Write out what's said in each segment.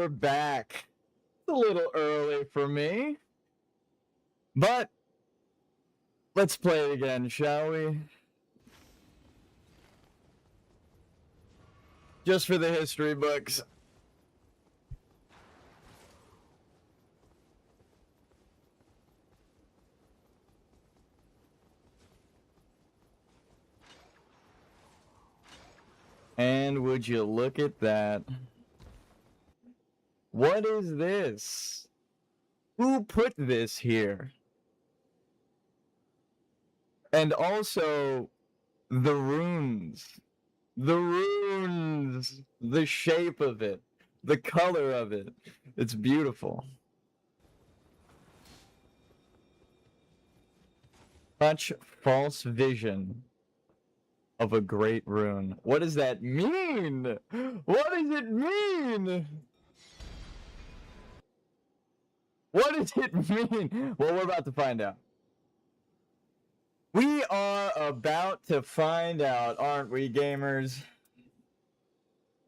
we're back. It's a little early for me. But let's play it again, shall we? Just for the history books. And would you look at that? What is this? Who put this here? And also, the runes. The runes! The shape of it. The color of it. It's beautiful. Such false vision of a great rune. What does that mean? What does it mean? What does it mean? Well, we're about to find out. We are about to find out, aren't we, gamers?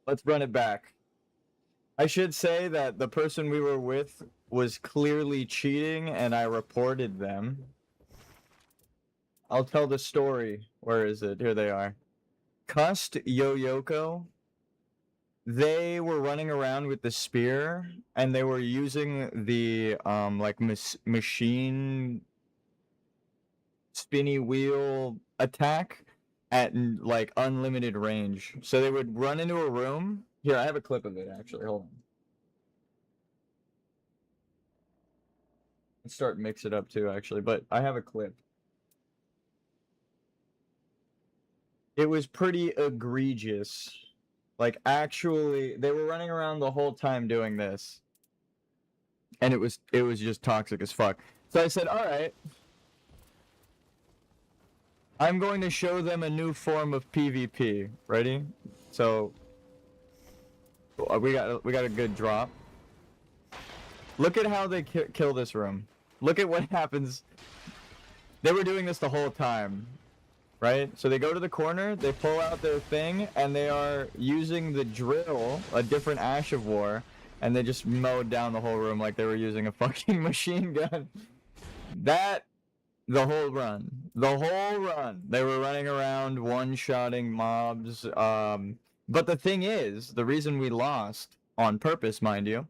Let's run it back. I should say that the person we were with was clearly cheating, and I reported them. I'll tell the story. Where is it? Here they are. Cust, Yo-Yoko. They were running around with the spear, and they were using the, machine spinny wheel attack at, like, unlimited range. So they would run into a room. Here, I have a clip of it, actually. Hold on. Let's start mix it up, too, actually. But I have a clip. It was pretty egregious. Like, actually, they were running around the whole time doing this. And it was just toxic as fuck. So I said, alright. I'm going to show them a new form of PvP. Ready? So, we got a good drop. Look at how they kill this room. Look at what happens. They were doing this the whole time. Right? So they go to the corner, they pull out their thing, and they are using the drill, a different Ash of War, and they just mowed down the whole room like they were using a fucking machine gun. The whole run. The whole run. They were running around, one-shotting mobs. But the thing is, the reason we lost, on purpose, mind you,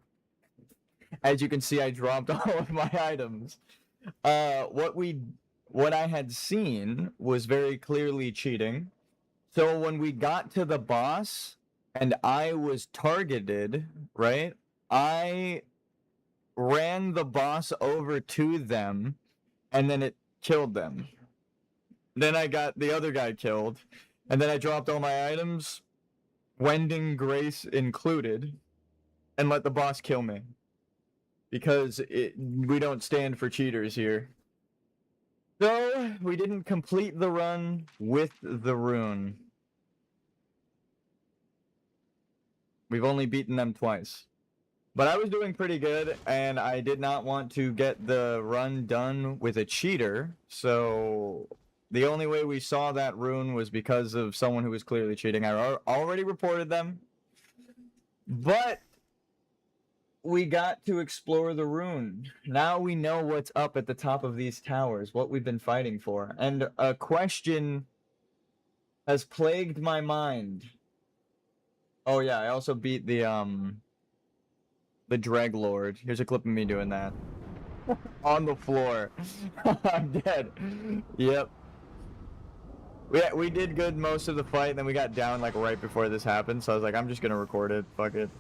as you can see, I dropped all of my items. What I had seen was very clearly cheating. So when we got to the boss and I was targeted, right? I ran the boss over to them and then it killed them. Then I got the other guy killed and then I dropped all my items, Wending Grace included, and let the boss kill me. Because we don't stand for cheaters here. So, we didn't complete the run with the rune. We've only beaten them twice. But I was doing pretty good, and I did not want to get the run done with a cheater, so the only way we saw that rune was because of someone who was clearly cheating. I already reported them, but we got to explore the rune. Now we know what's up at the top of these towers, what we've been fighting for. And a question has plagued my mind. Oh yeah, I also beat the Dreg Lord. Here's a clip of me doing that. On the floor. I'm dead. Yep. We did good most of the fight, and then we got down like right before this happened, so I was like, I'm just gonna record it. Fuck it.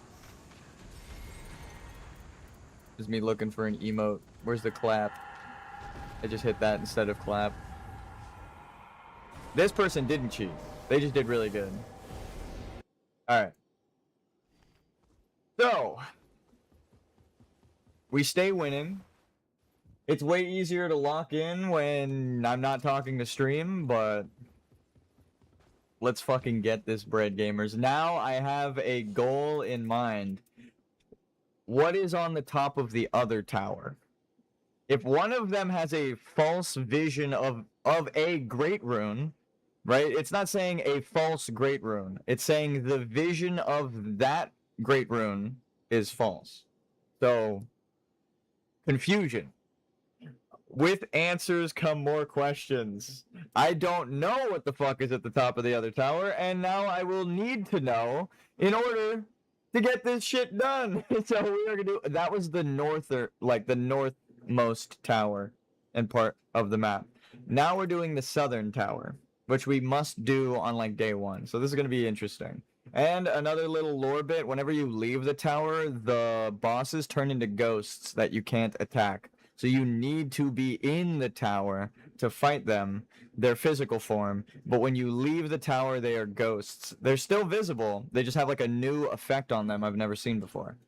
Is me looking for an emote. Where's the clap? I just hit that instead of clap. This person didn't cheat. They just did really good. Alright. So, we stay winning. It's way easier to lock in when I'm not talking to stream, but let's fucking get this bread, gamers. Now I have a goal in mind. What is on the top of the other tower? If one of them has a false vision of a great rune, right? It's not saying a false great rune. It's saying the vision of that great rune is false. So, confusion. With answers come more questions. I don't know what the fuck is at the top of the other tower, and now I will need to know in order to get this shit done. So we are gonna do. That was the the northmost tower and part of the map. Now we're doing the southern tower, which we must do on like day one. So this is gonna be interesting. And another little lore bit: whenever you leave the tower, the bosses turn into ghosts that you can't attack. So you need to be in the tower to fight them, their physical form. But when you leave the tower, they are ghosts. They're still visible. They just have like a new effect on them I've never seen before.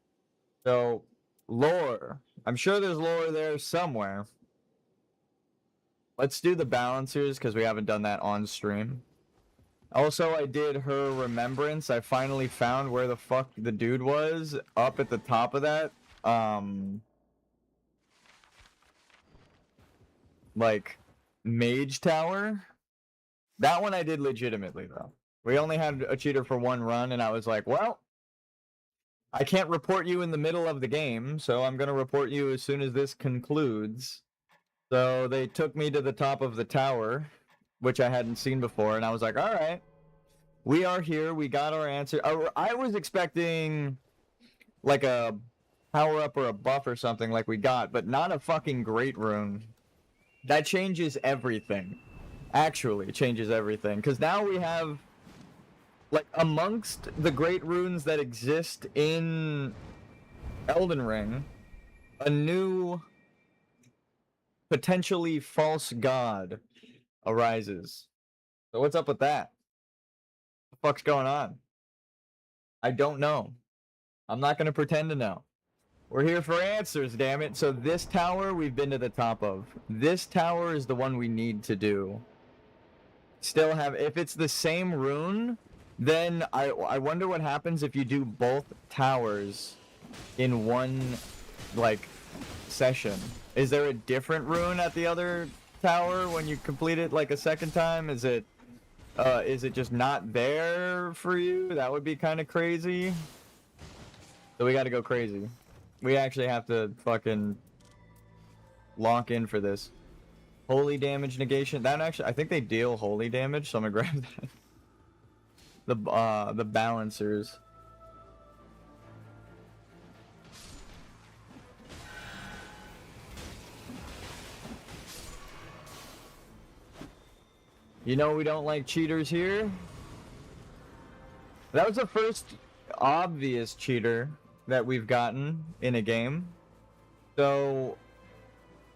So, lore. I'm sure there's lore there somewhere. Let's do the balancers because we haven't done that on stream. Also, I did her remembrance. I finally found where the fuck the dude was up at the top of that. Like mage tower. That one I did legitimately though. We only had a cheater for one run, and I was like, well, I can't report you in the middle of the game, so I'm gonna report you as soon as this concludes. So they took me to the top of the tower, which I hadn't seen before, and I was like, all right, we are here, we got our answer. I was expecting like a power up or a buff or something like we got, but not a fucking great rune. That changes everything. Actually, changes everything. Because now we have, like, amongst the great runes that exist in Elden Ring, a new, potentially false god arises. So what's up with that? What the fuck's going on? I don't know. I'm not going to pretend to know. We're here for answers, damn it. So this tower we've been to the top of. This tower is the one we need to do. Still have, if it's the same rune, then I wonder what happens if you do both towers in one, like, session. Is there a different rune at the other tower when you complete it, like, a second time? Is it just not there for you? That would be kind of crazy. So we gotta go crazy. We actually have to fucking lock in for this. Holy damage negation. That actually, I think they deal holy damage, so I'm gonna grab that. The balancers. You know we don't like cheaters here. That was the first obvious cheater that we've gotten in a game. So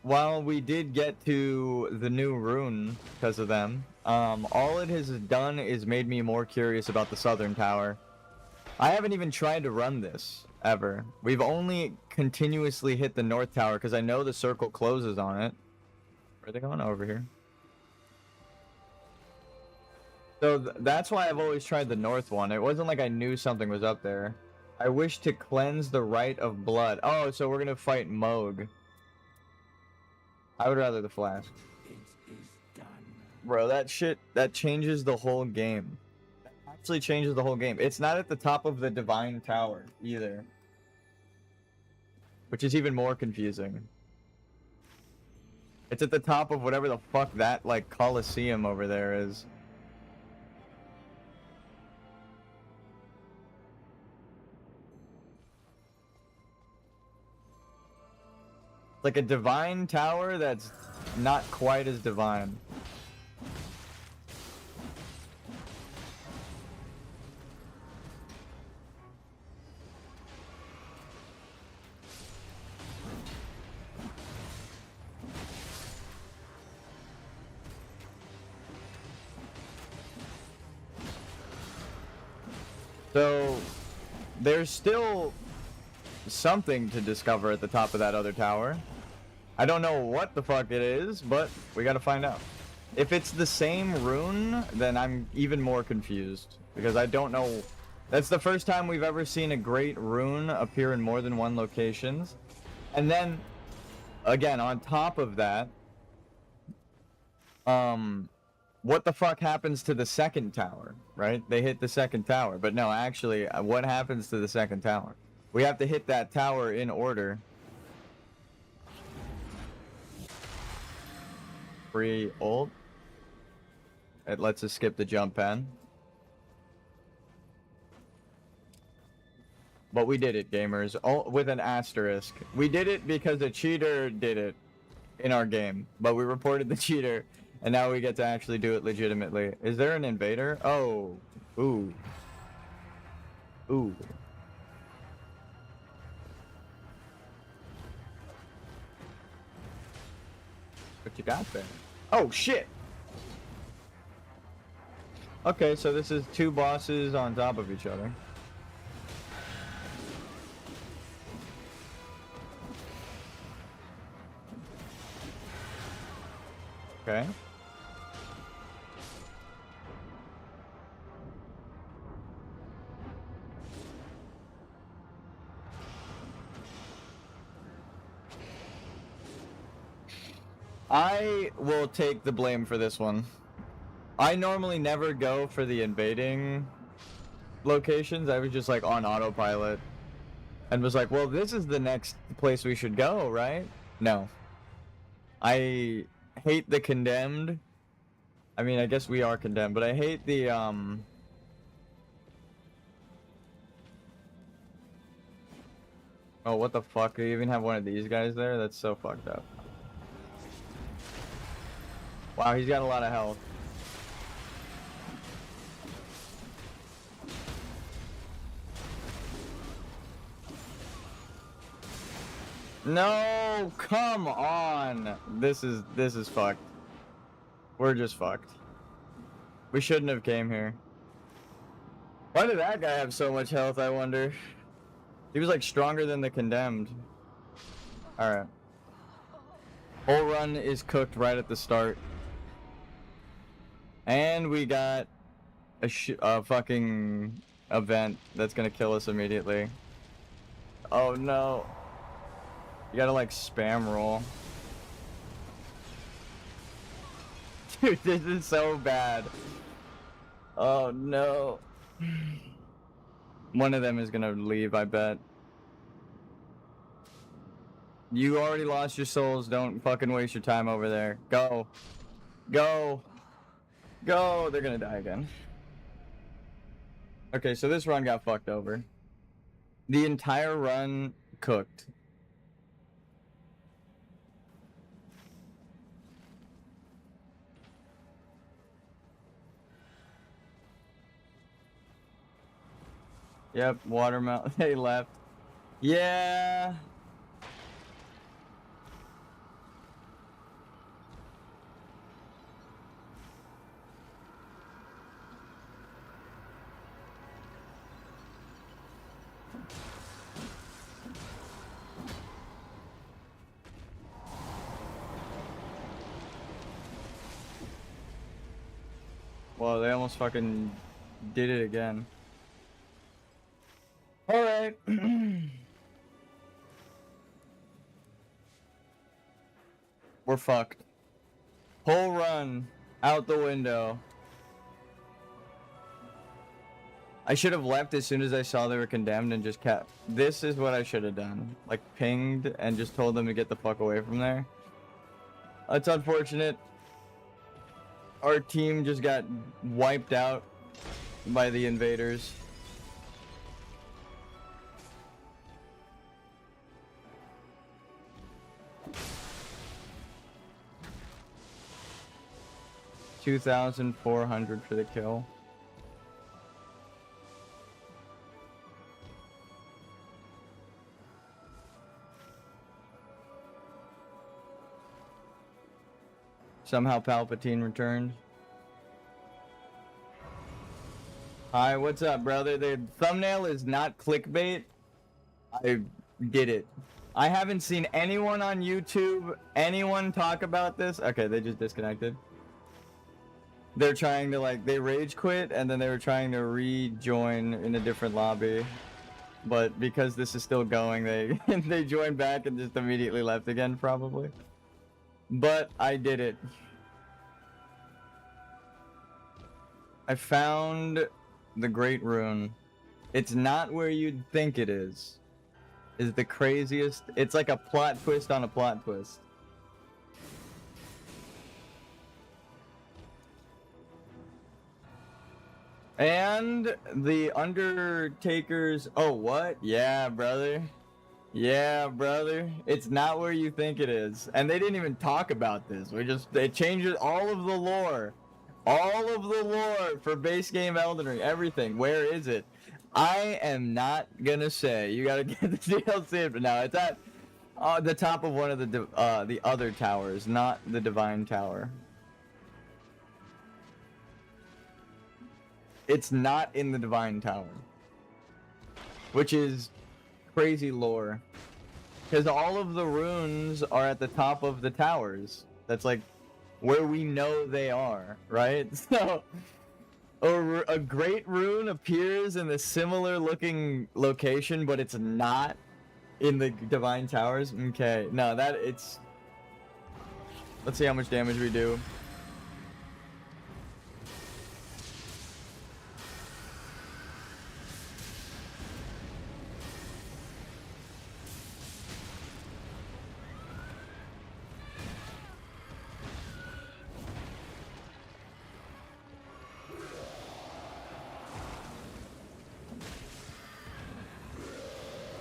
while we did get to the new rune because of them, all it has done is made me more curious about the southern tower. I haven't even tried to run this ever. We've only continuously hit the north tower because I know the circle closes on it. Where are they going? Over here. So that's why I've always tried the north one. It wasn't like I knew something was up there. I wish to cleanse the rite of blood. Oh, so we're gonna fight Moog. I would rather the flask. Bro, that shit, that changes the whole game. That actually changes the whole game. It's not at the top of the divine tower, either. Which is even more confusing. It's at the top of whatever the fuck that, like, Colosseum over there is. Like a divine tower that's not quite as divine. So there's still something to discover at the top of that other tower. I don't know what the fuck it is, but we gotta find out. If it's the same rune, then I'm even more confused, because I don't know. That's the first time we've ever seen a great rune appear in more than one locations. And then, again, on top of that, what the fuck happens to the second tower, right? They hit the second tower, but no, actually, what happens to the second tower? We have to hit that tower in order. Free ult. It lets us skip the jump pen. But we did it, gamers. Oh, with an asterisk. We did it because a cheater did it in our game. But we reported the cheater, and now we get to actually do it legitimately. Is there an invader? Oh. Ooh. Ooh. What you got there? Oh, shit! Okay, so this is two bosses on top of each other. Okay. I will take the blame for this one. I normally never go for the invading locations. I was just like on autopilot and was like, well, this is the next place we should go, right? No. I hate the condemned. I mean, I guess we are condemned, but I hate the, Oh, what the fuck? You even have one of these guys there? That's so fucked up. Wow, he's got a lot of health. No, come on. This is fucked. We're just fucked. We shouldn't have came here. Why did that guy have so much health, I wonder? He was like stronger than the condemned. Alright. Whole run is cooked right at the start. And we got a fucking event that's gonna kill us immediately. Oh no. You gotta like spam roll. Dude, this is so bad. Oh no. One of them is gonna leave, I bet. You already lost your souls. Don't fucking waste your time over there. Go. Go. Go. They're gonna die again. Okay, so this run got fucked over. The entire run cooked. Yep, watermelon. They left. Yeah. Well, they almost fucking did it again. Alright. We're fucked. Whole run out the window. I should have left as soon as I saw they were condemned and just kept. This is what I should have done. Like pinged and just told them to get the fuck away from there. It's unfortunate. Our team just got wiped out by the invaders. $2,400 for the kill. Somehow Palpatine returned. Hi, what's up, brother? The thumbnail is not clickbait. I did it. I haven't seen anyone on YouTube, anyone talk about this. Okay, they just disconnected. They're trying to like, they rage quit and then they were trying to rejoin in a different lobby. But because this is still going, they they joined back and just immediately left again, probably. But I did it. I found the Great Rune. It's not where you'd think it is. is the craziest. It's like a plot twist on a plot twist. And the Undertaker's... Oh, what? Yeah, brother. Yeah, brother. It's not where you think it is. And they didn't even talk about this. They changed all of the lore. All of the lore for base game Elden Ring. Everything. Where is it? I am not gonna say. You gotta get the DLC. But no, it's at the top of one of the other towers, not the Divine Tower. It's not in the Divine Tower, which is crazy lore, because all of the runes are at the top of the towers. That's like where we know they are, right? So a great rune appears in a similar looking location, but it's not in the Divine Towers. Okay, no, it's... Let's see how much damage we do.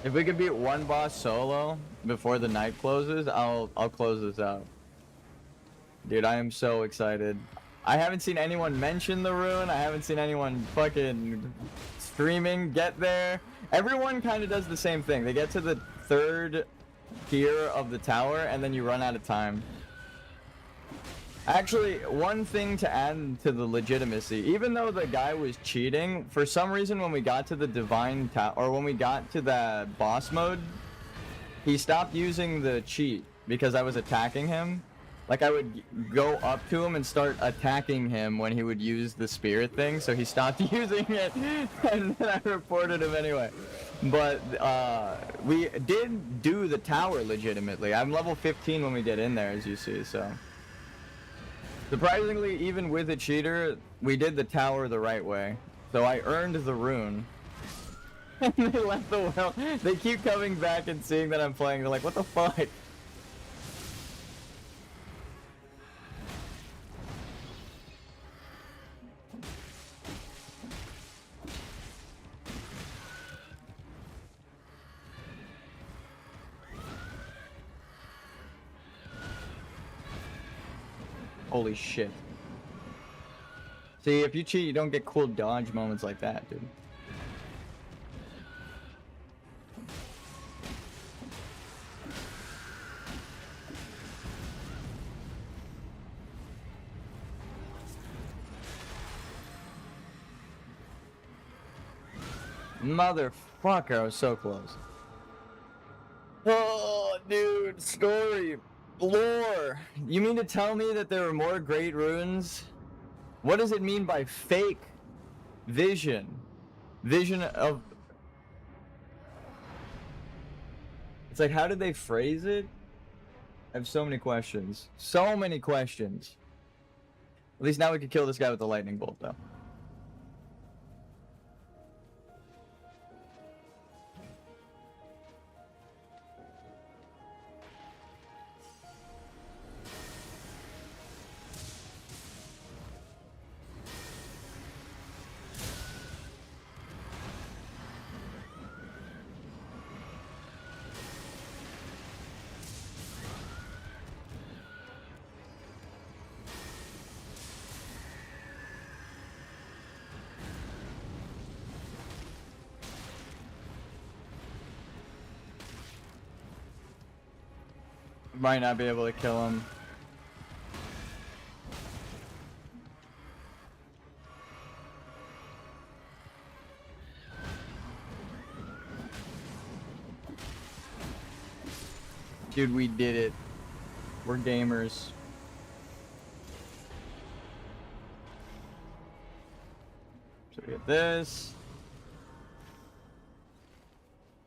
If we could beat one boss solo before the night closes, I'll close this out. Dude, I am so excited. I haven't seen anyone mention the rune. I haven't seen anyone fucking streaming get there. Everyone kind of does the same thing. They get to the third tier of the tower and then you run out of time. Actually, one thing to add to the legitimacy, even though the guy was cheating, for some reason when we got to the Divine Tower, or when we got to the boss mode, he stopped using the cheat because I was attacking him. Like, I would go up to him and start attacking him when he would use the spirit thing, so he stopped using it, and then I reported him anyway. But, we did do the tower legitimately. I'm level 15 when we get in there, as you see, so... Surprisingly, even with a cheater, we did the tower the right way. So I earned the rune. And they left the world. They keep coming back and seeing that I'm playing. They're like, what the fuck? Holy shit. See, if you cheat, you don't get cool dodge moments like that, dude. Motherfucker, I was so close. Oh, dude, story. Lore. You mean to tell me that there are more great runes? What does it mean by fake vision? Vision of... It's like, how did they phrase it? I have so many questions. So many questions. At least now we can kill this guy with the lightning bolt, though. Might not be able to kill him. Dude, we did it. We're gamers. So we get this.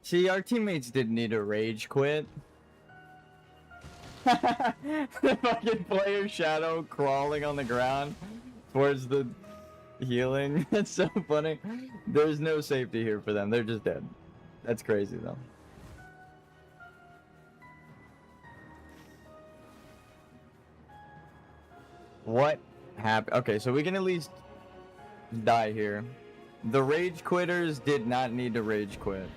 See, our teammates didn't need to rage quit. The fucking player shadow crawling on the ground towards the healing. That's so funny. There's no safety here for them. They're just dead. That's crazy though. What happened? Okay, so we can at least die here. The rage quitters did not need to rage quit.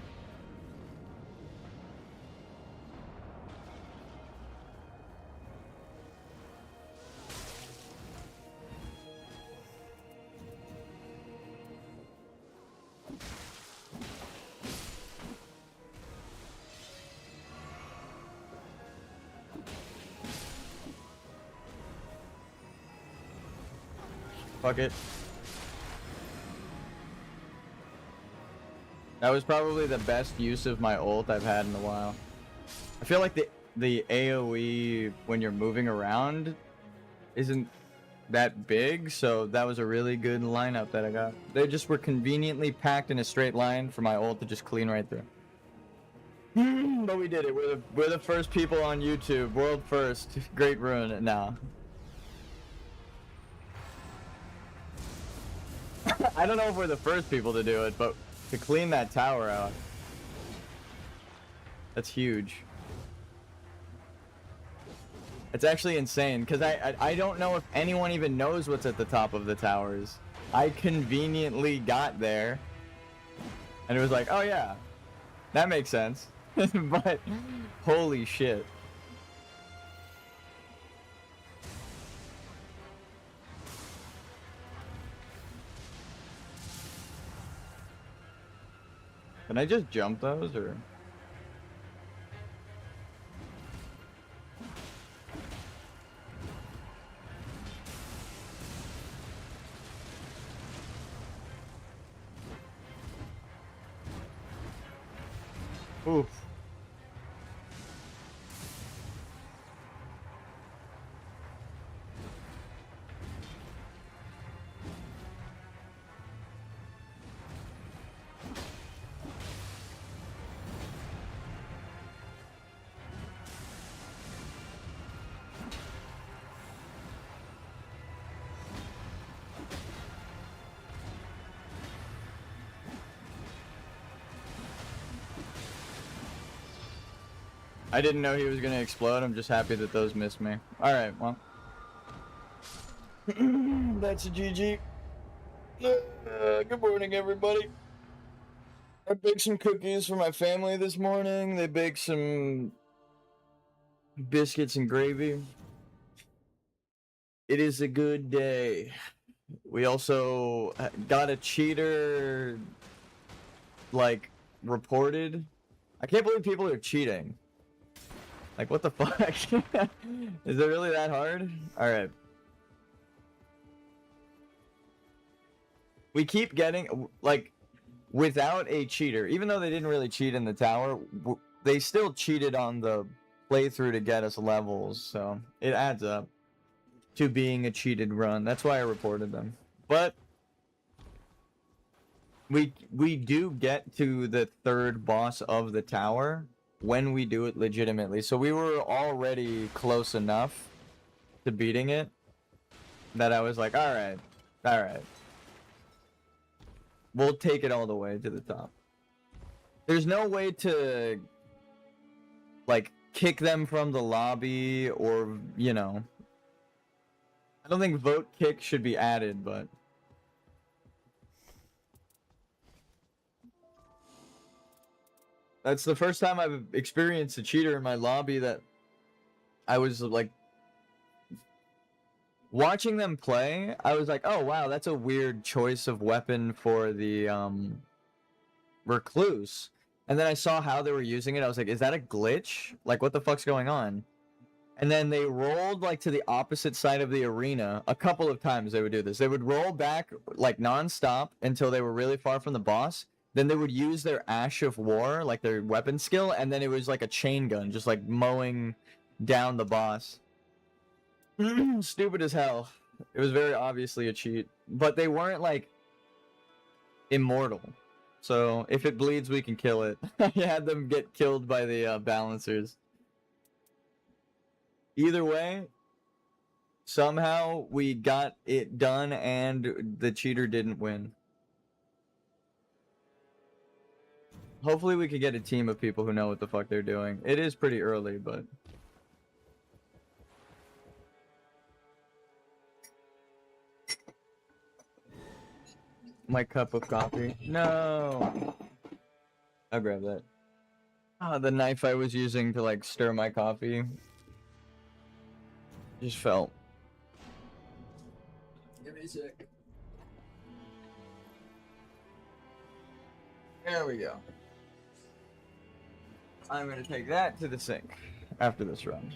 Fuck it. That was probably the best use of my ult I've had in a while. I feel like the AoE when you're moving around isn't that big, so that was a really good lineup that I got. They just were conveniently packed in a straight line for my ult to just clean right through. But we did it. We're the first people on YouTube. World first. Great Rune now. I don't know if we're the first people to do it, but to clean that tower out. That's huge. It's actually insane, because I don't know if anyone even knows what's at the top of the towers. I conveniently got there, and it was like, oh yeah, that makes sense. But, holy shit. Can I just jump those, or? Oof. I didn't know he was gonna explode. I'm just happy that those missed me. Alright, well. That's a GG. Good morning, everybody. I baked some cookies for my family this morning. They baked some biscuits and gravy. It is a good day. We also got a cheater, like, reported. I can't believe people are cheating. Like, what the fuck? Is it really that hard? Alright. We keep getting, like, without a cheater, even though they didn't really cheat in the tower, they still cheated on the playthrough to get us levels, so it adds up to being a cheated run. That's why I reported them. But we do get to the third boss of the tower when we do it legitimately. So we were already close enough to beating it that I was like, alright. We'll take it all the way to the top. There's no way to, like, kick them from the lobby or, you know. I don't think vote kick should be added, but... That's the first time I've experienced a cheater in my lobby that I was, like... Watching them play, I was like, oh wow, that's a weird choice of weapon for the, recluse. And then I saw how they were using it, I was like, is that a glitch? Like, what the fuck's going on? And then they rolled, like, to the opposite side of the arena. A couple of times they would do this. They would roll back, like, non-stop until they were really far from the boss. Then they would use their Ash of War, like, their weapon skill, and then it was like a chain gun, just, like, mowing down the boss. Stupid as hell. It was very obviously a cheat. But they weren't, like, immortal. So, if it bleeds, we can kill it. I had them get killed by the balancers. Either way, somehow we got it done and the cheater didn't win. Hopefully we could get a team of people who know what the fuck they're doing. It is pretty early, but... my cup of coffee. No. I'll grab that. Ah, the knife I was using to like stir my coffee just fell. Give me a sec. There we go. I'm gonna take that to the sink after this run.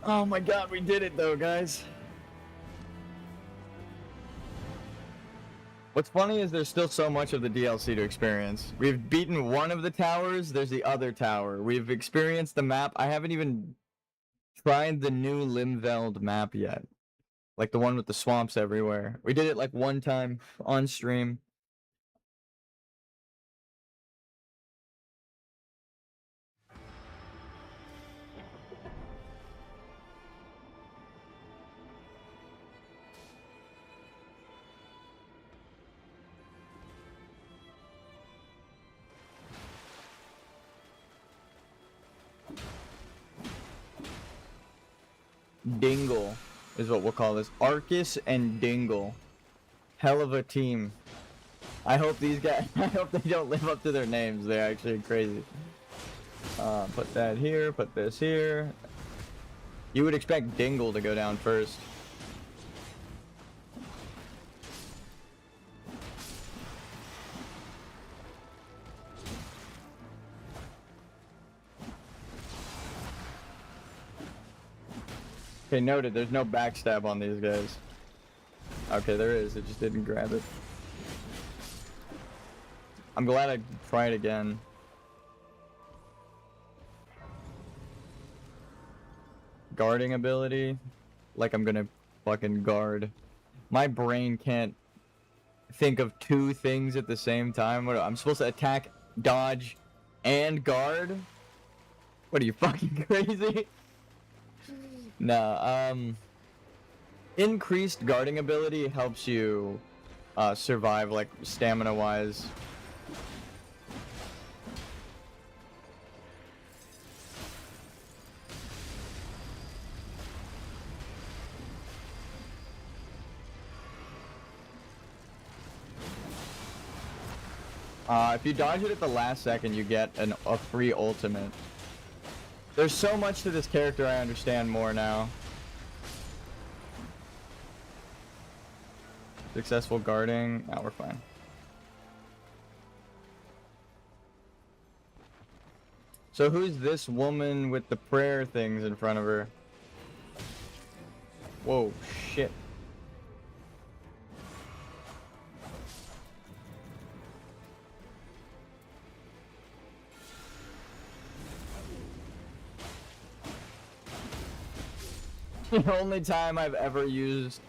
Oh my god, we did it though, guys. What's funny is there's still so much of the DLC to experience. We've beaten one of the towers, there's the other tower. We've experienced the map. I haven't even tried the new Limveld map yet. Like the one with the swamps everywhere. We did it like one time on stream. Dingle is what we'll call this. Arcus and Dingle. Hell of a team. I hope these guys, I hope they don't live up to their names. They're actually crazy. Put that here, put this here. You would expect Dingle to go down first. Okay, noted, there's no backstab on these guys. Okay, there is, it just didn't grab it. I'm glad I tried again. Guarding ability? Like I'm gonna fucking guard. My brain can't think of two things at the same time. What, I'm supposed to attack, dodge, and guard? What are you, fucking crazy? No, increased guarding ability helps you survive, like, stamina-wise. If you dodge it at the last second, you get a free ultimate. There's so much to this character I understand more now. Successful guarding. Now we're fine. So who's this woman with the prayer things in front of her? Whoa, shit. The only time I've ever used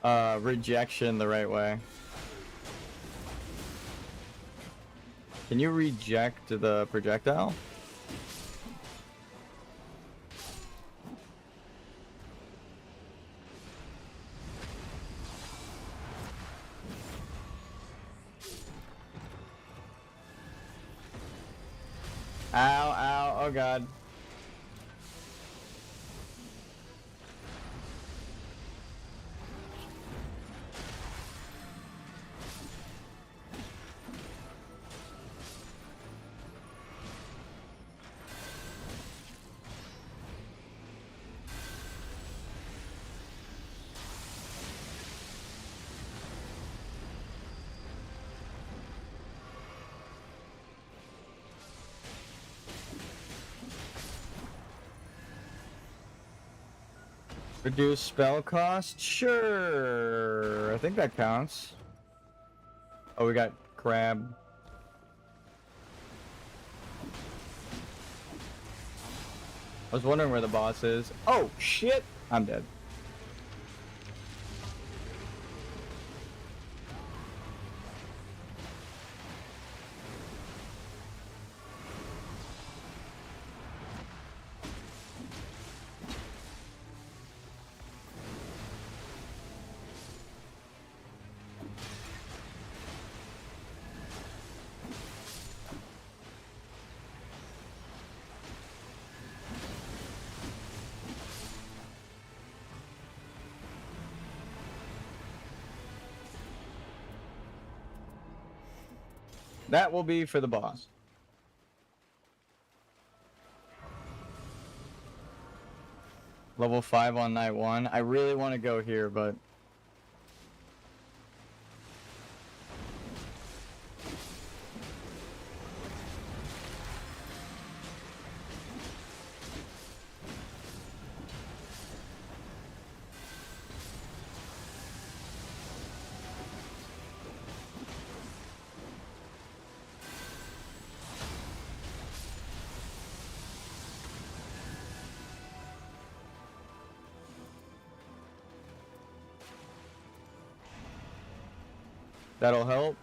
rejection the right way. Can you reject the projectile? Ow, ow, oh god. Reduce spell cost? Sure. I think that counts. Oh, we got crab. I was wondering where the boss is. Oh, shit! I'm dead. That will be for the boss. Level 5 on night 1. I really want to go here, but... That'll help.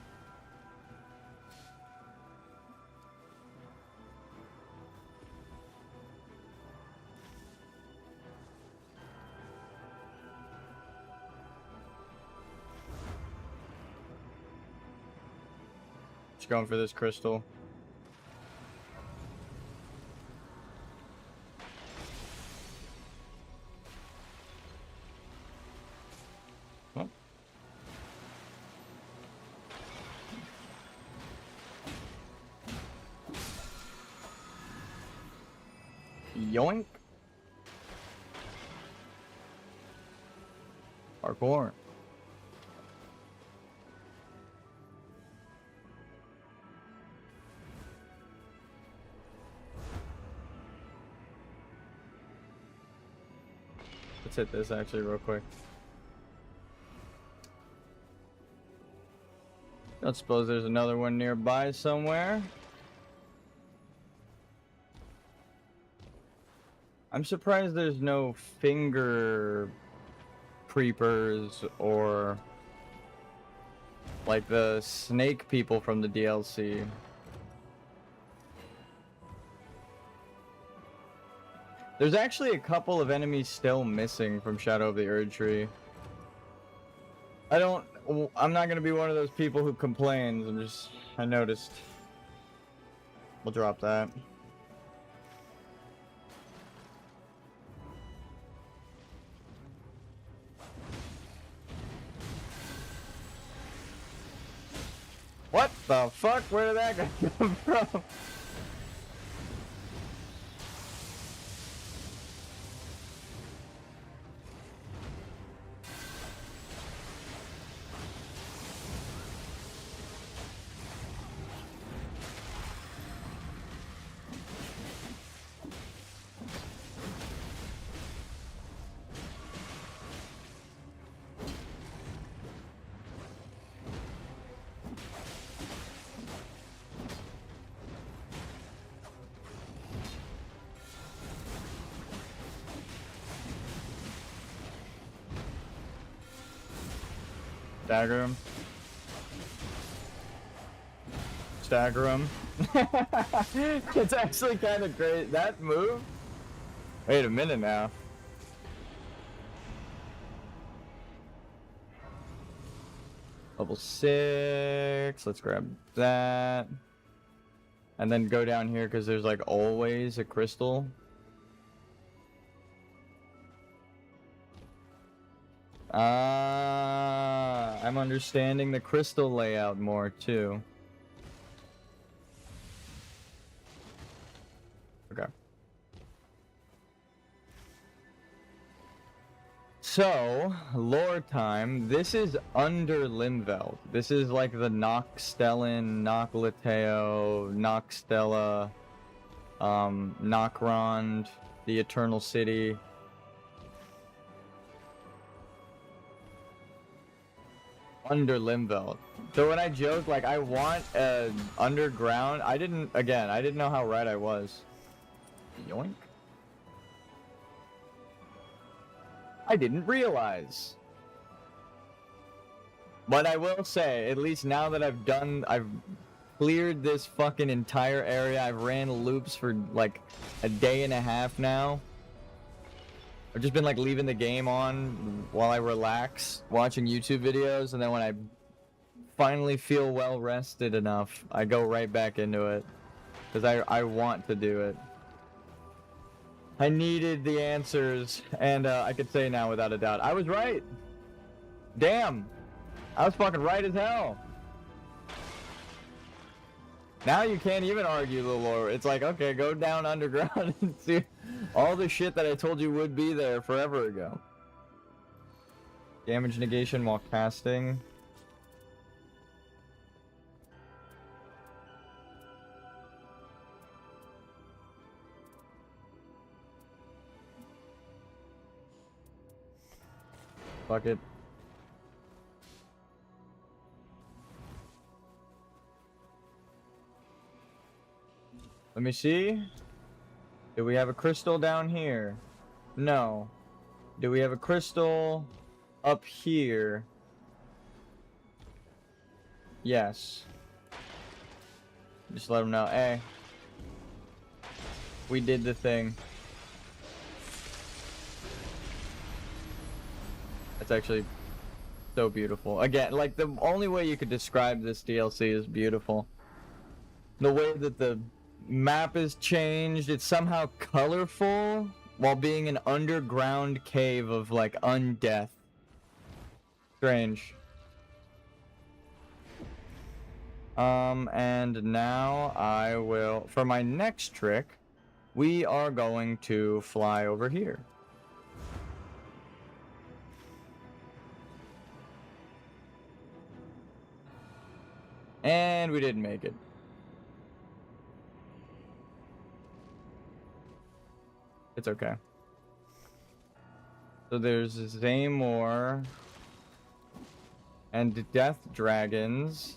Just going for this crystal. Oh. Yoink. Parkour. Let's hit this actually real quick. Don't suppose there's another one nearby somewhere. I'm surprised there's no finger creepers or like the snake people from the DLC. There's actually a couple of enemies still missing from Shadow of the Erdtree. I'm not gonna be one of those people who complains. I noticed. We'll drop that. What the fuck? Where did that guy come from? Stagger him. Stagger him. It's actually kind of great. That move? Wait a minute now. Level 6. Let's grab that. And then go down here because there's like always a crystal. I'm understanding the crystal layout more too. Okay. So, lore time. This is under Limveld. This is like the Noxstellan, Noxleteo, Noxstella, Nocrond, the Eternal City. Under Limveld. So when I joke like I want underground, I didn't know how right I was. Yoink. I didn't realize. But I will say, at least now that I've cleared this fucking entire area, I've ran loops for like a day and a half now. I've just been like leaving the game on while I relax, watching YouTube videos, and then when I finally feel well rested enough, I go right back into it. Because I want to do it. I needed the answers, and I could say now without a doubt, I was right! Damn! I was fucking right as hell! Now you can't even argue the lore. It's like, okay, go down underground and see all the shit that I told you would be there forever ago. Damage negation while casting. Fuck it. Let me see. Do we have a crystal down here? No. Do we have a crystal up here? Yes. Just let them know. Hey. We did the thing. That's actually so beautiful. Again, like, the only way you could describe this DLC is beautiful. The way that the map is changed, it's somehow colorful while being an underground cave of like undeath. Strange. And now I will, for my next trick, we are going to fly over here. And we didn't make it. It's okay. So there's Zaymor and Death Dragons.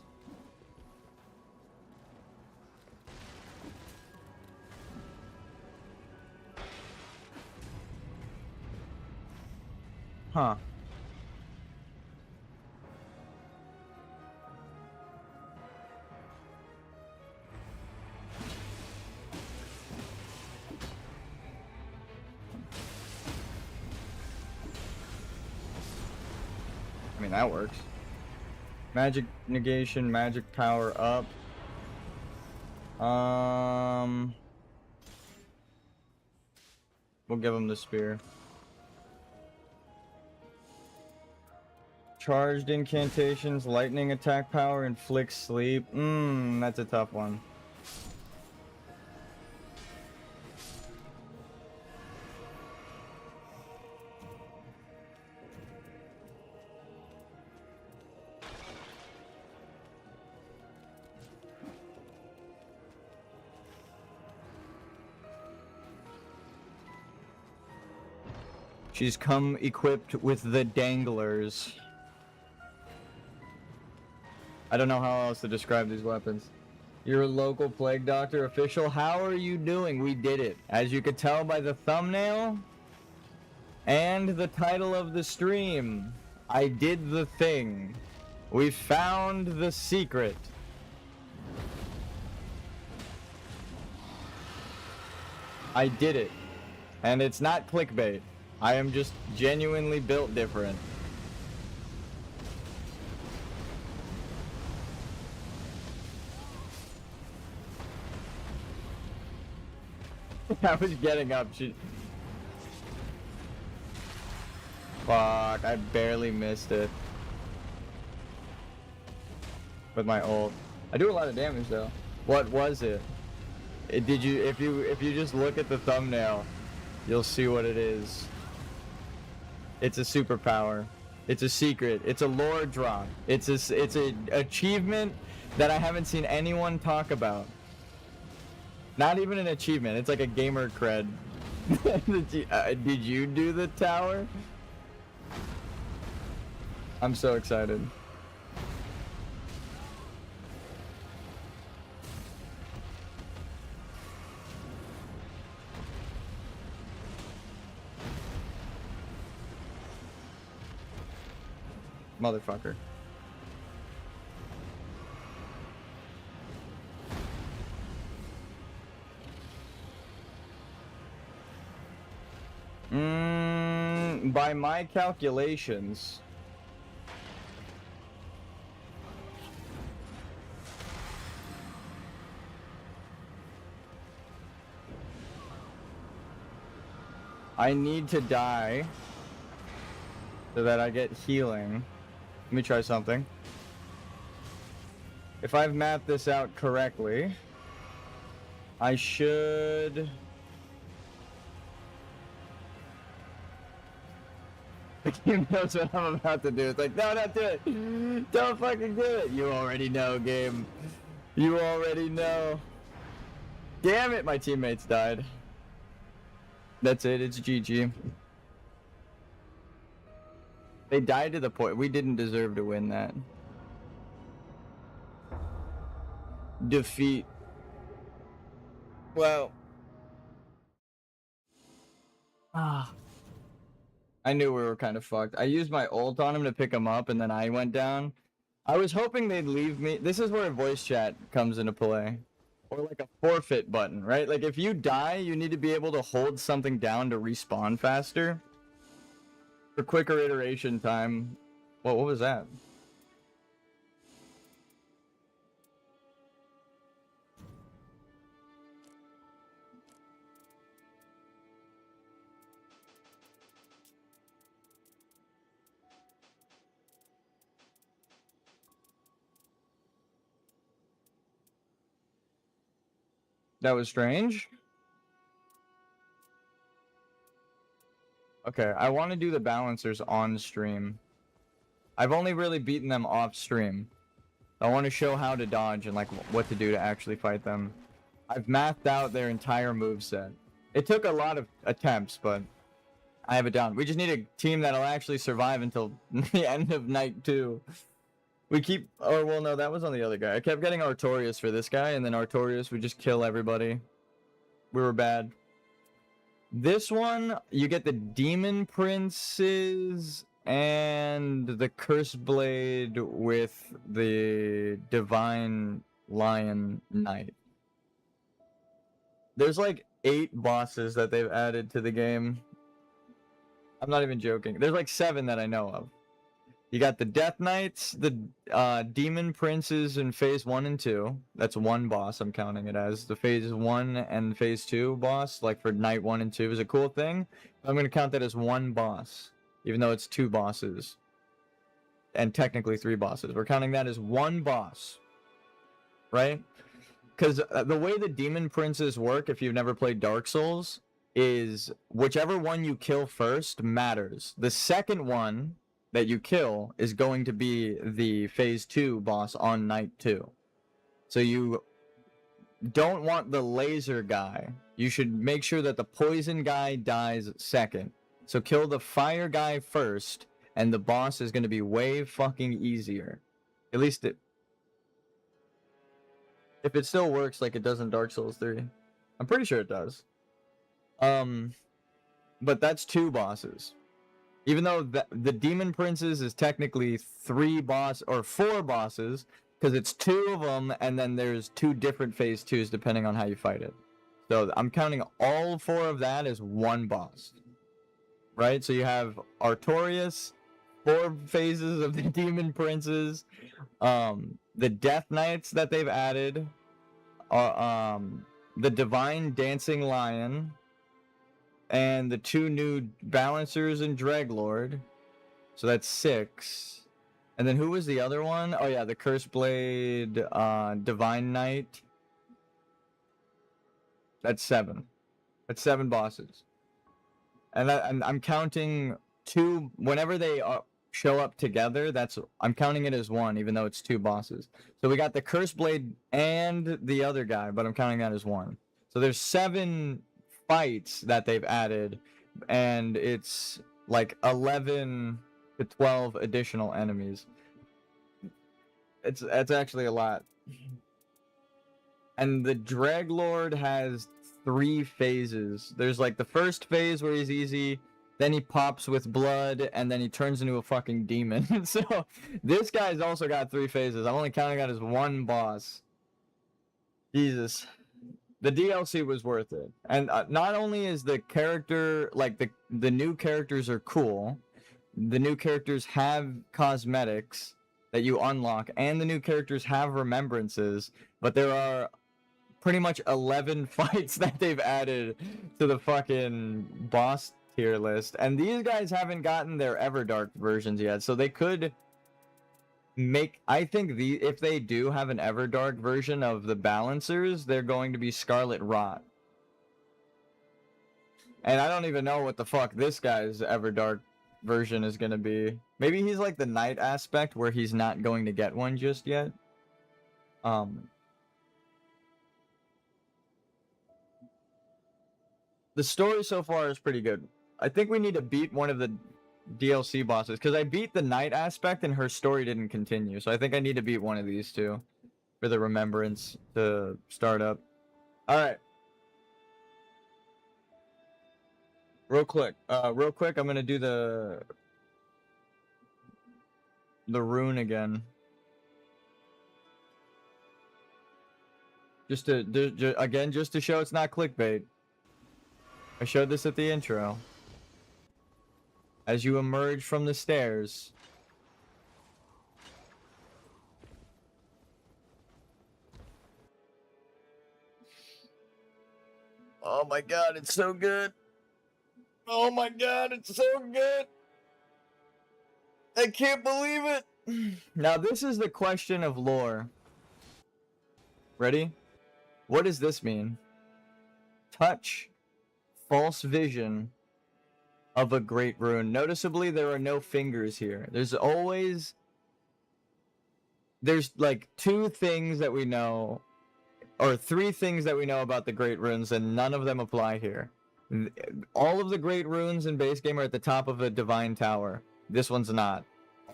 Huh. I mean, that works. Magic negation, magic power up. We'll give him the spear. Charged incantations, lightning attack power, inflict sleep. That's a tough one. She's come equipped with the danglers. I don't know how else to describe these weapons. You're a local plague doctor official. How are you doing? We did it. As you could tell by the thumbnail and the title of the stream, I did the thing. We found the secret. I did it. And it's not clickbait. I am just genuinely built different. I was getting up. Fuck, I barely missed it. With my ult. I do a lot of damage though. What was it? Did you if you just look at the thumbnail, you'll see what it is. It's a superpower. It's a secret. It's a lore drop. It's a achievement that I haven't seen anyone talk about. Not even an achievement. It's like a gamer cred. Did you do the tower? I'm so excited. Motherfucker. By my calculations, I need to die so that I get healing. Let me try something. if I've mapped this out correctly, I should... The game knows what I'm about to do. It's like, no, don't do it. Don't fucking do it. You already know, game. You already know. Damn it, my teammates died. That's it, it's GG. They died to the point. We didn't deserve to win that. Defeat. Well. I knew we were kind of fucked. I used my ult on him to pick him up, and then I went down. I was hoping they'd leave me. This is where voice chat comes into play. Or like a forfeit button, right? Like if you die, you need to be able to hold something down to respawn faster. For quicker iteration time. What was that? That was strange. Okay, I want to do the balancers on stream. I've only really beaten them off stream. I want to show how to dodge and like what to do to actually fight them. I've mathed out their entire moveset. It took a lot of attempts, but I have it down. We just need a team that'll actually survive until the end of night 2. We keep... Oh, well, no, that was on the other guy. I kept getting Artorias for this guy, and then Artorias would just kill everybody. We were bad. This one, you get the Demon Princes and the Curse Blade with the Divine Lion Knight. There's like 8 bosses that they've added to the game. I'm not even joking. There's like 7 that I know of. You got the Death Knights, the Demon Princes in Phase 1 and 2. That's one boss, I'm counting it as. The Phase 1 and Phase 2 boss, like for Night 1 and 2, is a cool thing. I'm going to count that as one boss, even though it's 2 bosses. And technically 3 bosses. We're counting that as one boss. Right? Because the way the Demon Princes work, if you've never played Dark Souls, is whichever one you kill first matters. The second one that you kill is going to be the Phase 2 boss on Night 2. So you don't want the laser guy. You should make sure that the poison guy dies second. So kill the fire guy first, and the boss is going to be way fucking easier. At least if it still works like it does in Dark Souls 3. I'm pretty sure it does. But that's 2 bosses. Even though the Demon Princes is technically 4 bosses, because it's 2 of them, and then there's 2 different Phase 2s depending on how you fight it. So I'm counting all 4 of that as one boss. Right? So you have Artorias, 4 phases of the Demon Princes, the Death Knights that they've added, the Divine Dancing Lion, and the 2 new Balancers and Dreglord. So that's 6. And then who was the other one? Oh yeah, the Curse Blade, Divine Knight. That's 7. That's 7 bosses. And I'm counting 2 whenever they show up together. I'm counting it as 1, even though it's 2 bosses. So we got the Curse Blade and the other guy, but I'm counting that as 1. So there's 7 fights that they've added, and it's like 11 to 12 additional enemies. It's actually a lot. And the Dreglord has 3 phases. There's like the first phase where he's easy, then he pops with blood, and then he turns into a fucking demon. So this guy's also got 3 phases. I'm only counting that as 1 boss. Jesus. The DLC was worth it. And not only is the character, like the new characters are cool, the new characters have cosmetics that you unlock, and the new characters have remembrances, but there are pretty much 11 fights that they've added to the fucking boss tier list. And these guys haven't gotten their Everdark versions yet, so they could I think if they do have an Everdark version of the Balancers, they're going to be Scarlet Rot. And I don't even know what the fuck this guy's Everdark version is going to be. Maybe he's like the Night aspect where he's not going to get one just yet. The story so far is pretty good. I think we need to beat one of the DLC bosses, because I beat the Night aspect and her story didn't continue. So I think I need to beat one of these two for the Remembrance to start up. Alright. Real quick, I'm gonna do the rune again. Just to show it's not clickbait. I showed this at the intro. As you emerge from the stairs. Oh my god, it's so good. Oh my god, it's so good. I can't believe it. Now this is the question of lore. Ready? What does this mean? Touch. False vision of a great rune. Noticeably, there are no fingers here. There's like 2 things that we know, or 3 things that we know about the great runes, and none of them apply here. All of the great runes in base game are at the top of a divine tower. This one's not.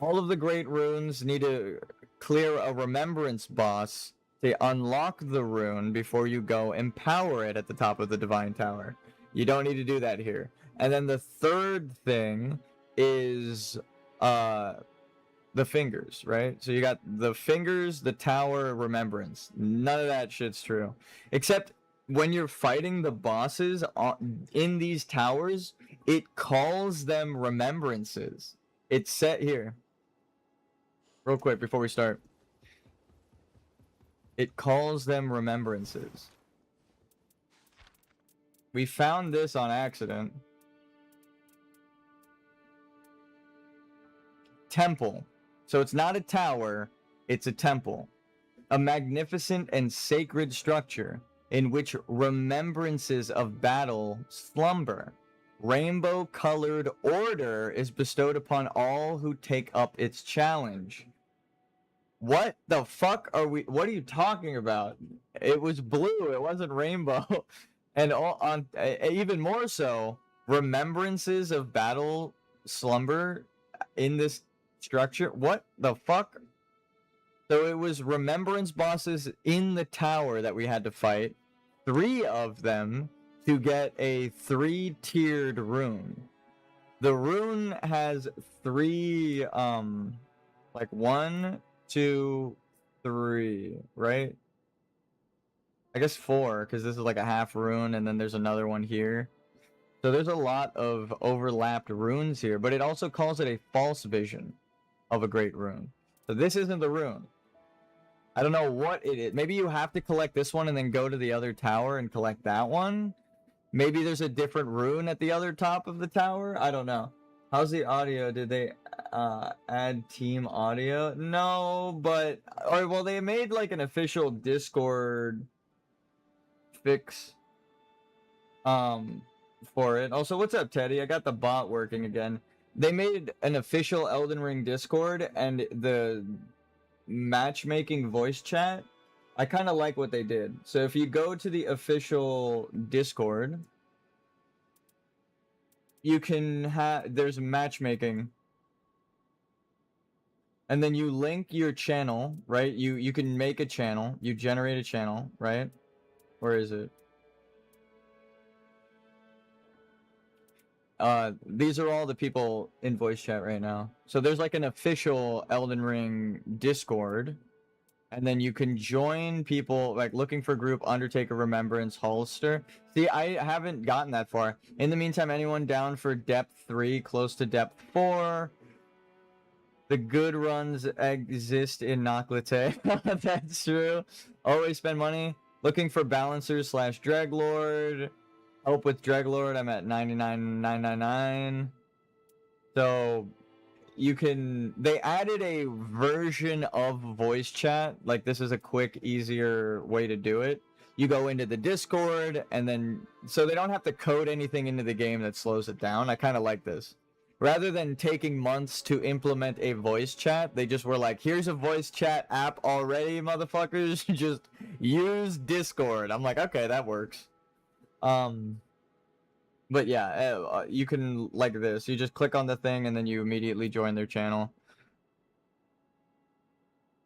All of the great runes need to clear a remembrance boss to unlock the rune before you go empower it at the top of the divine tower. You don't need to do that here. And then the third thing is the fingers, right? So you got the fingers, the tower, remembrance. None of that shit's true. Except when you're fighting the bosses in these towers, it calls them remembrances. It's set here. Real quick before we start. It calls them remembrances. We found this on accident. Temple. So it's not a tower, it's a temple. A magnificent and sacred structure in which remembrances of battle slumber. Rainbow-colored order is bestowed upon all who take up its challenge. What the fuck are we... What are you talking about? It was blue, it wasn't rainbow. And even more so, remembrances of battle slumber in this structure. What the fuck? So it was remembrance bosses in the tower that we had to fight. 3 of them to get a 3-tiered rune. The rune has 3, like 1, 2, 3, right? I guess 4, because this is like a half rune, and then there's another one here. So there's a lot of overlapped runes here, but it also calls it a false vision of a great rune. So this isn't the rune. I don't know what it is. Maybe you have to collect this one and then go to the other tower and collect that one. Maybe there's a different rune at the other top of the tower. I don't know. How's the audio? Did they add team audio? No, but... Or, well, they made like an official Discord fix for it. Also, what's up, Teddy? I got the bot working again. They made an official Elden Ring Discord, and the matchmaking voice chat, I kind of like what they did. So if you go to the official Discord, you can there's matchmaking, and then you link your channel, right? You can make a channel, you generate a channel, right? Where is it? These are all the people in voice chat right now. So there's like an official Elden Ring Discord, and then you can join people, like looking for group Undertaker Remembrance Holster. See, I haven't gotten that far. In the meantime, anyone down for depth 3, close to depth 4? The good runs exist in Noklate. That's true. Always spend money. Looking for balancers / Dreglord. Help with Dreglord, I'm at 99,999. So, they added a version of voice chat. Like, this is a quick, easier way to do it. You go into the Discord, and then so they don't have to code anything into the game that slows it down. I kind of like this. Rather than taking months to implement a voice chat, they just were like, here's a voice chat app already, motherfuckers. Just use Discord. I'm like, okay, that works. But yeah, you can, like this. You just click on the thing, and then you immediately join their channel.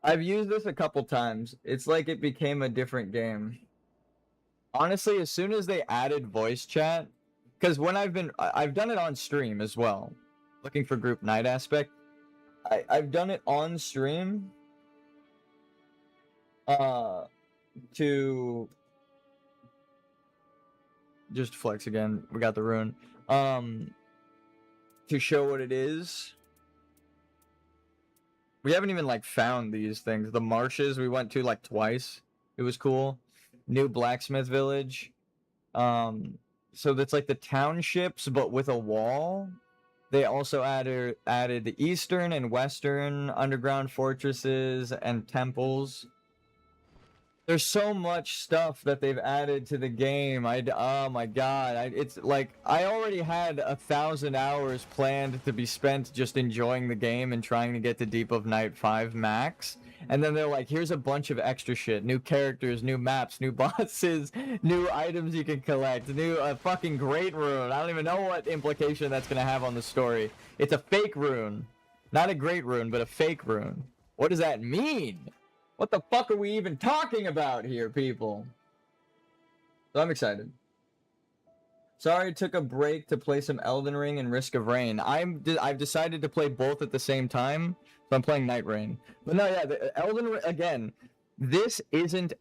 I've used this a couple times. It's like it became a different game. Honestly, as soon as they added voice chat, because when I've done it on stream as well, looking for group night aspect. I've done it on stream, to just flex again. We got the rune, to show what it is. We haven't even like found these things. The marshes we went to like twice. It was cool. New blacksmith village. So that's like the townships, but with a wall. They also added the eastern and western underground fortresses and temples. There's so much stuff that they've added to the game. Oh my god. It's like, I already had 1,000 hours planned to be spent just enjoying the game and trying to get to Deep of Night 5 max. And then they're like, here's a bunch of extra shit. New characters, new maps, new bosses, new items you can collect, new fucking great rune. I don't even know what implication that's gonna have on the story. It's a fake rune. Not a great rune, but a fake rune. What does that mean? What the fuck are we even talking about here, people? So I'm excited. Sorry, took a break to play some Elden Ring and Risk of Rain. I've decided to play both at the same time, so I'm playing NIGHTREIGN. But no, yeah, the Elden Ring again. This isn't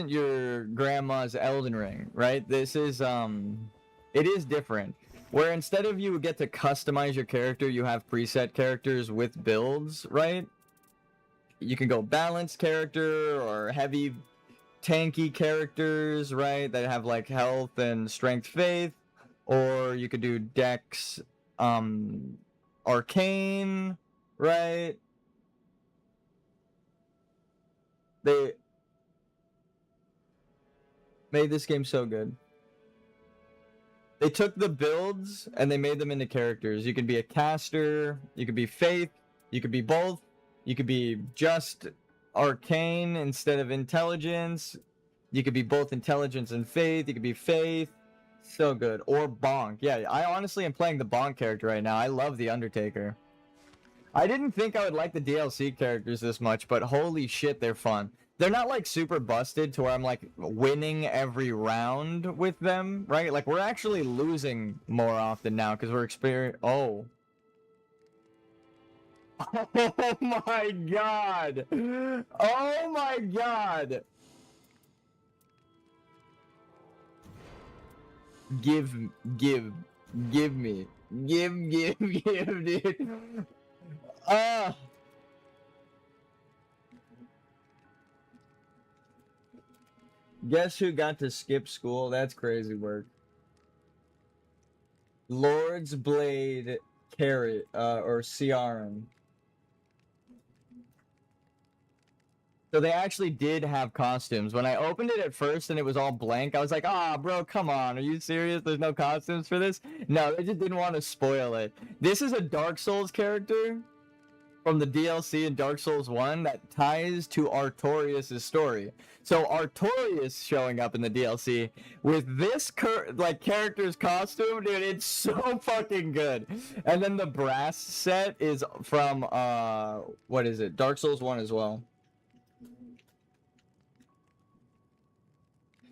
your grandma's Elden Ring, right? This is it is different. Where instead of you get to customize your character, you have preset characters with builds, right? You can go balanced character or heavy tanky characters, right, that have like health and strength faith, or you could do dex arcane, right? They made this game so good. They took the builds and they made them into characters. You could be a caster, you could be faith, you could be both. You could be just arcane instead of intelligence. You could be both intelligence and faith. You could be faith. So good. Or Bonk. Yeah, I honestly am playing the Bonk character right now. I love the Undertaker. I didn't think I would like the DLC characters this much, but holy shit, they're fun. They're not like super busted to where I'm like winning every round with them, right? Like we're actually losing more often now because we're Oh my god! Oh my god! Give me. Give, dude. Guess who got to skip school? That's crazy work. Lord's Blade Carrot, or Ciaran. So they actually did have costumes. When I opened it at first and it was all blank, I was like, ah, bro, come on. Are you serious? There's no costumes for this? No, they just didn't want to spoil it. This is a Dark Souls character from the DLC in Dark Souls 1 that ties to Artorias' story. So Artorias showing up in the DLC with this character's costume, dude, it's so fucking good. And then the brass set is from, what is it? Dark Souls 1 as well.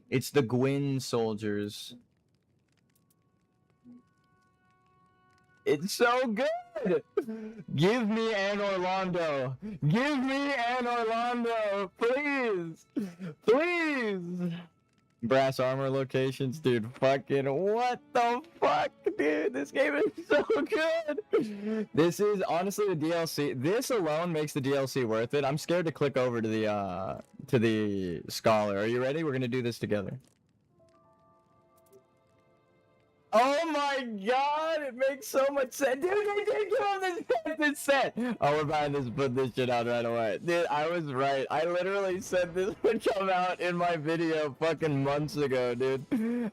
It's the Gwyn soldiers. It's so good! Give me an Orlando! Give me an Orlando! Please! Please! Brass armor locations, dude. Fucking what the fuck, dude? This game is so good! This is honestly the DLC. This alone makes the DLC worth it. I'm scared to click over to the Scholar. Are you ready? We're gonna do this together. Oh my god, it makes so much sense. Dude, they did give him this set. Oh, we're buying this, put this shit out right away. Dude, I was right. I literally said this would come out in my video fucking months ago, dude.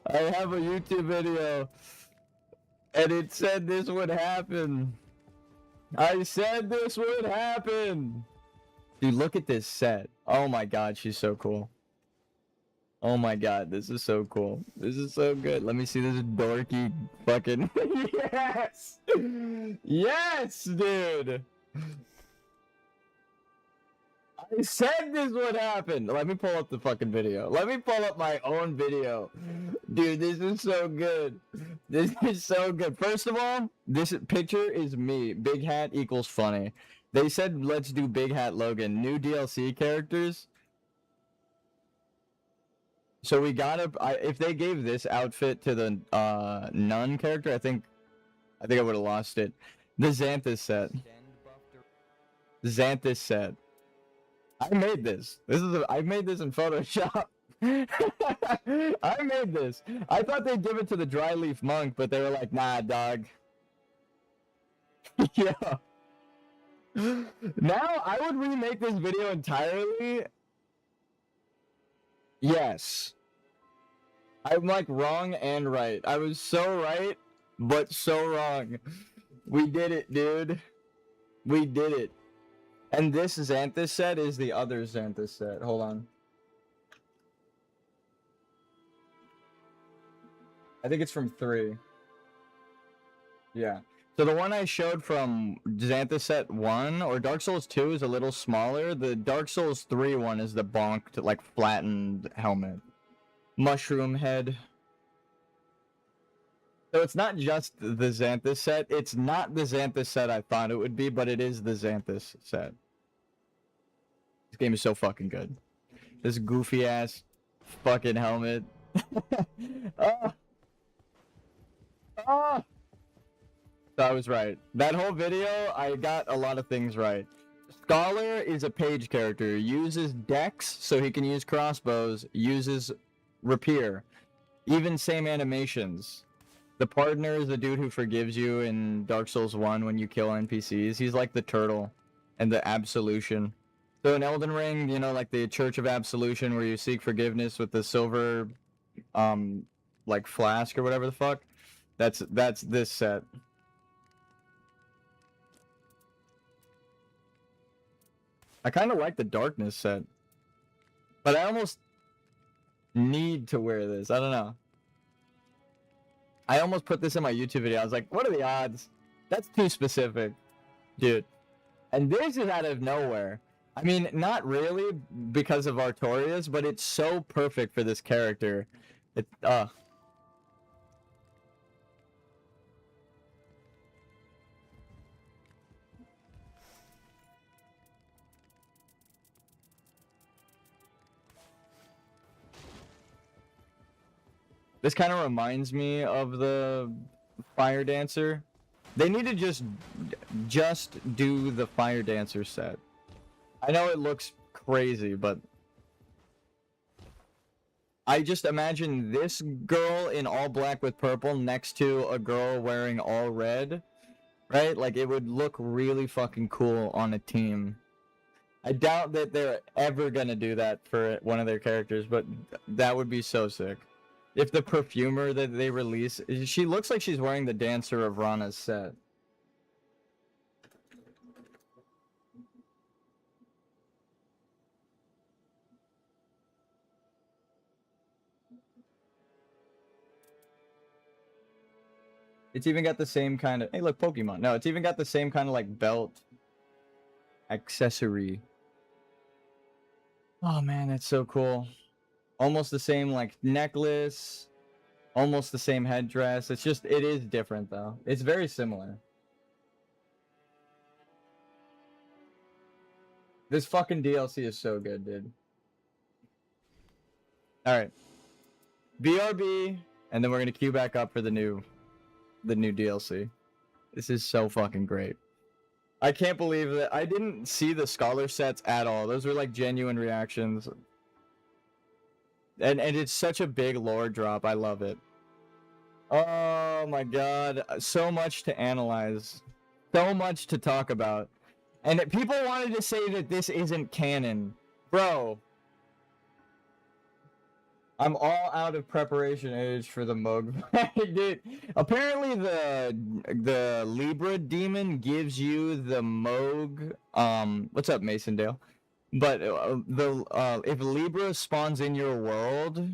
I have a YouTube video, and it said this would happen. I said this would happen. Dude, look at this set. Oh my god, she's so cool. Oh my god, this is so cool. This is so good. Let me see this dorky fucking... Yes! Yes, dude! I said this would happen! Let me pull up the fucking video. Let me pull up my own video. Dude, this is so good. This is so good. First of all, this picture is me. Big hat equals funny. They said, let's do Big Hat Logan. New DLC characters. So we gotta. If they gave this outfit to the nun character, I think I would have lost it. The Xanthus set. Xanthus set. I made this. I made this in Photoshop. I made this. I thought they'd give it to the dry leaf monk, but they were like, nah, dog. Yeah. Now I would remake this video entirely. Yes. I'm like wrong and right. I was so right, but so wrong. We did it, dude. We did it. And this Xanthus set is the other Xanthus set. Hold on. I think it's from 3. Yeah. So the one I showed from Xanthus set 1 or Dark Souls 2 is a little smaller. The Dark Souls 3 one is the bonked, like, flattened helmet. Mushroom head. So it's not just the Xanthus set. It's not the Xanthus set I thought it would be, but it is the Xanthus set. This game is so fucking good. This goofy ass fucking helmet. Ah. Ah. So I was right. That whole video, I got a lot of things right. Scholar is a page character. Uses dex, so he can use crossbows. Uses rapier. Even same animations. The partner is the dude who forgives you in Dark Souls 1 when you kill NPCs. He's like the turtle and the absolution. So in Elden Ring, you know, like the Church of Absolution where you seek forgiveness with the silver, like flask or whatever the fuck. That's this set. I kind of like the darkness set. But I almost need to wear this. I don't know. I almost put this in my YouTube video. I was like, what are the odds? That's too specific. Dude. And this is out of nowhere. I mean, not really because of Artorias, but it's so perfect for this character. This kind of reminds me of the Fire Dancer. They need to just do the Fire Dancer set. I know it looks crazy, but I just imagine this girl in all black with purple next to a girl wearing all red, right? Like, it would look really fucking cool on a team. I doubt that they're ever gonna do that for one of their characters, but that would be so sick. If the perfumer that they release, she looks like she's wearing the Dancer of Rana's set. It's even got the same kind of... Hey, look, Pokemon. No, it's even got the same kind of, like, belt accessory. Oh, man, that's so cool. Almost the same, like, necklace. Almost the same headdress. It's just... It is different, though. It's very similar. This fucking DLC is so good, dude. Alright. BRB, and then we're gonna queue back up for the new DLC. This is so fucking great. I can't believe that I didn't see the scholar sets at all. Those were like genuine reactions. And it's such a big lore drop. I love it. Oh my god, so much to analyze, so much to talk about, and people wanted to say that this isn't canon, bro. I'm all out of preparation age for the Moog fight, dude. Apparently, the Libra demon gives you the Moog. What's up, Masondale? But if Libra spawns in your world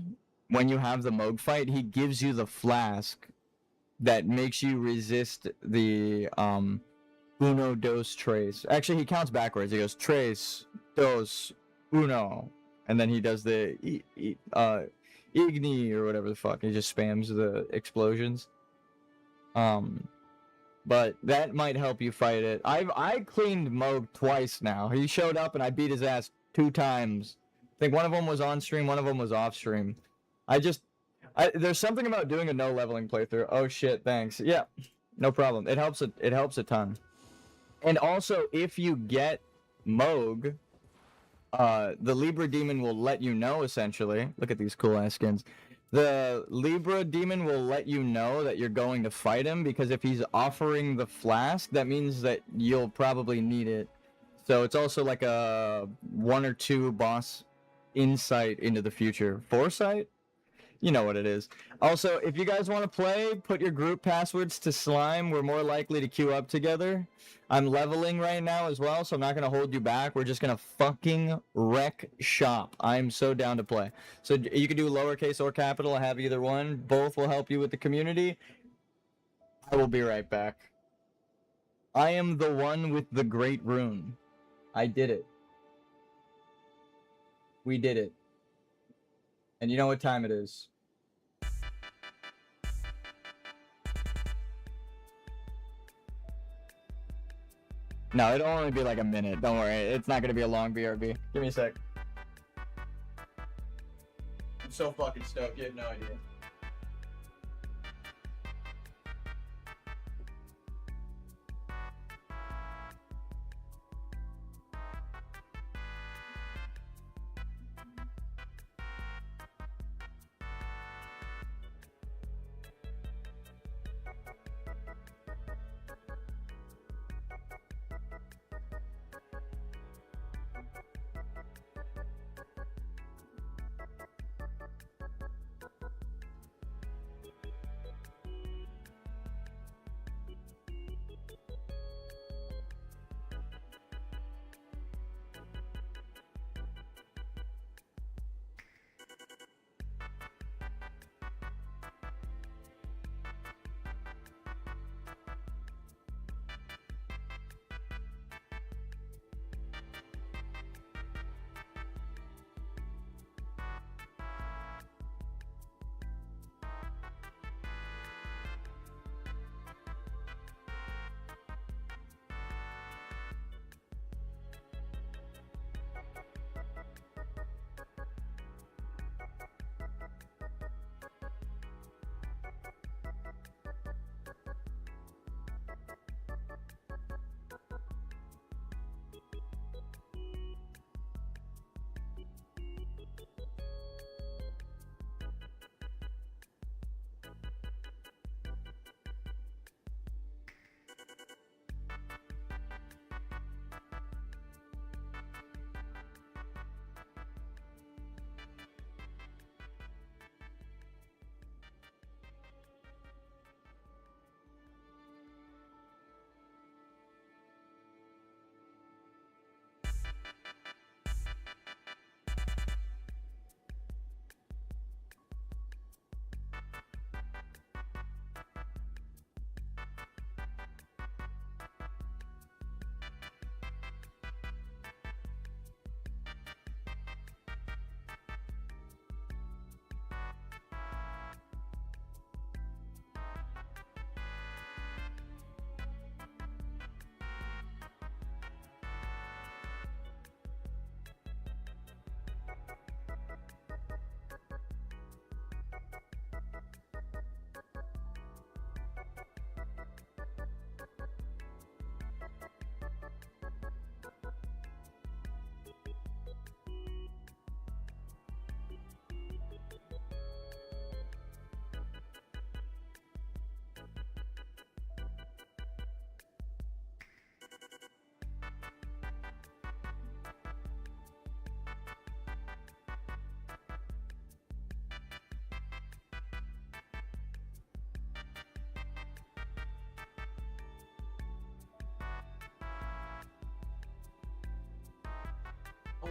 when you have the Moog fight, he gives you the flask that makes you resist the uno dos tres. Actually, he counts backwards. He goes tres dos uno, and then he does the igni or whatever the fuck. He just spams the explosions. But that might help you fight it. I cleaned Moog twice now. He showed up and I beat his ass 2 times. I think one of them was on stream, one of them was off stream. There's something about doing a no leveling playthrough. Oh shit, thanks. Yeah, no problem. It helps a ton. And also, if you get Moog, the Libra demon will let you know, essentially. Look at these cool ass skins. The Libra demon will let you know that you're going to fight him, because if he's offering the flask, that means that you'll probably need it. So it's also like a 1 or 2 boss insight into the future. Foresight? You know what it is. Also, if you guys want to play, put your group passwords to Slime. We're more likely to queue up together. I'm leveling right now as well, so I'm not going to hold you back. We're just going to fucking wreck shop. I'm so down to play. So you can do lowercase or capital. I have either one. Both will help you with the community. I will be right back. I am the one with the great rune. I did it. We did it. And you know what time it is. No, it'll only be like a minute. Don't worry. It's not going to be a long BRB. Give me a sec. I'm so fucking stoked. You have no idea.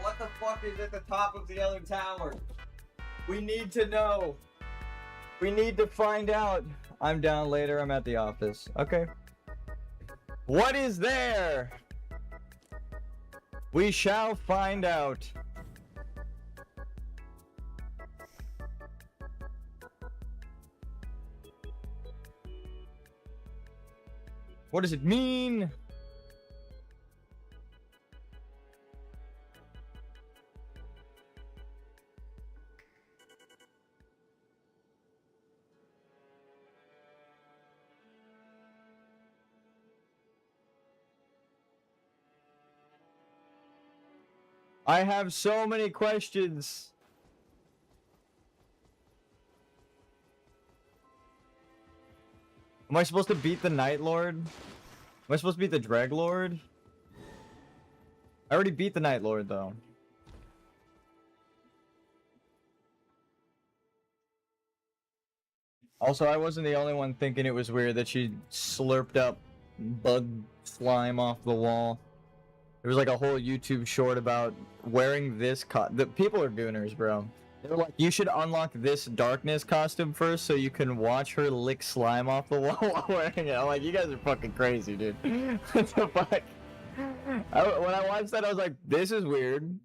What the fuck is at the top of the other tower? We need to know. We need to find out. I'm down later. I'm at the office. Okay. What is there? We shall find out. What does it mean? I have so many questions. Am I supposed to beat the Night Lord? Am I supposed to beat the Dreg Lord? I already beat the Night Lord, though. Also, I wasn't the only one thinking it was weird that she slurped up bug slime off the wall. There was like a whole YouTube short about wearing this the people are gooners, bro. They're like, you should unlock this darkness costume first so you can watch her lick slime off the wall while wearing it. I'm like, you guys are fucking crazy, dude. What the fuck? When I watched that, I was like, this is weird.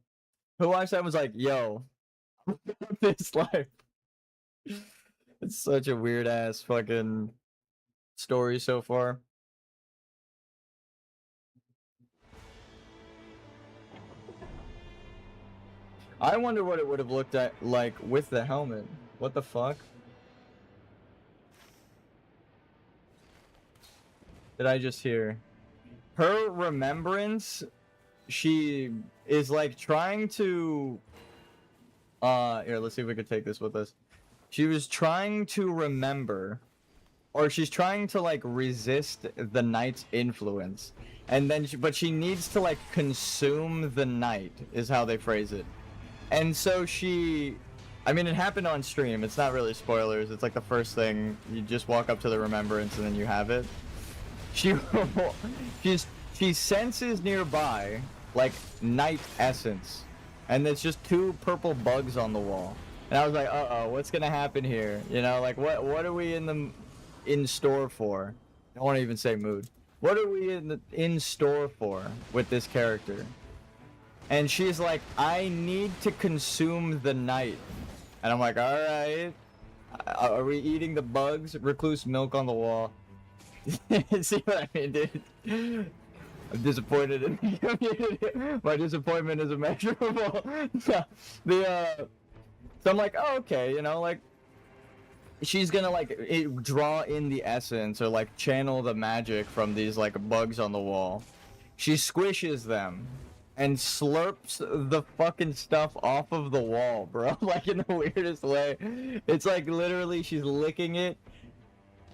Who watched that was like, yo, this life. It's such a weird ass fucking story so far. I wonder what it would have looked like with the helmet. What the fuck? Did I just hear? Her remembrance, she is like trying to... here, let's see if we could take this with us. She was trying to remember, or she's trying to like resist the night's influence. And then, but she needs to like consume the night, is how they phrase it. And so she, I mean, it happened on stream. It's not really spoilers. It's like the first thing. You just walk up to the remembrance and then you have it. She senses nearby like night essence, and there's just 2 purple bugs on the wall. And I was like, uh-oh, what's gonna happen here? You know, like what are we in store for? I don't want to even say mood. What are we in store for with this character? And she's like, I need to consume the night. And I'm like, alright. Are we eating the bugs? Recluse milk on the wall. See what I mean, dude? I'm disappointed in the community. My disappointment is immeasurable. So I'm like, oh, okay, you know, like, she's gonna, like, draw in the essence or, like, channel the magic from these, like, bugs on the wall. She squishes them and slurps the fucking stuff off of the wall, bro. Like, in the weirdest way. It's like, literally, she's licking it.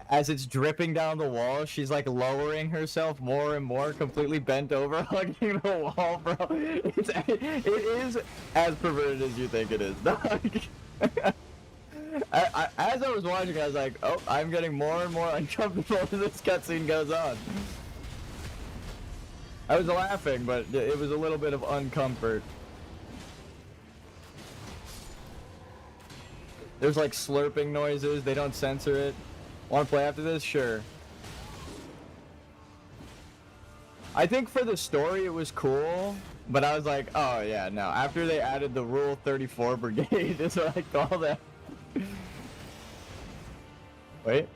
As it's dripping down the wall, she's, like, lowering herself more and more, completely bent over, hugging the wall, bro. It is as perverted as you think it is, dog. As I was watching, I was like, oh, I'm getting more and more uncomfortable as this cutscene goes on. I was laughing, but it was a little bit of uncomfort. There's like slurping noises, they don't censor it. Want to play after this? Sure. I think for the story it was cool, but I was like, oh yeah, no. After they added the Rule 34 Brigade, is what I call them. Wait.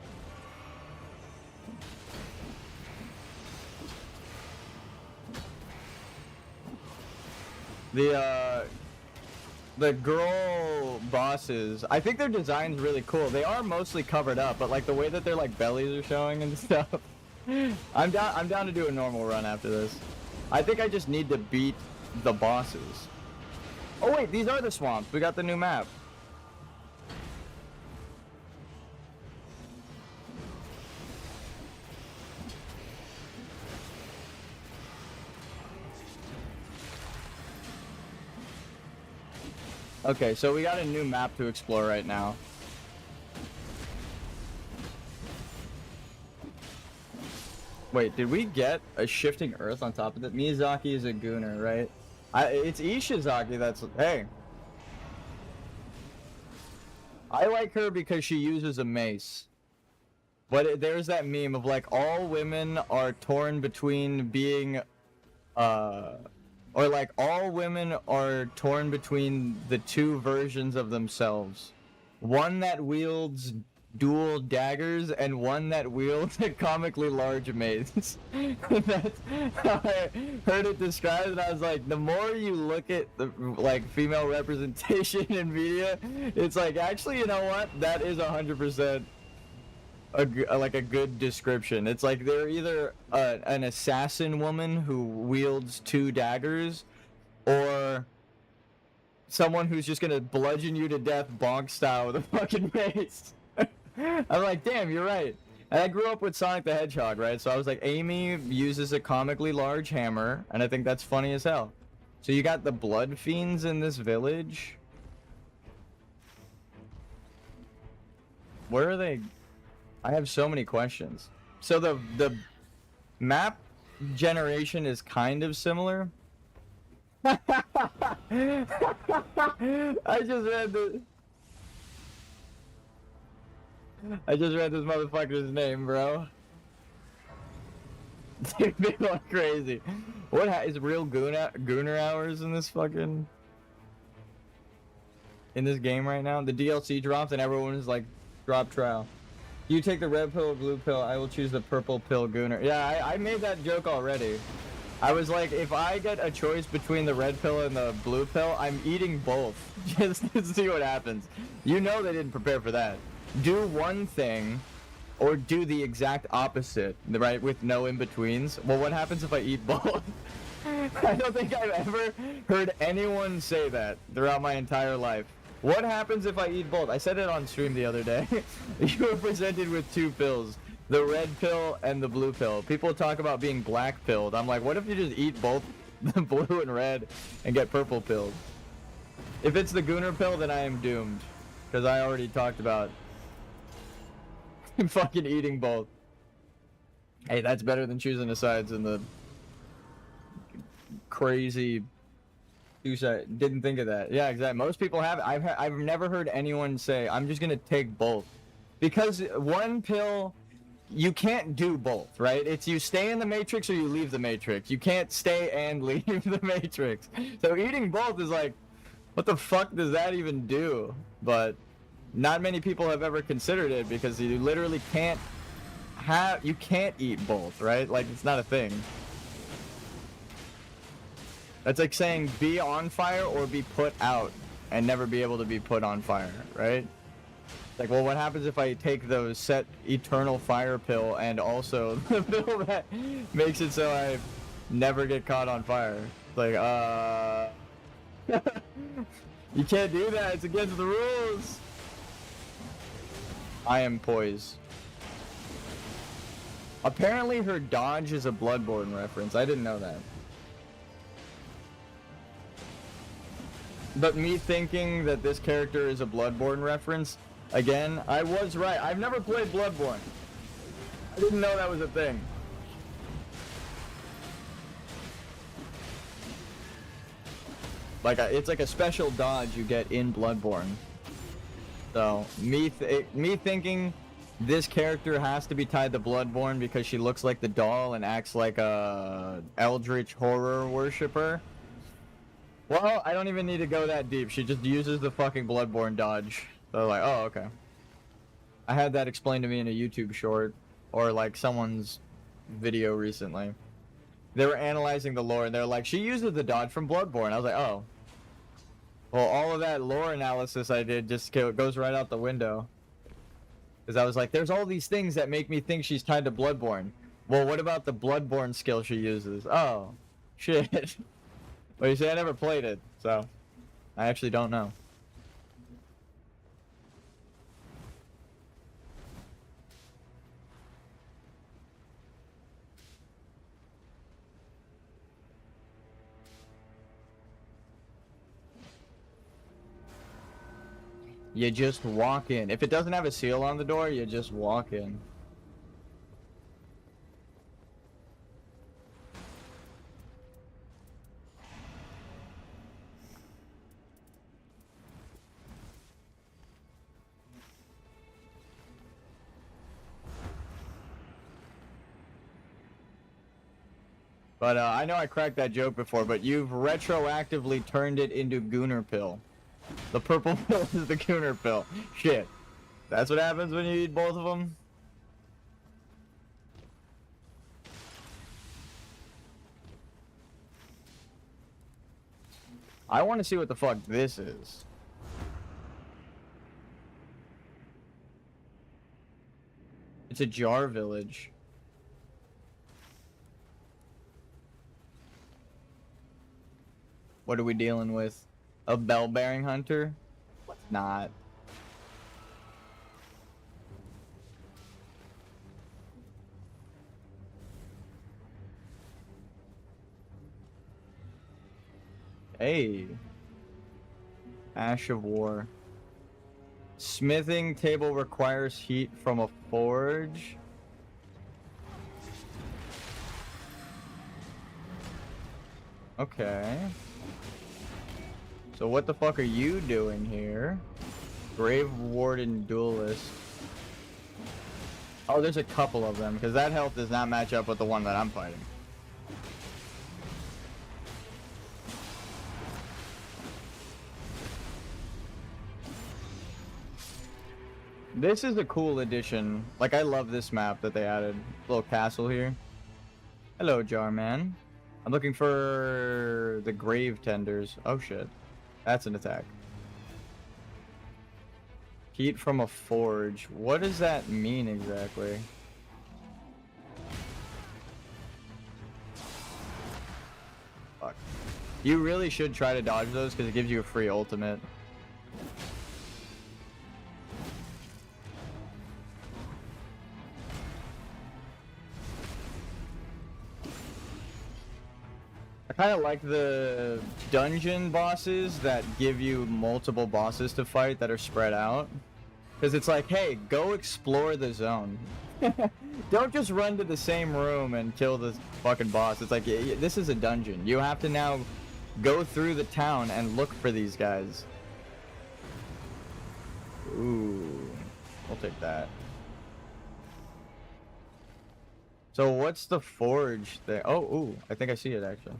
The girl bosses, I think their design's really cool. They are mostly covered up, but like the way that their like bellies are showing and stuff. I'm down to do a normal run after this. I think I just need to beat the bosses. Oh wait, these are the swamps. We got the new map. Okay, so we got a new map to explore right now. Wait, did we get a shifting earth on top of it? Miyazaki is a gooner, right? It's Ishizaki that's... Hey. I like her because she uses a mace. But there's that meme of like, all women are torn between being... Or like, all women are torn between the two versions of themselves. One that wields dual daggers and one that wields a comically large mace. That's how I heard it described, and I was like, the more you look at the like female representation in media, it's like, actually, you know what? That is 100% like a good description. It's like they're either an assassin woman who wields two daggers, or someone who's just gonna bludgeon you to death bonk style with a fucking mace. I'm like, damn, you're right. And I grew up with Sonic the Hedgehog, right? So I was like, Amy uses a comically large hammer, and I think that's funny as hell. So you got the blood fiends in this village. Where are they? I have so many questions. So the map generation is kind of similar. I just read this motherfucker's name, bro. Dude, people are crazy. What is real Gooner hours in this fucking... in this game right now? The DLC dropped and everyone is like, drop trial. You take the red pill or blue pill, I will choose the purple pill, Gooner. Yeah, I made that joke already. I was like, if I get a choice between the red pill and the blue pill, I'm eating both. Just to see what happens. You know they didn't prepare for that. Do one thing, or do the exact opposite, right, with no in-betweens. Well, what happens if I eat both? I don't think I've ever heard anyone say that throughout my entire life. What happens if I eat both? I said it on stream the other day. You were presented with two pills. The red pill and the blue pill. People talk about being black pilled. I'm like, what if you just eat both the blue and red and get purple pilled? If it's the Gooner pill, then I am doomed. Because I already talked about fucking eating both. Hey, that's better than choosing the sides in the crazy two-side. Didn't think of that. Yeah, exactly. Most people have. I've never heard anyone say, I'm just gonna take both. Because one pill... you can't do both, right? It's you stay in the Matrix or you leave the Matrix. You can't stay and leave the Matrix. So eating both is like, what the fuck does that even do? But not many people have ever considered it because you literally can't you can't eat both, right? Like, it's not a thing. That's like saying be on fire or be put out and never be able to be put on fire, right? Like, well, what happens if I take the set eternal fire pill and also the pill that makes it so I never get caught on fire? It's like, you can't do that. It's against the rules. I am poised. Apparently her dodge is a Bloodborne reference. I didn't know that. But me thinking that this character is a Bloodborne reference, again, I was right. I've never played Bloodborne. I didn't know that was a thing. Like, it's like a special dodge you get in Bloodborne. So, me thinking this character has to be tied to Bloodborne because she looks like the doll and acts like a eldritch horror worshiper. Well, I don't even need to go that deep. She just uses the fucking Bloodborne dodge. So like, oh, okay. I had that explained to me in a YouTube short, or like someone's video recently. They were analyzing the lore, and they're like, she uses the dodge from Bloodborne. I was like, oh. Well, all of that lore analysis I did just goes right out the window. Because I was like, there's all these things that make me think she's tied to Bloodborne. Well, what about the Bloodborne skill she uses? Oh, shit. Well, you see, I never played it, so I actually don't know. You just walk in. If it doesn't have a seal on the door, you just walk in. But I know I cracked that joke before, but you've retroactively turned it into Gooner Pill. The purple pill is the Gooner Pill. Shit. That's what happens when you eat both of them? I want to see what the fuck this is. It's a jar village. What are we dealing with? A bell-bearing hunter? What's not? Hey. Ash of War. Smithing table requires heat from a forge. Okay. So what the fuck are you doing here? Grave Warden Duelist. Oh, there's a couple of them, because that health does not match up with the one that I'm fighting. This is a cool addition. Like, I love this map that they added. Little castle here. Hello, Jarman. I'm looking for the grave tenders. Oh, shit. That's an attack. Heat from a forge. What does that mean exactly? Fuck. You really should try to dodge those because it gives you a free ultimate. I kind of like the dungeon bosses that give you multiple bosses to fight that are spread out. Because it's like, hey, go explore the zone. Don't just run to the same room and kill the fucking boss. It's like, this is a dungeon. You have to now go through the town and look for these guys. Ooh, we'll take that. So what's the forge there? Oh, ooh, I think I see it actually.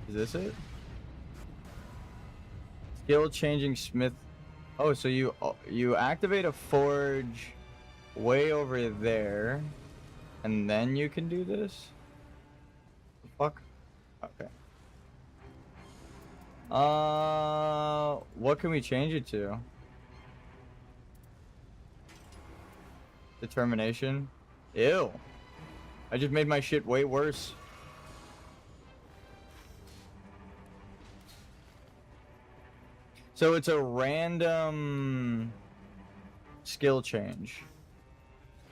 Is this it? Skill changing smith. Oh, so you activate a forge way over there, and then you can do this? Fuck. Okay. What can we change it to? Determination? Ew. I just made my shit way worse. So it's a random skill change.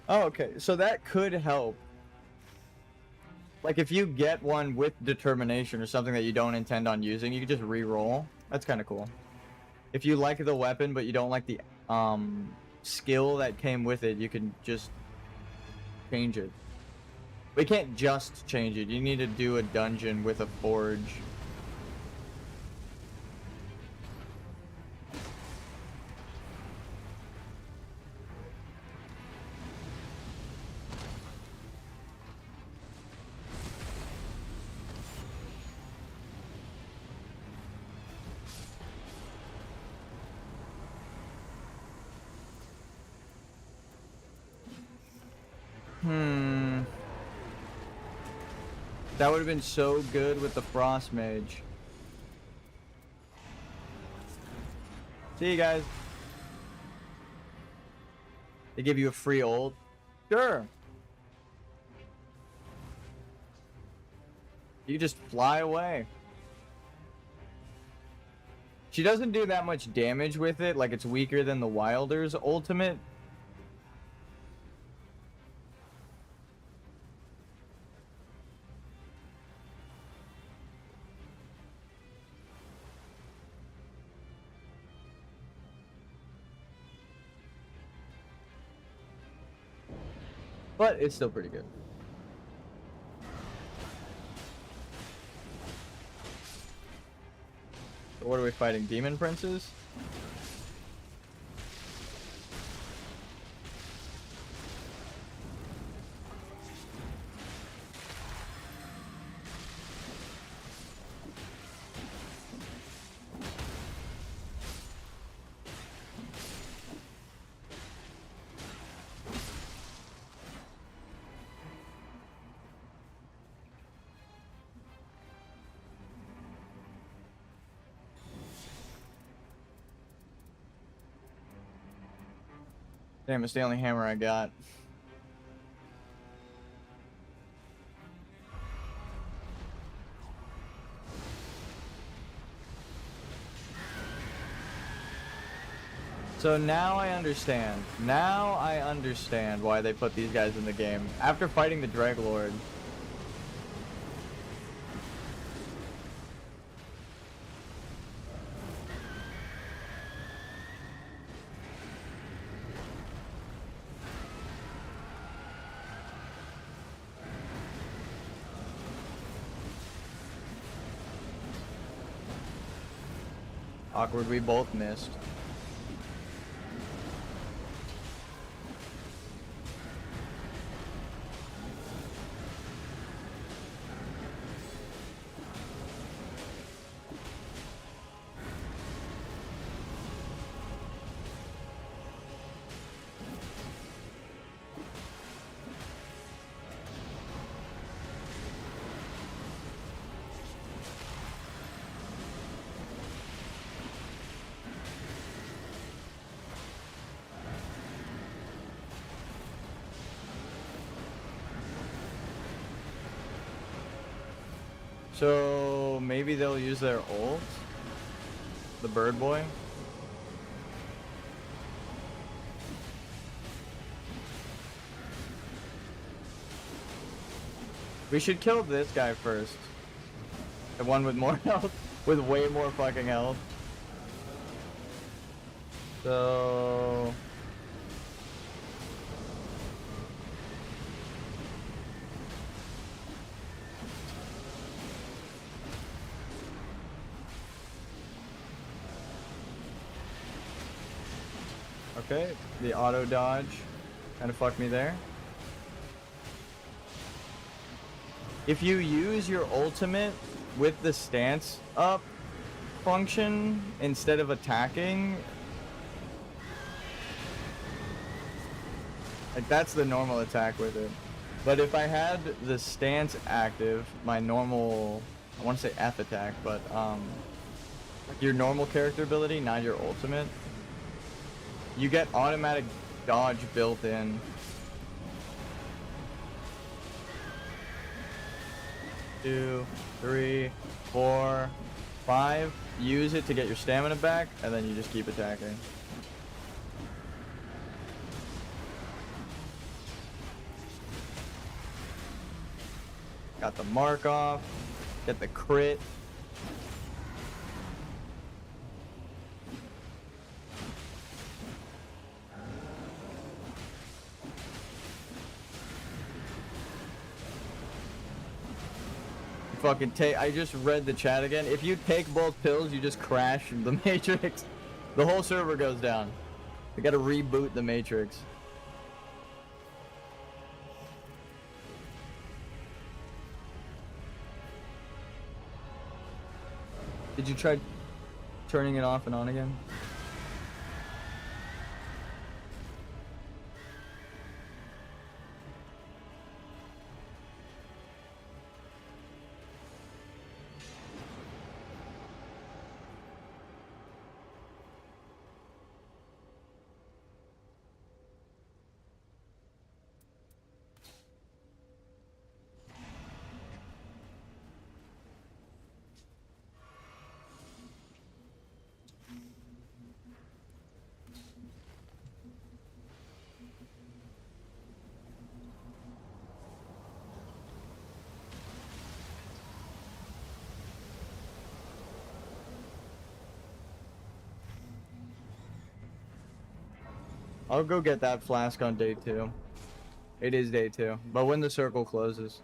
Oh, okay. So that could help. Like if you get one with determination or something that you don't intend on using, you can just re-roll. That's kind of cool. If you like the weapon but you don't like the skill that came with it, you can just change it. We can't just change it. You need to do a dungeon with a forge. That would have been so good with the Frost Mage. See you guys. They give you a free ult. Sure. You just fly away. She doesn't do that much damage with it, like it's weaker than the Wilder's ultimate. But it's still pretty good. So what are we fighting? Demon Princes? Damn, it's the only hammer I got. So now I understand. Now I understand why they put these guys in the game. After fighting the Draglord. Awkward, we both missed. So maybe they'll use their ult? The bird boy? We should kill this guy first. The one with more health, with way more fucking health. So... Okay, the auto dodge kind of fucked me there. If you use your ultimate with the stance up function instead of attacking, like that's the normal attack with it. But if I had the stance active, my normal, I want to say F attack, but your normal character ability, not your ultimate, you get automatic dodge built in. Two, three, four, five. Use it to get your stamina back, and then you just keep attacking. Got the mark off. Get the crit. Fucking take. I just read the chat again. If you take both pills, you just crash the Matrix. The whole server goes down. We gotta reboot the Matrix. Did you try turning it off and on again? I'll go get that flask on day 2. It is day 2, but when the circle closes.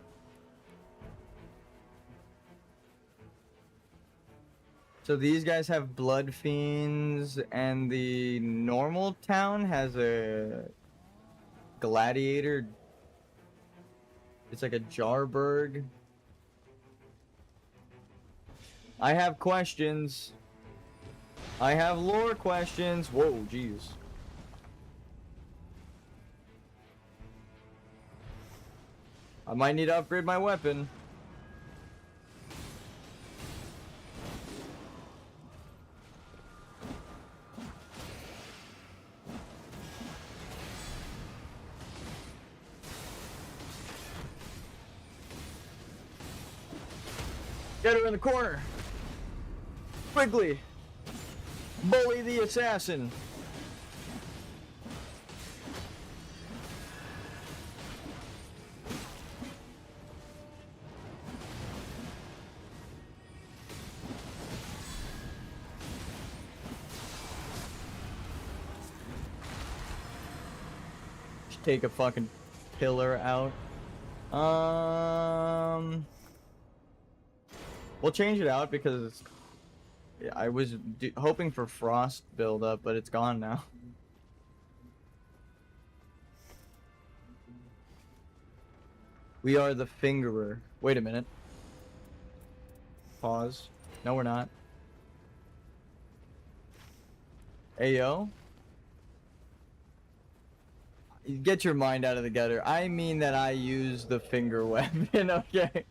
So these guys have blood fiends, and the normal town has a gladiator. It's like a Jarberg. I have questions. I have lore questions. Whoa, jeez. I might need to upgrade my weapon. Get her in the corner. Quickly. Bully the assassin. Just take a fucking pillar out. We'll change it out because I was hoping for frost buildup, but it's gone now. We are the fingerer. Wait a minute. Pause. No, we're not. Ayo. Get your mind out of the gutter. I mean that I use the finger weapon, okay?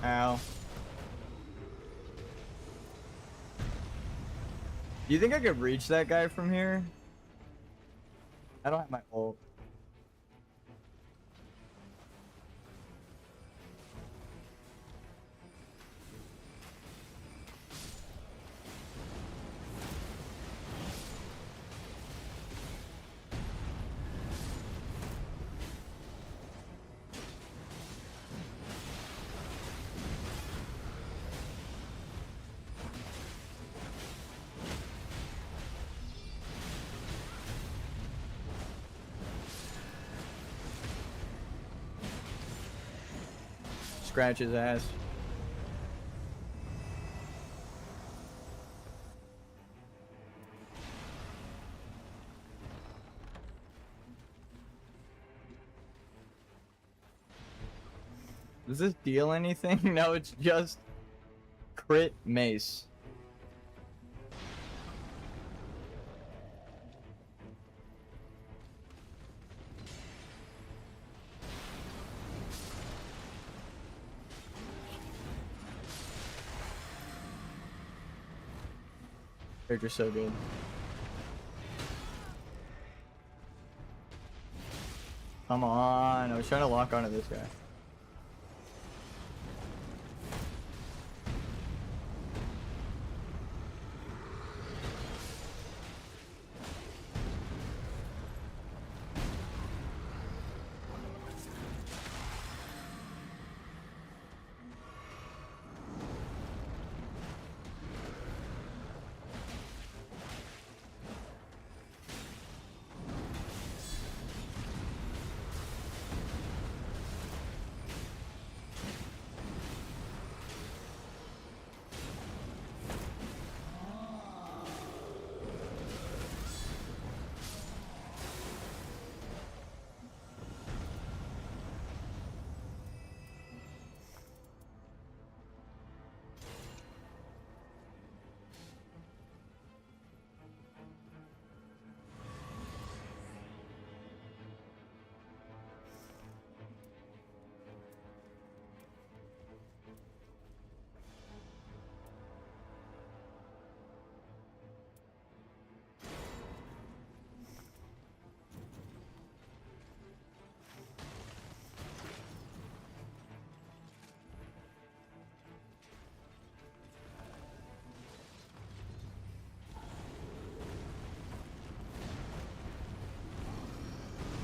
Ow. Do you think I could reach that guy from here? I don't have my ult. Scratch his ass. Does this deal anything? No, it's just crit mace. Character's so good. Come on, I was trying to lock onto this guy.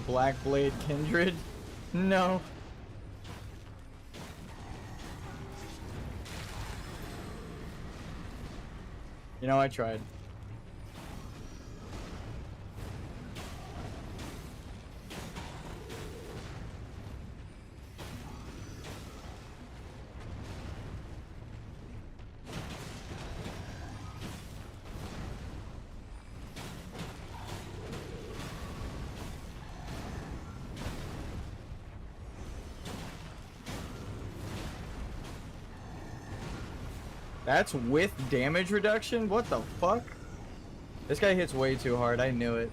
Black Blade Kindred? No. You know, I tried. That's with damage reduction? What the fuck? This guy hits way too hard. I knew it.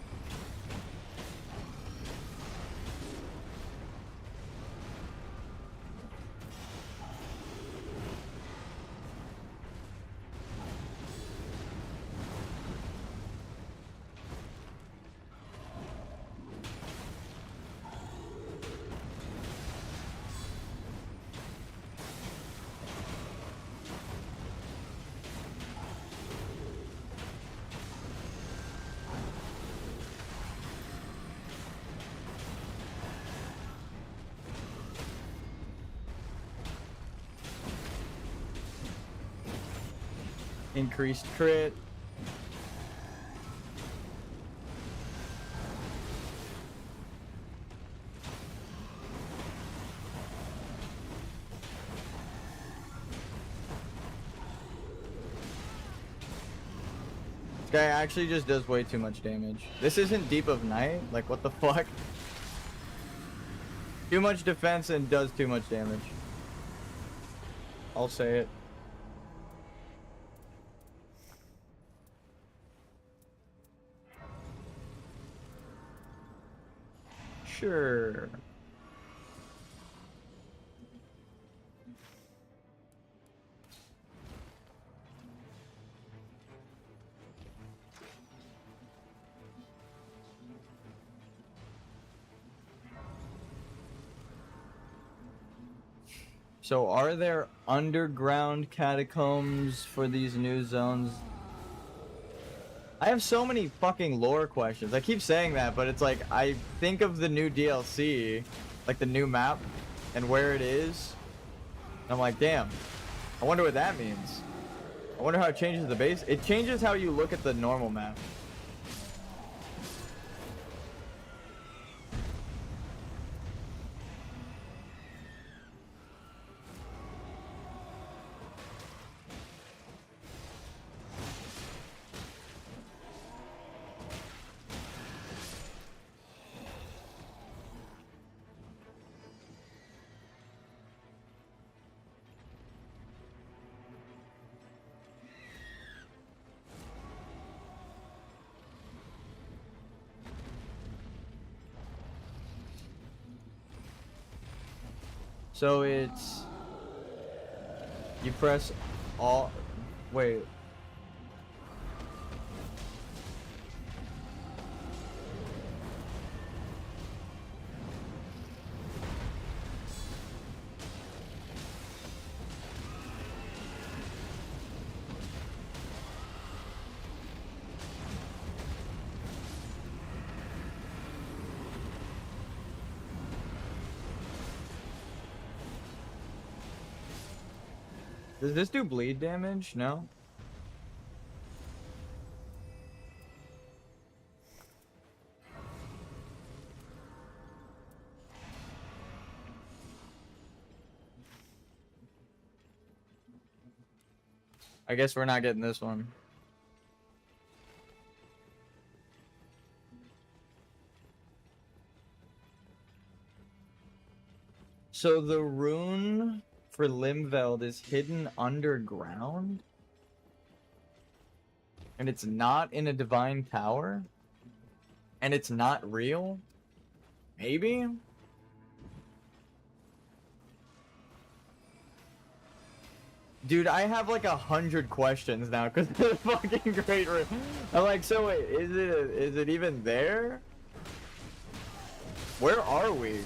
Increased crit. This guy actually just does way too much damage. This isn't Deep of Night? Like, what the fuck? Too much defense and does too much damage. I'll say it. Sure. So are there underground catacombs for these new zones? I have so many fucking lore questions. I keep saying that, but it's like, I think of the new DLC, like the new map, and where it is. And I'm like, damn, I wonder what that means. I wonder how it changes the base. It changes how you look at the normal map. So it's, you press all, wait. Does this do bleed damage? No? I guess we're not getting this one. So the rune for Limveld is hidden underground? And it's not in a divine tower? And it's not real? Maybe? Dude, I have like 100 questions now because the fucking great rune. I'm like, so wait, is it even there? Where are we?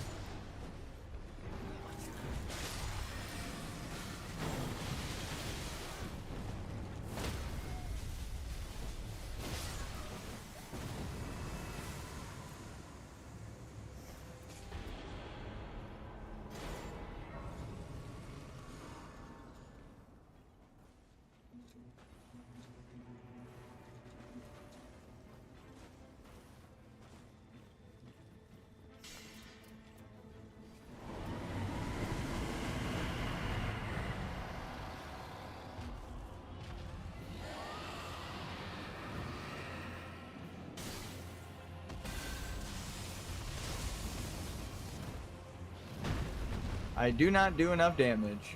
I do not do enough damage.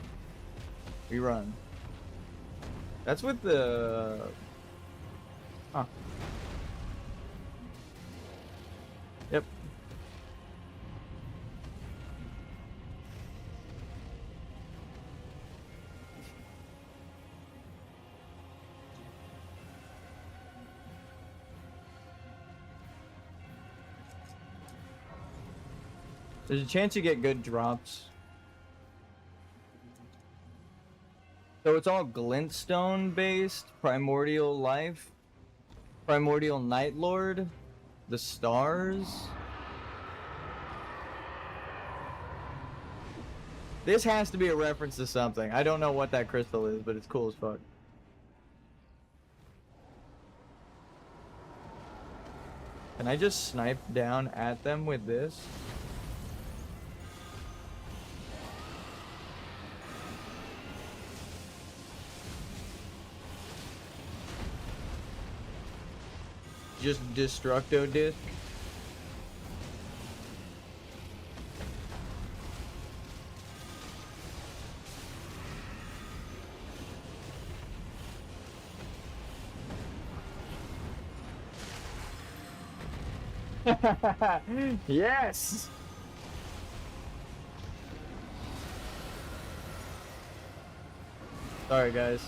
We run. That's with the... Huh. Yep. There's a chance you get good drops. So it's all glintstone based, primordial life, primordial night lord, the stars. This has to be a reference to something. I don't know what that crystal is, but it's cool as fuck. Can I just snipe down at them with this? Just Destructo Disc? Yes! Sorry, guys.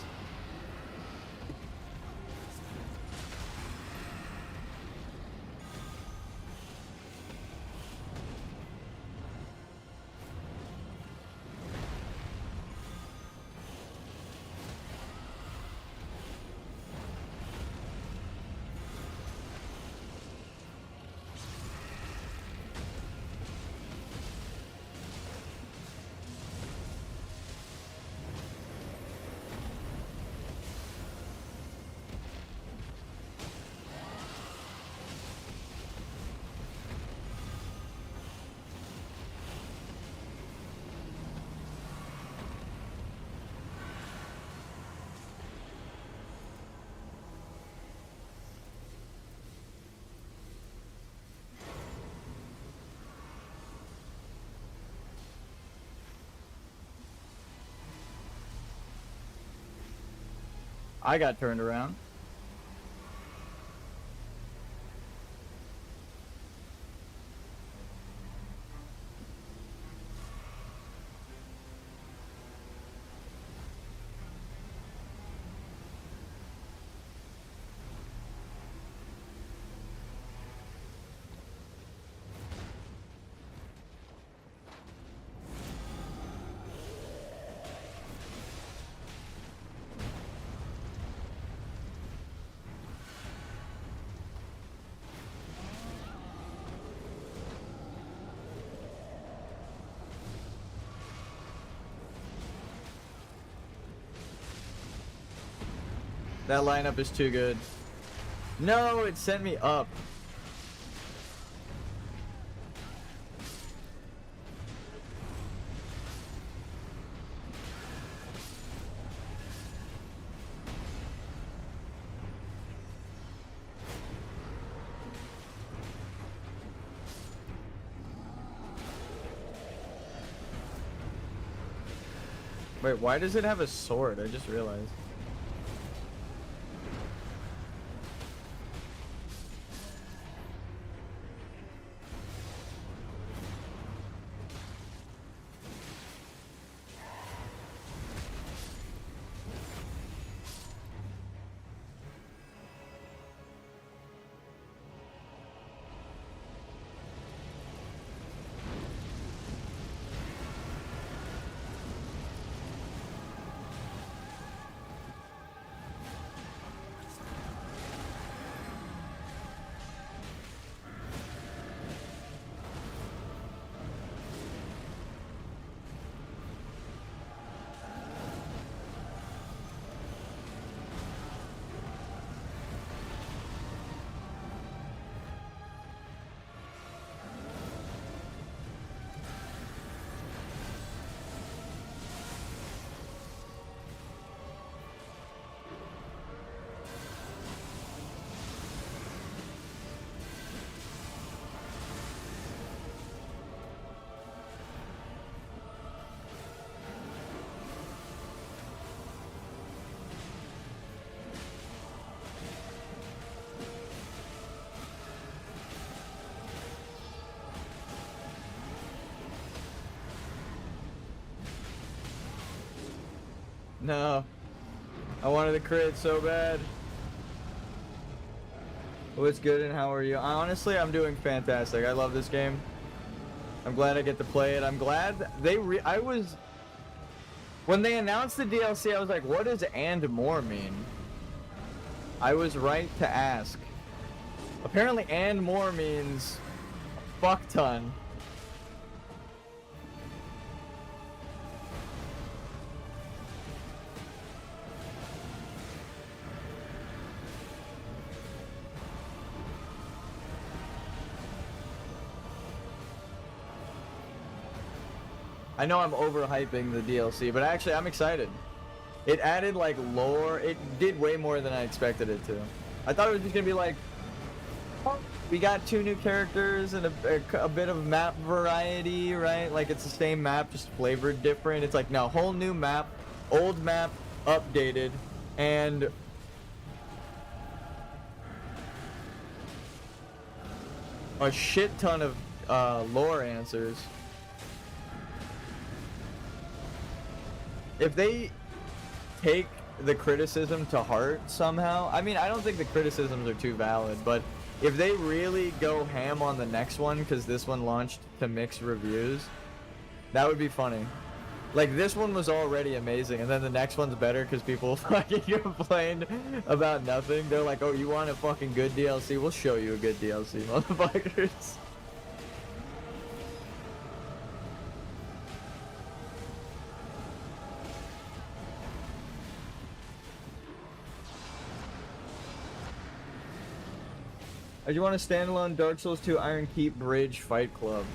I got turned around. That lineup is too good. No, it sent me up. Wait, why does it have a sword? I just realized. No. I wanted the crit so bad. What's good and how are you? Honestly, I'm doing fantastic. I love this game. I'm glad I get to play it. I'm glad when they announced the DLC, I was like, what does "and more" mean? I was right to ask. Apparently, "and more" means a fuck ton. I know I'm overhyping the DLC, but actually I'm excited. It added like lore. It did way more than I expected it to. I thought it was just gonna be like, oh, we got 2 new characters and a bit of map variety, right? Like it's the same map, just flavored different. It's like, no, whole new map, old map, updated, and a shit ton of lore answers. If they take the criticism to heart somehow, I mean, I don't think the criticisms are too valid, but if they really go ham on the next one, because this one launched to mixed reviews, that would be funny. Like, this one was already amazing, and then the next one's better because people fucking complained about nothing. They're like, oh, you want a fucking good DLC? We'll show you a good DLC, motherfuckers. I just want a standalone Dark Souls 2 Iron Keep Bridge Fight Club.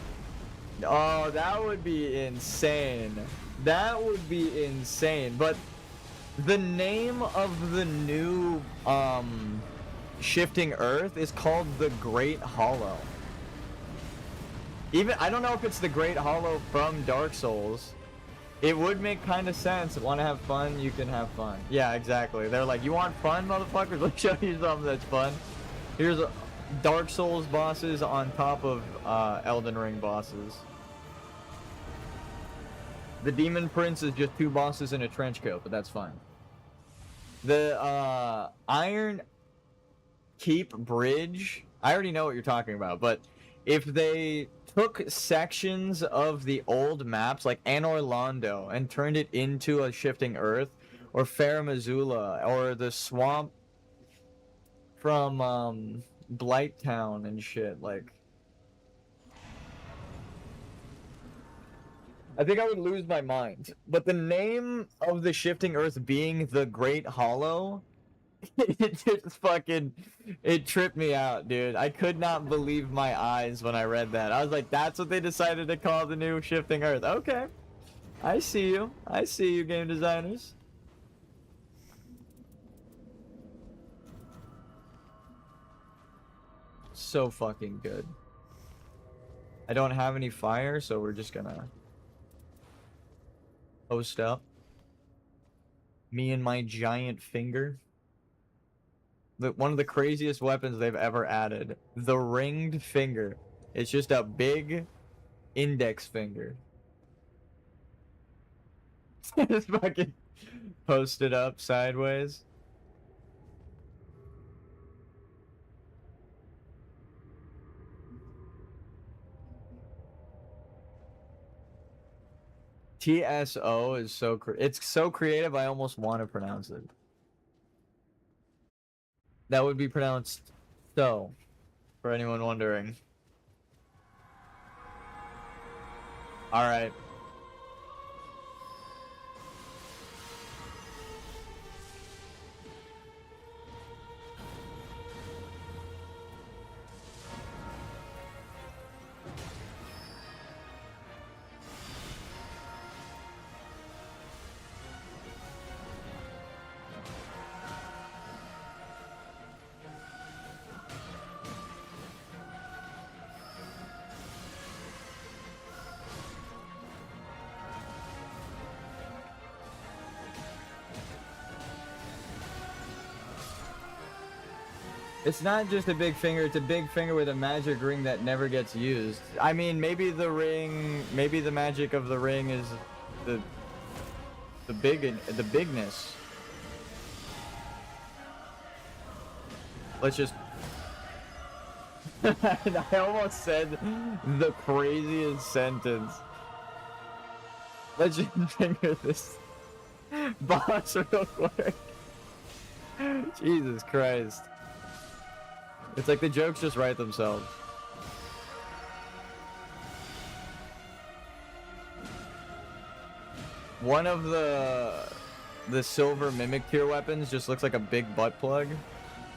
Oh, that would be insane. That would be insane. But the name of the new Shifting Earth is called the Great Hollow. Even I don't know if it's the Great Hollow from Dark Souls. It would make kind of sense. Want to have fun? You can have fun. Yeah, exactly. They're like, you want fun, motherfuckers? Let's show you something that's fun. Here's a Dark Souls bosses on top of Elden Ring bosses. The Demon Prince is just 2 bosses in a trench coat, but that's fine. The Iron Keep Bridge, I already know what you're talking about, but if they took sections of the old maps, like Anor Londo, and turned it into a Shifting Earth, or Fair Missoula, or the swamp from Blight Town and shit, like, I think I would lose my mind. But the name of the Shifting Earth being the Great Hollow, it just fucking, it tripped me out, dude. I could not believe my eyes when I read that. I was like, that's what they decided to call the new Shifting Earth. Okay, I see you. I see you, game designers. So fucking good. I don't have any fire, so we're just gonna post up. Me and my giant finger. One of the craziest weapons they've ever added. The ringed finger. It's just a big index finger. Just fucking post it up sideways. TSO is so it's so creative, I almost want to pronounce it. That would be pronounced so, for anyone wondering. All right. It's not just a big finger, it's a big finger with a magic ring that never gets used. I mean, maybe the ring, maybe the magic of the ring is the The bigness. Let's just. I almost said the craziest sentence. Let's just finger this boss real quick. Jesus Christ. It's like the jokes just write themselves. One of the silver mimic tier weapons just looks like a big butt plug,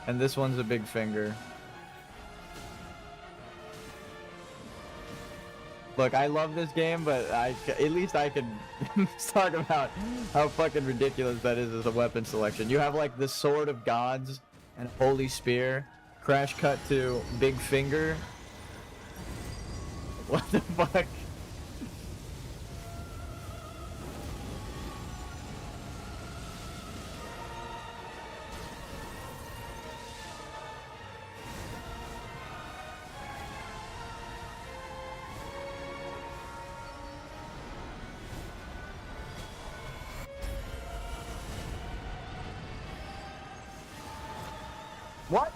and this one's a big finger. Look, I love this game, but at least I can talk about how fucking ridiculous that is as a weapon selection. You have like the Sword of Gods and Holy Spear. Crash cut to Big Finger. What the fuck? What?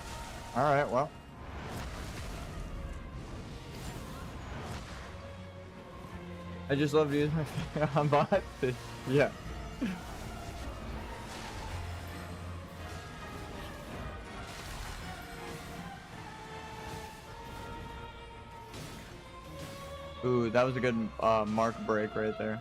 Alright, well. I just love to use my finger on bot. Yeah. Ooh, that was a good mark break right there.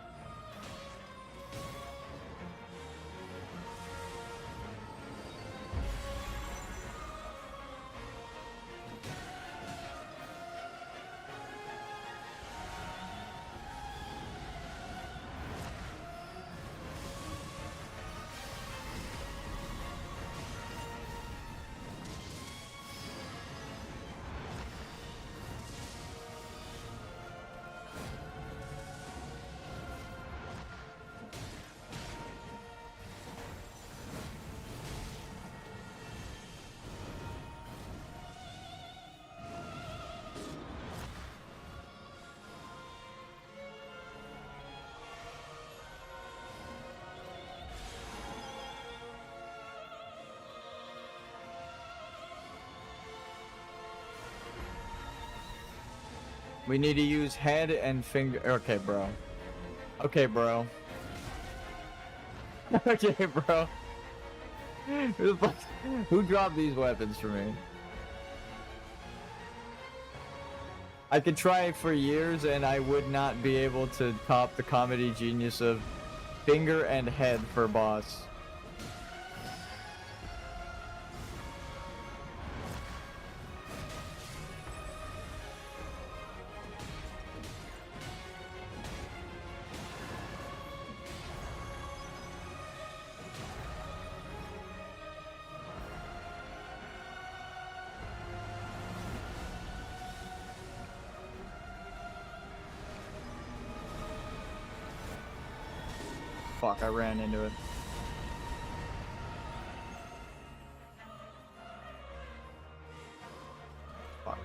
We need to use head and finger. Okay, bro. Okay, bro. Okay, bro. Who dropped these weapons for me? I could try for years and I would not be able to top the comedy genius of finger and head for boss. Fuck, I ran into it. Fuck.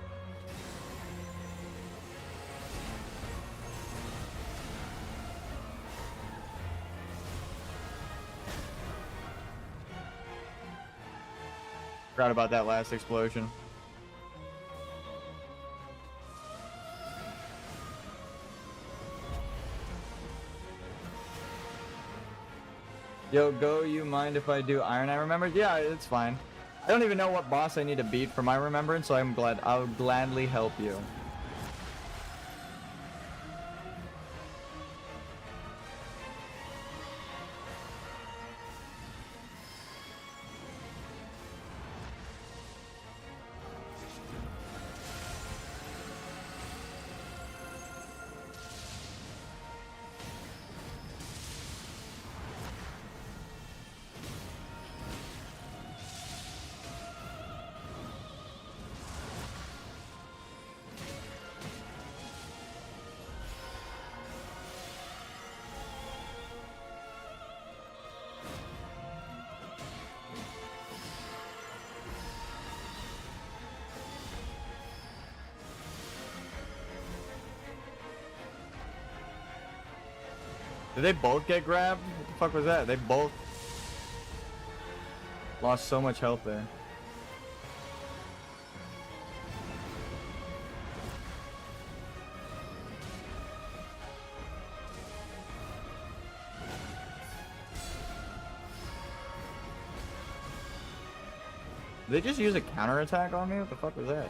Forgot about that last explosion. Yo, Go, you mind if I do Iron Eye Remembrance? Yeah, it's fine. I don't even know what boss I need to beat for my remembrance, so I'll gladly help you. Did they both get grabbed? What the fuck was that? They both lost so much health there. Did they just use a counterattack on me? What the fuck was that?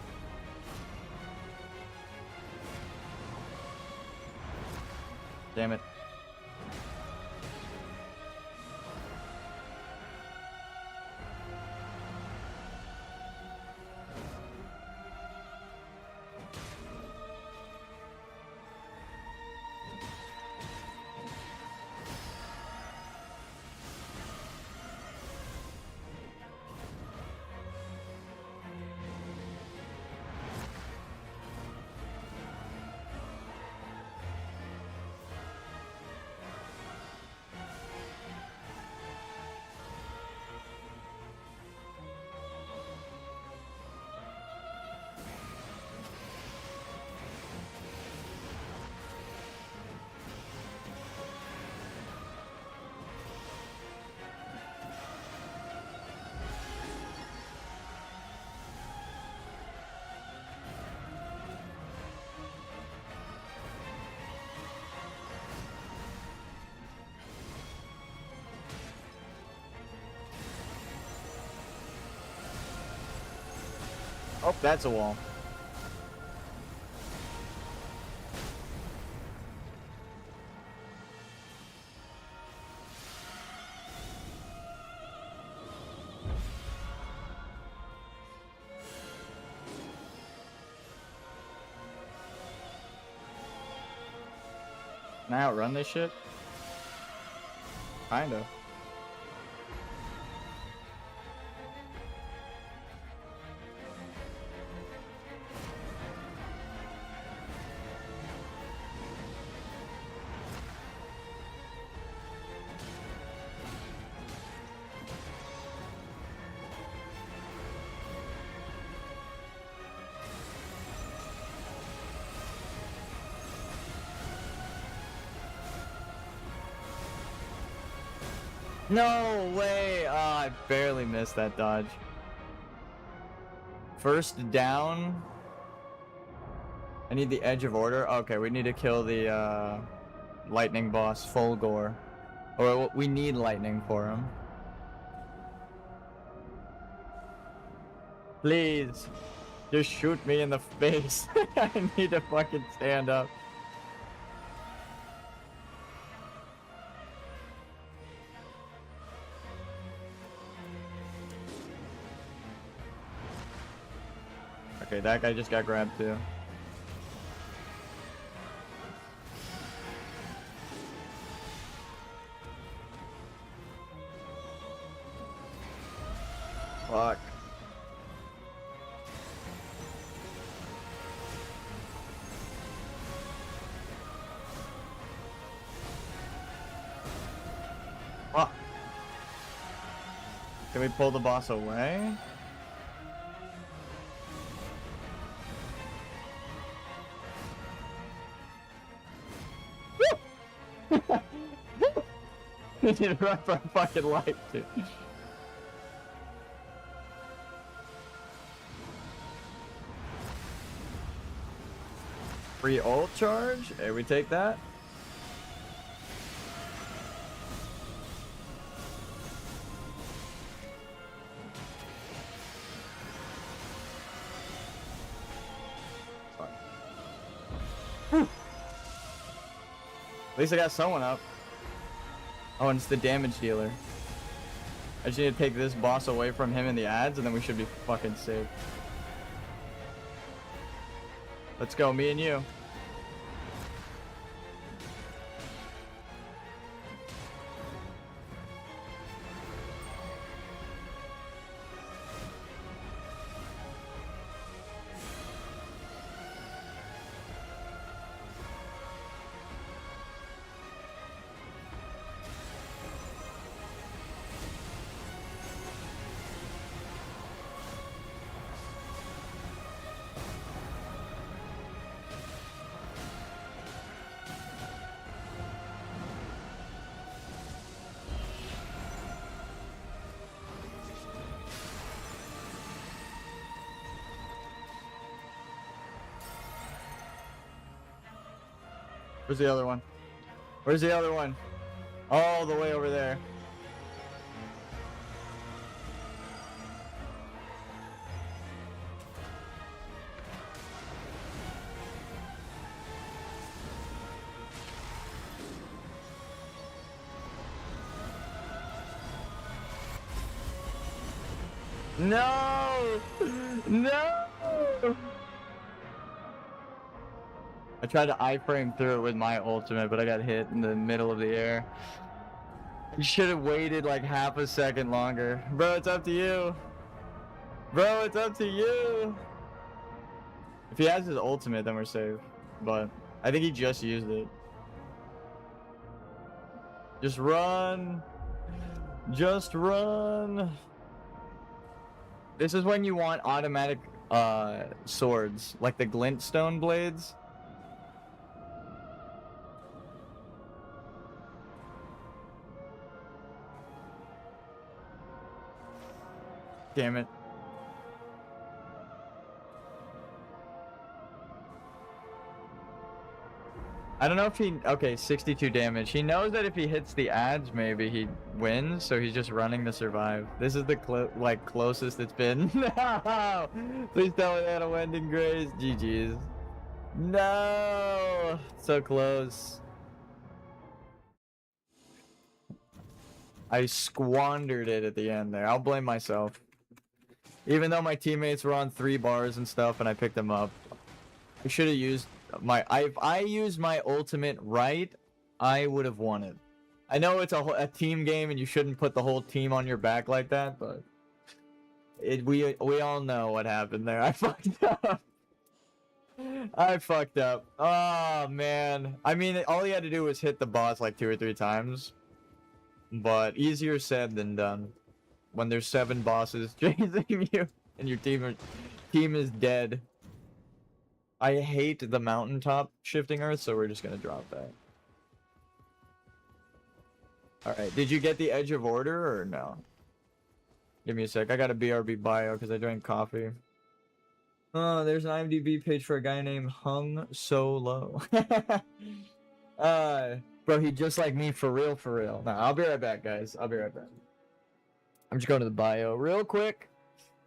Damn it. Oh, that's a wall. Can I outrun this shit? Kinda. No way! I barely missed that dodge. First down. I need the edge of order. Okay, we need to kill the lightning boss, Fulgor. Or we need lightning for him. Please, just shoot me in the face. I need to fucking stand up. Okay, that guy just got grabbed too. Fuck. Fuck. Can we pull the boss away? You need to run for a fucking life, dude. Free ult charge? Hey, we take that. At least I got someone up. Oh, and it's the damage dealer. I just need to take this boss away from him in the ads, and then we should be fucking safe. Let's go, me and you. Where's the other one? Where's the other one? All the way over there. No! No! I tried to iframe through it with my ultimate, but I got hit in the middle of the air. You should have waited like half a second longer. Bro, it's up to you. Bro, it's up to you. If he has his ultimate, then we're safe. But I think he just used it. Just run. Just run. This is when you want automatic swords, like the glintstone blades. Damn it. I don't know if he... Okay, 62 damage. He knows that if he hits the ads, maybe he wins, so he's just running to survive. This is the closest it's been. No! Please tell me they had a Wending Grace. GG's. No! So close. I squandered it at the end there. I'll blame myself. Even though my teammates were on 3 bars and stuff and I picked them up. I should have used... if I used my ultimate right, I would have won it. I know it's a team game and you shouldn't put the whole team on your back like that, but we all know what happened there. I fucked up. I fucked up. Oh man. I mean, all he had to do was hit the boss like 2 or 3 times, but easier said than done. When there's 7 bosses chasing you and your team is dead. I hate the mountaintop shifting earth, so we're just gonna drop that. Alright, did you get the Edge of Order or no? Give me a sec, I got a BRB bio because I drank coffee. Oh, there's an IMDb page for a guy named Hung Solo. Bro, he just like me for real, for real. Nah, I'll be right back, guys. I'll be right back. I'm just going to the bio real quick,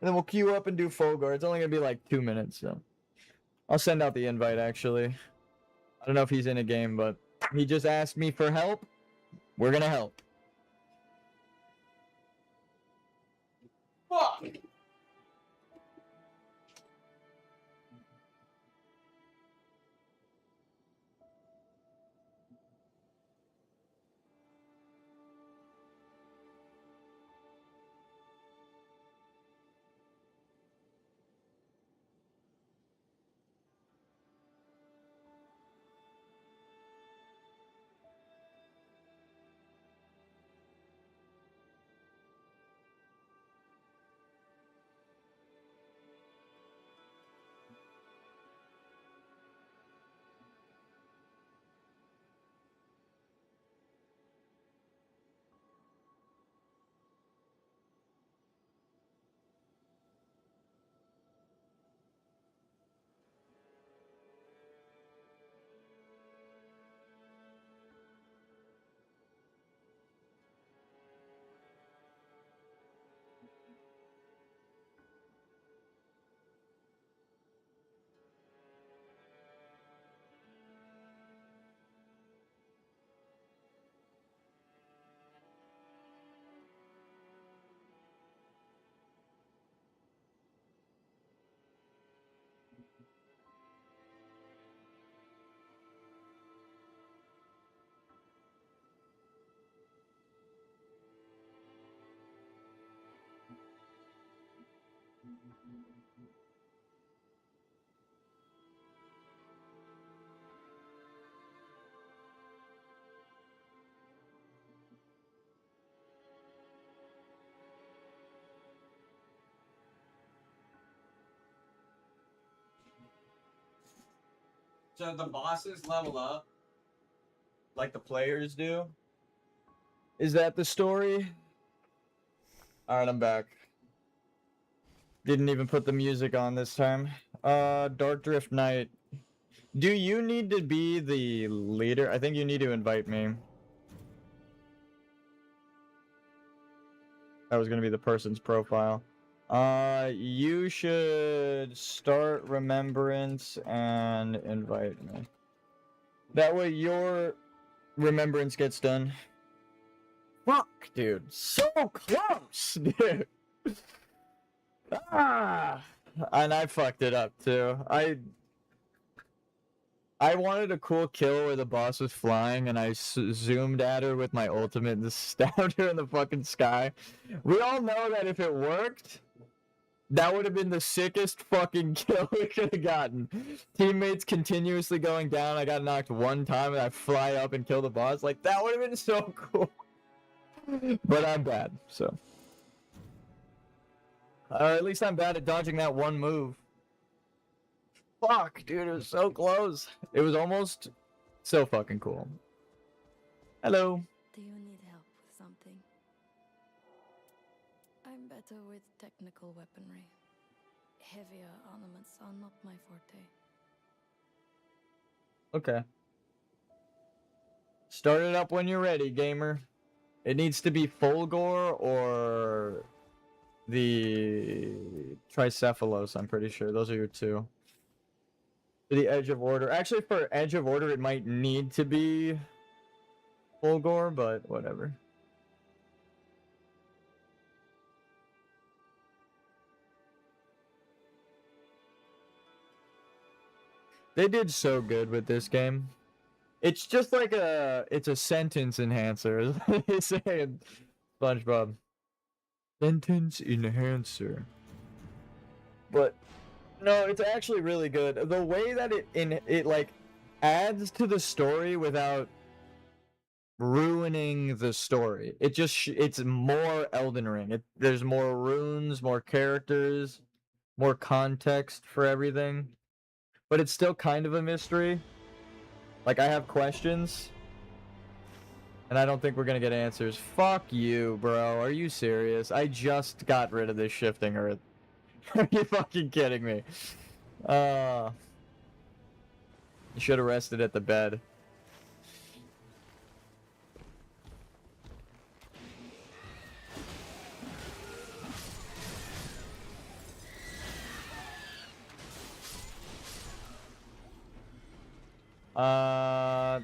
and then we'll queue up and do Fulgur. It's only gonna be like 2 minutes, so. I'll send out the invite, actually. I don't know if he's in a game, but he just asked me for help. We're gonna help. Fuck! So the bosses level up like the players do? Is that the story? Alright, I'm back. Didn't even put the music on this time. Dark Drift Night. Do you need to be the leader? I think you need to invite me. That was gonna be the person's profile. You should start remembrance and invite me. That way your remembrance gets done. Fuck, dude. So close, dude. Ah! And I fucked it up, too. I wanted a cool kill where the boss was flying, and I zoomed at her with my ultimate and stabbed her in the fucking sky. We all know that if it worked, that would have been the sickest fucking kill we could have gotten. Teammates continuously going down. I got knocked one time, and I fly up and kill the boss. Like, that would have been so cool. But I'm bad, so. At least I'm bad at dodging that one move. Fuck, dude, it was so close. It was almost so fucking cool. Hello. Do you need help with something? I'm better with technical weaponry. Heavier ornaments are not my forte. Okay. Start it up when you're ready, gamer. It needs to be Fulgor or the Tricephalos, I'm pretty sure. Those are your two. The Edge of Order. Actually, for Edge of Order, it might need to be Fulgor, but whatever. They did so good with this game. It's just like it's a sentence enhancer, is what he's saying. SpongeBob. Sentence enhancer. But no, it's actually really good. The way that it like adds to the story without ruining the story. It just it's more Elden Ring. There's more runes, more characters, more context for everything. But it's still kind of a mystery. Like, I have questions, and I don't think we're gonna get answers. Fuck you, bro. Are you serious? I just got rid of this shifting earth. Are you fucking kidding me? You should have rested at the bed.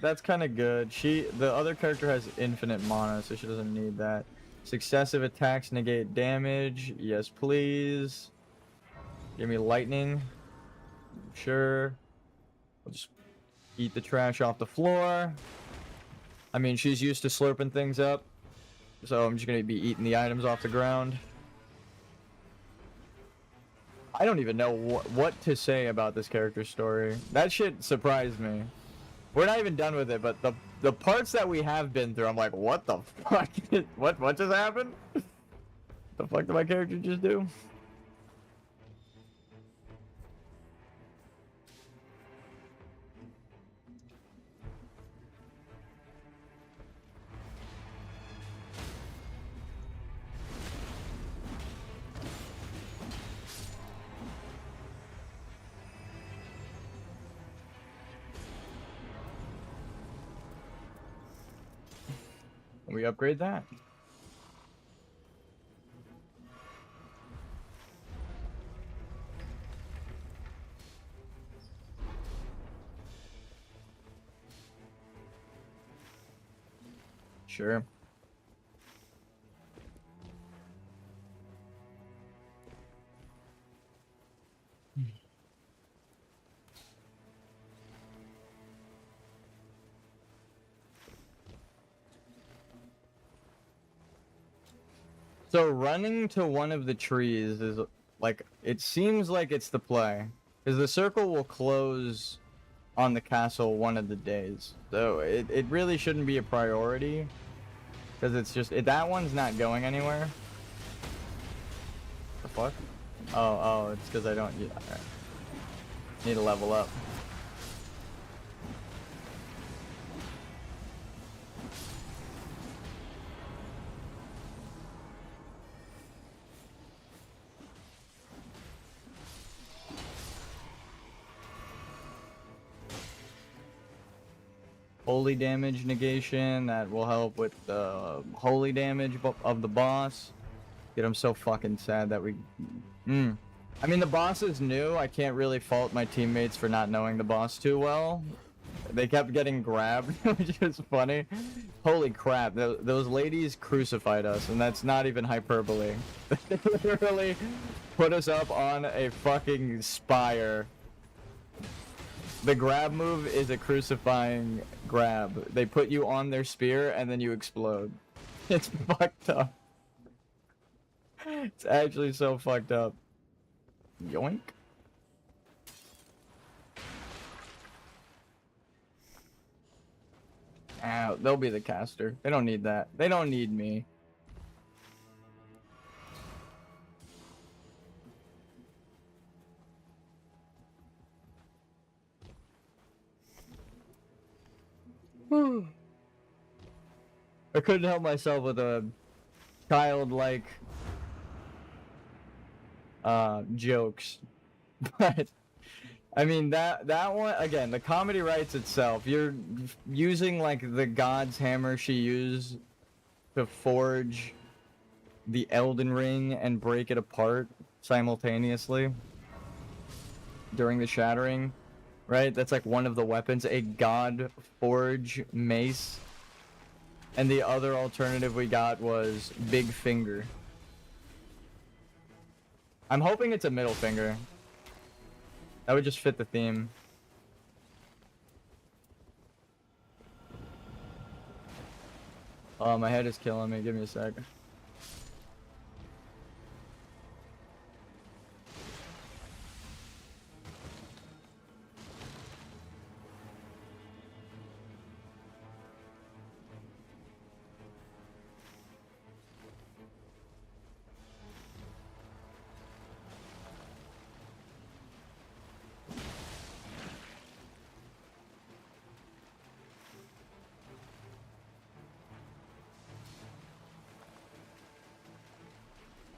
That's kind of good. The other character has infinite mana, so she doesn't need that. Successive attacks negate damage. Yes, please. Give me lightning. Sure. I'll just eat the trash off the floor. I mean, she's used to slurping things up, so I'm just gonna be eating the items off the ground. I don't even know what to say about this character's story. That shit surprised me. We're not even done with it, but the parts that we have been through, I'm like, what the fuck? What just happened? The fuck did my character just do? We upgrade that. Sure. So running to one of the trees is like, it seems like it's the play, because the circle will close on the castle one of the days. So it really shouldn't be a priority, because it's just that one's not going anywhere. The fuck? Oh, it's because I don't need to level up. holy damage negation that will help with the holy damage of the boss. Dude, I'm so fucking sad that we... I mean, the boss is new. I can't really fault my teammates for not knowing the boss too well. They kept getting grabbed, which is funny. Holy crap, those ladies crucified us, and that's not even hyperbole. They literally put us up on a fucking spire. The grab move is a crucifying grab. They put you on their spear, and then you explode. It's fucked up. It's actually so fucked up. Yoink. Ow, they'll be the caster. They don't need that. They don't need me. I couldn't help myself with a childlike jokes. But I mean that one again, the comedy writes itself. You're using like the god's hammer she used to forge the Elden Ring and break it apart simultaneously during the shattering, right? That's like one of the weapons, a god forge mace. And the other alternative we got was big finger. I'm hoping it's a middle finger. That would just fit the theme. Oh, my head is killing me. Give me a sec.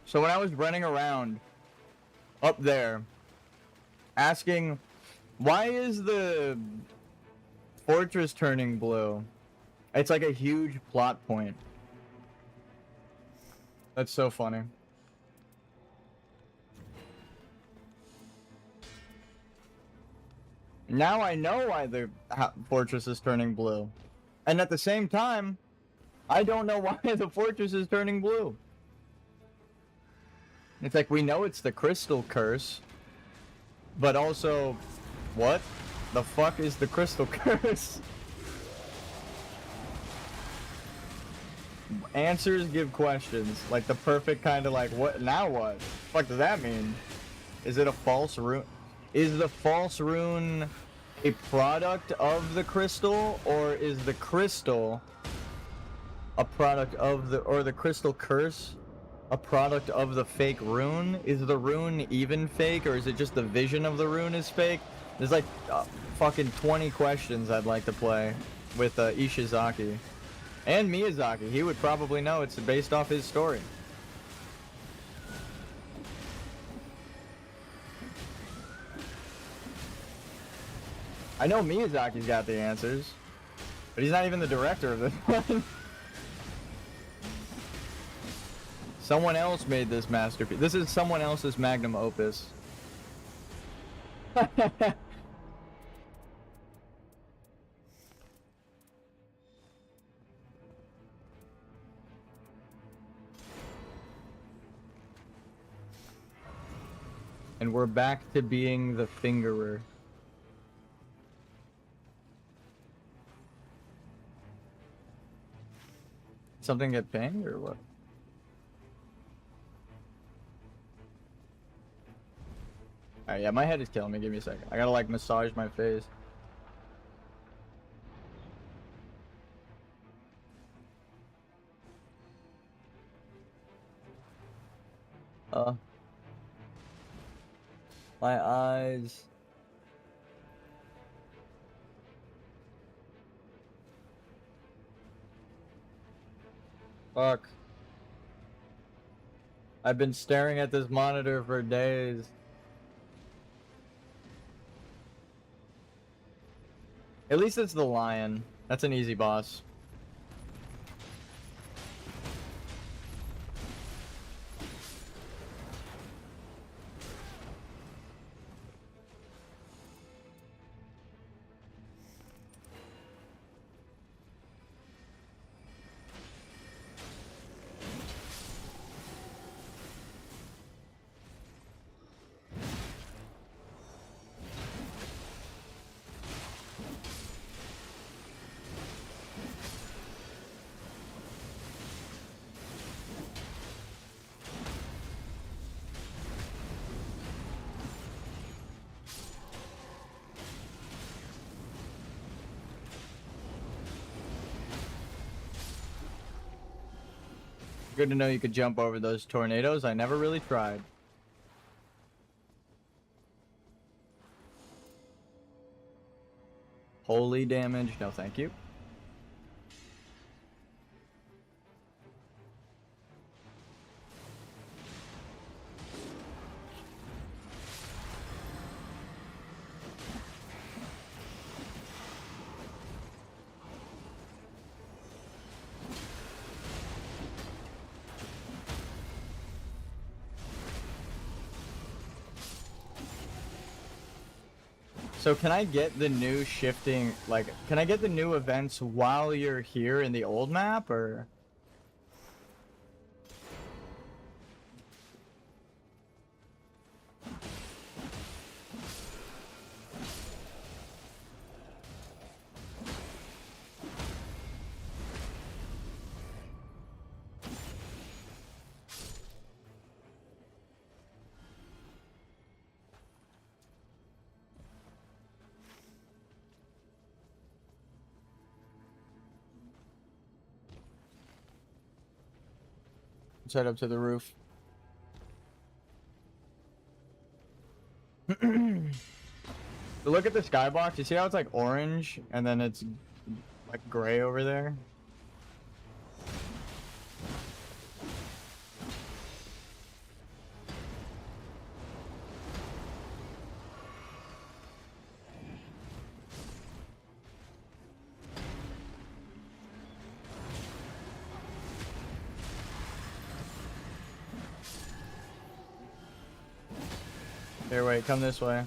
So when I was running around up there asking, why is the fortress turning blue? It's like a huge plot point. That's so funny. Now I know why the fortress is turning blue. And at the same time, I don't know why the fortress is turning blue. It's like, we know it's the crystal curse, but also, what the fuck is the crystal curse? Answers give questions, like the perfect kind of like, what, now what? The fuck does that mean? Is it a false rune? Is the false rune a product of the crystal, or is the crystal a product of the, or the crystal curse a product of the fake rune? Is the rune even fake, or is it just the vision of the rune is fake? There's like fucking 20 questions I'd like to play with Ishizaki. And Miyazaki. He would probably know. It's based off his story. I know Miyazaki's got the answers, but he's not even the director of this one. Someone else made this masterpiece. This is someone else's magnum opus. And we're back to being the fingerer. Something get pinged or what? Alright, yeah, my head is killing me. Give me a second. I gotta like massage my face. My eyes. Fuck. I've been staring at this monitor for days. At least it's the lion. That's an easy boss. Good to know you could jump over those tornadoes. I never really tried. Holy damage. No, thank you. So can I get the new shifting, like, can I get the new events while you're here in the old map, or? Let's head up to the roof. So look at the skybox. You see how it's like orange and then it's like gray over there? Here, wait, come this way.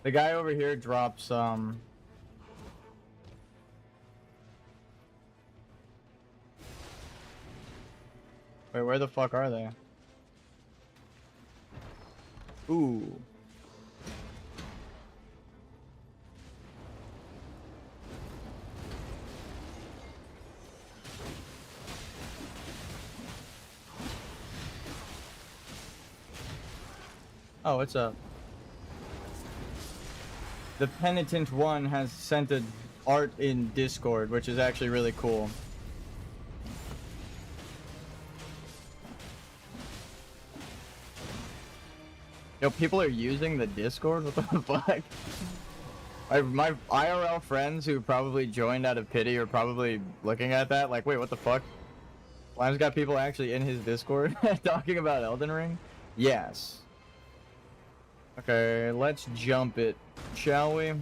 The guy over here drops, Wait, where the fuck are they? Ooh. Oh, what's up? The Penitent One has sent an art in Discord, which is actually really cool. Yo, people are using the Discord? What the fuck? My IRL friends who probably joined out of pity are probably looking at that like, wait, what the fuck? Lime's got people actually in his Discord talking about Elden Ring? Yes. Okay, let's jump it, shall we?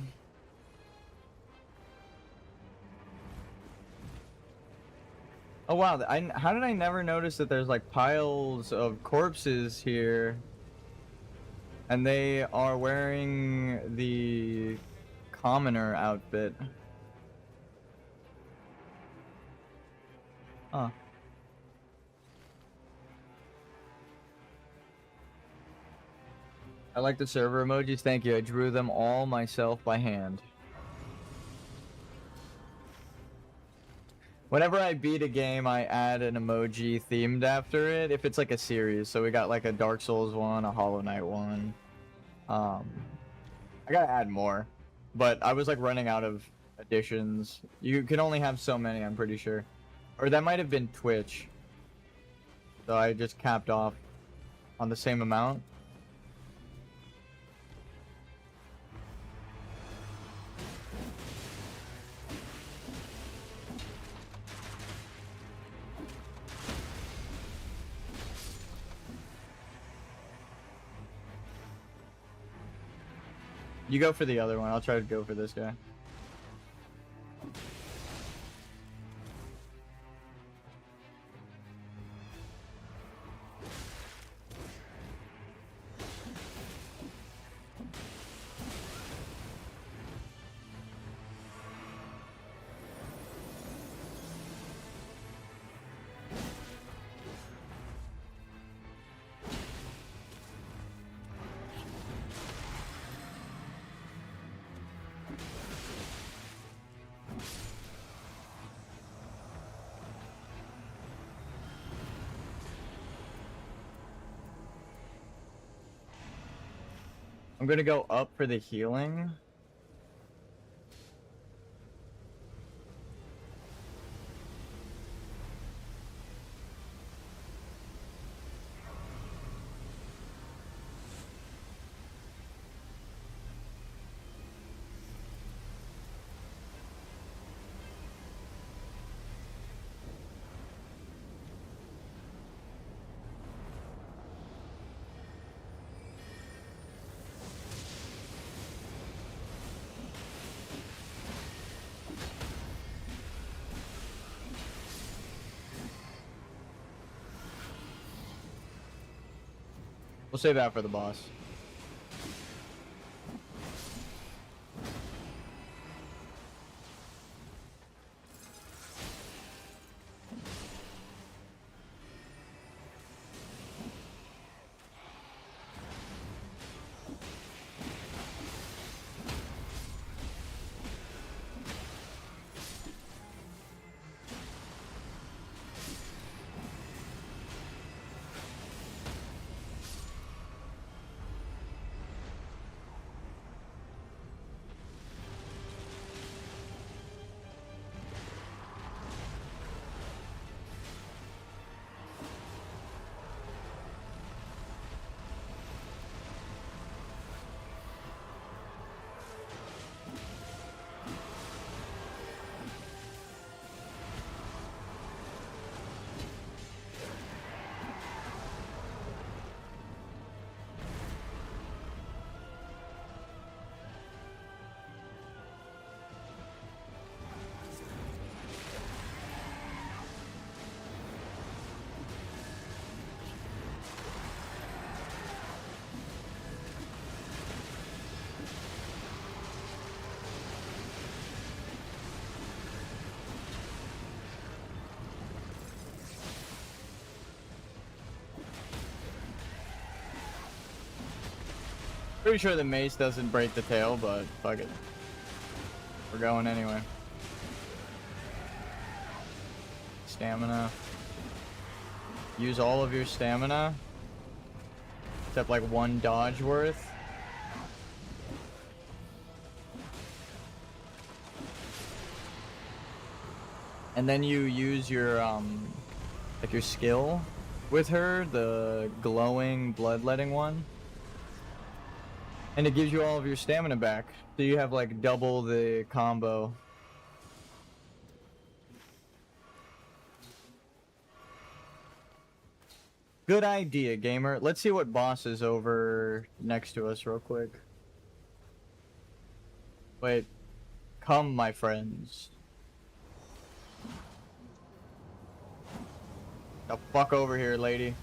Oh wow, how did I never notice that there's like piles of corpses here? And they are wearing the commoner outfit. Huh. I like the server emojis, thank you. I drew them all myself by hand. Whenever I beat a game, I add an emoji themed after it, if it's like a series. So we got like a Dark Souls one, a Hollow Knight one. I gotta add more. But I was like running out of additions. You can only have so many, I'm pretty sure. Or that might have been Twitch. So I just capped off on the same amount. You go for the other one. I'll try to go for this guy. I'm gonna go up for the healing. We'll save that for the boss. Pretty sure the mace doesn't break the tail, but fuck it. We're going anyway. Stamina. Use all of your stamina. Except like 1 dodge worth. And then you use your like your skill with her, the glowing bloodletting one. And it gives you all of your stamina back. So you have like double the combo. Good idea, gamer. Let's see what boss is over next to us real quick. Wait. Come, my friends. The fuck over here, lady.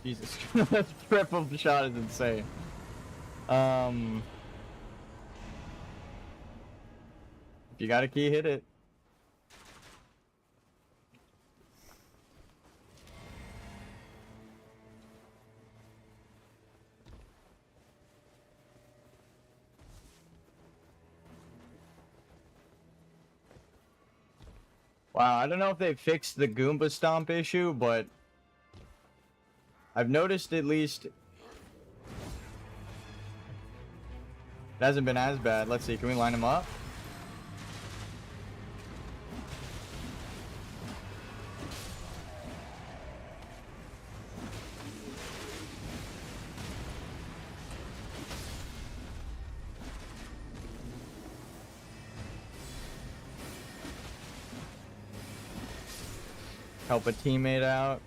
Jesus, that triple shot is insane. If you got a key, hit it. Wow, I don't know if they fixed the Goomba Stomp issue, but I've noticed at least it hasn't been as bad. Let's see, can we line them up? Help a teammate out.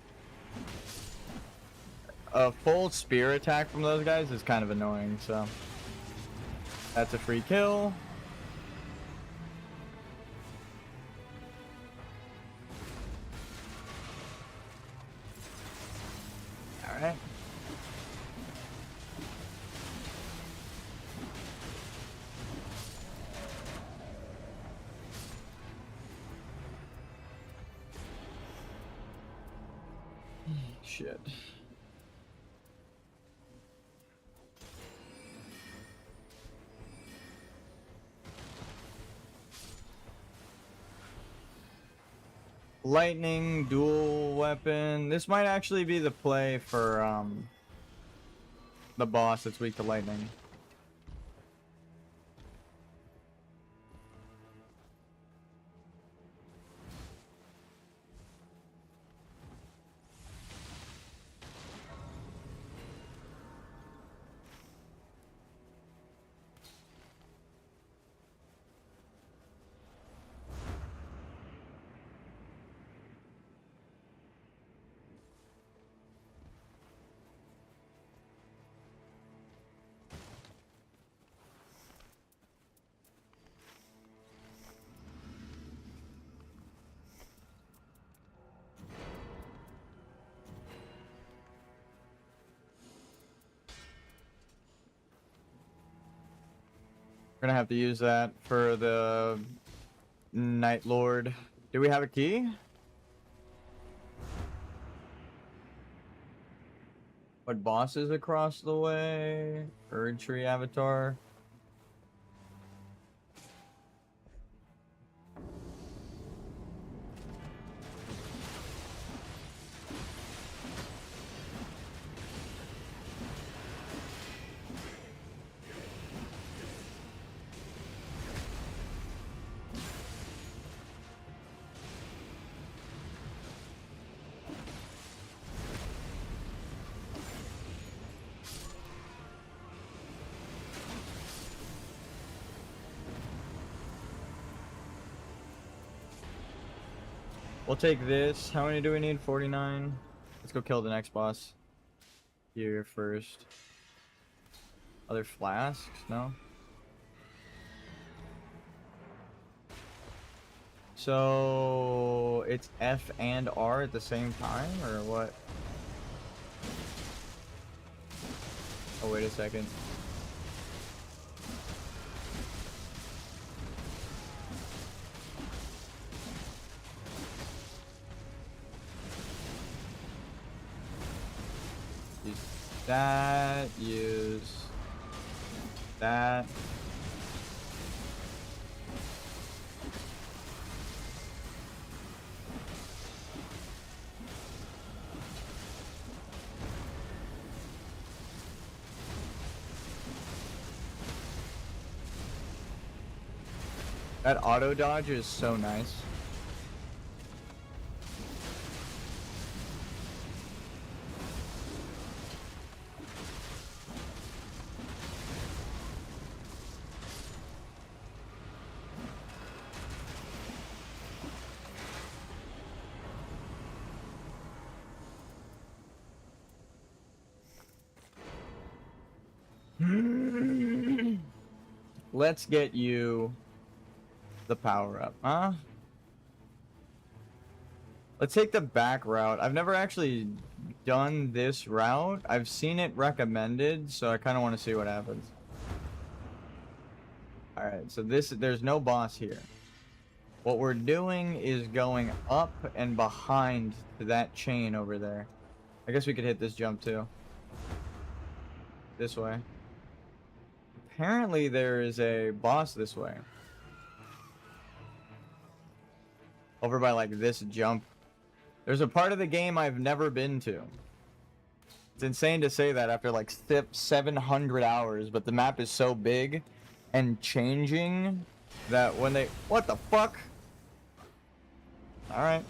A full spear attack from those guys is kind of annoying, so that's a free kill. All right. shit. Lightning, dual weapon. This might actually be the play for the boss that's weak to lightning. We're gonna have to use that for the Night Lord. Do we have a key? What bosses across the way? Erd Tree Avatar. We'll take this. How many do we need? 49. Let's go kill the next boss. Here first. Other flasks? No? So it's F and R at the same time, or what? Oh, wait a second. Use that, use that. That auto dodge is so nice. Let's get you the power up, huh? Let's take the back route. I've never actually done this route. I've seen it recommended, so I kind of want to see what happens. Alright, so there's no boss here. What we're doing is going up and behind that chain over there. I guess we could hit this jump too. This way. Apparently there is a boss this way. Over by like this jump. There's a part of the game I've never been to. It's insane to say that after like 700 hours, but the map is so big and changing that when they... What the fuck? Alright.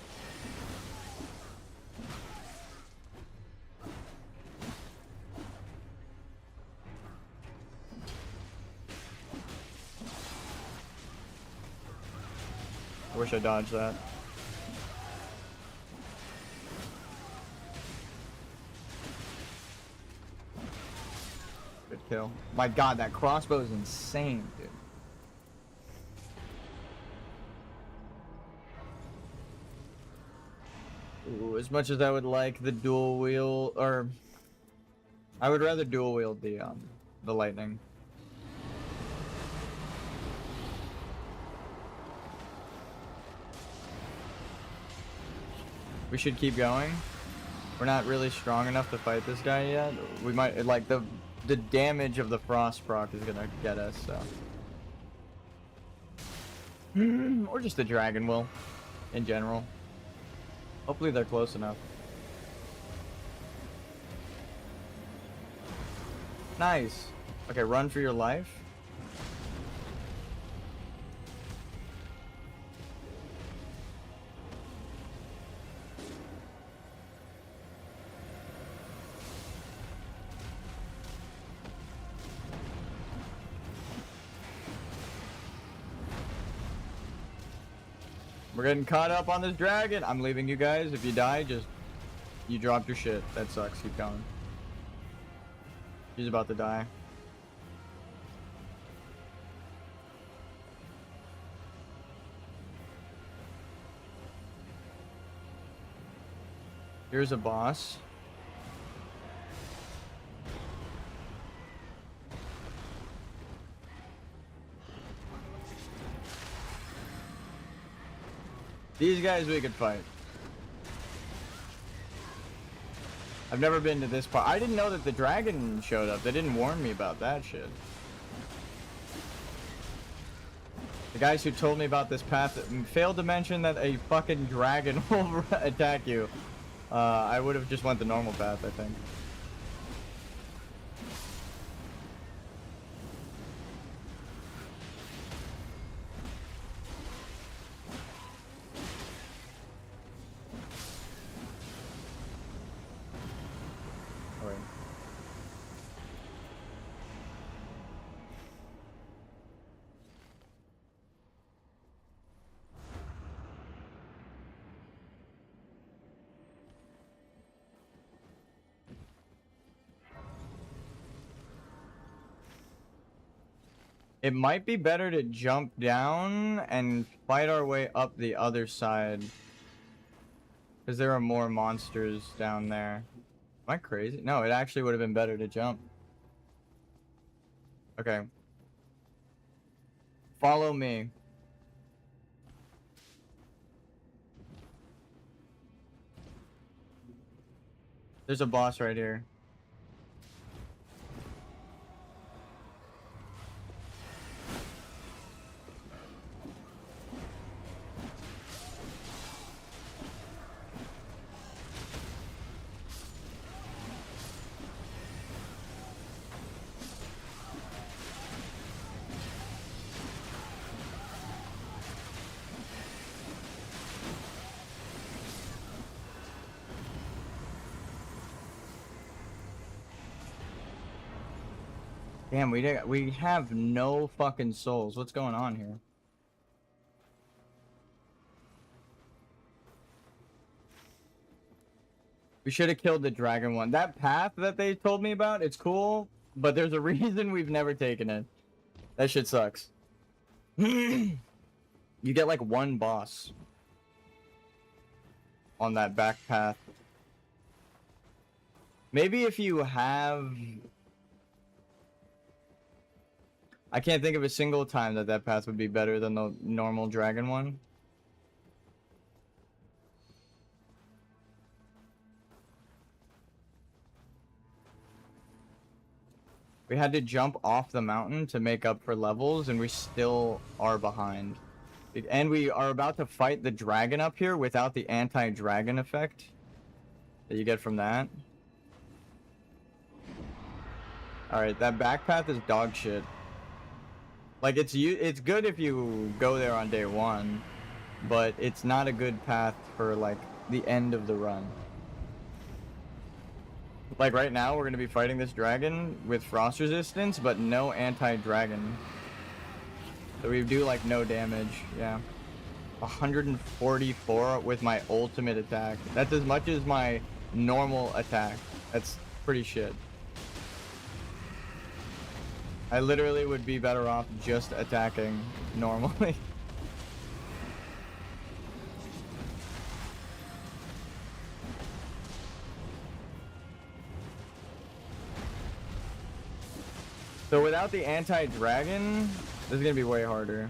I wish I dodged that. Good kill. My god, that crossbow is insane, dude. Ooh, as much as I would like the dual wheel, or I would rather dual wield the lightning. We should keep going. We're not really strong enough to fight this guy yet. We might, like, the damage of the frost proc is gonna get us, so. Or just the dragon will, in general. Hopefully they're close enough. Nice. Okay, run for your life. We're getting caught up on this dragon. I'm leaving you guys. If you die, just... You dropped your shit. That sucks. Keep going. She's about to die. Here's a boss. These guys we could fight. I've never been to this part. I didn't know that the dragon showed up. They didn't warn me about that shit. The guys who told me about this path failed to mention that a fucking dragon will attack you. I would have just went the normal path, I think. It might be better to jump down and fight our way up the other side. Because there are more monsters down there. Am I crazy? No, it actually would have been better to jump. Okay. Follow me. There's a boss right here. Damn, we have no fucking souls. What's going on here? We should have killed the dragon one. That path that they told me about, it's cool, but there's a reason we've never taken it. That shit sucks. You get like one boss on that back path. Maybe if you have... I can't think of a single time that that path would be better than the normal dragon one. We had to jump off the mountain to make up for levels, and we still are behind. And we are about to fight the dragon up here without the anti-dragon effect that you get from that. Alright, that back path is dog shit. Like, it's good if you go there on day one, but it's not a good path for, like, the end of the run. Like, right now, we're gonna be fighting this dragon with frost resistance, but no anti-dragon. So we do, like, no damage, yeah. 144 with my ultimate attack. That's as much as my normal attack. That's pretty shit. I literally would be better off just attacking normally. So without the anti-dragon, this is gonna be way harder.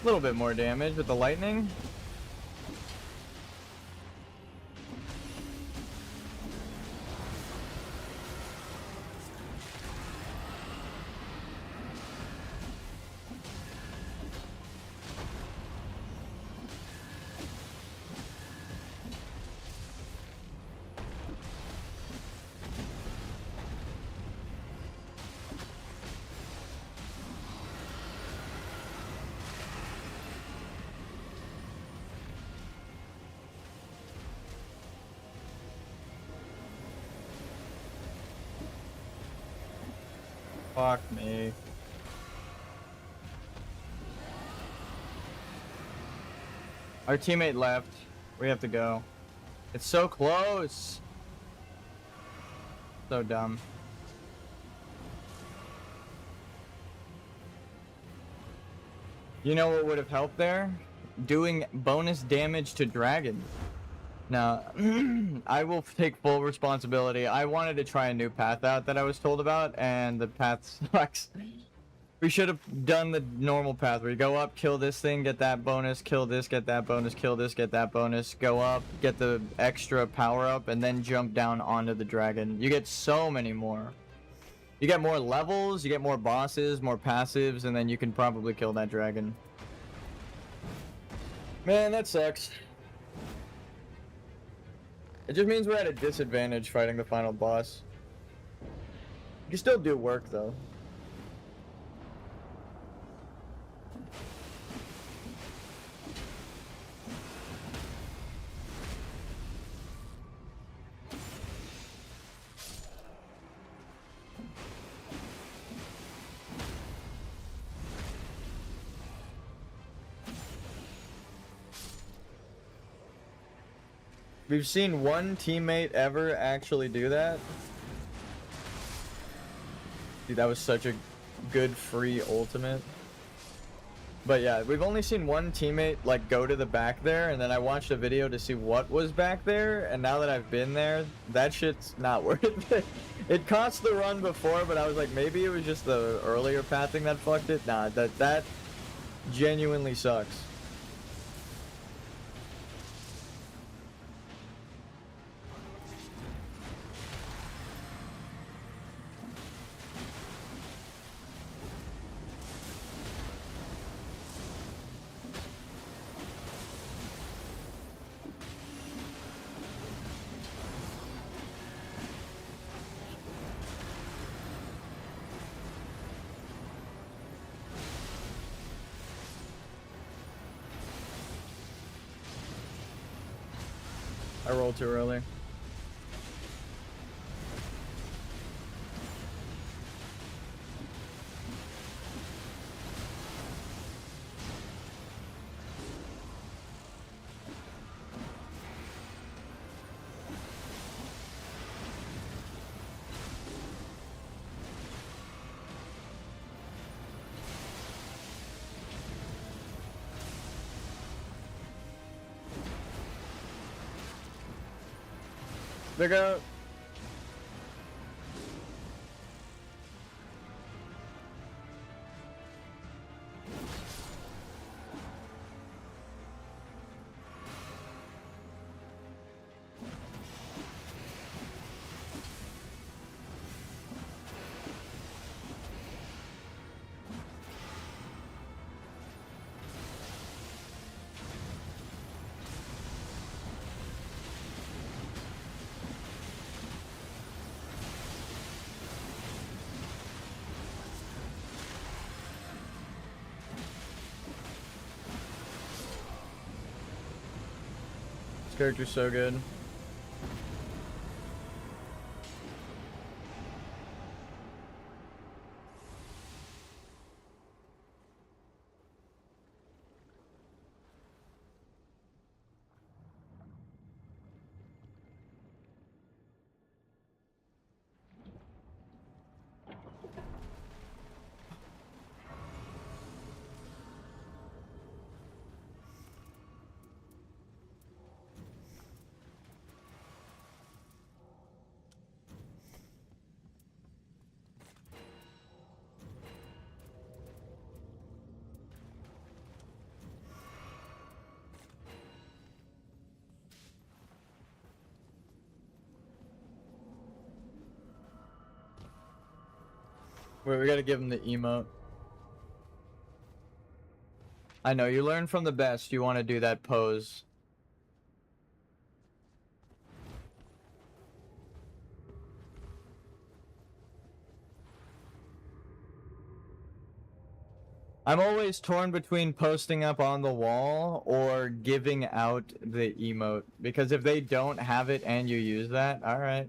little bit more damage with the lightning. Fuck me. Our teammate left. We have to go. It's so close. So dumb. You know what would have helped there? Doing bonus damage to dragons. Now, I will take full responsibility. I wanted to try a new path out that I was told about, and the path sucks. We should have done the normal path where you go up, kill this thing, get that bonus, kill this, get that bonus, kill this, get that bonus, go up, get the extra power up, and then jump down onto the dragon. You get so many more. You get more levels, you get more bosses, more passives, and then you can probably kill that dragon. Man, that sucks. It just means we're at a disadvantage fighting the final boss. You can still do work, though. We've seen one teammate ever actually do that. Dude, that was such a good free ultimate. But yeah, we've only seen one teammate like go to the back there, and then I watched a video to see what was back there, and now that I've been there, that shit's not worth it. It cost the run before, but I was like, maybe it was just the earlier pathing that fucked it. Nah, that genuinely sucks. I rolled too early. Look out. This character's so good. Wait, we gotta give him the emote. I know, you learn from the best. You want to do that pose. I'm always torn between posting up on the wall or giving out the emote. Because if they don't have it and you use that, alright.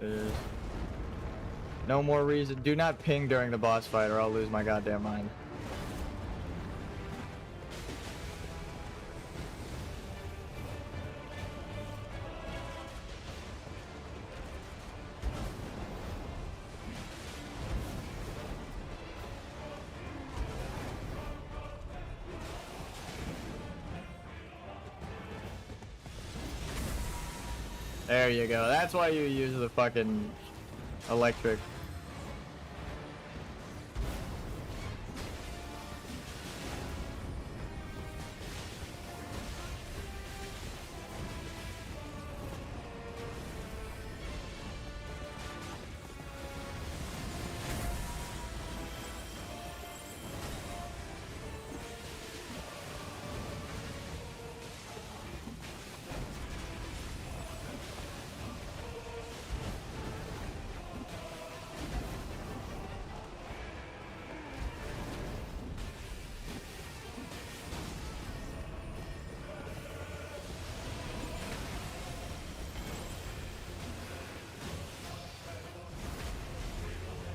There's no more reason. Do not ping during the boss fight or I'll lose my goddamn mind. There you go. That's why you use the fucking electric.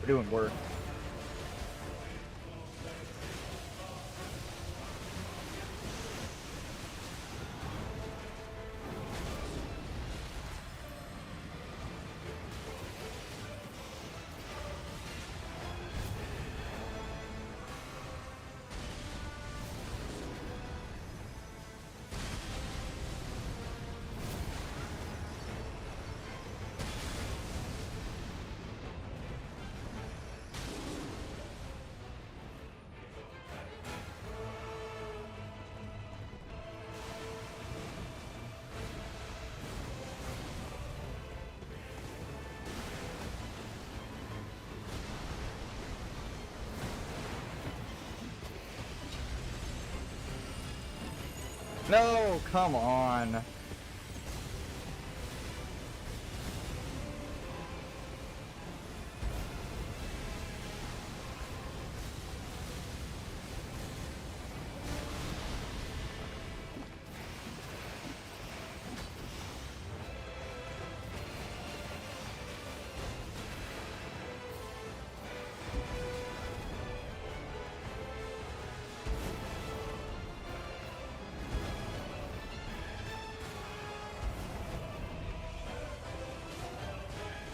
We're doing work. No, come on.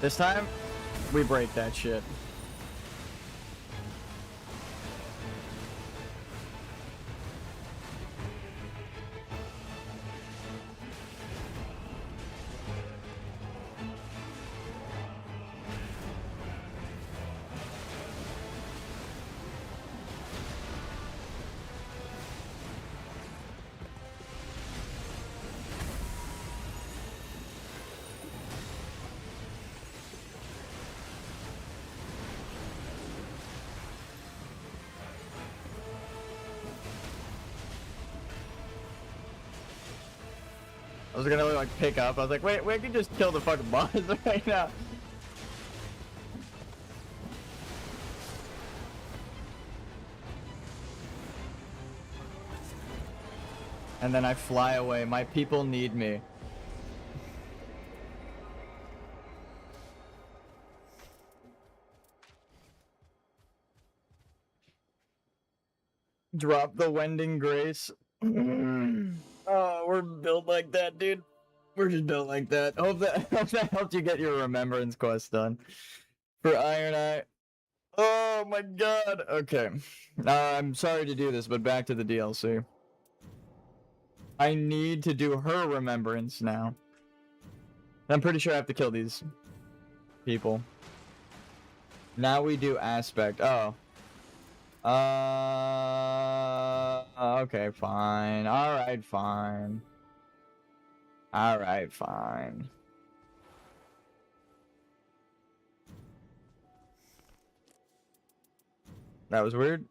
This time, we break that shit. I was gonna like pick up. I was like, wait, we can just kill the fucking boss right now. And then I fly away. My people need me. Drop the wending grace. Oh, we're built like that, dude. We're just built like that. Hope that helped you get your remembrance quest done. For Iron Eye. Oh my god. Okay. I'm sorry to do this, but back to the DLC. I need to do her remembrance now. I'm pretty sure I have to kill these people. Now we do aspect. Oh. Okay, fine. Alright, fine. Alright, fine. That was weird.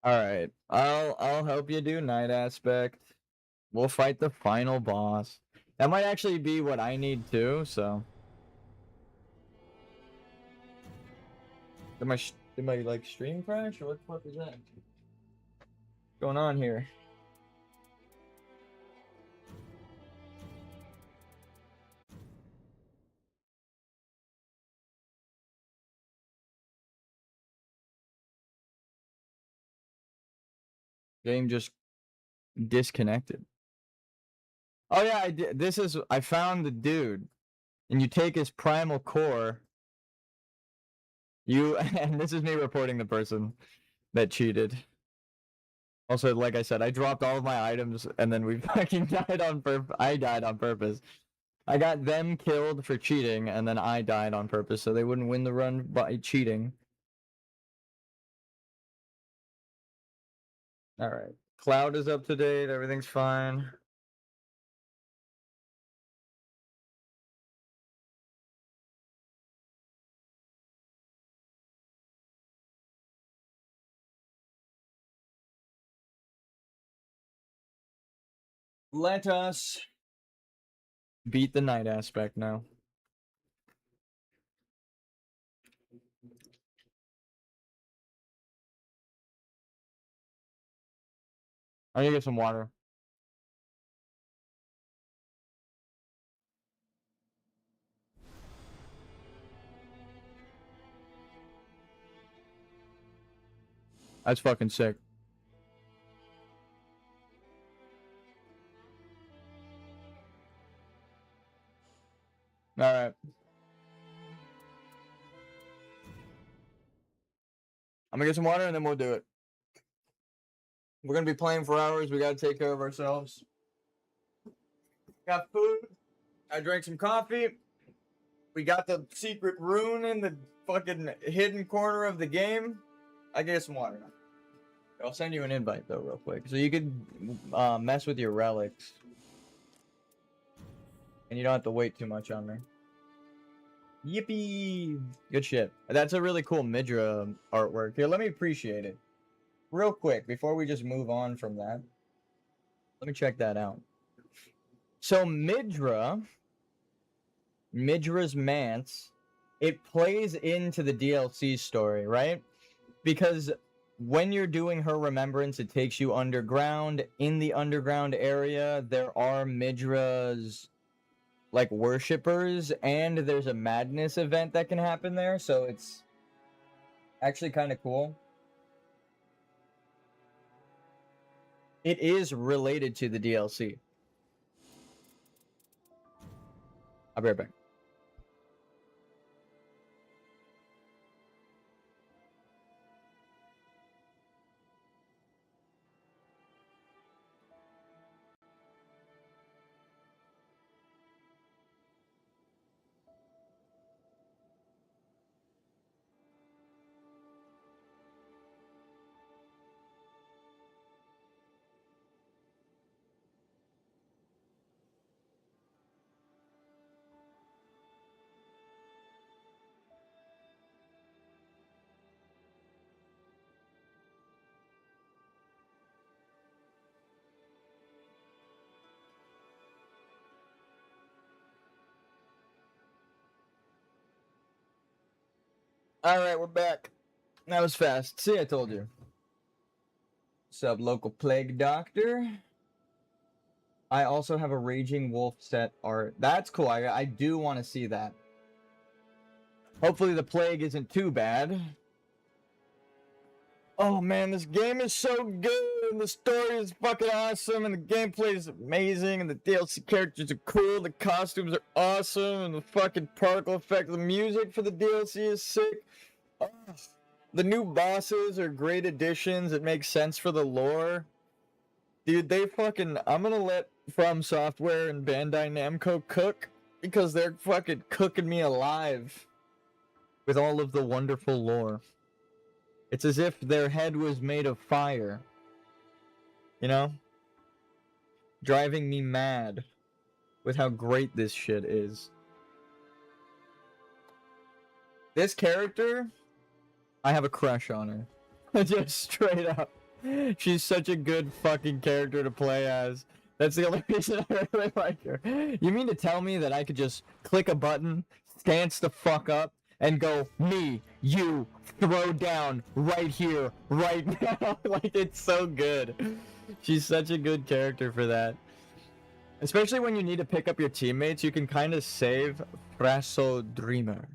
Alright. I'll help you do Night Aspect. We'll fight the final boss. That might actually be what I need too, so. Did my like stream crash or what the fuck is that? What's going on here? Game just disconnected. Oh yeah, I did. I found the dude, and you take his primal core. And this is me reporting the person that cheated. Also, like I said, I dropped all of my items, and then we fucking died on purpose. I died on purpose. I got them killed for cheating, and then I died on purpose, so they wouldn't win the run by cheating. Alright. Cloud is up to date, everything's fine. Let us beat the Night Aspect now. I need to get some water. That's fucking sick. Alright. I'm gonna get some water and then we'll do it. We're gonna be playing for hours. We gotta take care of ourselves. Got food. I drank some coffee. We got the secret rune in the fucking hidden corner of the game. I get some water now. I'll send you an invite though, real quick, so you could mess with your relics, and you don't have to wait too much on me. Yippee! Good shit. That's a really cool Midra artwork. Here, let me appreciate it real quick before we just move on from that. Let me check that out. So Midra's Manse, it plays into the DLC story, right? Because when you're doing her remembrance, it takes you underground. In the underground area, there are Midra's like worshippers, and there's a madness event that can happen there, so it's actually kind of cool. It is related to the DLC. I'll be right back. Alright, we're back. That was fast. See, I told you. Sub local plague doctor. I also have a Raging Wolf set art. That's cool. I do want to see that. Hopefully the plague isn't too bad. Oh man, this game is so good, and the story is fucking awesome, and the gameplay is amazing, and the DLC characters are cool, the costumes are awesome, and the fucking particle effect, the music for the DLC is sick. Oh, the new bosses are great additions. It makes sense for the lore. Dude, I'm gonna let From Software and Bandai Namco cook, because they're fucking cooking me alive with all of the wonderful lore. It's as if their head was made of fire. You know? Driving me mad with how great this shit is. This character, I have a crush on her. Just straight up. She's such a good fucking character to play as. That's the only reason I really like her. You mean to tell me that I could just click a button, stance the fuck up, and go, me, you, throw down, right here, right now? Like, it's so good. She's such a good character for that. Especially when you need to pick up your teammates, you can kind of save Frasso Dreamer.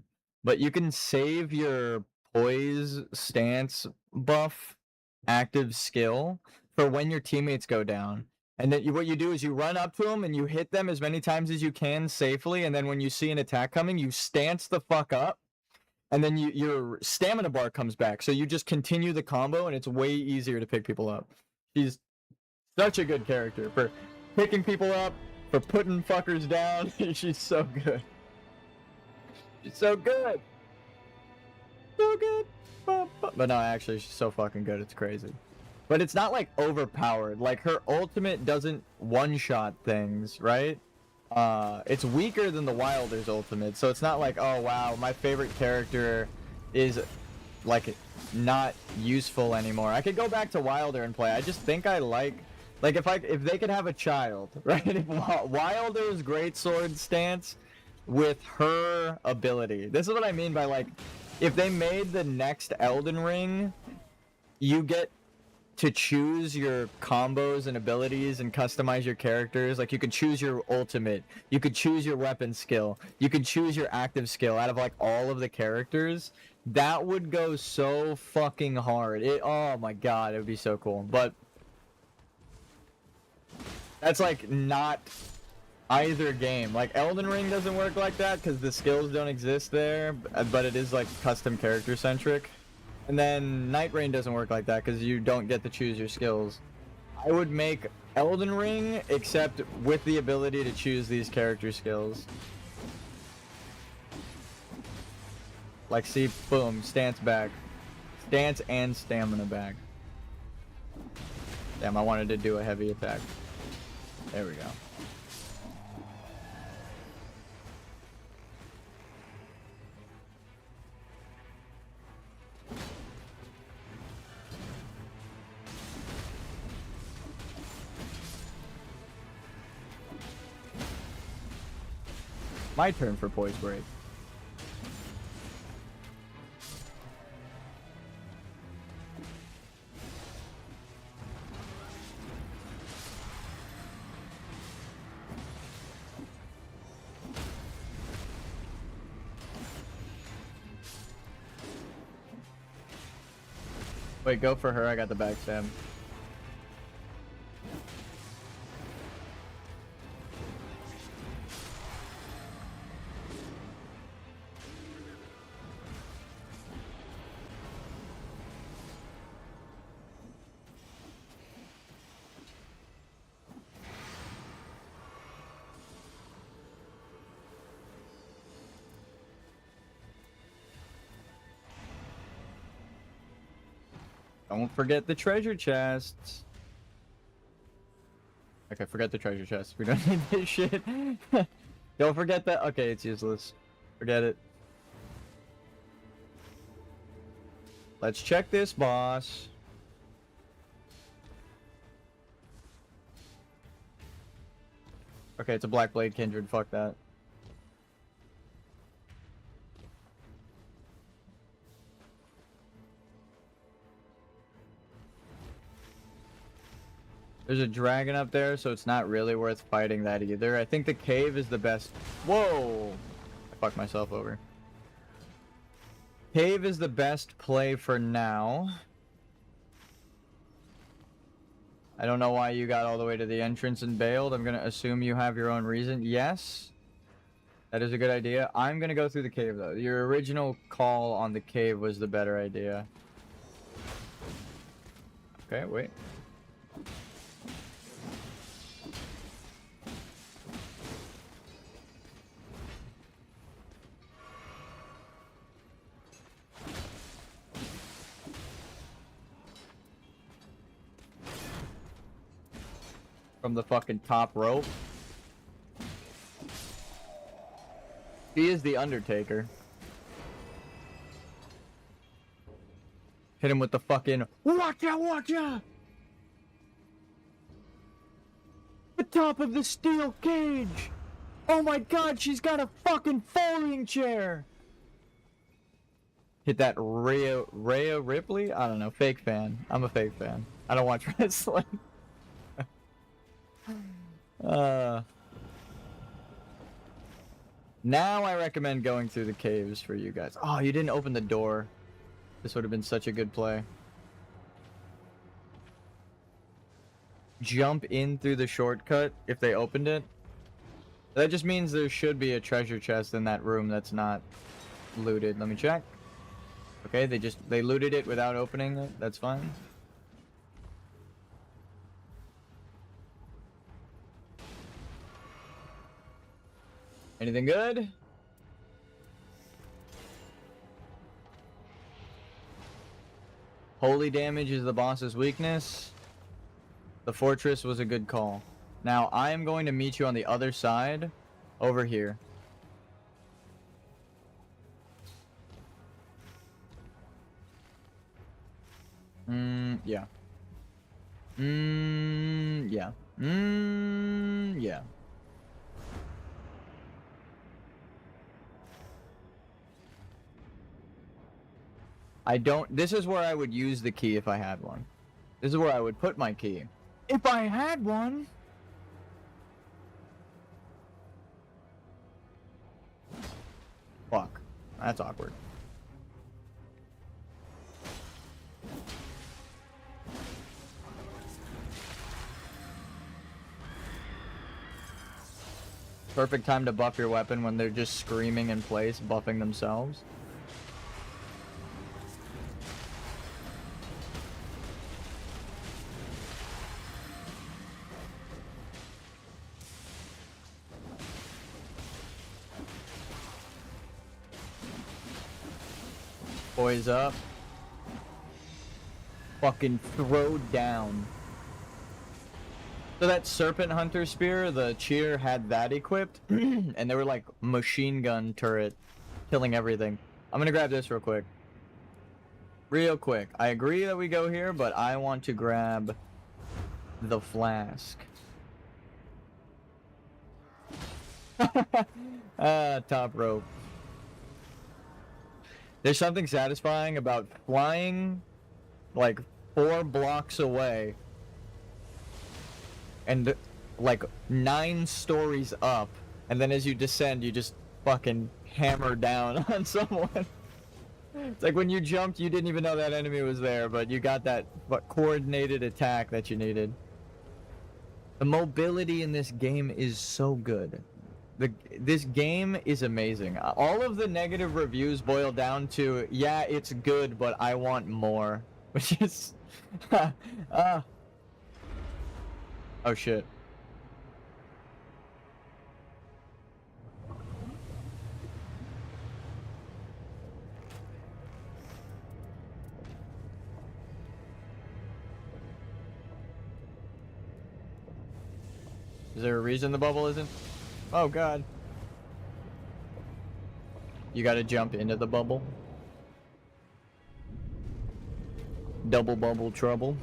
But you can save your poise stance buff active skill for when your teammates go down. And then what you do is you run up to them and you hit them as many times as you can safely. And then when you see an attack coming, you stance the fuck up. And then your stamina bar comes back. So you just continue the combo and it's way easier to pick people up. She's such a good character for picking people up, for putting fuckers down. She's so good. She's so good. So good. But no, actually, she's so fucking good. It's crazy. But it's not like overpowered. Like her ultimate doesn't one-shot things, right? It's weaker than the Wilder's ultimate. So it's not like, oh wow, my favorite character is like not useful anymore. I could go back to Wilder and play. I just think I like if they could have a child, right? If Wilder's greatsword stance with her ability. This is what I mean by like, if they made the next Elden Ring, you get to choose your combos and abilities and customize your characters. Like you could choose your ultimate, you could choose your weapon skill, you could choose your active skill out of like all of the characters. That would go so fucking hard. Oh my god, it would be so cool. But that's like not either game. Like Elden Ring doesn't work like that because the skills don't exist there, but it is like custom character centric. And then NIGHTREIGN doesn't work like that because you don't get to choose your skills. I would make Elden Ring except with the ability to choose these character skills. Like see, boom, stance back. Stance and stamina back. Damn, I wanted to do a heavy attack. There we go. My turn for poise break. Wait, go for her. I got the backstab. Don't forget the treasure chests. Okay, forget the treasure chests. We don't need this shit. Don't forget that. Okay, it's useless. Forget it. Let's check this boss. Okay, it's a Black Blade Kindred. Fuck that. There's a dragon up there, so it's not really worth fighting that either. I think the cave is the best. Whoa! I fucked myself over. Cave is the best play for now. I don't know why you got all the way to the entrance and bailed. I'm gonna assume you have your own reason. Yes, that is a good idea. I'm gonna go through the cave though. Your original call on the cave was the better idea. Okay, wait. From the fucking top rope. He is the Undertaker. Hit him with the fucking watcha! The top of the steel cage! Oh my god, she's got a fucking folding chair! Hit that Rhea Ripley? I don't know, fake fan. I'm a fake fan. I don't watch wrestling. Now I recommend going through the caves for you guys. Oh, you didn't open the door. This would have been such a good play. Jump in through the shortcut if they opened it. That just means there should be a treasure chest in that room that's not looted. Let me check. Okay, they looted it without opening it. That's fine. Anything good? Holy damage is the boss's weakness. The fortress was a good call. Now, I am going to meet you on the other side, over here. Yeah. Yeah. Yeah. This is where I would use the key if I had one. This is where I would put my key. If I had one! Fuck. That's awkward. Perfect time to buff your weapon when they're just screaming in place, buffing themselves. Poise up. Fucking throw down. So that Serpent Hunter Spear, the cheer had that equipped, and they were like machine gun turret, killing everything. I'm gonna grab this real quick. Real quick. I agree that we go here, but I want to grab the flask. Top rope. There's something satisfying about flying like 4 blocks away and like 9 stories up, and then as you descend you just fucking hammer down on someone. It's like when you jumped you didn't even know that enemy was there, but you got that coordinated attack that you needed. The mobility in this game is so good. This game is amazing. All of the negative reviews boil down to, yeah, it's good, but I want more. Which is... Oh, shit. Is there a reason the bubble isn't? Oh god. You gotta jump into the bubble. Double bubble trouble.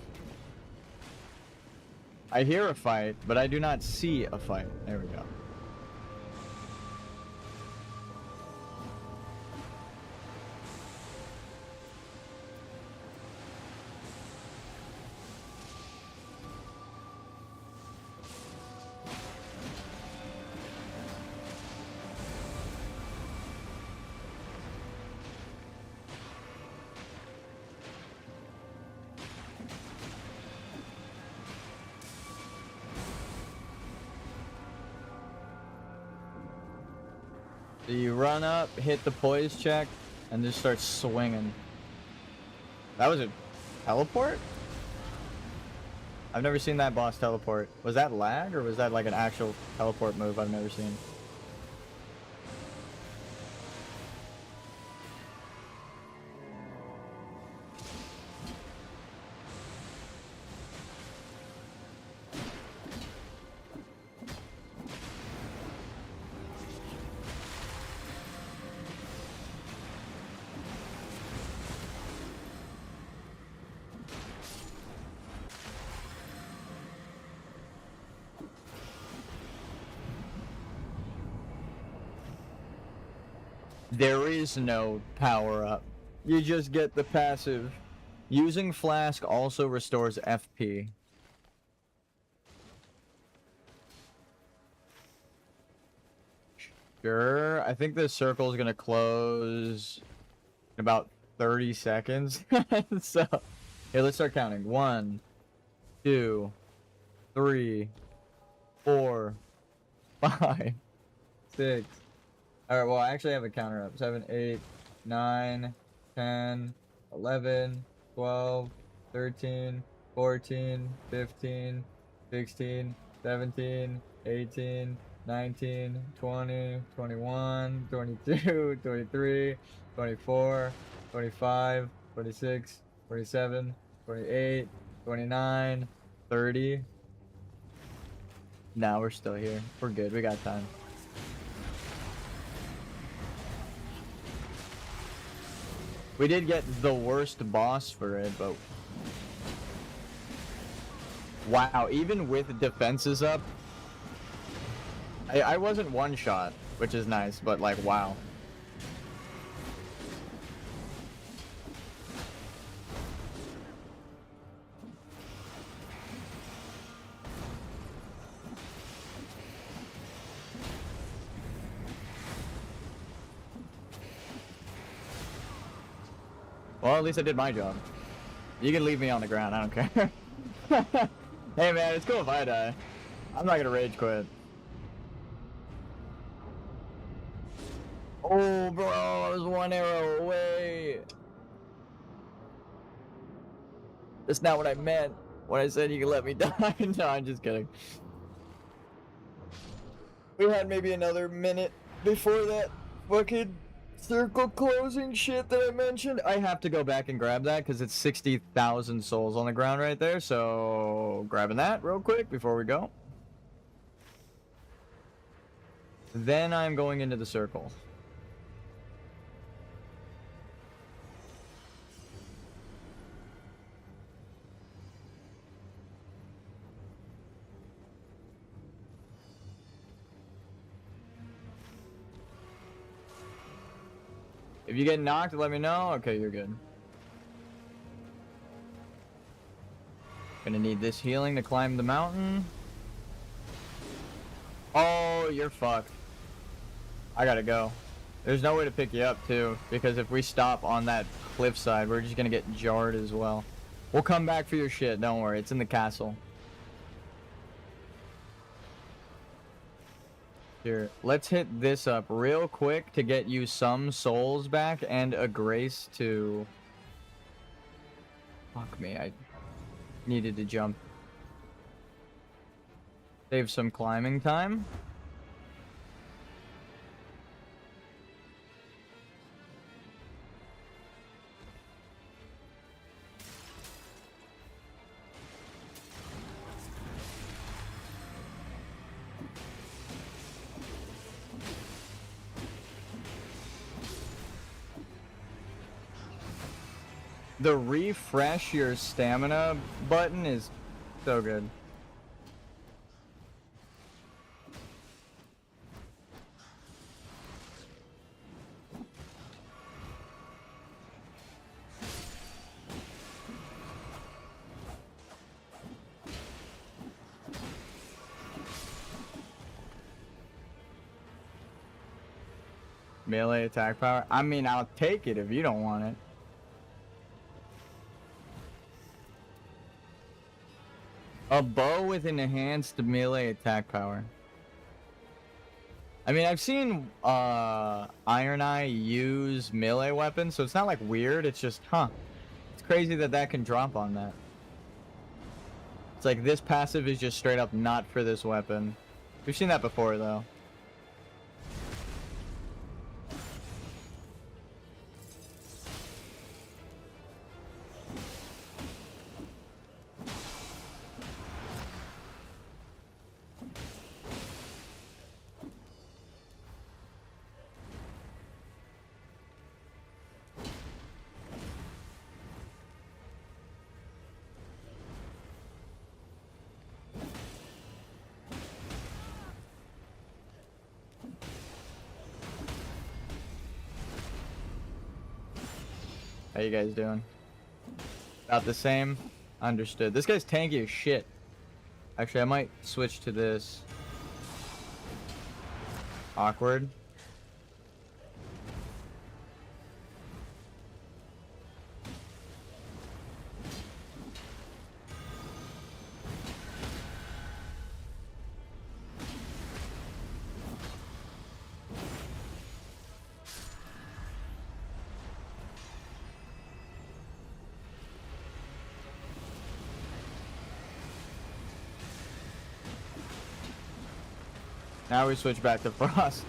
I hear a fight, but I do not see a fight. There we go. So you run up, hit the poise check, and just start swinging. That was a teleport? I've never seen that boss teleport. Was that lag, or was that like an actual teleport move I've never seen? There is no power up. You just get the passive. Using Flask also restores FP. Sure. I think this circle is gonna close in about 30 seconds. So, here, let's start counting. 1, 2, 3, 4, 5, 6. All right. Well, I actually have a counter up. 7, 8, 9, 10, 11, 12, 13, 14, 15, 16, 17, 18, 19, 20, 21, 22, 23, 24, 25, 26, 27, 28, 29, 30. Now we're still here. We're good. We got time. We did get the worst boss for it, but wow, even with defenses up, I wasn't one shot, which is nice, but like, wow. Well, at least I did my job. You can leave me on the ground, I don't care. Hey man, it's cool if I die. I'm not gonna rage quit. Oh bro, I was one arrow away. That's not what I meant when I said you can let me die. No, I'm just kidding. We had maybe another minute before that fucking circle closing shit that I mentioned. I have to go back and grab that because it's 60,000 souls on the ground right there. So grabbing that real quick before we go. Then I'm going into the circle. If you get knocked, let me know. Okay, you're good. Gonna need this healing to climb the mountain. Oh, you're fucked. I gotta go. There's no way to pick you up, too, because if we stop on that cliffside, we're just gonna get jarred as well. We'll come back for your shit, don't worry. It's in the castle. Here, let's hit this up real quick to get you some souls back and a grace to... Fuck me, I needed to jump. Save some climbing time. The refresh your stamina button is so good. Melee attack power. I mean, I'll take it if you don't want it. A bow with an enhanced melee attack power. I mean, I've seen Iron Eye use melee weapons, so it's not like weird. It's just, huh. It's crazy that that can drop on that. It's like this passive is just straight up not for this weapon. We've seen that before, though. How you guys doing? About the same? Understood. This guy's tanky as shit. Actually, I might switch to this. Awkward. Now we switch back to Frost.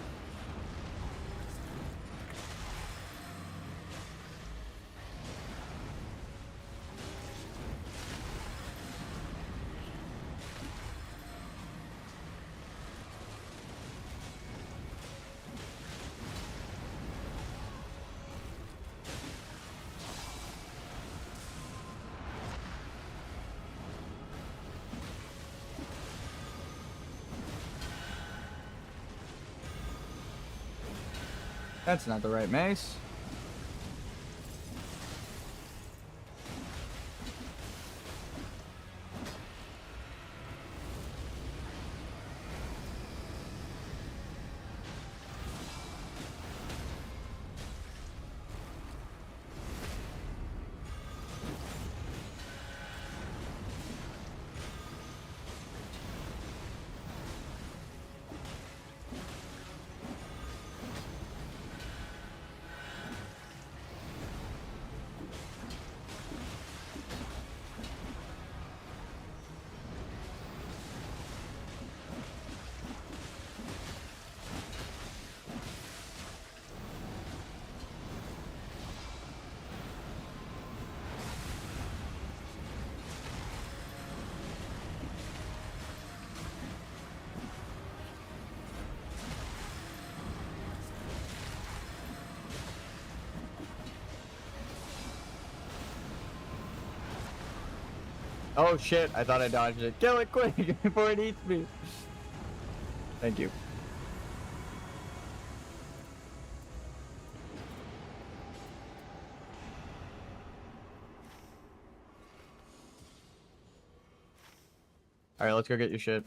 That's not the right mace. Oh shit, I thought I dodged it. Kill it quick before it eats me. Thank you. Alright, let's go get your shit.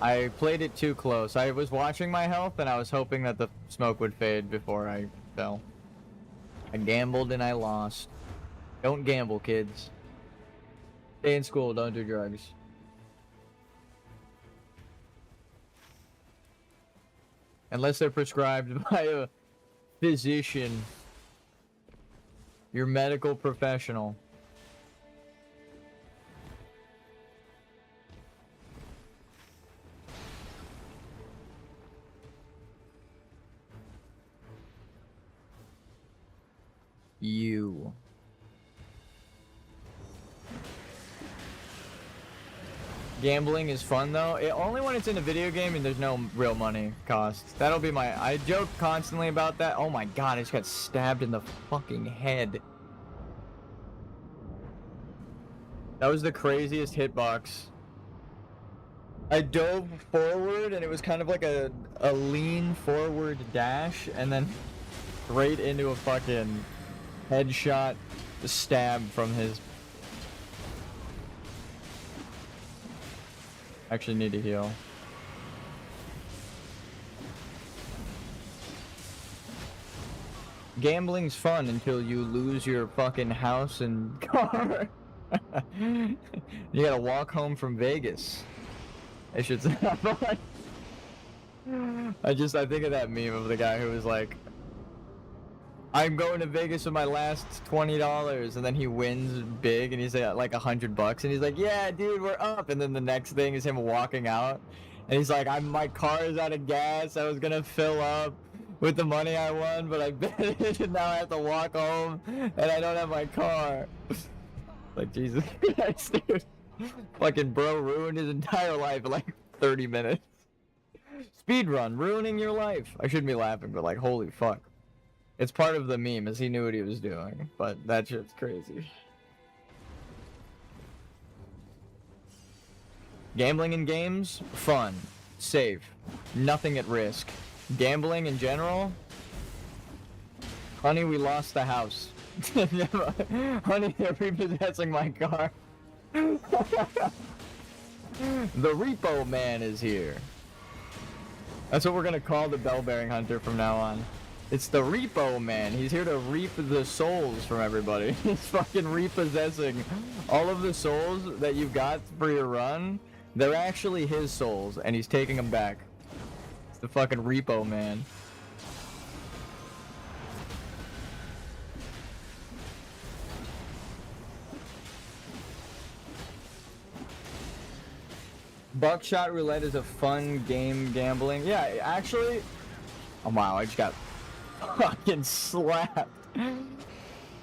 I played it too close. I was watching my health and I was hoping that the smoke would fade before I fell. I gambled and I lost. Don't gamble, kids. Stay in school, don't do drugs. Unless they're prescribed by a physician. Your medical professional. You. Gambling is fun though. Only when it's in a video game and there's no real money cost. That'll be my... I joke constantly about that. Oh my god, I just got stabbed in the fucking head. That was the craziest hitbox. I dove forward and it was kind of like a lean forward dash and then straight into a fucking headshot stab from his... Actually need to heal. Gambling's fun until you lose your fucking house and car. You gotta walk home from Vegas. It should stop. I think of that meme of the guy who was like, I'm going to Vegas with my last $20, and then he wins big, and he's like $100, and he's like, yeah, dude, we're up. And then the next thing is him walking out, and he's like, my car is out of gas. I was gonna fill up with the money I won, but I bet it, and now I have to walk home, and I don't have my car. Like, Jesus Christ, dude. Fucking bro ruined his entire life in like 30 minutes. Speedrun, ruining your life. I shouldn't be laughing, but like, holy fuck. It's part of the meme, as he knew what he was doing, but that shit's crazy. Gambling in games, fun, safe, nothing at risk. Gambling in general, honey, we lost the house. Honey, they're repossessing my car. The repo man is here. That's what we're gonna call the bell-bearing hunter from now on. It's the repo man. He's here to reap the souls from everybody. He's fucking repossessing all of the souls that you've got for your run. They're actually his souls, and he's taking them back. It's the fucking repo man. Buckshot roulette is a fun game gambling. Yeah, actually. Oh wow, I just got fucking slapped.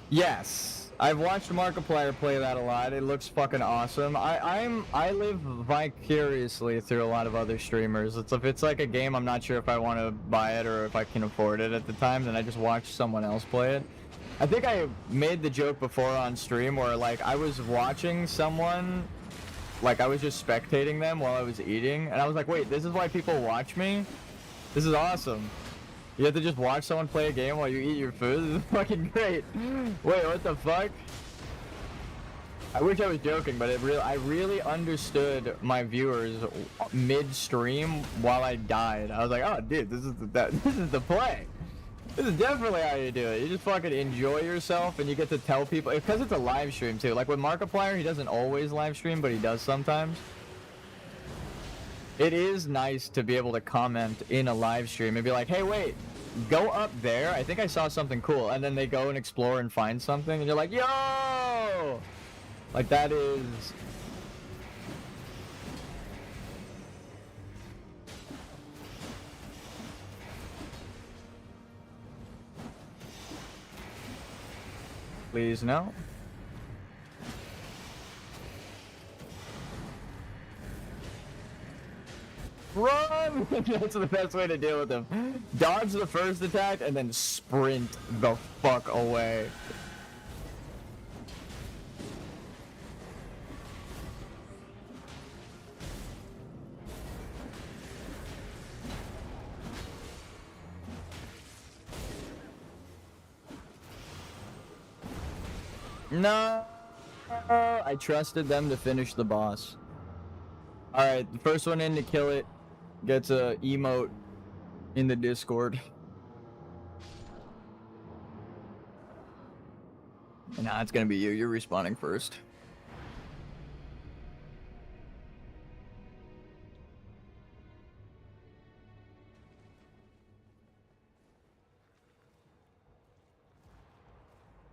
Yes, I've watched Markiplier play that a lot. It looks fucking awesome. I live vicariously through a lot of other streamers. If it's like a game I'm not sure if I want to buy it or if I can afford it at the time, then I just watch someone else play it. I think I made the joke before on stream where like I was watching someone, like I was just spectating them while I was eating, and I was like, wait, this is why people watch me? This is awesome. You have to just watch someone play a game while you eat your food? This is fucking great. Wait, what the fuck? I wish I was joking, but I really understood my viewers mid-stream while I died. I was like, oh dude, this is the play. This is definitely how you do it. You just fucking enjoy yourself and you get to tell people, because it's a live stream too. Like with Markiplier, he doesn't always live stream, but he does sometimes. It is nice to be able to comment in a live stream and be like, hey, wait, go up there. I think I saw something cool. And then they go and explore and find something. And you're like, yo! Like, that is... Please, no. Run! That's the best way to deal with them. Dodge the first attack and then sprint the fuck away. No! I trusted them to finish the boss. Alright, the first one in to kill it gets a emote in the Discord. Nah, it's gonna be you. You're respawning first.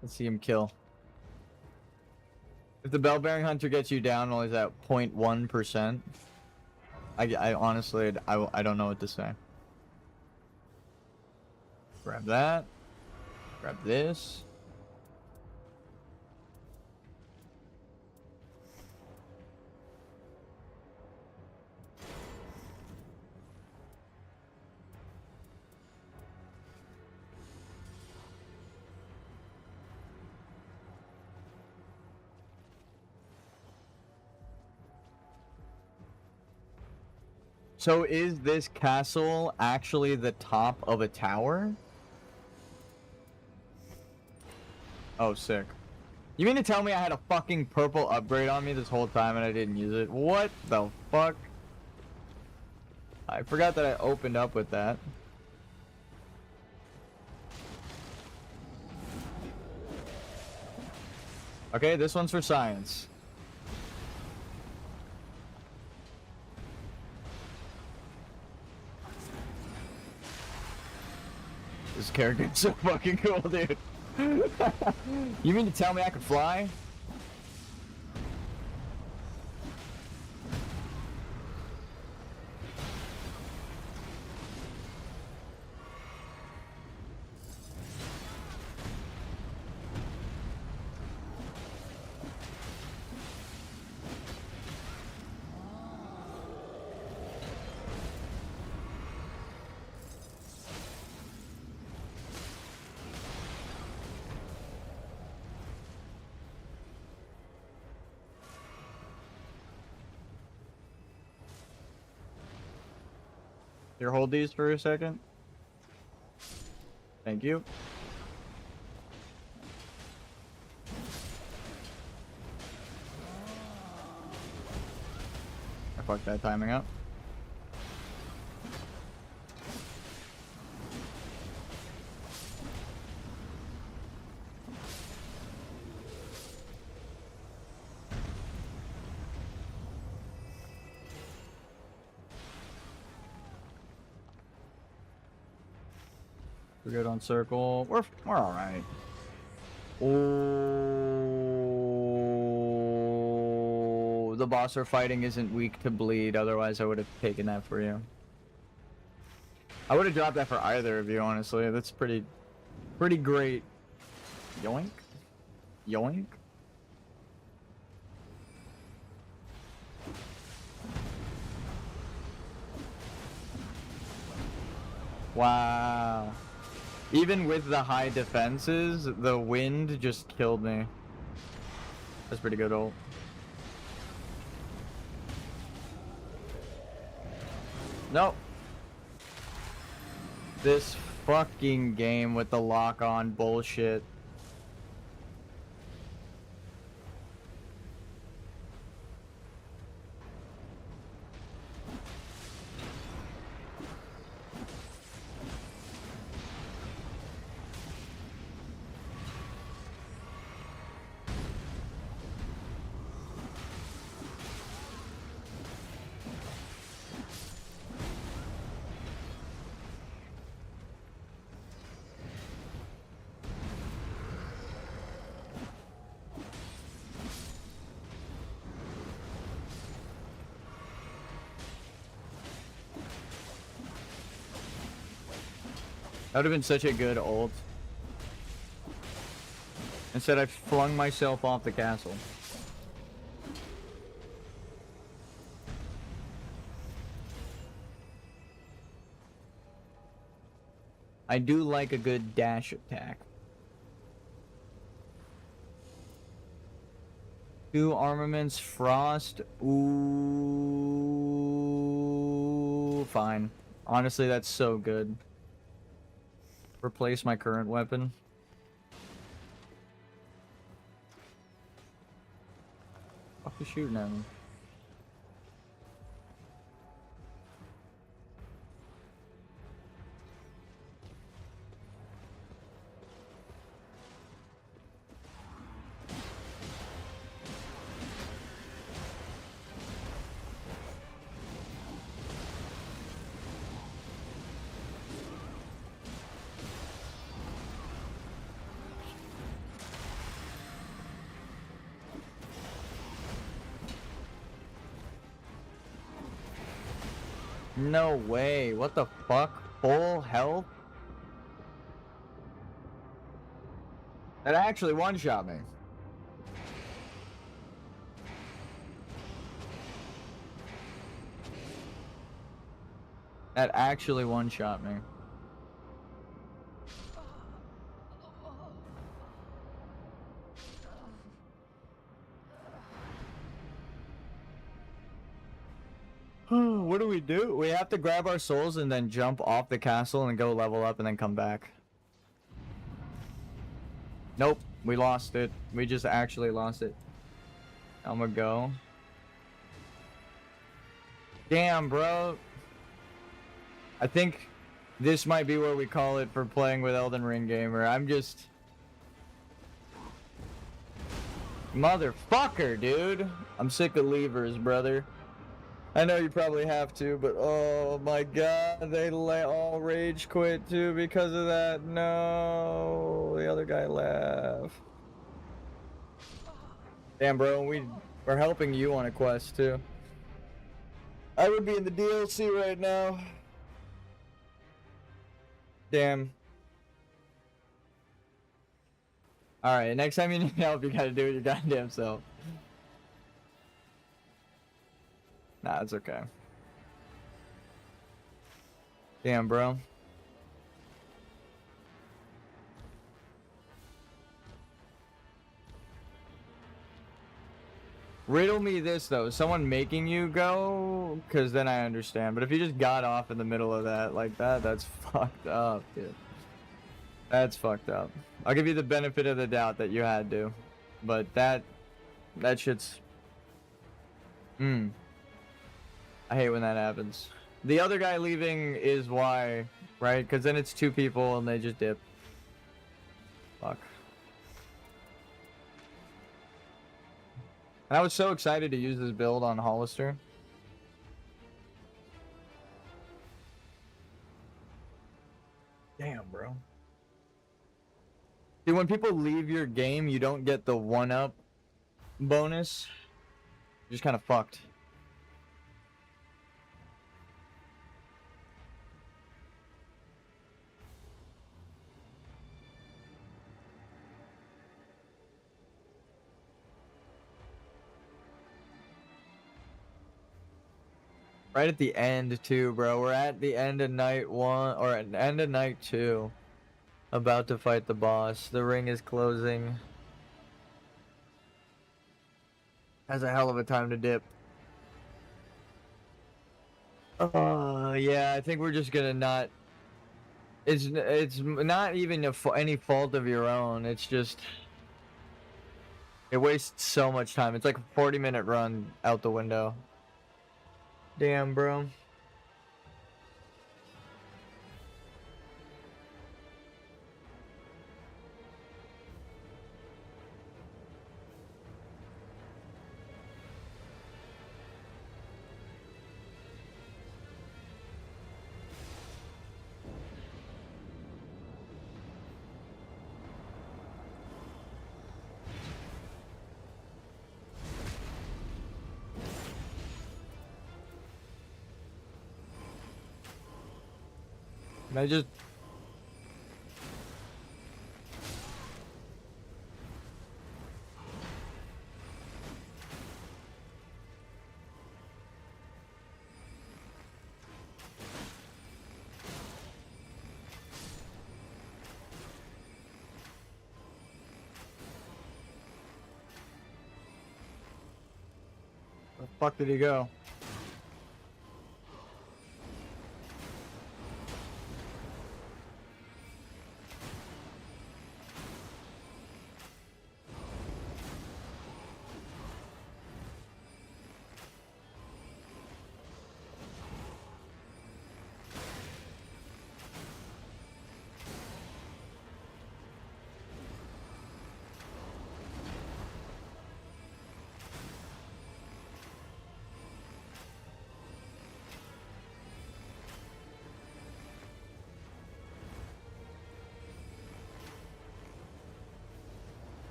Let's see him kill. If the bell-bearing hunter gets you down, only is at 0.1%. I honestly, I don't know what to say. Grab that. Grab this. So is this castle actually the top of a tower? Oh, sick. You mean to tell me I had a fucking purple upgrade on me this whole time and I didn't use it? What the fuck? I forgot that I opened up with that. Okay, this one's for science. This character is so fucking cool, dude. You mean to tell me I could fly? Here, hold these for a second. Thank you. I fucked that timing up. We're good on circle. We're all right. Oh, the boss we're fighting isn't weak to bleed. Otherwise, I would have taken that for you. I would have dropped that for either of you, honestly. That's pretty great. Yoink, yoink. Wow. Even with the high defenses, the wind just killed me. That's pretty good ult. Nope. This fucking game with the lock-on bullshit. That would have been such a good ult. Instead, I flung myself off the castle. I do like a good dash attack. 2 armaments, frost. Ooh, fine. Honestly, that's so good. Replace my current weapon. Fuck you shooting at me? No way. What the fuck? Full health? That actually one-shot me. That actually one-shot me. What do we do? We have to grab our souls and then jump off the castle and go level up and then come back. Nope, we lost it. We just actually lost it. I'm gonna go. Damn, bro. I think this might be where we call it for playing with Elden Ring Gamer. I'm just... Motherfucker, dude. I'm sick of levers, brother. I know you probably have to, but oh my god, they all rage quit too because of that. No, the other guy left. Damn, bro, we're helping you on a quest too. I would be in the DLC right now. Damn. Alright, next time you need help, you gotta do it your goddamn self. Nah, it's okay. Damn, bro. Riddle me this though, someone making you go, because then I understand. But if you just got off in the middle of that like that, that's fucked up, dude. That's fucked up. I'll give you the benefit of the doubt that you had to, but that shit's. I hate when that happens. The other guy leaving is why, right? Because then it's two people and they just dip. Fuck. And I was so excited to use this build on Hollister. Damn, bro. See, when people leave your game, you don't get the 1-up bonus. You're just kind of fucked. Right at the end, too, bro. We're at the end of night 1, or at the end of night 2. About to fight the boss. The ring is closing. Has a hell of a time to dip. Yeah, I think we're just gonna not... It's not even any fault of your own. It's just... It wastes so much time. It's like a 40-minute run out the window. Damn, bro. And I just... Where the fuck did he go?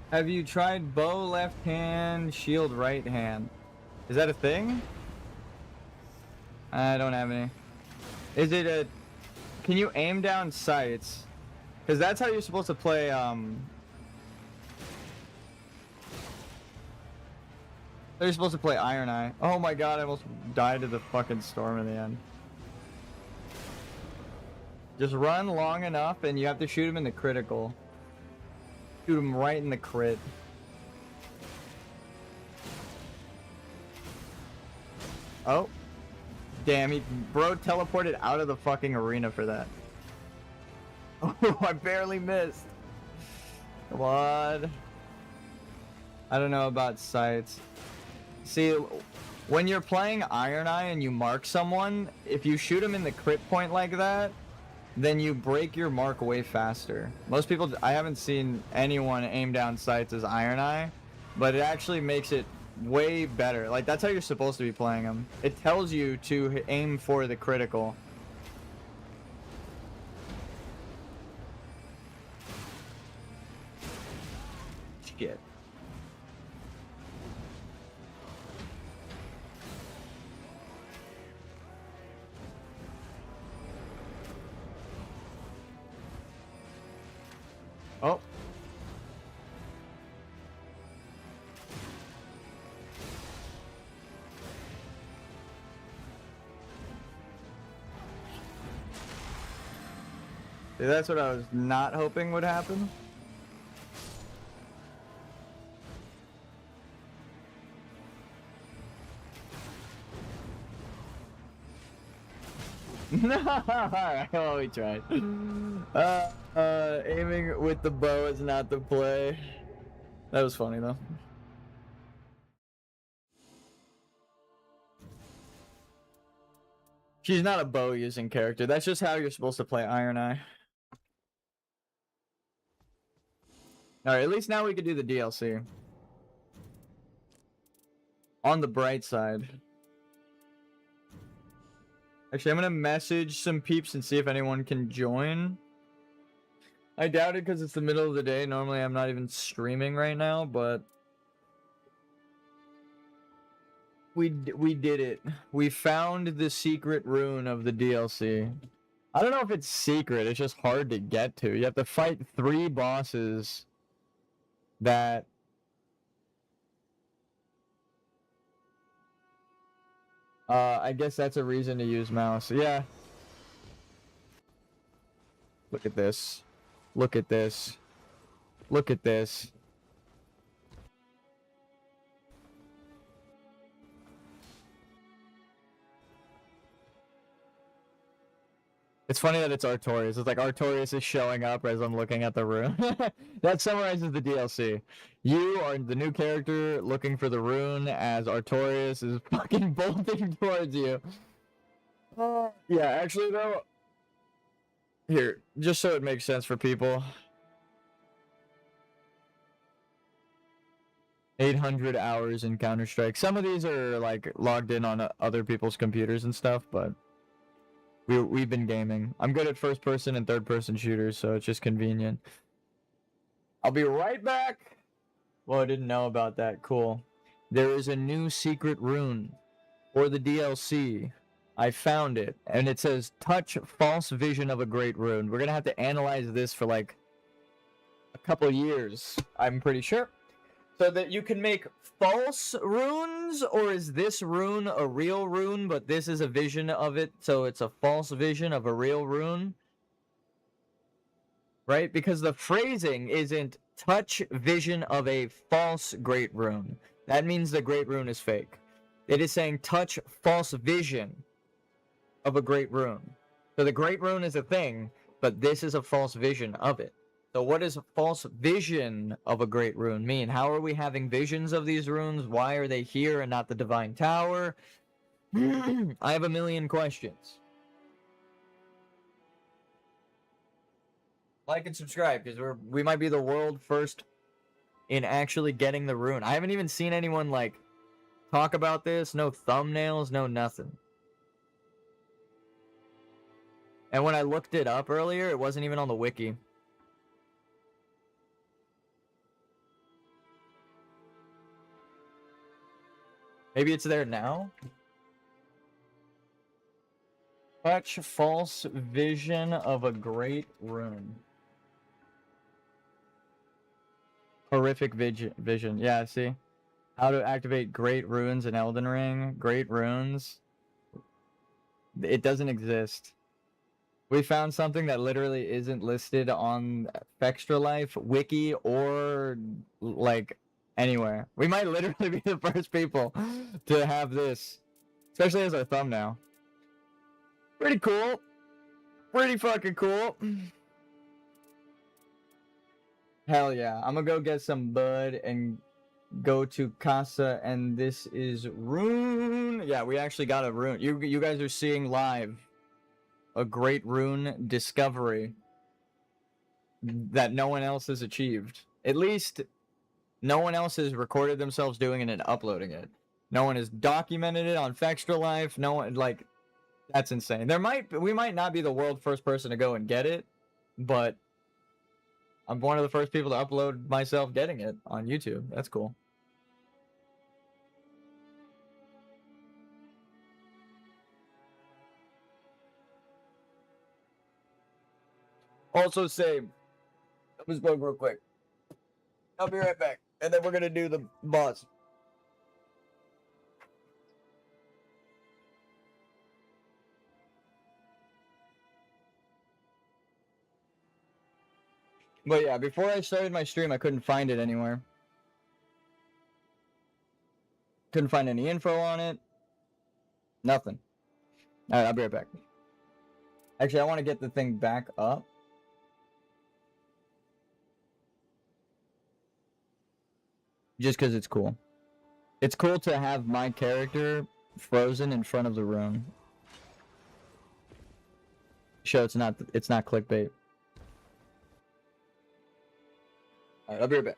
Have you tried bow left hand, shield right hand? Is that a thing? I don't have any. Is it a... Can you aim down sights? Because that's how you're supposed to play, They're supposed to play Iron Eye. Oh my god, I almost died to the fucking storm in the end. Just run long enough and you have to shoot him in the critical. Shoot him right in the crit. Oh. Damn, bro teleported out of the fucking arena for that. Oh, I barely missed. Come on. I don't know about sights. See, when you're playing Iron Eye and you mark someone, if you shoot him in the crit point like that, then you break your mark way faster. Most people, I haven't seen anyone aim down sights as Iron Eye, but it actually makes it way better. Like, that's how you're supposed to be playing them. It tells you to aim for the critical. Shit. Oh. See, that's what I was not hoping would happen. Alright, well, we tried. Aiming with the bow is not the play. That was funny, though. She's not a bow using character. That's just how you're supposed to play Iron Eye. Alright, at least now we can do the DLC. On the bright side. Actually, I'm gonna message some peeps and see if anyone can join. I doubt it because it's the middle of the day. Normally, I'm not even streaming right now, but we did it. We found the secret rune of the DLC. I don't know if it's secret. It's just hard to get to. You have to fight 3 bosses that... I guess that's a reason to use mouse. Yeah. Look at this. Look at this. Look at this. It's funny that it's Artorias. It's like Artorias is showing up as I'm looking at the rune. That summarizes the DLC. You are the new character looking for the rune as Artorias is fucking bolting towards you. Yeah, actually though, here, just so it makes sense for people. 800 hours in Counter-Strike. Some of these are like logged in on other people's computers and stuff, but we've been gaming. I'm good at first-person and third-person shooters, so it's just convenient. I'll be right back. Well, I didn't know about that. Cool. There is a new secret rune for the DLC. I found it, and it says, touch false vision of a great rune. We're going to have to analyze this for like a couple years, I'm pretty sure. So that you can make false runes, or is this rune a real rune, but this is a vision of it, so it's a false vision of a real rune? Right? Because the phrasing isn't touch vision of a false great rune. That means the great rune is fake. It is saying touch false vision of a great rune. So the great rune is a thing, but this is a false vision of it. So what does a false vision of a great rune mean? How are we having visions of these runes? Why are they here and not the Divine Tower? I have a million questions. Like and subscribe, because we might be the world first in actually getting the rune. I haven't even seen anyone like talk about this. No thumbnails, no nothing. And when I looked it up earlier, it wasn't even on the wiki. Maybe it's there now? Touch false vision of a great rune. Horrific vision. Yeah, see? How to activate great runes in Elden Ring. Great runes. It doesn't exist. We found something that literally isn't listed on Extra Life, Wiki, or like anywhere. We might literally be the first people to have this, especially as our thumbnail. Pretty cool. Pretty fucking cool. Hell yeah. I'm gonna go get some bud and go to Casa, and this is Rune. Yeah, we actually got a rune. You guys are seeing live a great rune discovery that no one else has achieved. At least no one else has recorded themselves doing it and uploading it. No one has documented it on Fextra Life. No one, like, that's insane. We might not be the world's first person to go and get it, but I'm one of the first people to upload myself getting it on YouTube. That's cool. Also say, let me smoke real quick. I'll be right back. And then we're gonna do the boss. But yeah, before I started my stream, I couldn't find it anywhere. Couldn't find any info on it. Nothing. Alright, I'll be right back. Actually, I want to get the thing back up. Just because it's cool. It's cool to have my character frozen in front of the rune. Show it's not clickbait. Alright, I'll be right back.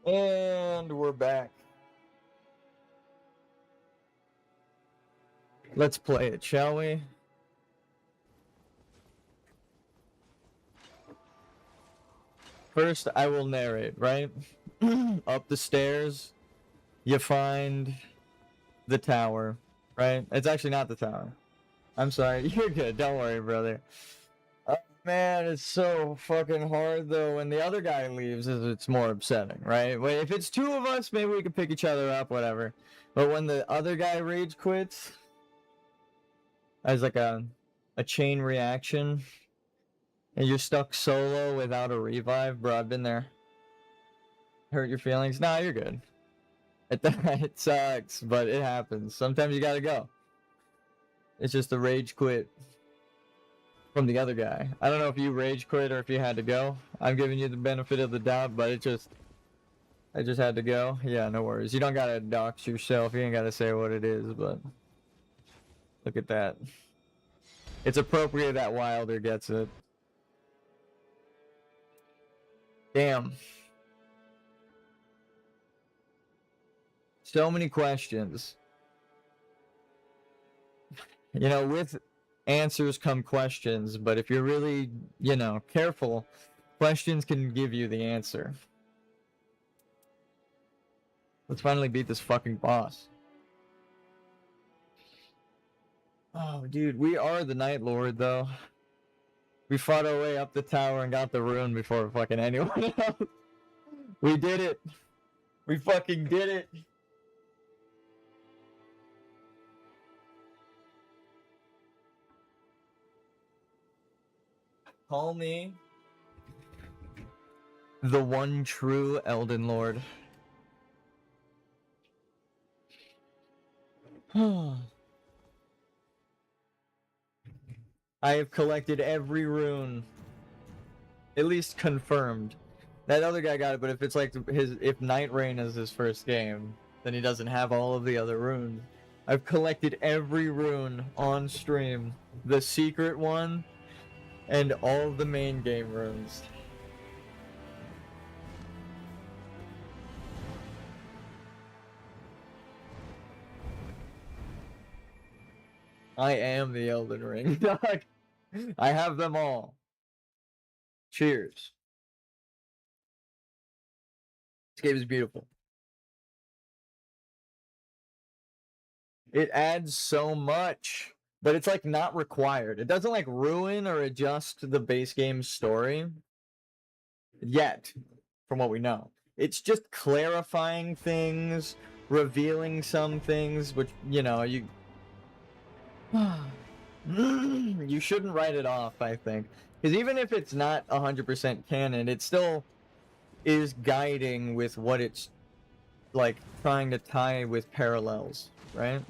And we're back. Let's play it, shall we? First, I will narrate, right? Up the stairs, you find the tower, right? It's actually not the tower. I'm sorry. You're good. Don't worry, brother. Oh, man, it's so fucking hard, though. When the other guy leaves, it's more upsetting, right? Wait, if it's two of us, maybe we can pick each other up, whatever. But when the other guy rage quits, as like a chain reaction, and you're stuck solo without a revive, bro, I've been there. Hurt your feelings? Nah, you're good. It sucks, but it happens. Sometimes you gotta go. It's just a rage quit from the other guy. I don't know if you rage quit or if you had to go. I'm giving you the benefit of the doubt, but I just had to go. Yeah, no worries. You don't gotta dox yourself. You ain't gotta say what it is, but look at that. It's appropriate that Wilder gets it. Damn. So many questions. You know, with answers come questions, but if you're really, you know, careful, questions can give you the answer. Let's finally beat this fucking boss. Oh, dude, we are the Night Lord, though. We fought our way up the tower and got the rune before fucking anyone else. We did it. We fucking did it. Call me the one true Elden Lord. I have collected every rune. At least confirmed. That other guy got it, but if it's like if NIGHTREIGN is his first game, then he doesn't have all of the other runes. I've collected every rune on stream. The secret one, and all of the main game runes. I am the Elden Ring, dog. I have them all. Cheers. This game is beautiful. It adds so much, but it's like not required. It doesn't like ruin or adjust the base game's story yet, from what we know. It's just clarifying things, revealing some things, which, you know, you shouldn't write it off, I think. Because even if it's not 100% canon, it still is guiding with what it's, like, trying to tie with parallels, right?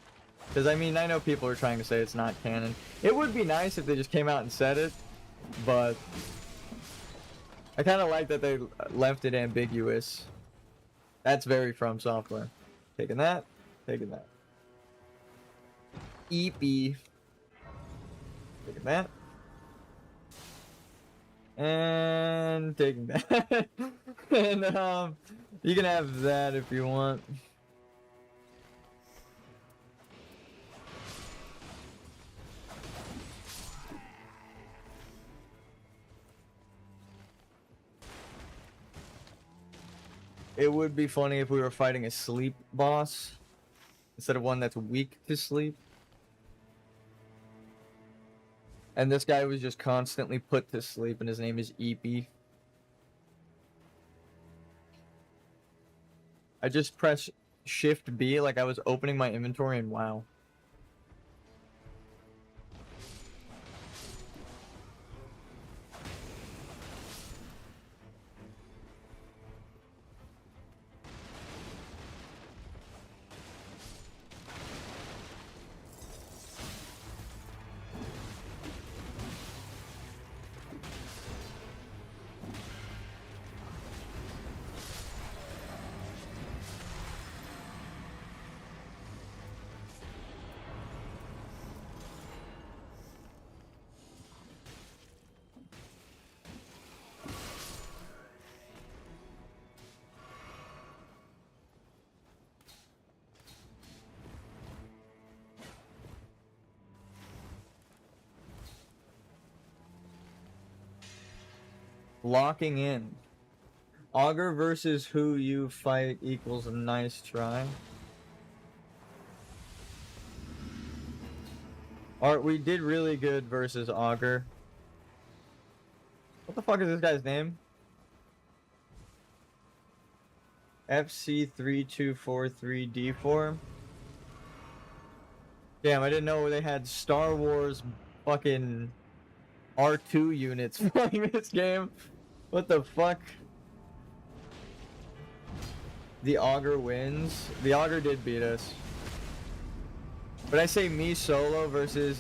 Because, I mean, I know people are trying to say it's not canon. It would be nice if they just came out and said it, but I kind of like that they left it ambiguous. That's very From Software. Taking that, taking that. EP. Taking that. And taking that. And, you can have that if you want. It would be funny if we were fighting a sleep boss instead of one that's weak to sleep. And this guy was just constantly put to sleep, and his name is EP. I just pressed Shift B like I was opening my inventory, and wow. Locking in. Augur versus who you fight equals a nice try. Art, we did really good versus Augur. What the fuck is this guy's name? FC3243D4. Damn, I didn't know they had Star Wars fucking R2 units playing this game. What the fuck? The Augur wins. The Augur did beat us. But I say me solo versus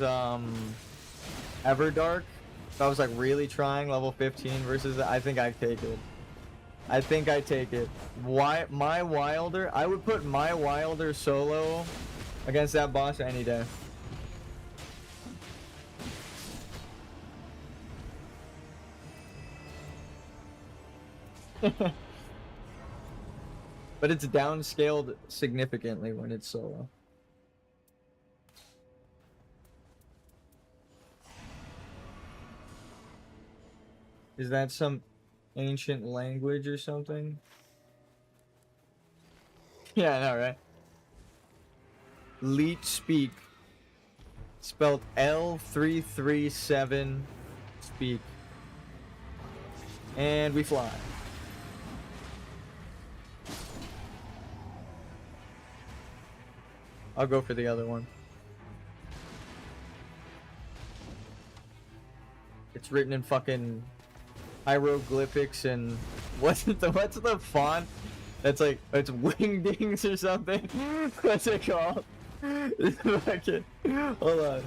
Everdark. If I was like really trying level 15 versus, I think I take it. I think I take it. Why my Wilder? I would put my Wilder solo against that boss any day. But it's downscaled significantly when it's solo. Is that some ancient language or something? Yeah, I know, right? Leech speak. Spelled L337 speak. And we fly. I'll go for the other one. It's written in fucking hieroglyphics and what's the font? That's like, it's wingdings or something. What's it called? It's fucking, hold on.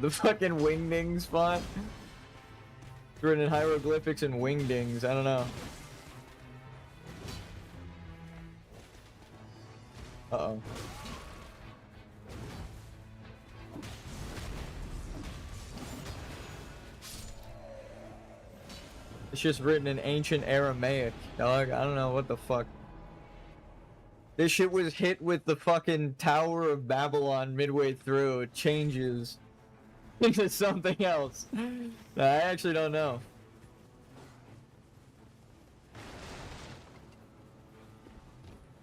The fucking wingdings font. It's written in hieroglyphics and wingdings. I don't know. Uh-oh. It's just written in ancient Aramaic, dog. I don't know what the fuck. This shit was hit with the fucking Tower of Babylon midway through. It changes into something else. I actually don't know.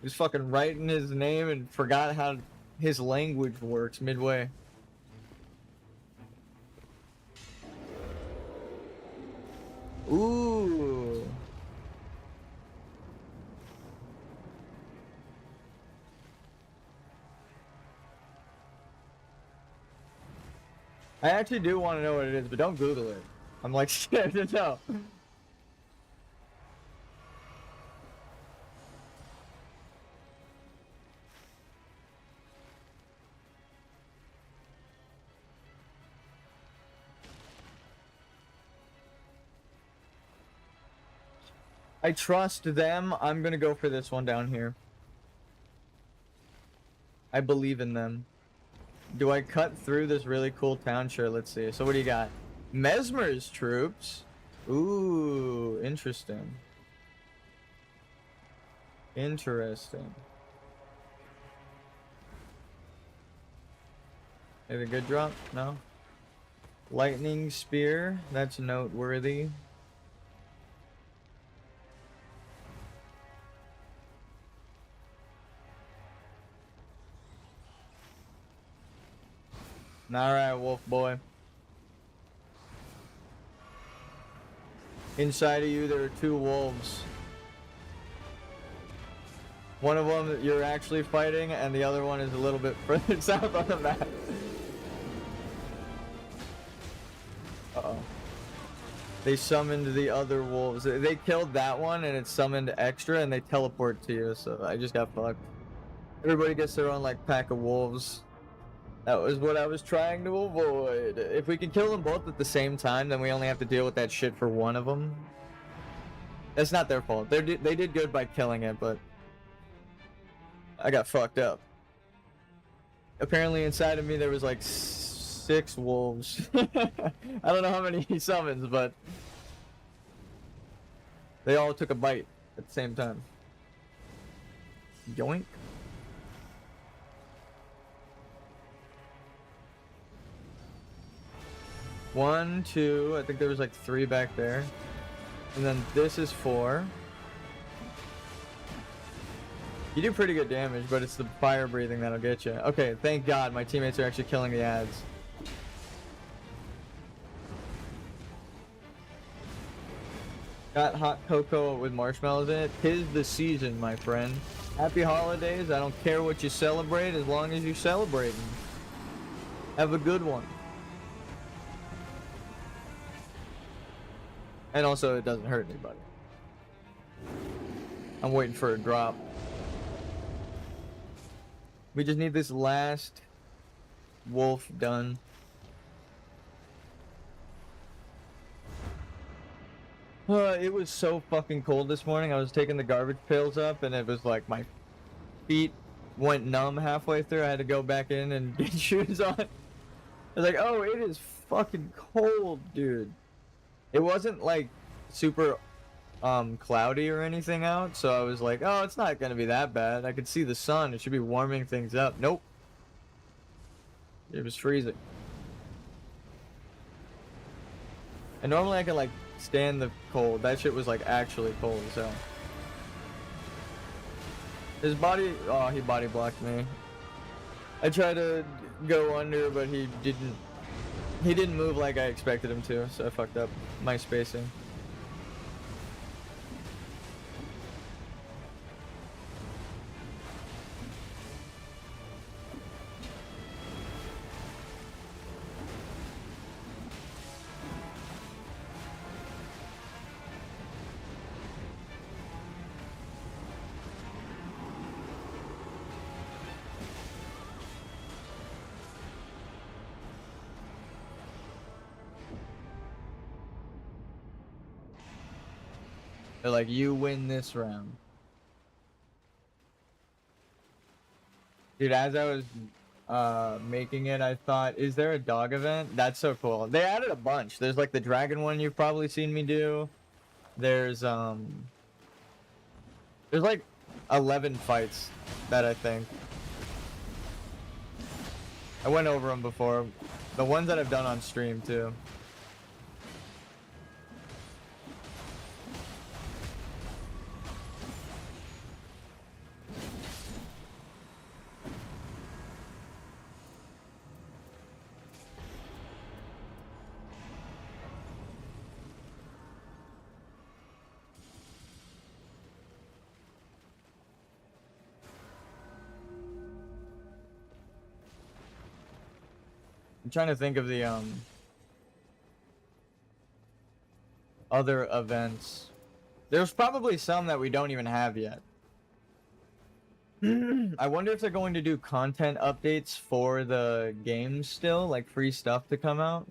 He was fucking writing his name and forgot how his language works midway. Ooh. I actually do want to know what it is, but don't Google it. I'm like scared to know. I trust them. I'm gonna go for this one down here. I believe in them. Do I cut through this really cool town? Sure, let's see. So what do you got? Mesmer's troops. Ooh, interesting. Interesting. Is it a good drop? No? Lightning spear. That's noteworthy. Alright, wolf boy. Inside of you, there are two wolves. One of them you're actually fighting, and the other one is a little bit further south on the map. Uh-oh. They summoned the other wolves. They killed that one, and it summoned extra, and they teleport to you, so I just got fucked. Everybody gets their own, like, pack of wolves. That was what I was trying to avoid. If we can kill them both at the same time, then we only have to deal with that shit for one of them. That's not their fault. They did good by killing it, but I got fucked up. Apparently inside of me there was like 6 wolves. I don't know how many he summons, but they all took a bite at the same time. Yoink. 1, 2, I think there was like 3 back there. And then this is 4. You do pretty good damage, but it's the fire breathing that'll get you. Okay, thank God my teammates are actually killing the ads. Got hot cocoa with marshmallows in it. 'Tis the season, my friend. Happy holidays. I don't care what you celebrate as long as you're celebrating. Have a good one. And also, it doesn't hurt anybody. I'm waiting for a drop. We just need this last wolf done. It was so fucking cold this morning. I was taking the garbage pails up and it was like my feet went numb halfway through. I had to go back in and get shoes on. I was like, oh, it is fucking cold, dude. It wasn't like super cloudy or anything out, so I was like, oh, it's not gonna be that bad. I could see the sun. It should be warming things up. Nope. It was freezing. And normally I can like stand the cold. That shit was like actually cold as hell. His body, oh, he body blocked me. I tried to go under, but he didn't move like I expected him to, so I fucked up my spacing. They're like, you win this round. Dude, as I was making it, I thought, is there a dog event? That's so cool. They added a bunch. There's like the dragon one you've probably seen me do. There's like 11 fights that I think. I went over them before. The ones that I've done on stream too. I'm trying to think of the other events. There's probably some that we don't even have yet. I wonder if they're going to do content updates for the games still, like free stuff to come out.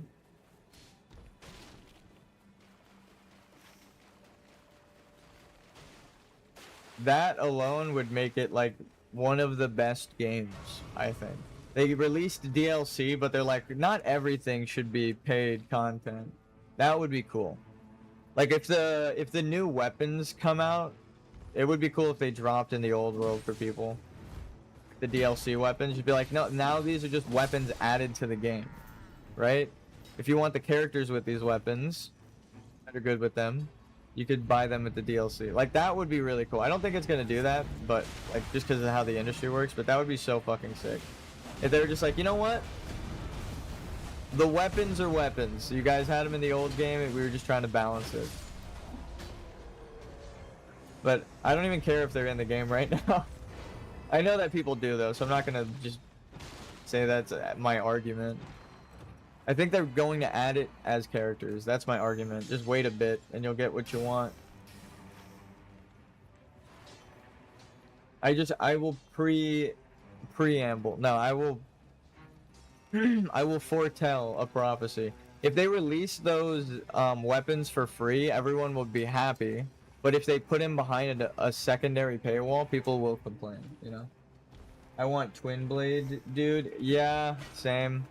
That alone would make it like one of the best games, I think. They released DLC, but they're like, not everything should be paid content. That would be cool. Like if the new weapons come out, it would be cool if they dropped in the old world for people. The DLC weapons, you'd be like, no, now these are just weapons added to the game, right? If you want the characters with these weapons that are good with them, you could buy them at the DLC. Like that would be really cool. I don't think it's gonna do that, but like just because of how the industry works, but that would be so fucking sick. If they were just like, you know what? The weapons are weapons. You guys had them in the old game and we were just trying to balance it. But I don't even care if they're in the game right now. I know that people do though, so I'm not gonna just say that's my argument. I think they're going to add it as characters. That's my argument. Just wait a bit and you'll get what you want. I will preamble. No, I will I will foretell a prophecy. If they release those weapons for free, everyone will be happy. But if they put him behind a secondary paywall, people will complain, you know? I want Twin Blade, dude. Yeah, same.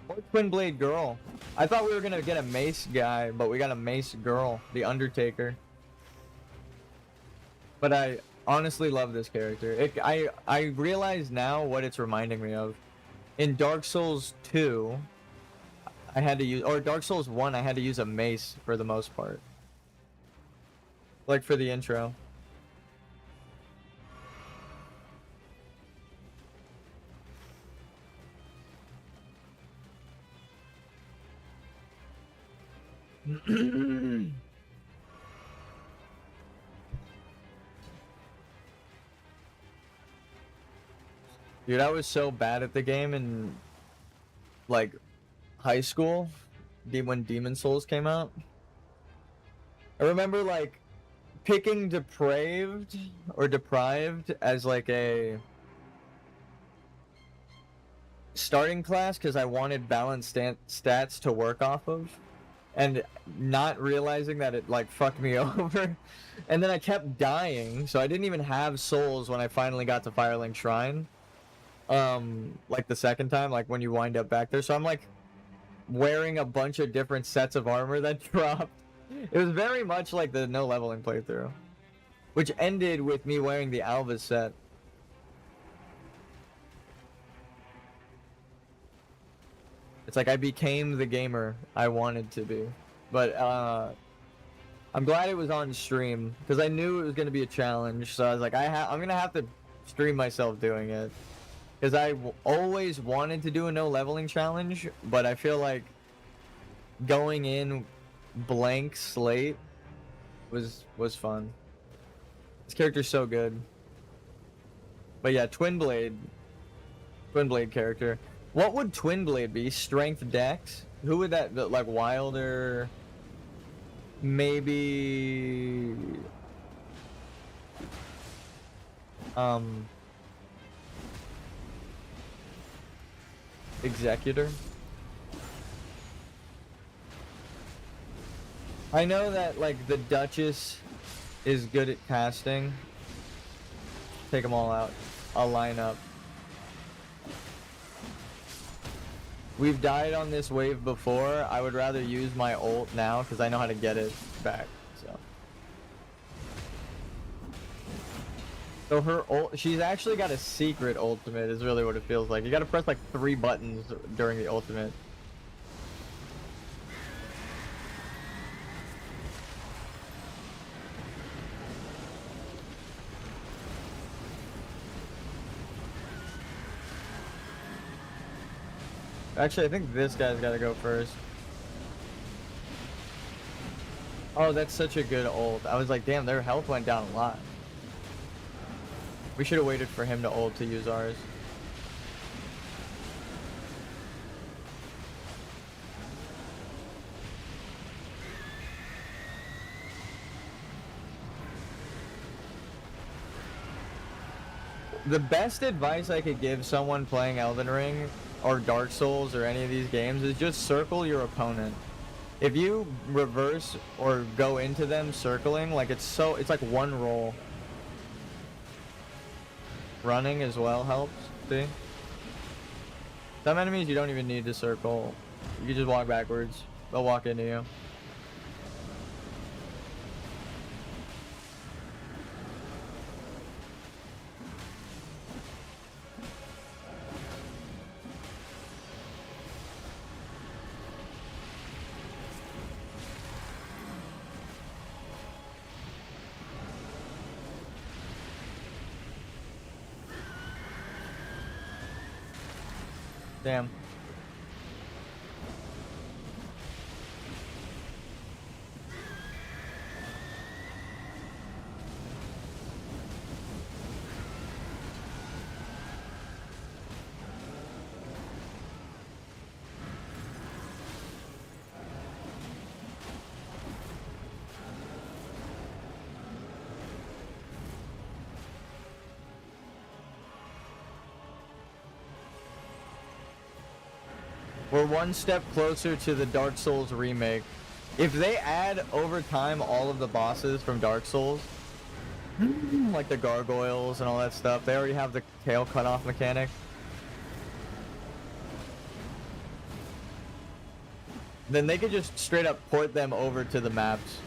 Or Twin Blade girl. I thought we were gonna get a mace guy, but we got a mace girl, the Undertaker. But I honestly love this character. I realize now what it's reminding me of. In Dark Souls 2, I had to use, or Dark Souls 1, I had to use a mace for the most part. Like for the intro. Dude, I was so bad at the game in like high school, when Demon Souls came out. I remember like picking depraved or deprived as like a starting class because I wanted balanced stats to work off of, and not realizing that it like fucked me over. And then I kept dying, so I didn't even have souls when I finally got to Firelink Shrine. Like the second time, like when you wind up back there. So I'm like wearing a bunch of different sets of armor that dropped. It was very much like the no leveling playthrough, which ended with me wearing the Alva set. It's like I became the gamer I wanted to be. But I'm glad it was on stream because I knew it was going to be a challenge. So I was like, I'm going to have to stream myself doing it. Because I always wanted to do a no leveling challenge, but I feel like going in blank slate was fun. This character's so good. But yeah, Twin Blade character. What would Twin Blade be? Strength Dex? Who would that, like Wilder? Maybe Executor. I know that like the Duchess is good at casting. Take them all out. I'll line up. We've died on this wave before. I would rather use my ult now because I know how to get it back. So her ult, she's actually got a secret ultimate is really what it feels like. You gotta press like 3 buttons during the ultimate. Actually, I think this guy's gotta go first. Oh, that's such a good ult. I was like, damn, their health went down a lot. We should have waited for him to ult to use ours. The best advice I could give someone playing Elden Ring or Dark Souls or any of these games is just circle your opponent. If you reverse or go into them circling, like it's like one roll. Running as well helps, see? Some enemies you don't even need to circle. You can just walk backwards. They'll walk into you. Damn. We're one step closer to the Dark Souls remake. If they add over time all of the bosses from Dark Souls, like the gargoyles and all that stuff, they already have the tail cut off mechanic. Then they could just straight up port them over to the maps.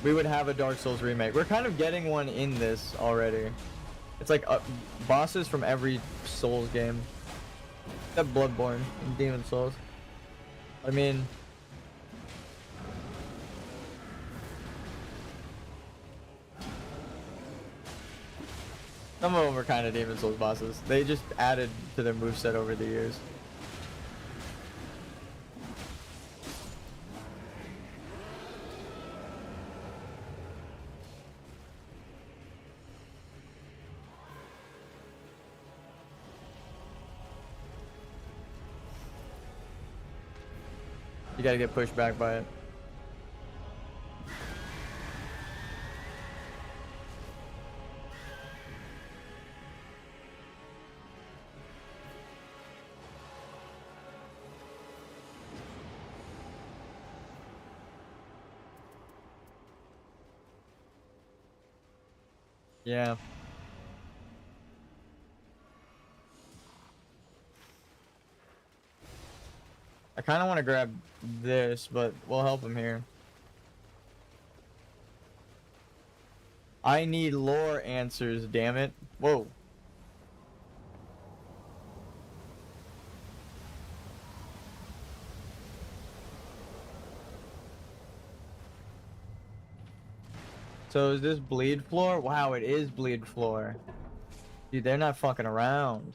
We would have a Dark Souls remake. We're kind of getting one in this already. It's like bosses from every Souls game. Except Bloodborne and Demon Souls. I mean, some of them are kind of Demon Souls bosses. They just added to their moveset over the years. You gotta get pushed back by it. Yeah. I kind of want to grab this, but we'll help him here. I need lore answers, damn it. Whoa. So is this bleed floor? Wow, it is bleed floor. Dude, they're not fucking around.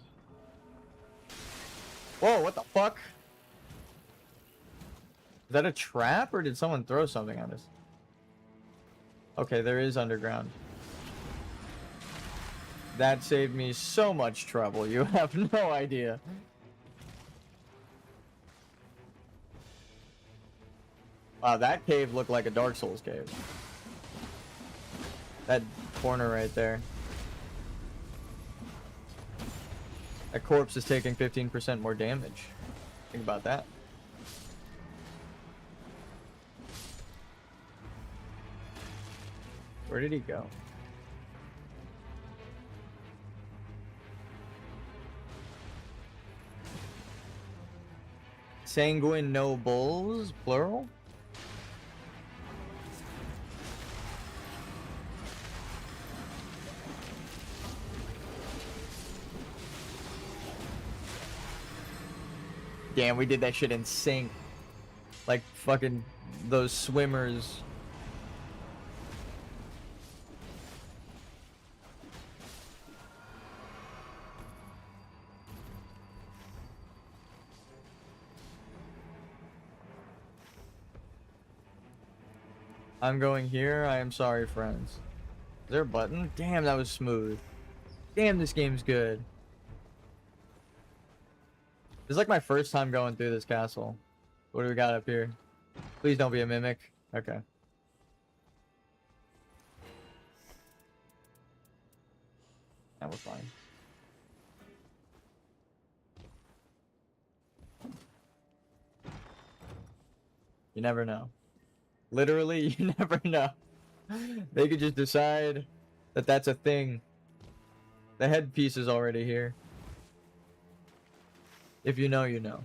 Whoa, what the fuck? Is that a trap or did someone throw something at us? Okay, there is underground. That saved me so much trouble. You have no idea. Wow, that cave looked like a Dark Souls cave. That corner right there. That corpse is taking 15% more damage. Think about that. Where did he go? Sanguine nobles, plural? Damn, we did that shit in sync. Like fucking those swimmers. I'm going here. I am sorry, friends. Is there a button? Damn, that was smooth. Damn, this game's good. This is like my first time going through this castle. What do we got up here? Please don't be a mimic. Okay. That was fine. You never know. Literally, you never know. They could just decide that that's a thing. The headpiece is already here. If you know, you know.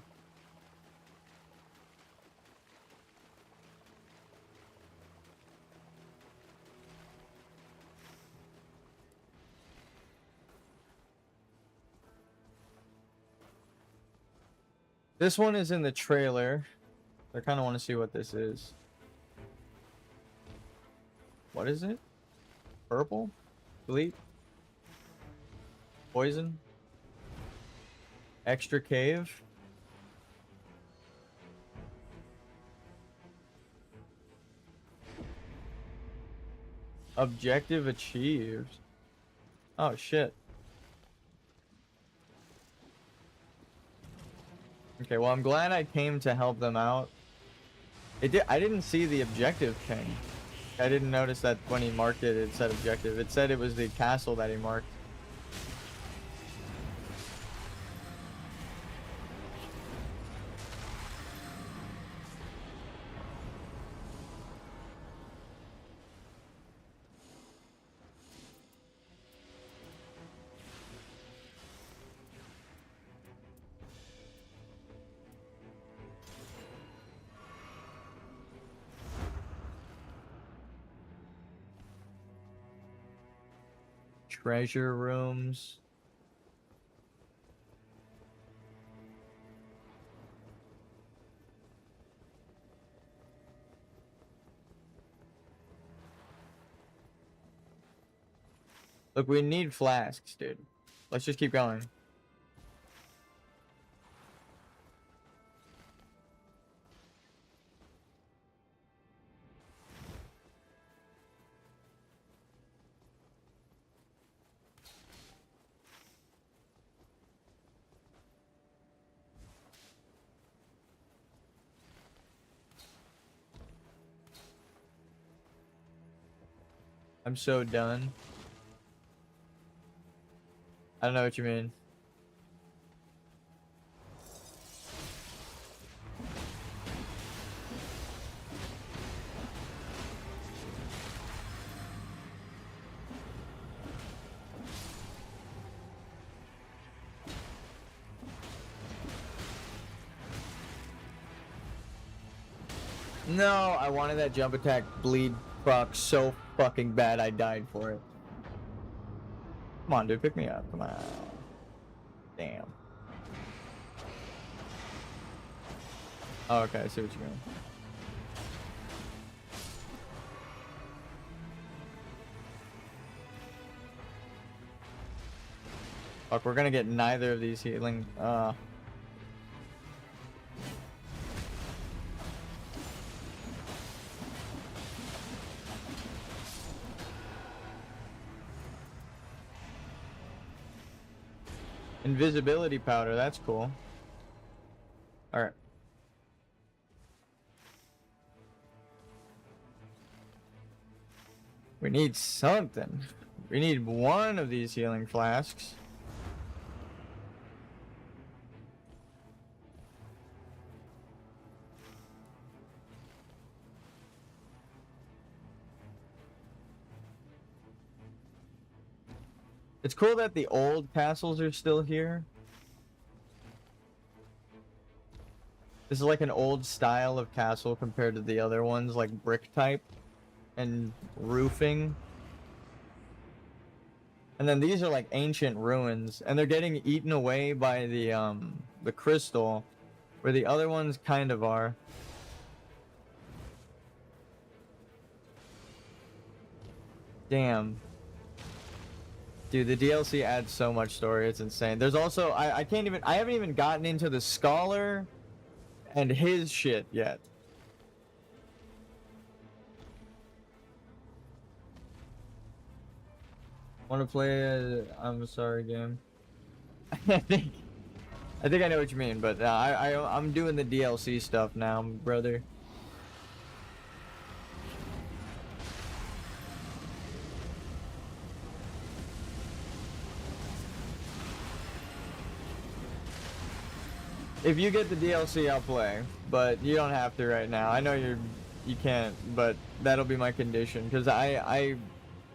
This one is in the trailer. I kind of want to see what this is. What is it? Purple? Bleep? Poison? Extra cave? Objective achieved. Oh shit. Okay, well I'm glad I came to help them out. I didn't see the objective thing. I didn't notice that when he marked it, it said objective. It said it was the castle that he marked. Treasure rooms. Look, we need flasks, dude. Let's just keep going. I'm so done. I don't know what you mean. No, I wanted that jump attack bleed proc so fucking bad I died for it. Come on, dude, pick me up. Come on. Damn. Oh, okay, I see what you mean. Fuck, we're gonna get neither of these healing. Invisibility powder, that's cool. Alright. We need something. We need one of these healing flasks. It's cool that the old castles are still here. This is like an old style of castle compared to the other ones, like brick type and roofing. And then these are like ancient ruins, and they're getting eaten away by the crystal, where the other ones kind of are. Damn. Dude, the DLC adds so much story, it's insane. There's also, I haven't even gotten into the scholar and his shit yet. Want to play a I'm sorry game? I think I know what you mean, but I'm doing the DLC stuff now, brother. If you get the DLC, I'll play, but you don't have to right now. I know you can't, but that'll be my condition, because I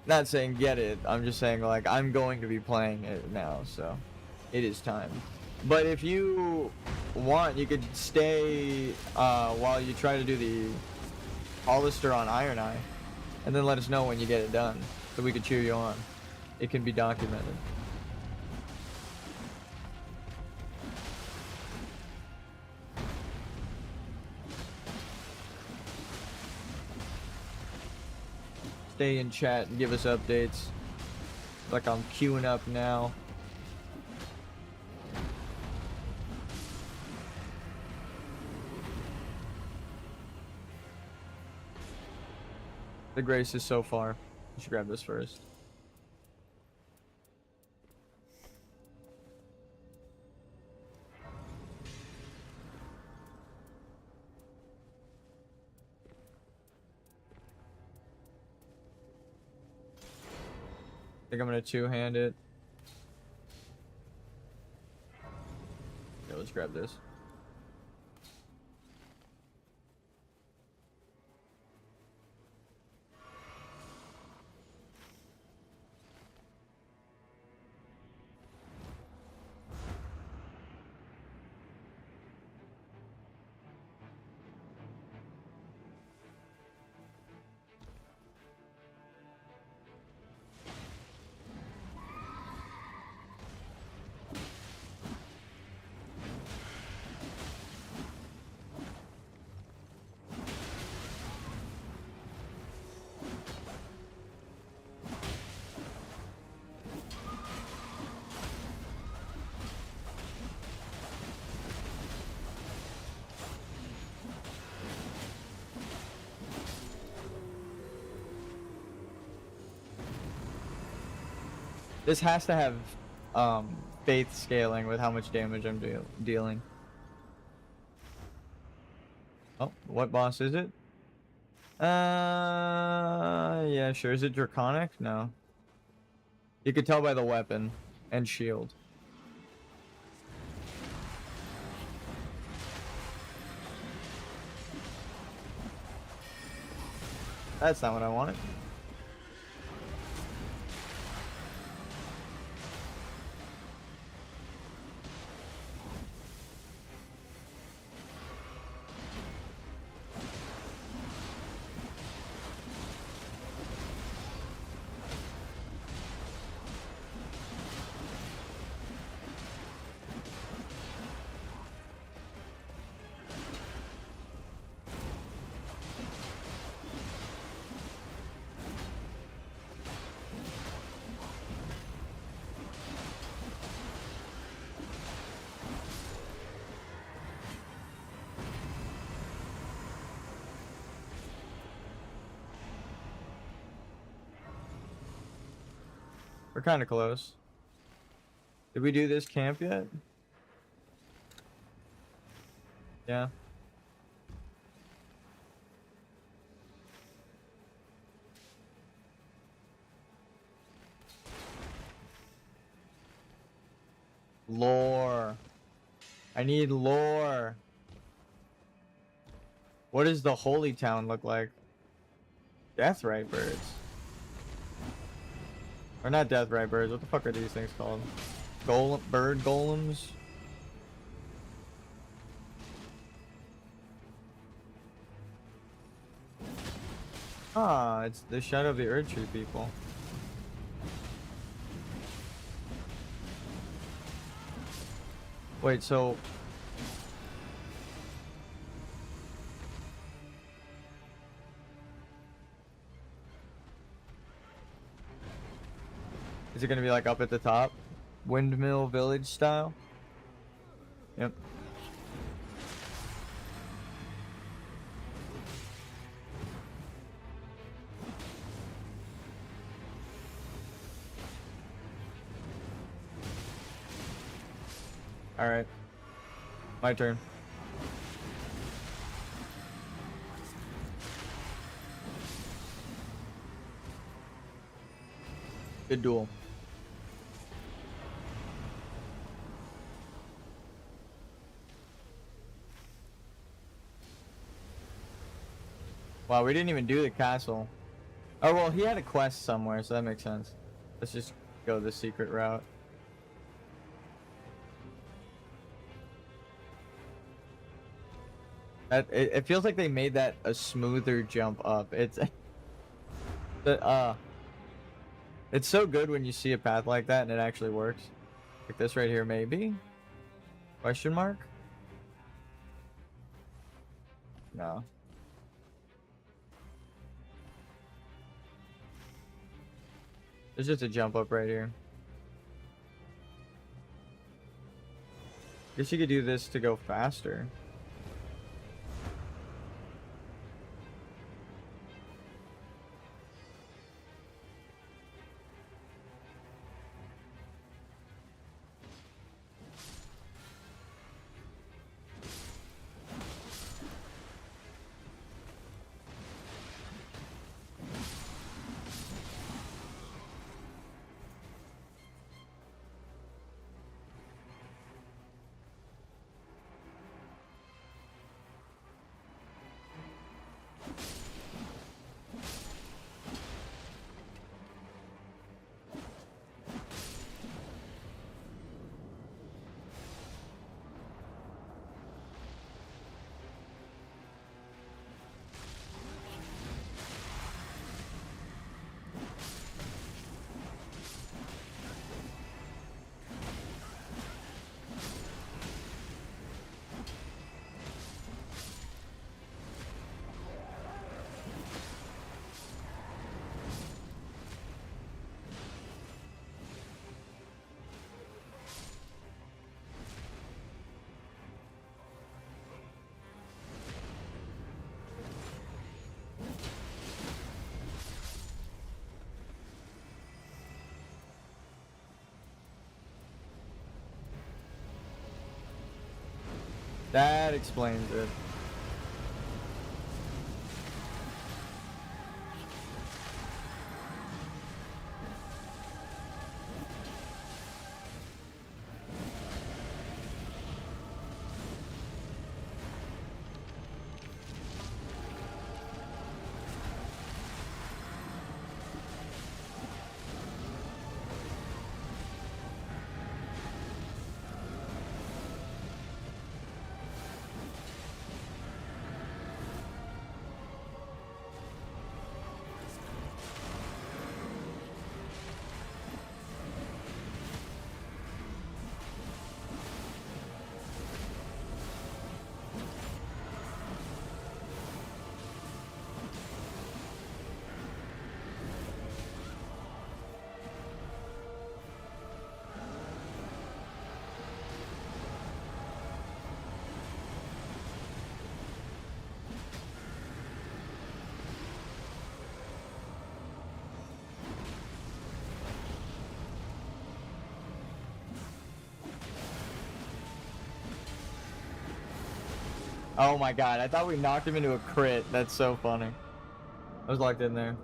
not saying get it, I'm just saying like I'm going to be playing it now, so it is time. But if you want, you could stay while you try to do the Hollister on Iron Eye, and then let us know when you get it done, so we can cheer you on. It can be documented. Stay in chat and give us updates. Like I'm queuing up now. The grace is so far. You should grab this first. I think I'm gonna two-hand it. Yeah, let's grab this. This has to have faith scaling with how much damage I'm dealing. Oh, what boss is it? Yeah, sure. Is it Draconic? No. You could tell by the weapon and shield. That's not what I wanted. We're kind of close. Did we do this camp yet? Yeah. Lore. I need lore. What does the holy town look like? Deathrite birds. Or not deathrite birds. What the fuck are these things called? Bird golems? Ah, it's the Shadow of the Earth Tree people. Wait, so... Is it gonna be like up at the top? Windmill Village style? Yep. Alright. My turn. Good duel. Wow, we didn't even do the castle. Oh, well, he had a quest somewhere, so that makes sense. Let's just go the secret route. It feels like they made that a smoother jump up. It's it's so good when you see a path like that and it actually works. Like this right here, maybe? Question mark? No. There's just a jump up right here. Guess you could do this to go faster. That explains it. Oh my god, I thought we knocked him into a crit. That's so funny. I was locked in there.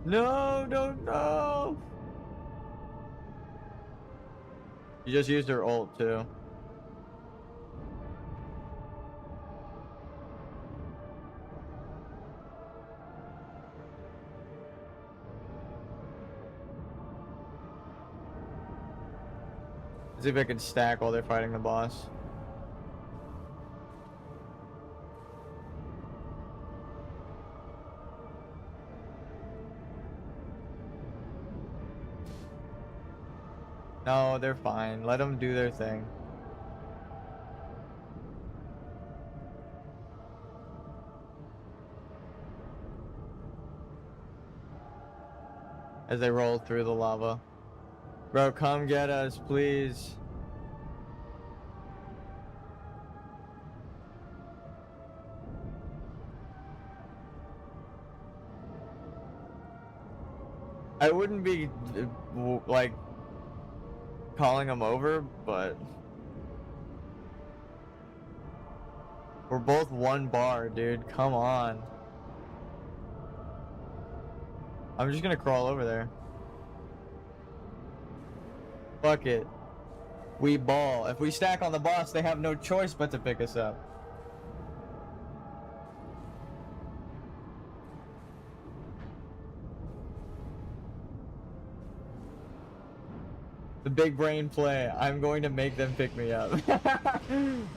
No, no. You just used her ult too. Let's see if I can stack while they're fighting the boss. No, they're fine. Let them do their thing. As they roll through the lava. Bro, come get us, please. I wouldn't be, like, calling them over, but... We're both one bar, dude. Come on. I'm just gonna crawl over there. Fuck it. We ball. If we stack on the boss, they have no choice but to pick us up. The big brain play. I'm going to make them pick me up.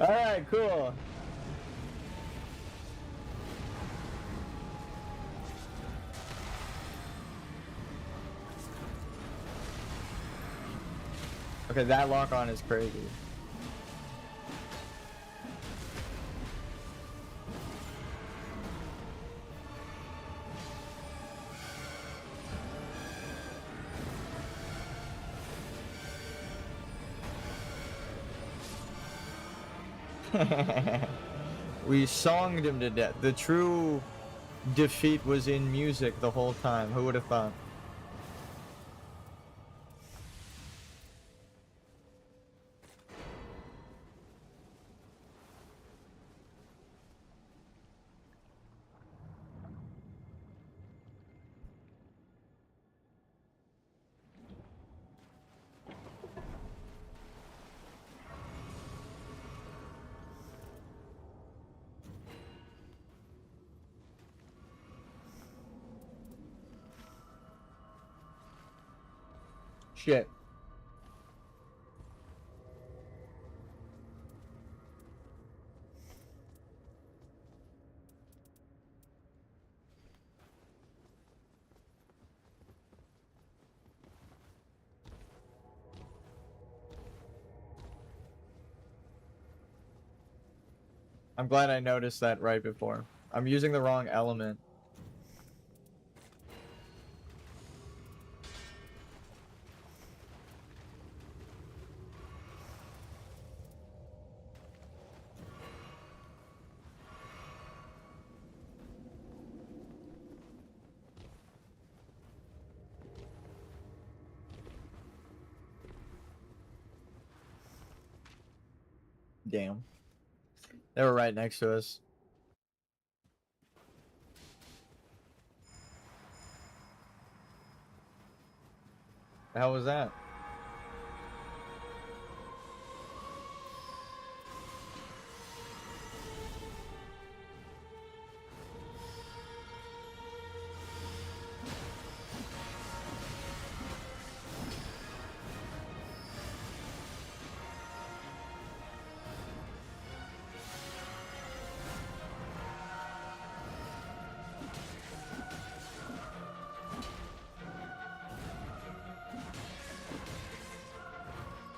Alright, cool. Okay, that lock on is crazy. We songed him to death. The true defeat was in music the whole time. Who would have thought? Shit. I'm glad I noticed that right before. I'm using the wrong element. Damn. They were right next to us. How was that?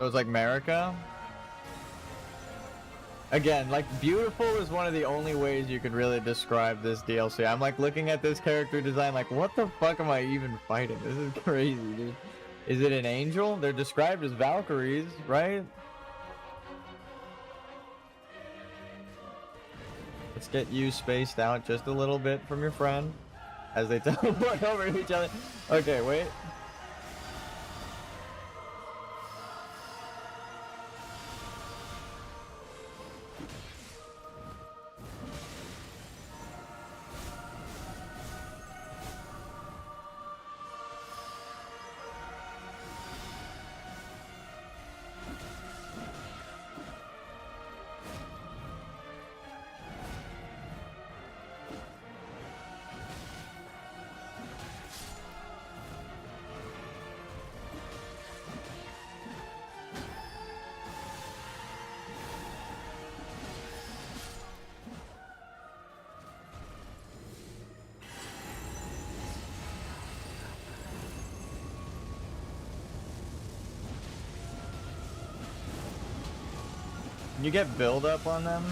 It was like America. Again, like beautiful is one of the only ways you could really describe this DLC. I'm like looking at this character design like, what the fuck am I even fighting? This is crazy, dude. Is it an angel? They're described as Valkyries, right? Let's get you spaced out just a little bit from your friend as they teleport over to each other. Okay, wait. Can you get build up on them?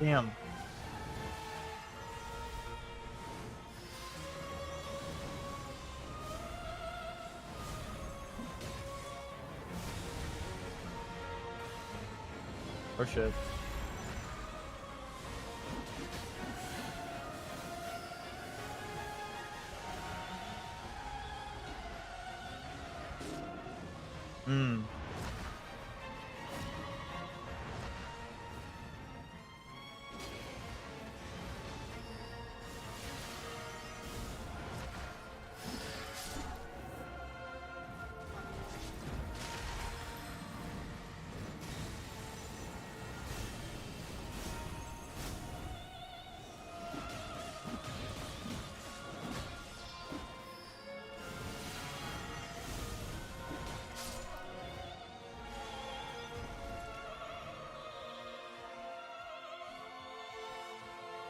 Damn. Oh shit. Hmm.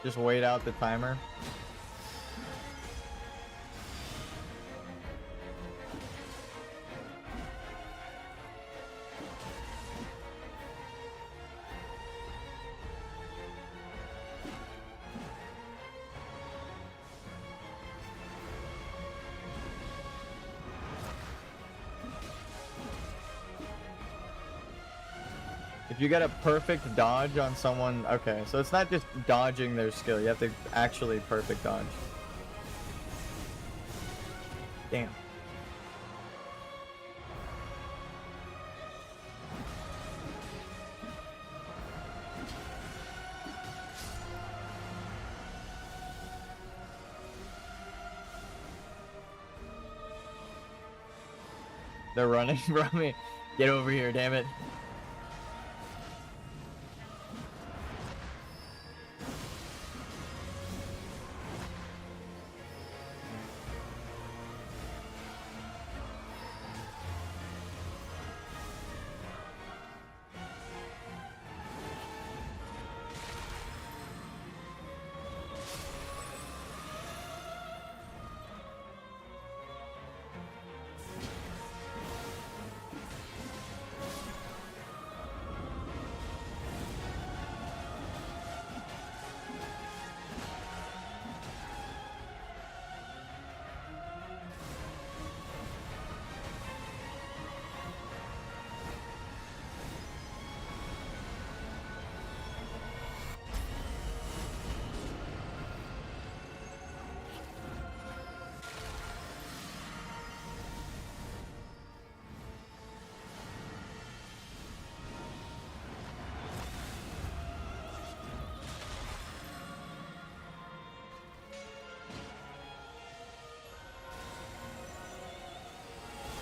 Just wait out the timer. If you get a perfect dodge on someone, okay, so it's not just dodging their skill, you have to actually perfect dodge. Damn. They're running from me. Get over here, damn it.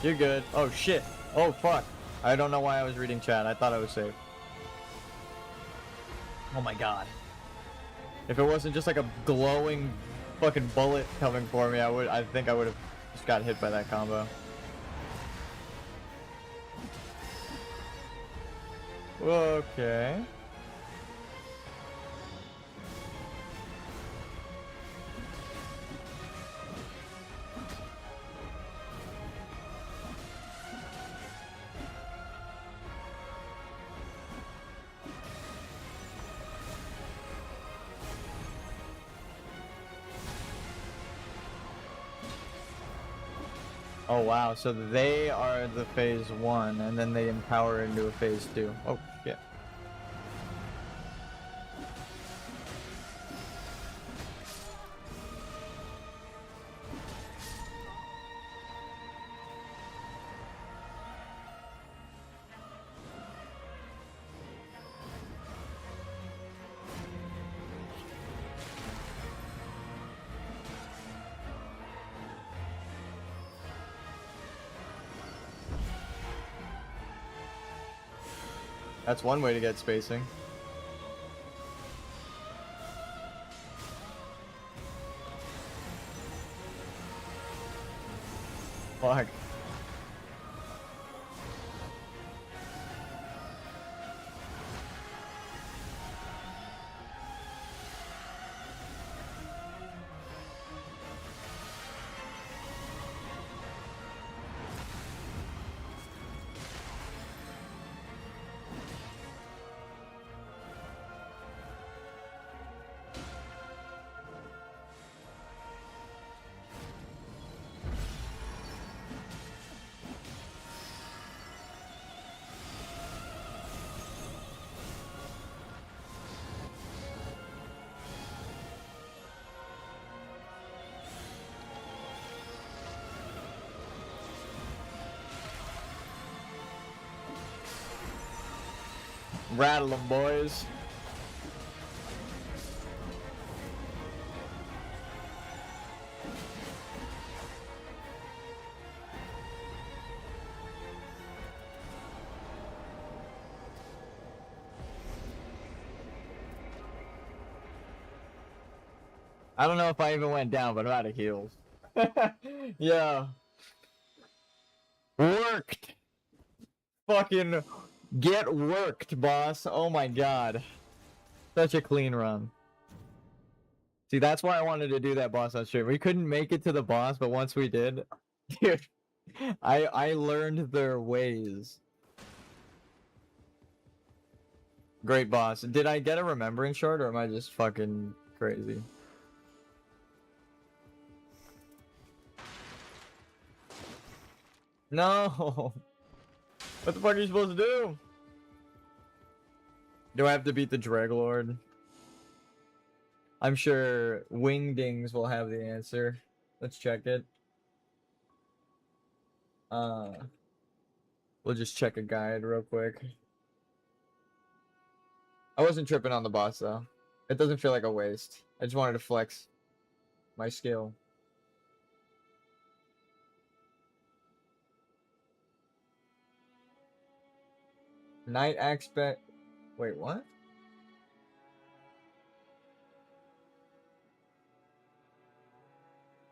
You're good. Oh, shit. Oh, fuck. I don't know why I was reading chat. I thought I was safe. Oh my god. If it wasn't just like a glowing fucking bullet coming for me, I think I would have just got hit by that combo. Okay. Oh wow, so they are the phase 1 and then they empower into a phase 2. Oh shit. That's one way to get spacing. Fuck. Rattle them, boys. I don't know if I even went down, but I'm out of heals. Yeah. Worked. Fucking get worked, boss. Oh my god. Such a clean run. See, that's why I wanted to do that boss on stream. We couldn't make it to the boss, but once we did, dude, I learned their ways. Great boss. Did I get a remembrance shard, or am I just fucking crazy? No! What the fuck are you supposed to do? Do I have to beat the Draglord? I'm sure Wingdings will have the answer. Let's check it. We'll just check a guide real quick. I wasn't tripping on the boss though. It doesn't feel like a waste. I just wanted to flex my skill. Night aspect. Wait, what?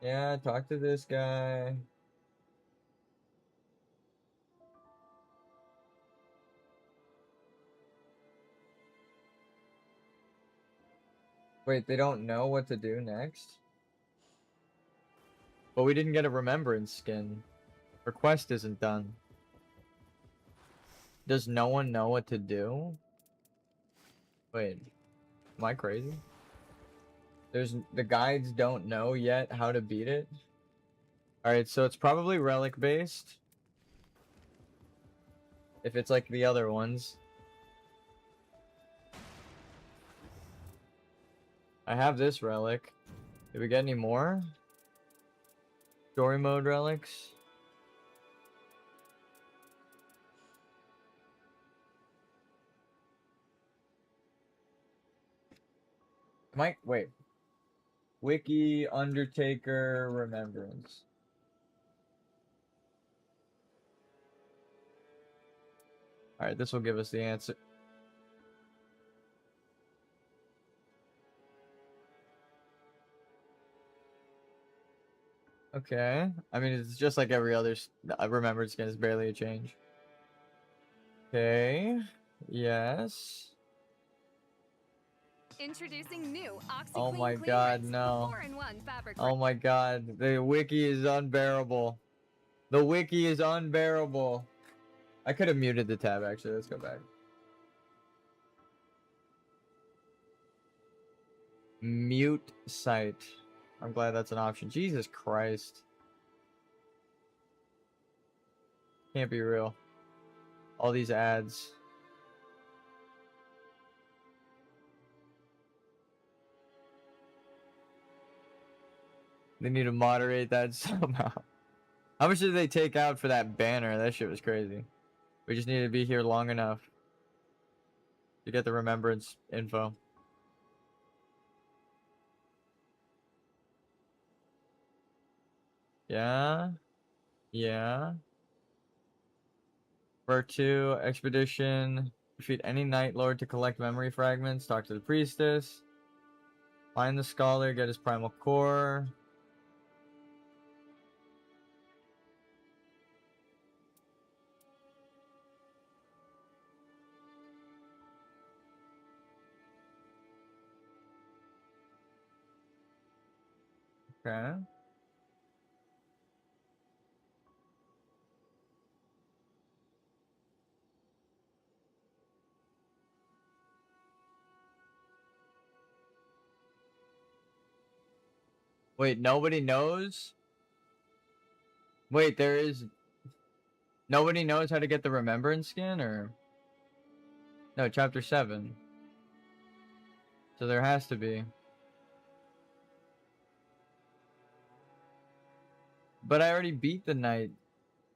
Yeah, talk to this guy. Wait, they don't know what to do next? But we didn't get a remembrance skin. Our quest isn't done. Does no one know what to do? Wait, am I crazy? The guides don't know yet how to beat it? Alright, so it's probably relic based. If it's like the other ones. I have this relic. Did we get any more? Story mode relics? Wait. Wiki Undertaker Remembrance. Alright, this will give us the answer. Okay. I mean, it's just like every other remembered skin is barely a change. Okay. Yes. Introducing new OxyClean Oh my Clean god, Rinse no. 4-in-1 fabric. Oh my god. The wiki is unbearable. The wiki is unbearable. I could have muted the tab, actually. Let's go back. Mute site. I'm glad that's an option. Jesus Christ. Can't be real. All these ads. They need to moderate that somehow. How much did they take out for that banner? That shit was crazy. We just need to be here long enough to get the remembrance info. Yeah. Yeah. Part 2, expedition. Defeat any Night Lord to collect memory fragments. Talk to the priestess. Find the scholar, get his primal core. Okay. Wait, nobody knows? Wait, there is... Nobody knows how to get the remembrance skin, or... No, chapter 7. So there has to be. But I already beat the Night.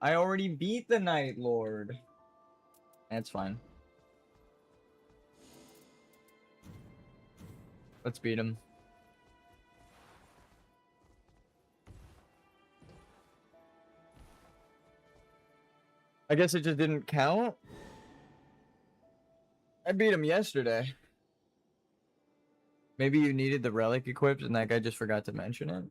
I already beat the Night Lord. That's fine. Let's beat him. I guess it just didn't count? I beat him yesterday. Maybe you needed the relic equipped and that guy just forgot to mention it?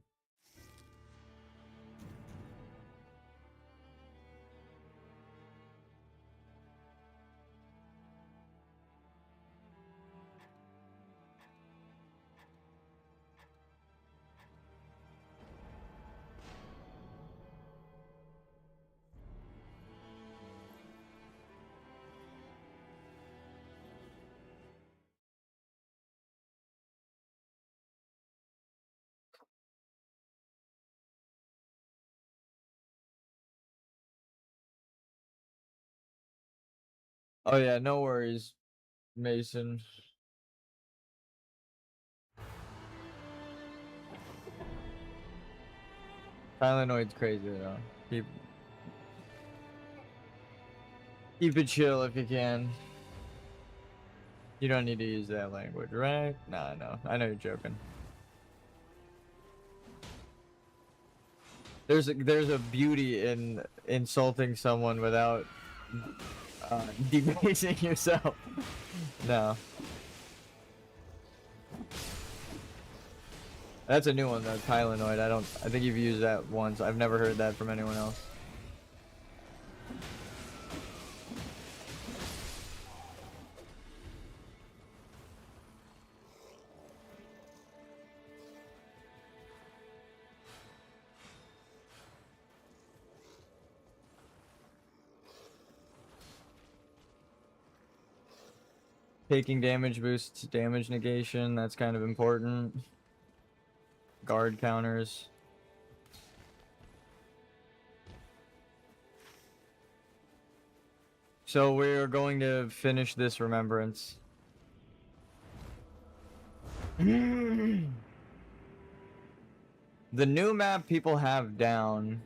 Oh yeah, no worries, Mason. Tylennoid's crazy though. Keep it chill if you can. You don't need to use that language, right? Nah, no. I know you're joking. There's a beauty in insulting someone without debasing yourself. No. That's a new one though, Tylennoid. I think you've used that once. I've never heard that from anyone else. Taking damage boosts damage negation. That's kind of important. Guard counters. So we're going to finish this remembrance. The new map people have down.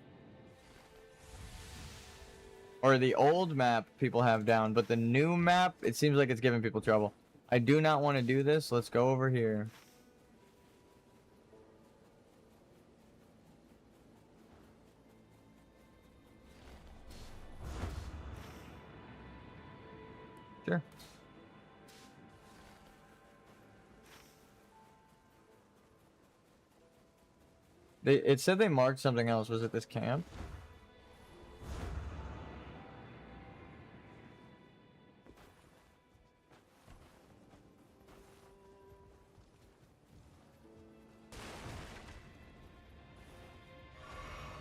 Or the old map people have down, but the new map, it seems like it's giving people trouble. I do not want to do this. Let's go over here. Sure. It said they marked something else. Was it this camp?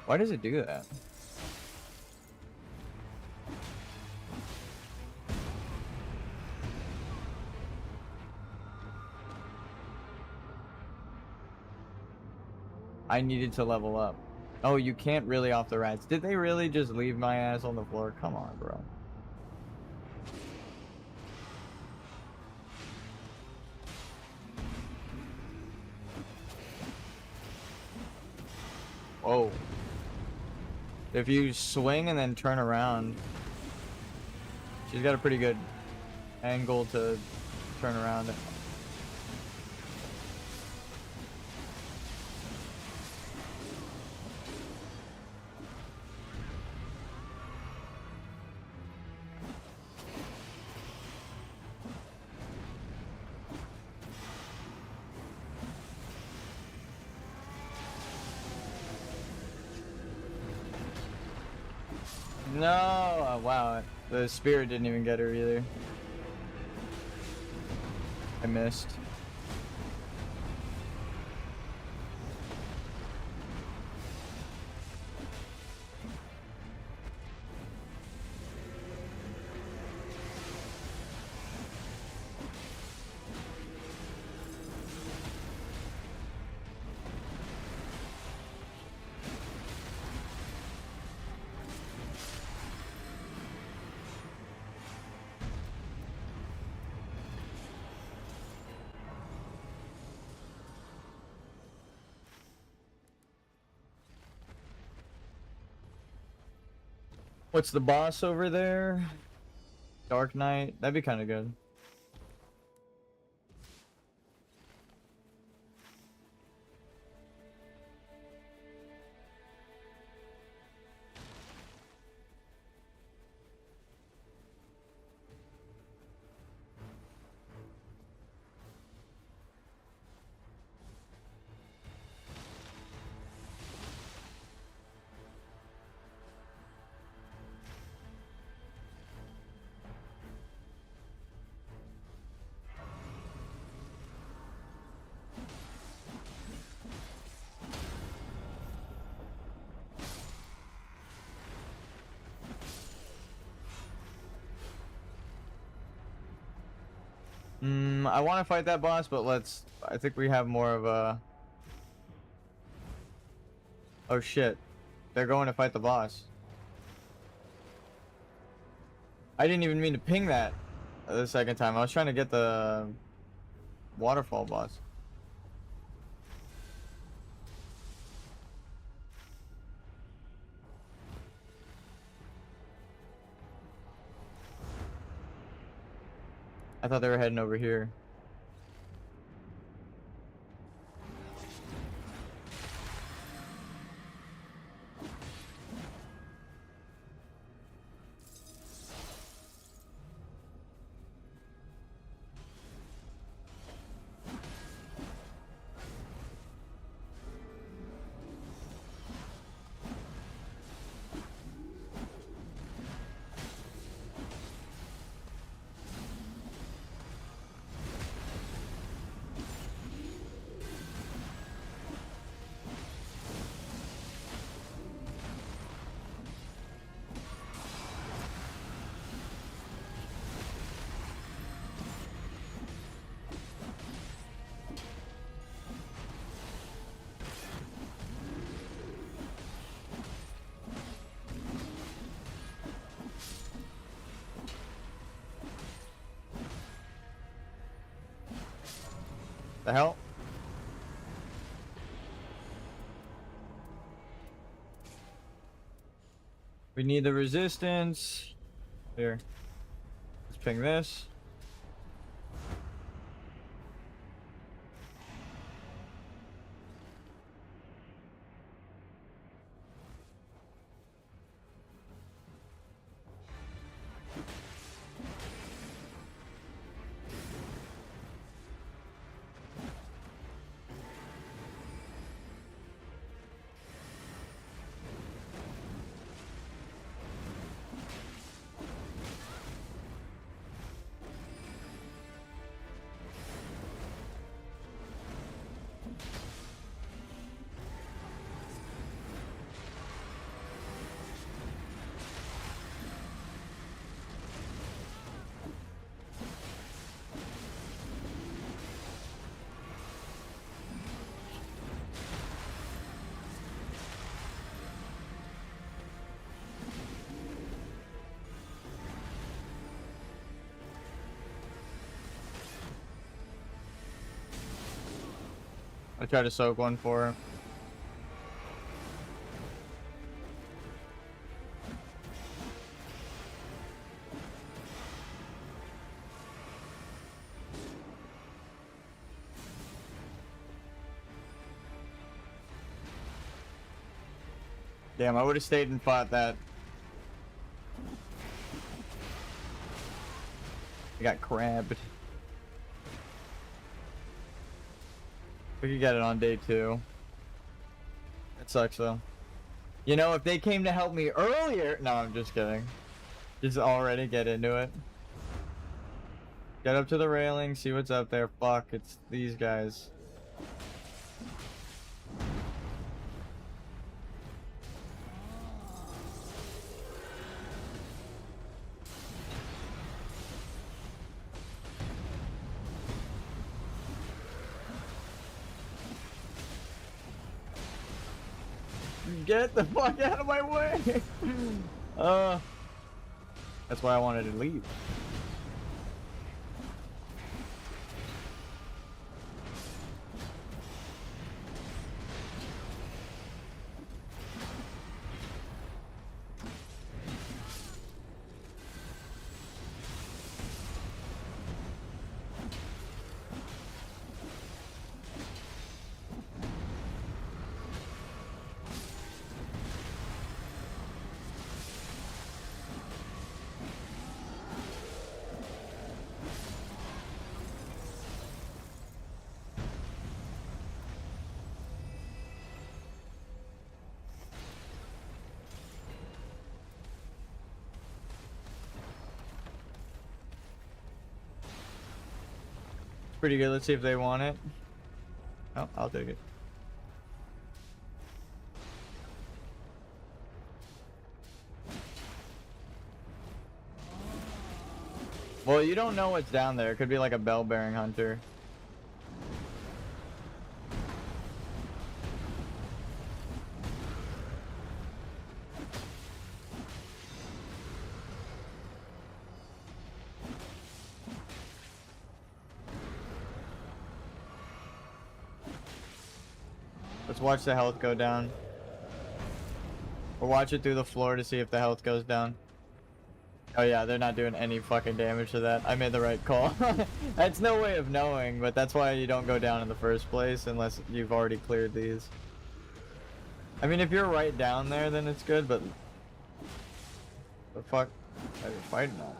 Why does it do that? I needed to level up. Oh, you can't really off the rats. Did they really just leave my ass on the floor? Come on, bro. Whoa. If you swing and then turn around, she's got a pretty good angle to turn around. No! Oh, wow. The spirit didn't even get her either. I missed. What's the boss over there? Dark Knight? That'd be kind of good. I want to fight that boss, but I think we have more of a... Oh shit. They're going to fight the boss. I didn't even mean to ping that the second time. I was trying to get the waterfall boss. I thought they were heading over here. The hell? We need the resistance. Here. Let's ping this. I tried to soak one for her. Damn, I would have stayed and fought that. I got crabbed. We could get it on day 2. It sucks though. You know, if they came to help me earlier... No, I'm just kidding. Just already get into it. Get up to the railing, see what's up there. Fuck, it's these guys. Get the fuck out of my way! That's why I wanted to leave. Pretty good. Let's see if they want it. Oh, I'll take it. Well, you don't know what's down there. It could be like a bell-bearing hunter. Let's watch the health go down. Or watch it through the floor to see if the health goes down. Oh yeah, they're not doing any fucking damage to that. I made the right call. That's no way of knowing, but that's why you don't go down in the first place unless you've already cleared these. I mean, if you're right down there, then it's good, but... The fuck are you fighting on?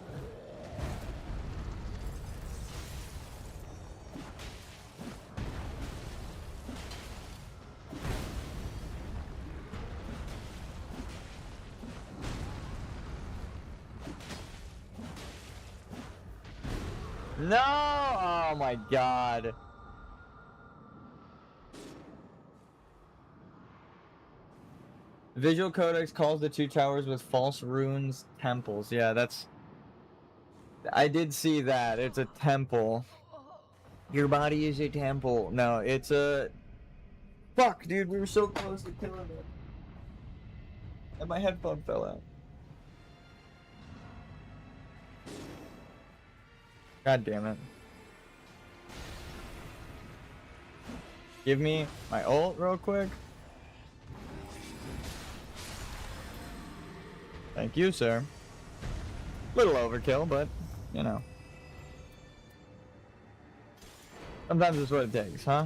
No! Oh my god. Visual Codex calls the 2 towers with false runes temples. Yeah, that's... I did see that. It's a temple. Your body is a temple. No, it's a... Fuck, dude, we were so close to killing it. And my headphone fell out. God damn it. Give me my ult real quick. Thank you, sir. Little overkill, but, you know. Sometimes it's what it takes, huh?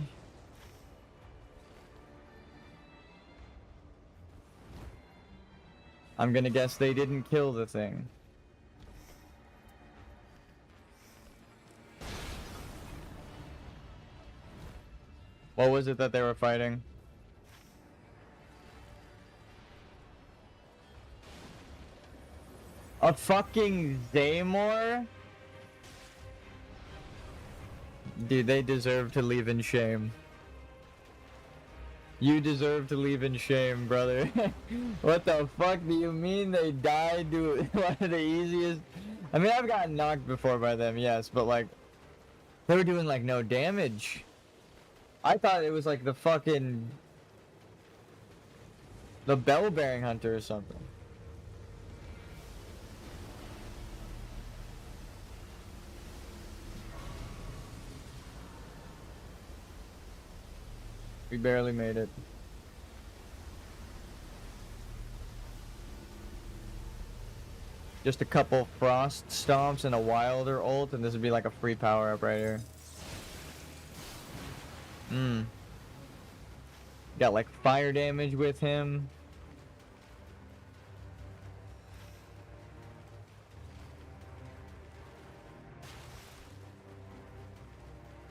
I'm gonna guess they didn't kill the thing. What was it that they were fighting? A fucking Zaymor? Dude, they deserve to leave in shame. You deserve to leave in shame, brother. What the fuck do you mean they died to one of the easiest? I mean, I've gotten knocked before by them, yes, but like, they were doing like no damage. I thought it was like the fucking... the bell-bearing hunter or something. We barely made it. Just a couple frost stomps and a wilder ult, and this would be like a free power up right here. Got like fire damage with him.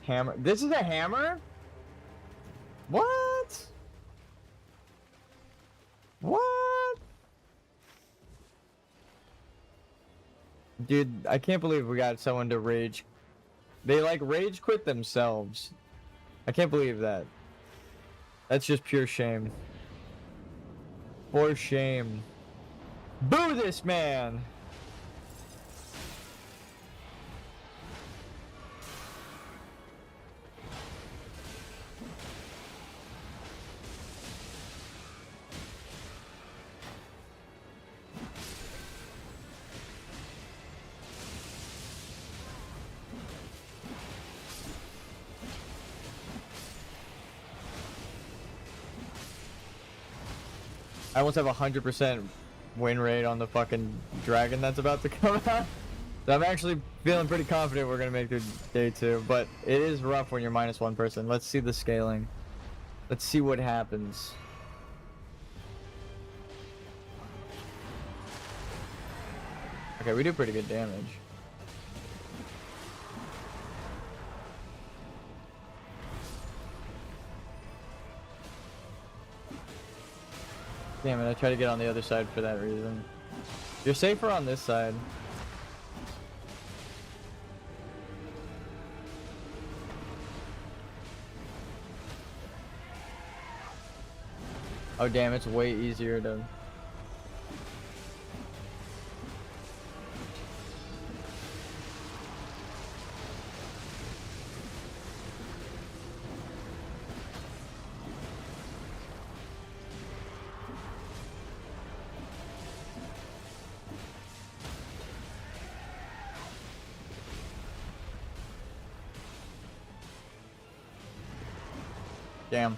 Hammer. This is a hammer? What? What? Dude, I can't believe we got someone to rage. They like rage quit themselves. I can't believe that. That's just pure shame. For shame. Boo this man! I almost have 100% win rate on the fucking dragon that's about to come out. So I'm actually feeling pretty confident we're gonna make it through day 2, but it is rough when you're minus 1 person. Let's see the scaling. Let's see what happens. Okay, we do pretty good damage. Damn it, I tried to get on the other side for that reason. You're safer on this side. Oh damn, it's way easier to... Damn.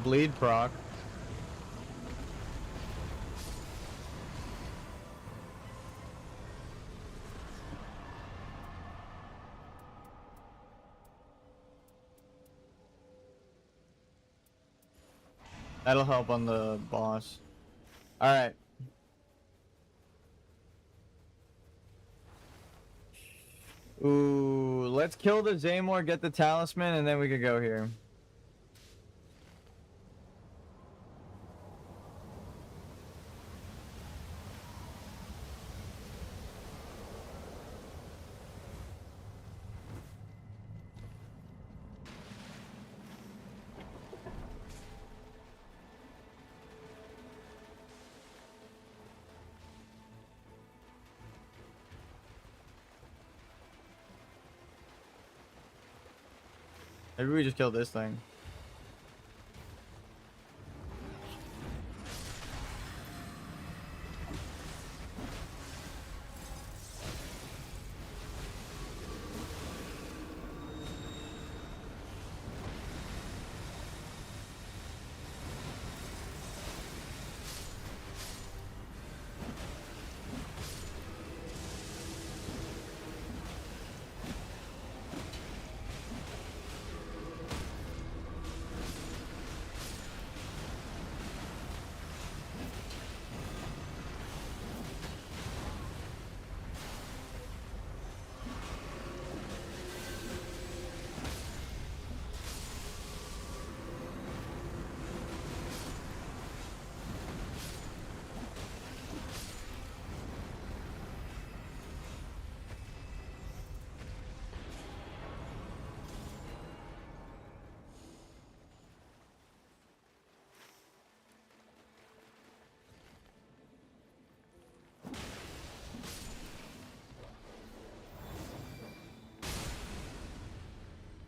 Bleed proc. That'll help on the boss. Alright. Ooh, let's kill the Zaymor, get the talisman, and then we could go here. Maybe we just killed this thing.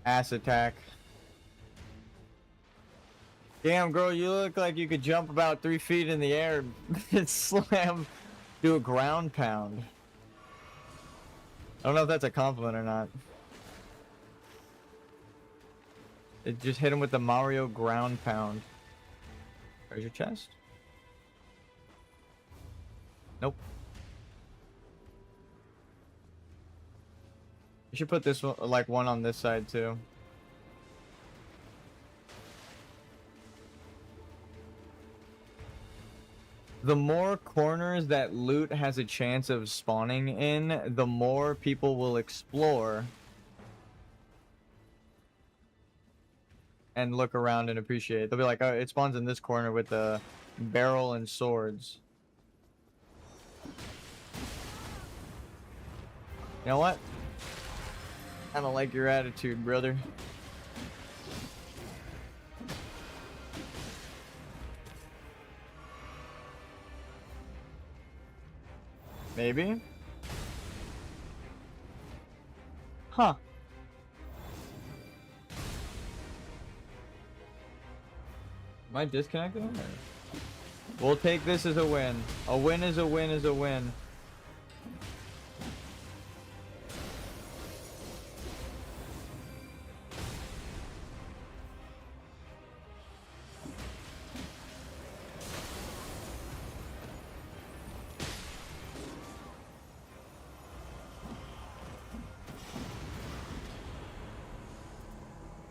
Ass attack. Damn, girl, you look like you could jump about 3 feet in the air and slam, do a ground pound. I don't know if that's a compliment or not. It just hit him with the Mario ground pound. Treasure chest? Nope. You should put this one, like one on this side too. The more corners that loot has a chance of spawning in, the more people will explore and look around and appreciate. They'll be like, oh, it spawns in this corner with the barrel and swords. You know what? I don't like your attitude, brother. Maybe? Huh. Am I disconnected? Or... We'll take this as a win. A win is a win is a win.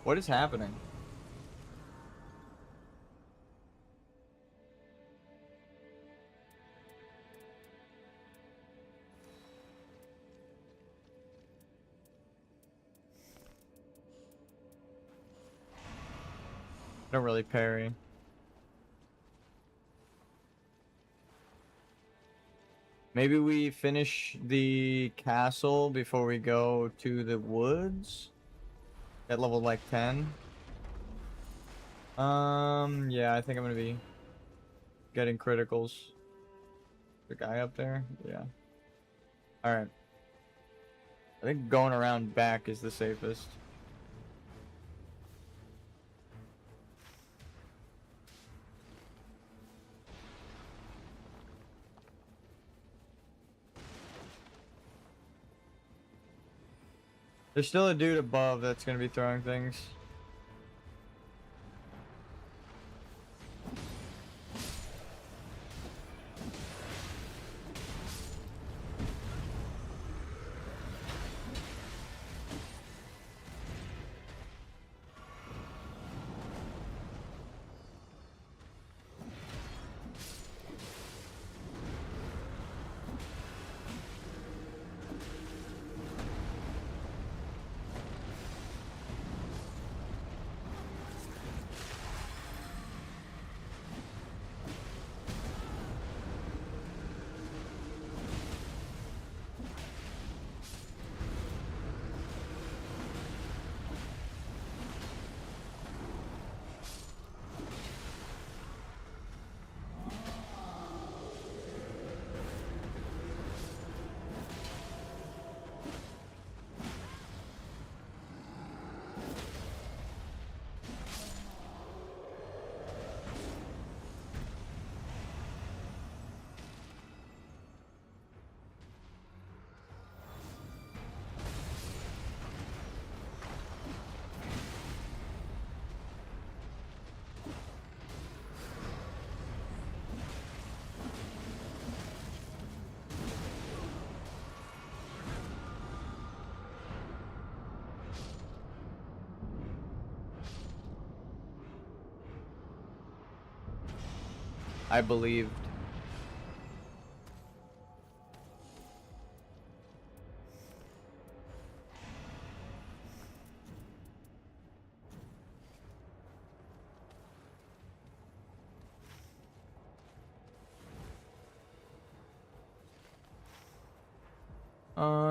What is happening? I don't really parry. Maybe we finish the castle before we go to the woods? At level like 10. Yeah, I think I'm gonna be getting criticals. The guy up there? Yeah. Alright. I think going around back is the safest. There's still a dude above that's gonna be throwing things. I believed.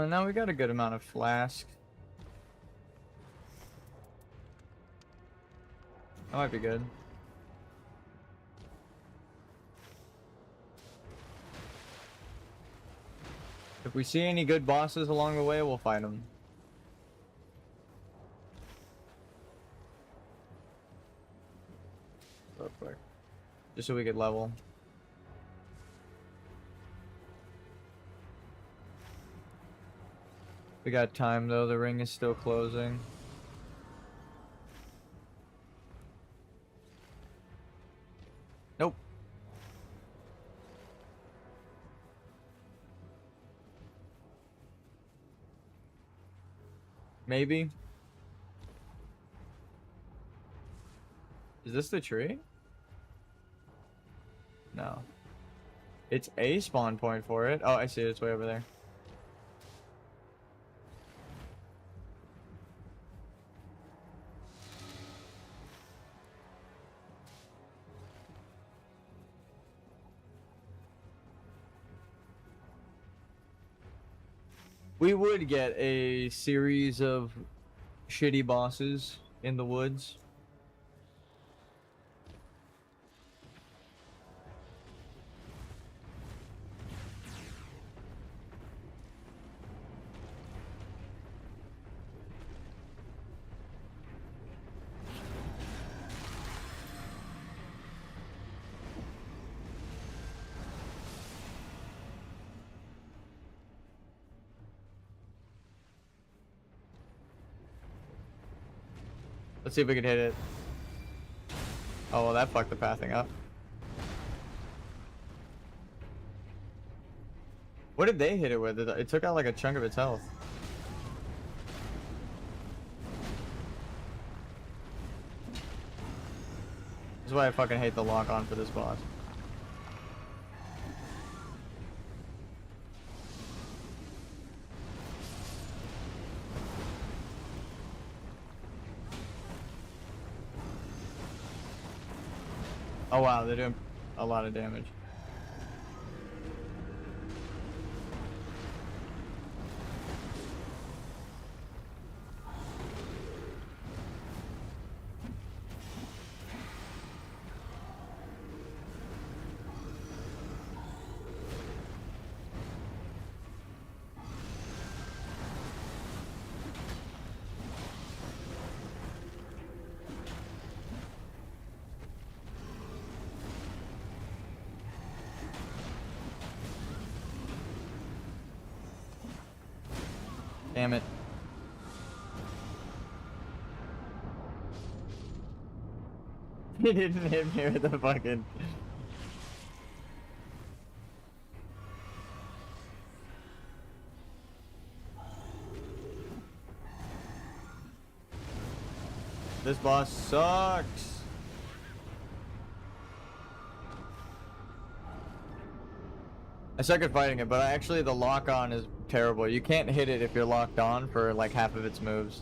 Now we got a good amount of flask. That might be good. If we see any good bosses along the way, we'll fight them. quick. Just so we could level. We got time though, the ring is still closing. Nope. Maybe. Is this the tree? No. It's a spawn point for it. Oh, I see it. It's way over there. We would get a series of shitty bosses in the woods. Let's see if we can hit it. Oh, well, that fucked the pathing up. What did they hit it with? It took out like a chunk of its health. This is why I fucking hate the lock-on for this boss. Oh wow, they're doing a lot of damage. Damn it. He didn't hit me with the fucking... This boss sucks. I suck at fighting it, but actually the lock-on is terrible. You can't hit it if you're locked on for like half of its moves.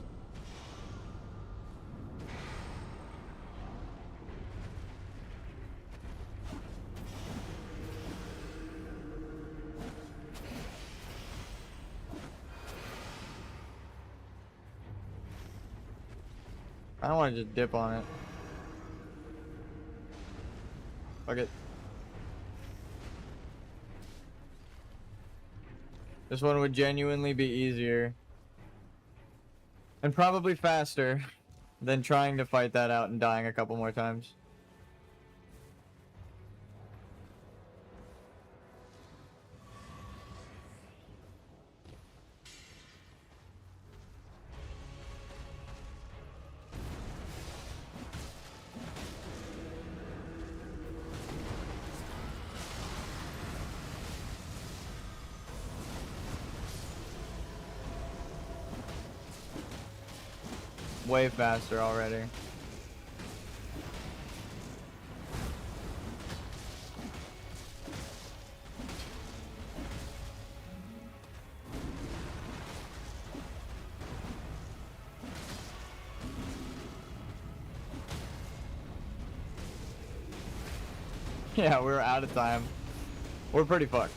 I don't want to just dip on it. Fuck it. This one would genuinely be easier. And probably faster than trying to fight that out and dying a couple more times. Way faster already. Yeah, we're out of time. We're pretty fucked.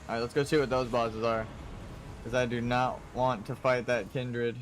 Alright, let's go see what those bosses are. Because I do not want to fight that kindred.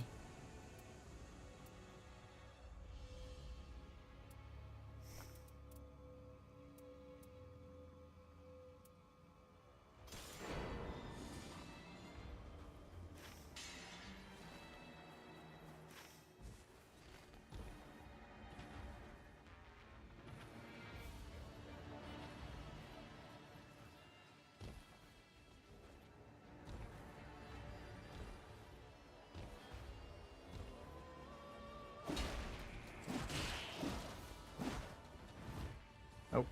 Oh.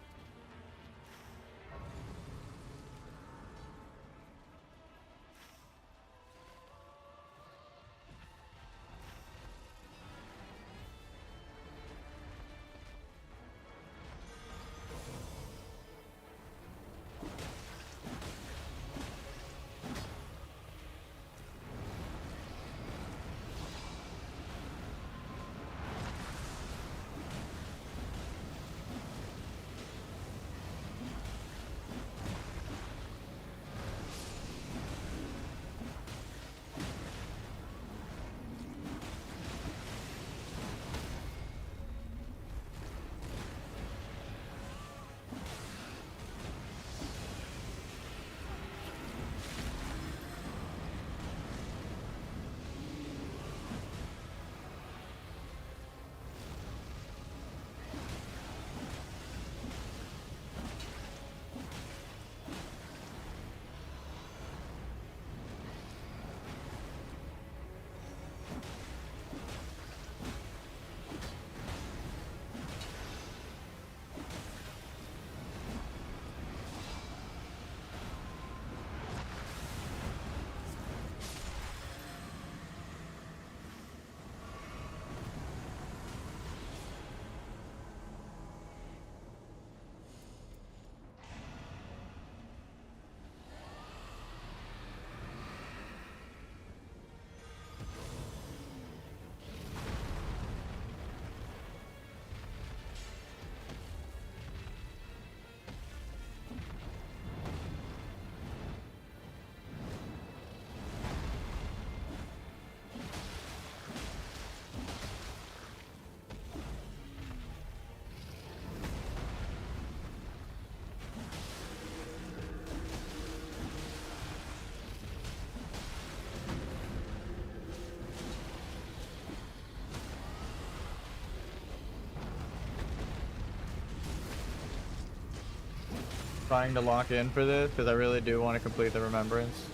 Trying to lock in for this because I really do want to complete the remembrance.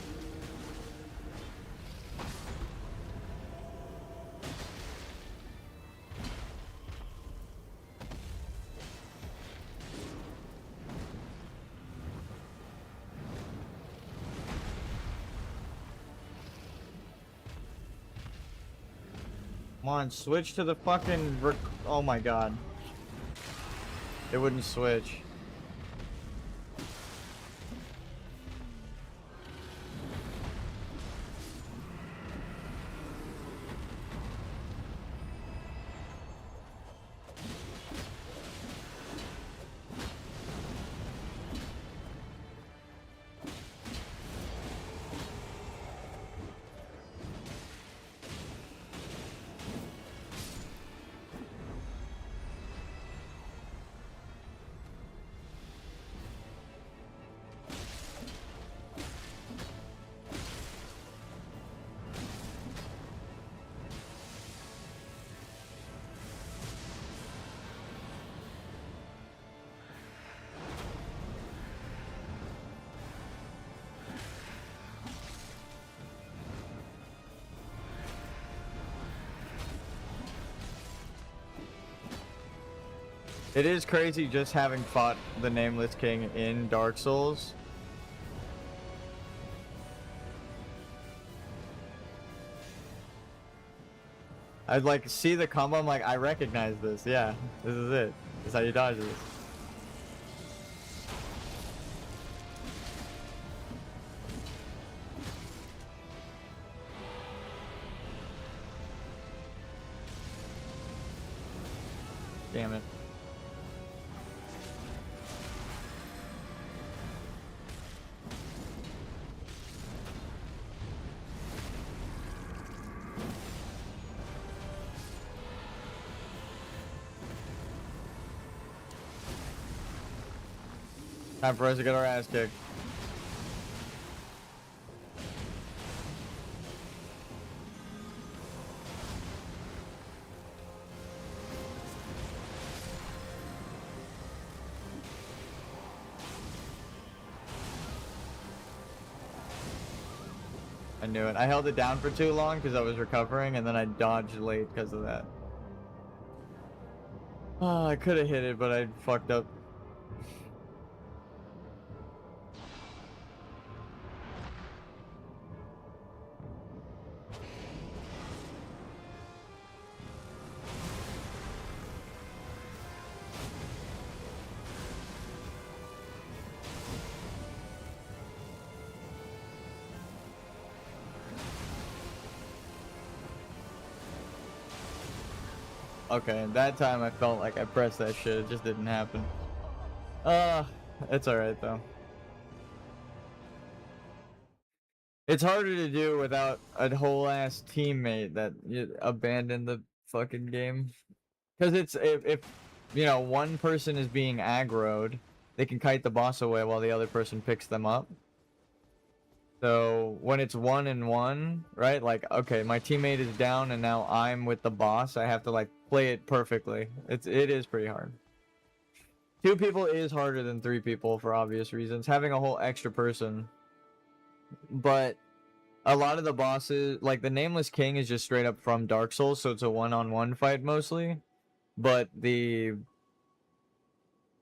Come on, switch to the fucking oh my god. It wouldn't switch. It is crazy just having fought the Nameless King in Dark Souls. I'd like see the combo, I'm like, I recognize this. Yeah, this is it. This is how you dodge this. Damn it. Time for us to get our ass kicked. I knew it. I held it down for too long because I was recovering, and then I dodged late because of that. Oh, I could have hit it, but I fucked up. Okay, that time I felt like I pressed that shit. It just didn't happen. It's alright though. It's harder to do without a whole ass teammate that abandoned the fucking game. Because it's if you know one person is being aggroed, they can kite the boss away while the other person picks them up. So when it's 1-1, right? Like, okay, my teammate is down and now I'm with the boss. I have to like play it perfectly. It is pretty hard. 2 people is harder than 3 people for obvious reasons. Having a whole extra person. But a lot of the bosses, like the Nameless King is just straight up from Dark Souls, so it's a one-on-one fight mostly. But the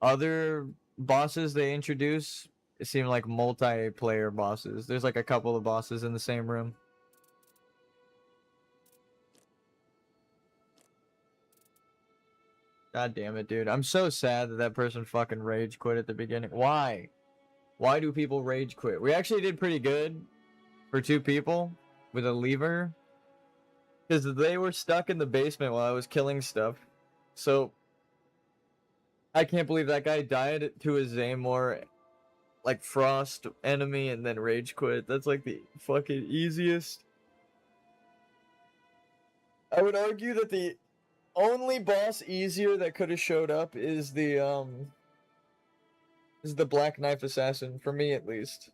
other bosses they introduce seem like multiplayer bosses. There's like a couple of bosses in the same room. God damn it, dude. I'm so sad that that person fucking rage quit at the beginning. Why? Why do people rage quit? We actually did pretty good for 2 people with a lever. Because they were stuck in the basement while I was killing stuff. So, I can't believe that guy died to a Zaymore, like, frost enemy and then rage quit. That's like the fucking easiest. I would argue that the only boss easier that could have showed up is the Black Knife Assassin, for me at least.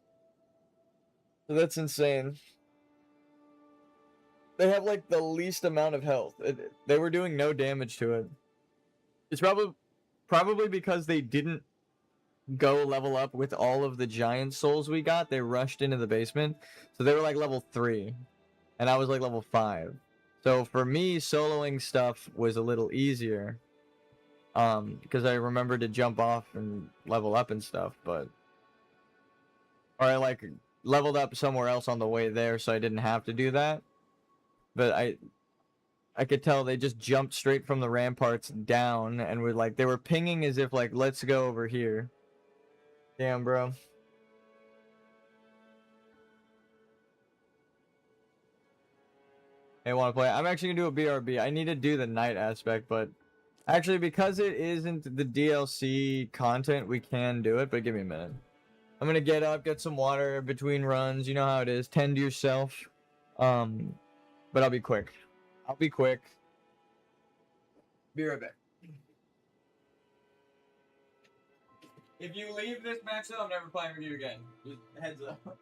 So that's insane. They have like the least amount of health. They were doing no damage to it. It's probably because they didn't go level up with all of the giant souls we got. They rushed into the basement. So they were like level 3. And I was like level 5. So for me, soloing stuff was a little easier. Because I remembered to jump off and level up and stuff, but... Or I like leveled up somewhere else on the way there so I didn't have to do that. But I could tell they just jumped straight from the ramparts down and were like, they were pinging as if like, let's go over here. Damn, bro. Hey, want to play? I'm actually gonna do a BRB. I need to do the night aspect, but actually because it isn't the DLC content, we can do it, but give me a minute. I'm gonna get up, get some water between runs. You know how it is. Tend to yourself. But I'll be quick. I'll be quick. Be right back. If you leave this match, though, I'm never playing with you again. Just heads up.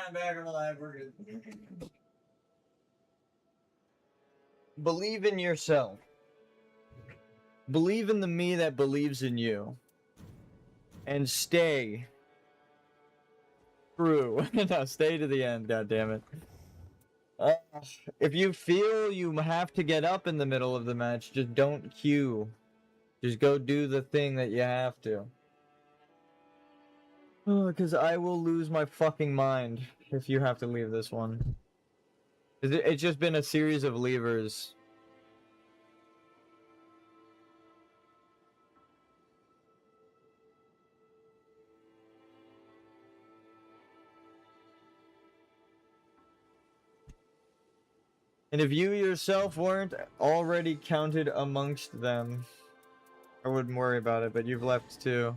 I'm back alive. We're good. Believe in yourself. Believe in the me that believes in you. And stay true. No, stay to the end, God damn it. If you feel you have to get up in the middle of the match, just don't queue. Just go do the thing that you have to. Because I will lose my fucking mind if you have to leave this one. It's just been a series of levers. And if you yourself weren't already counted amongst them, I wouldn't worry about it, but you've left too.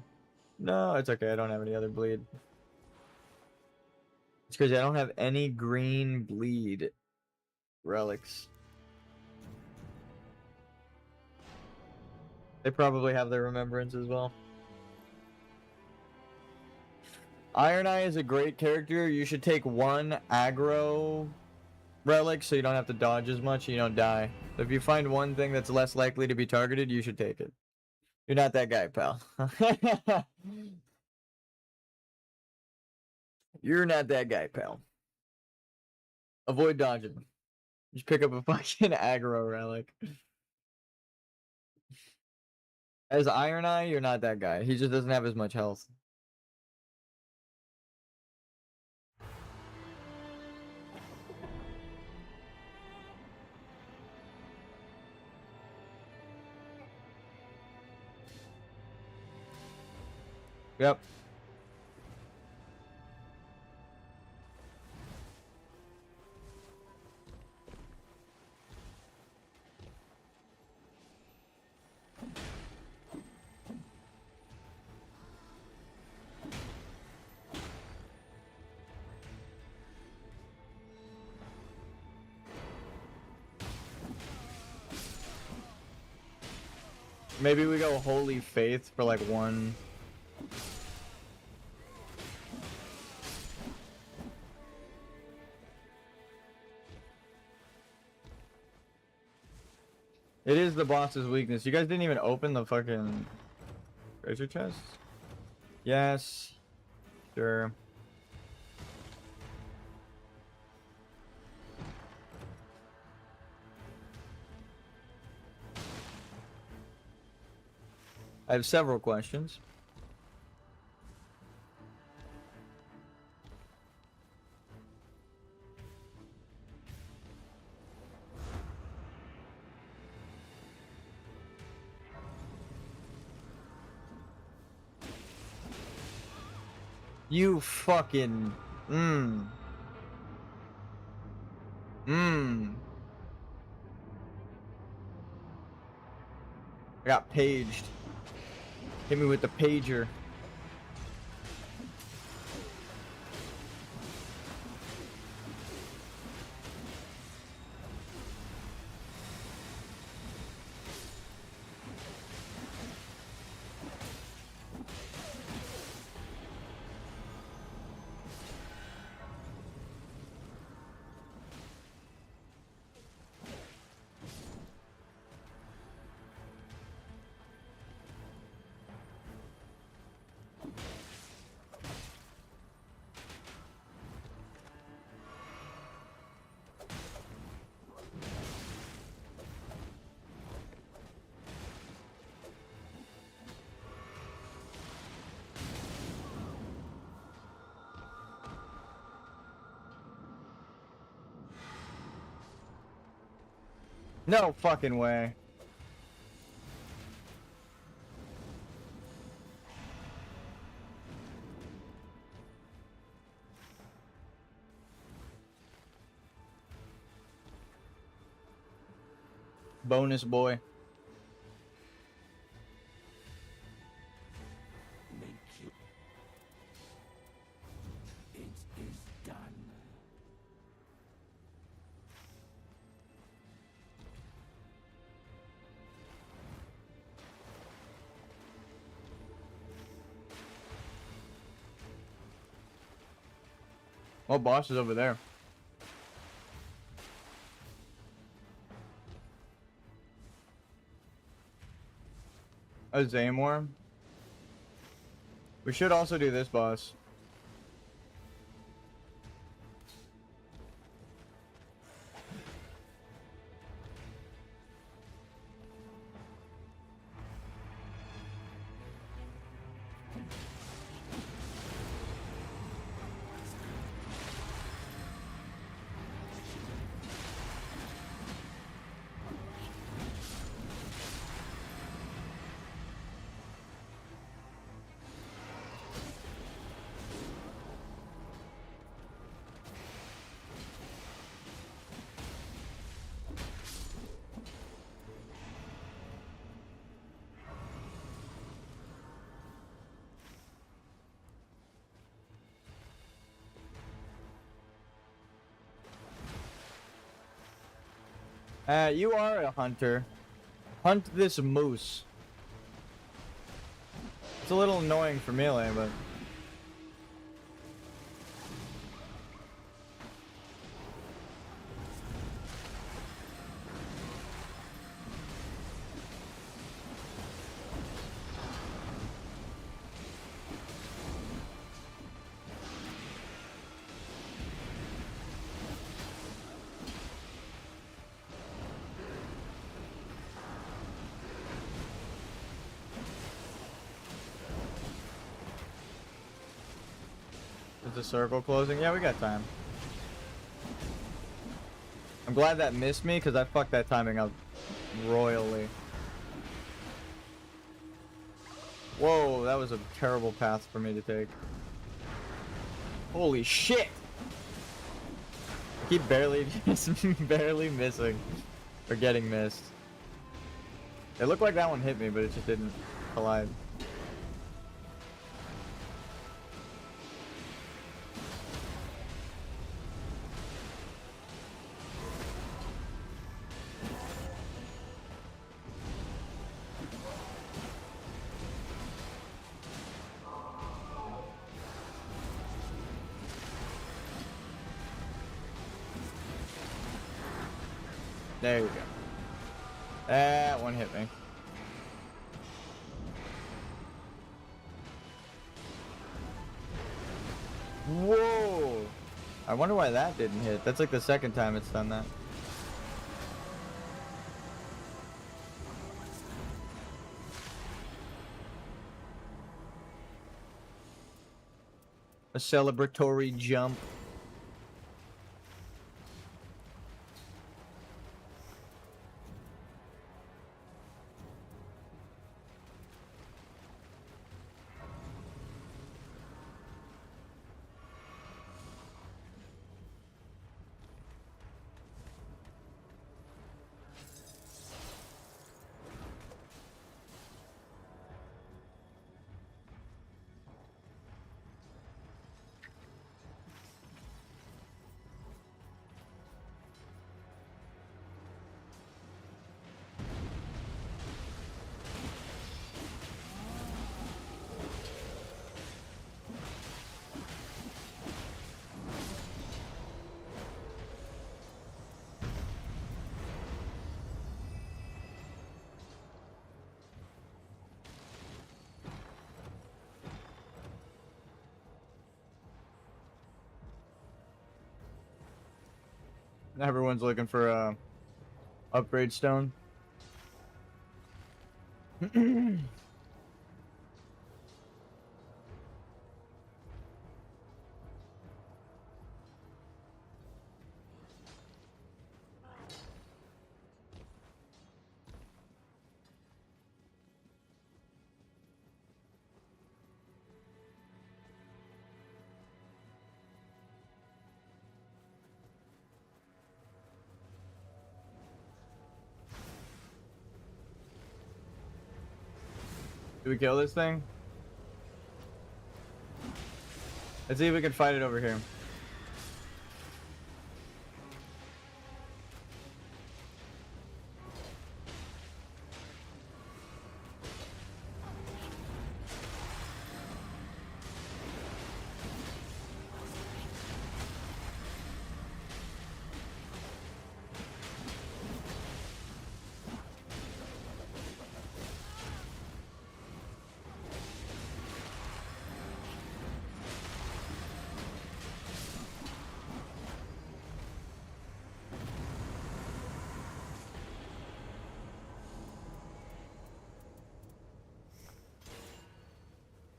No, it's okay. I don't have any other bleed. It's crazy. I don't have any green bleed relics. They probably have their remembrance as well. Iron Eye is a great character. You should take one aggro relic so you don't have to dodge as much and you don't die. So if you find one thing that's less likely to be targeted, you should take it. You're not that guy, pal. You're not that guy, pal. Avoid dodging. Just pick up a fucking aggro relic. As Iron Eye, you're not that guy. He just doesn't have as much health. Yep. Maybe we go Holy Faith for like one. It is the boss's weakness. You guys didn't even open the fucking treasure chest? Yes. Sure. I have several questions. You fucking... I got paged. Hit me with the pager. No fucking way. Bonus boy. Well, boss is over there. A Zaymore. We should also do this boss. You are a hunter. Hunt this moose. It's a little annoying for melee, but... Is the circle closing? Yeah, we got time. I'm glad that missed me because I fucked that timing up royally. Whoa, that was a terrible path for me to take. Holy shit! I keep barely, barely missing. Or getting missed. It looked like that one hit me, but it just didn't collide. There you go. That one hit me. Whoa! I wonder why that didn't hit. That's like the second time it's done that. A celebratory jump. Everyone's looking for a upgrade stone. Do we kill this thing? Let's see if we can fight it over here.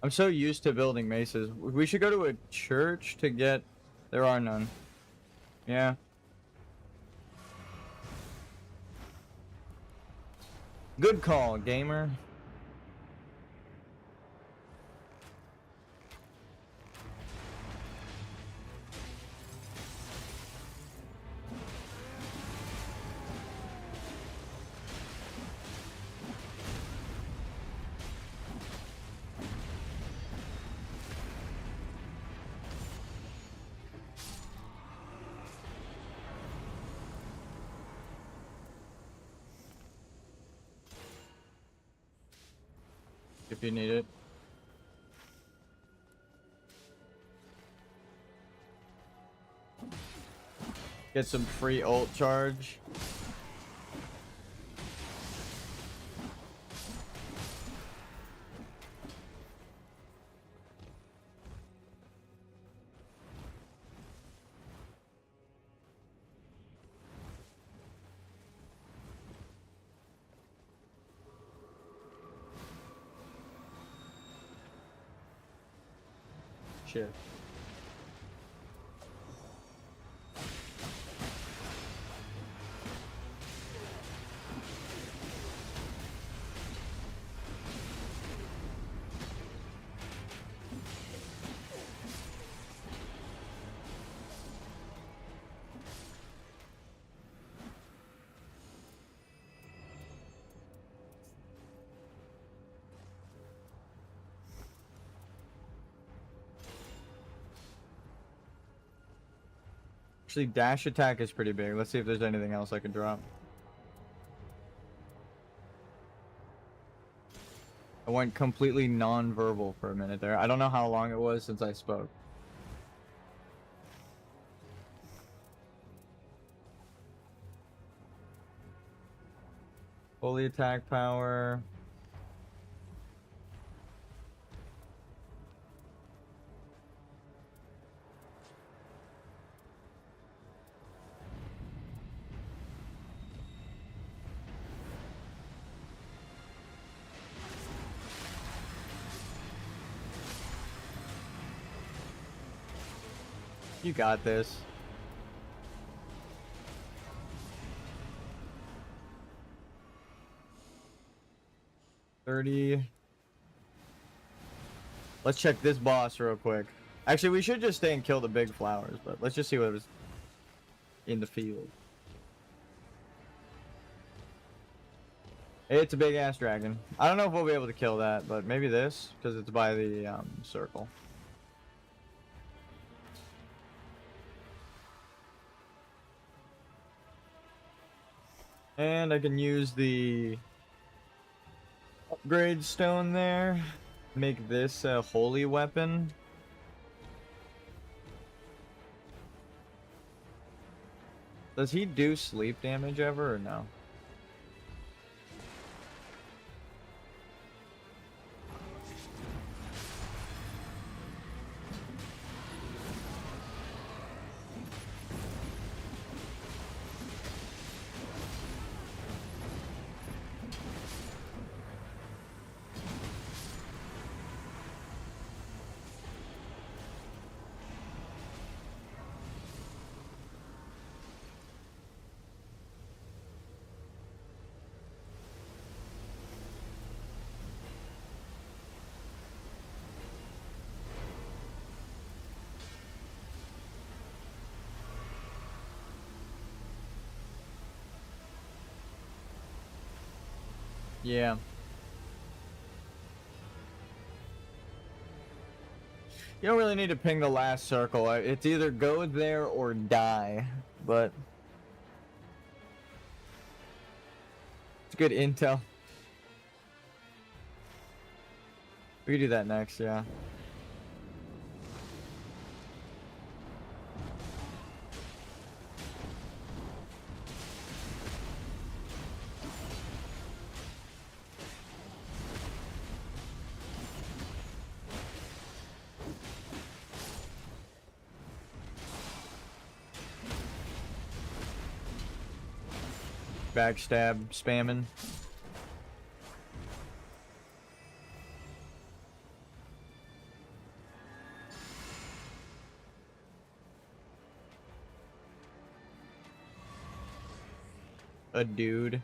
I'm so used to building maces. We should go to a church to get... There are none. Yeah. Good call, gamer. If you need it. Get some free ult charge. Shit. Actually, dash attack is pretty big. Let's see if there's anything else I can drop. I went completely non-verbal for a minute there. I don't know how long it was since I spoke. Holy attack power. You got this. Let's check this boss real quick. Actually, we should just stay and kill the big flowers, but let's just see what was in the field. It's a big ass dragon. I don't know if we'll be able to kill that, but maybe this, because it's by the circle. And I can use the upgrade stone there. Make this a holy weapon. Does he do sleep damage ever or no? Yeah. You don't really need to ping the last circle. It's either go there or die, but it's good intel. We can do that next, yeah. Backstab, spamming. a dude.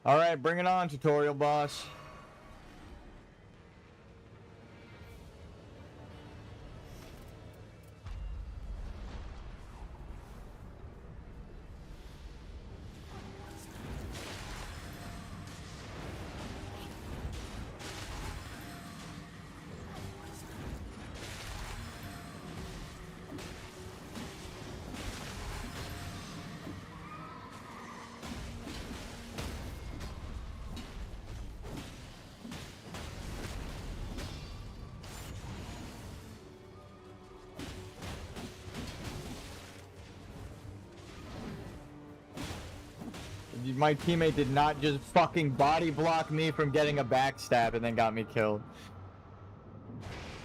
All right, bring it on, tutorial boss. My teammate did not just fucking body block me from getting a backstab and then got me killed.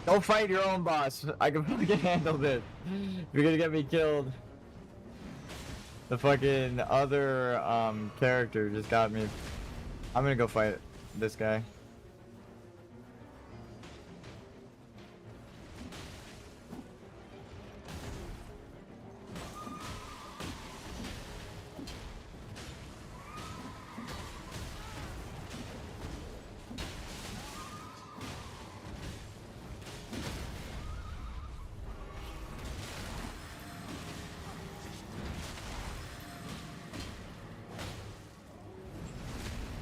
Go fight your own boss. I can fucking handle this. If you're gonna get me killed. The fucking other character just got me. I'm gonna go fight this guy.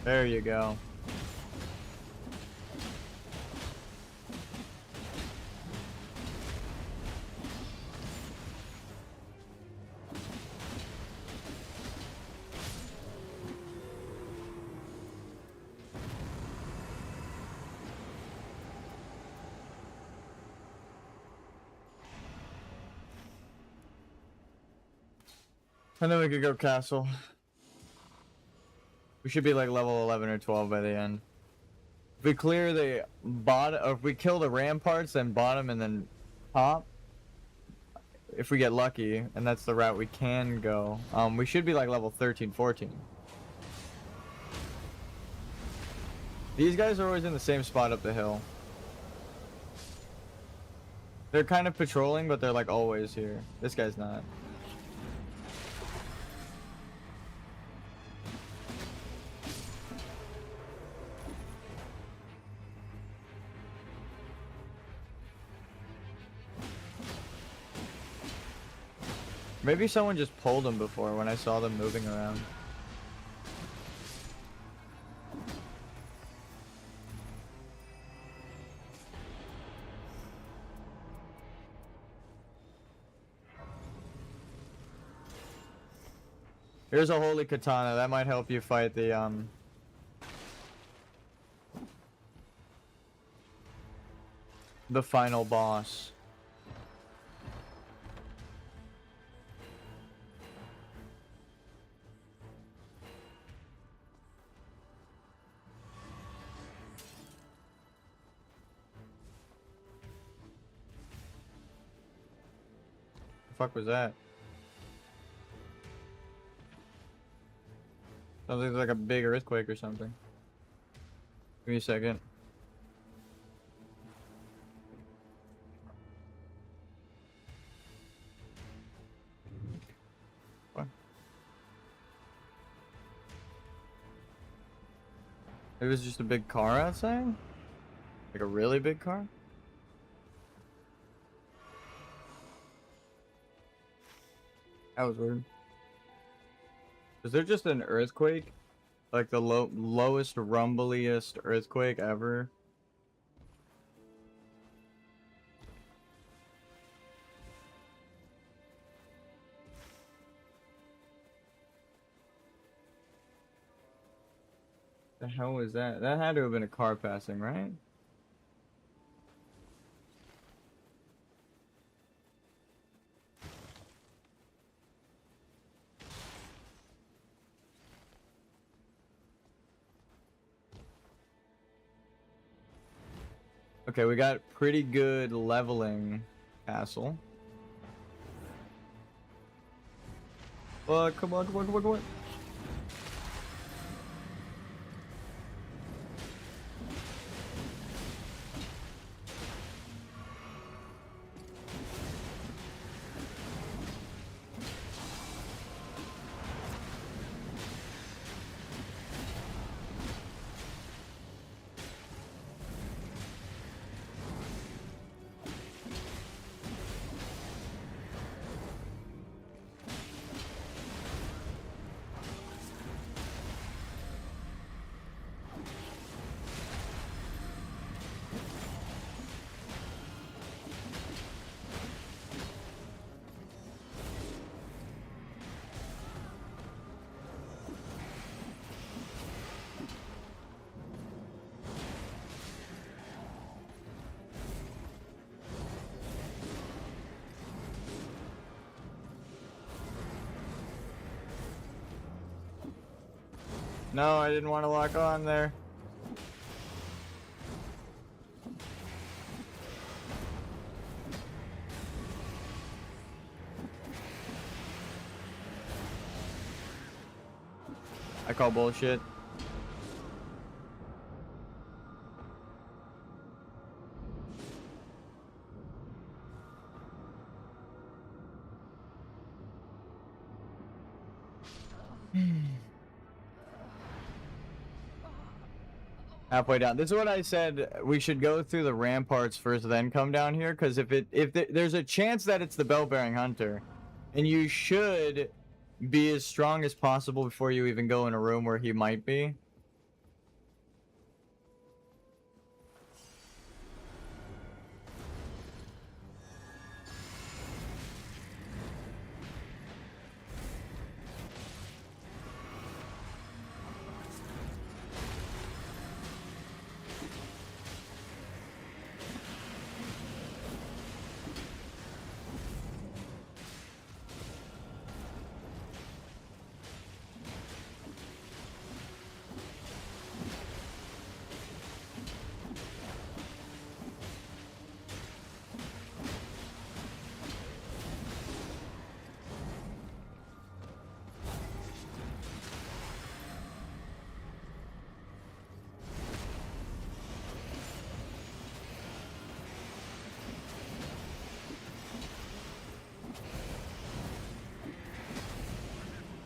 There you go. And then we could go castle. We should be like level 11 or 12 by the end. If we clear the bottom, or if we kill the ramparts, then bottom and then top. If we get lucky, and that's the route we can go. We should be like level 13, 14. These guys are always in the same spot up the hill. They're kind of patrolling, but they're like always here. This guy's not. Maybe someone just pulled them before when I saw them moving around. Here's a holy katana. That might help you fight the final boss. The fuck was that? Sounds like a big earthquake or something. Give me a second. What? It was just a big car outside? Like a really big car? That was weird. Is there just an earthquake? Like the lowest, rumbliest earthquake ever? The hell was that? That had to have been a car passing, right? Okay, we got pretty good leveling castle. Come on, come on, come on, come on. No, I didn't want to lock on there. I call bullshit. Halfway down. This is what I said. We should go through the ramparts first, then come down here. Because there's a chance that it's the bell-bearing hunter, and you should be as strong as possible before you even go in a room where he might be.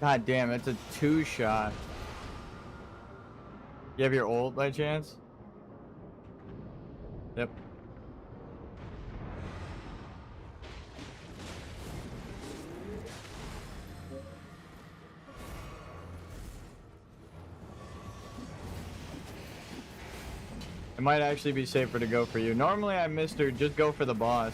God damn, it's a 2-shot. You have your ult by chance? Yep. It might actually be safer to go for you. Normally I Mr. Just go for the boss.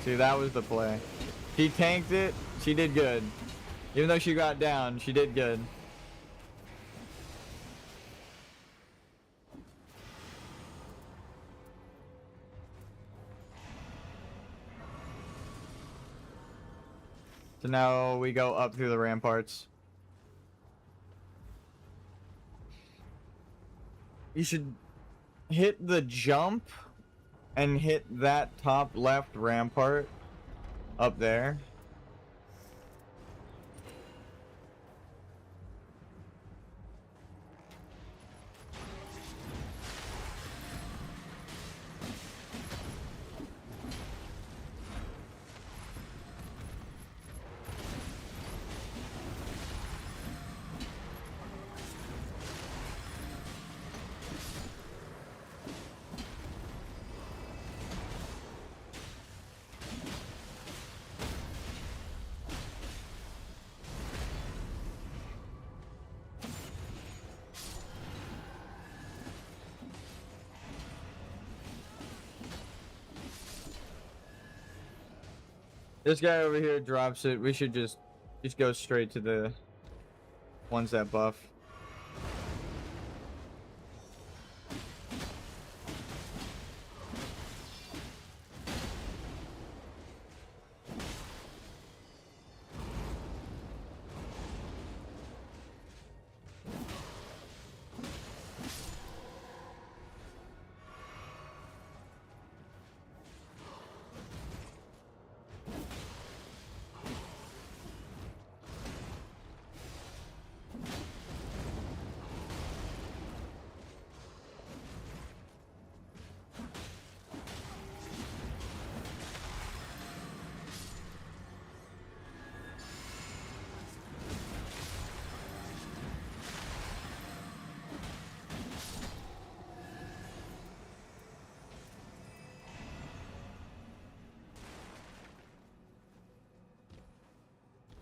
See, that was the play. She tanked it. She did good. Even though she got down, she did good. So now we go up through the ramparts. You should hit the jump and hit that top left rampart up there. This guy over here drops it. We should just go straight to the ones that buff.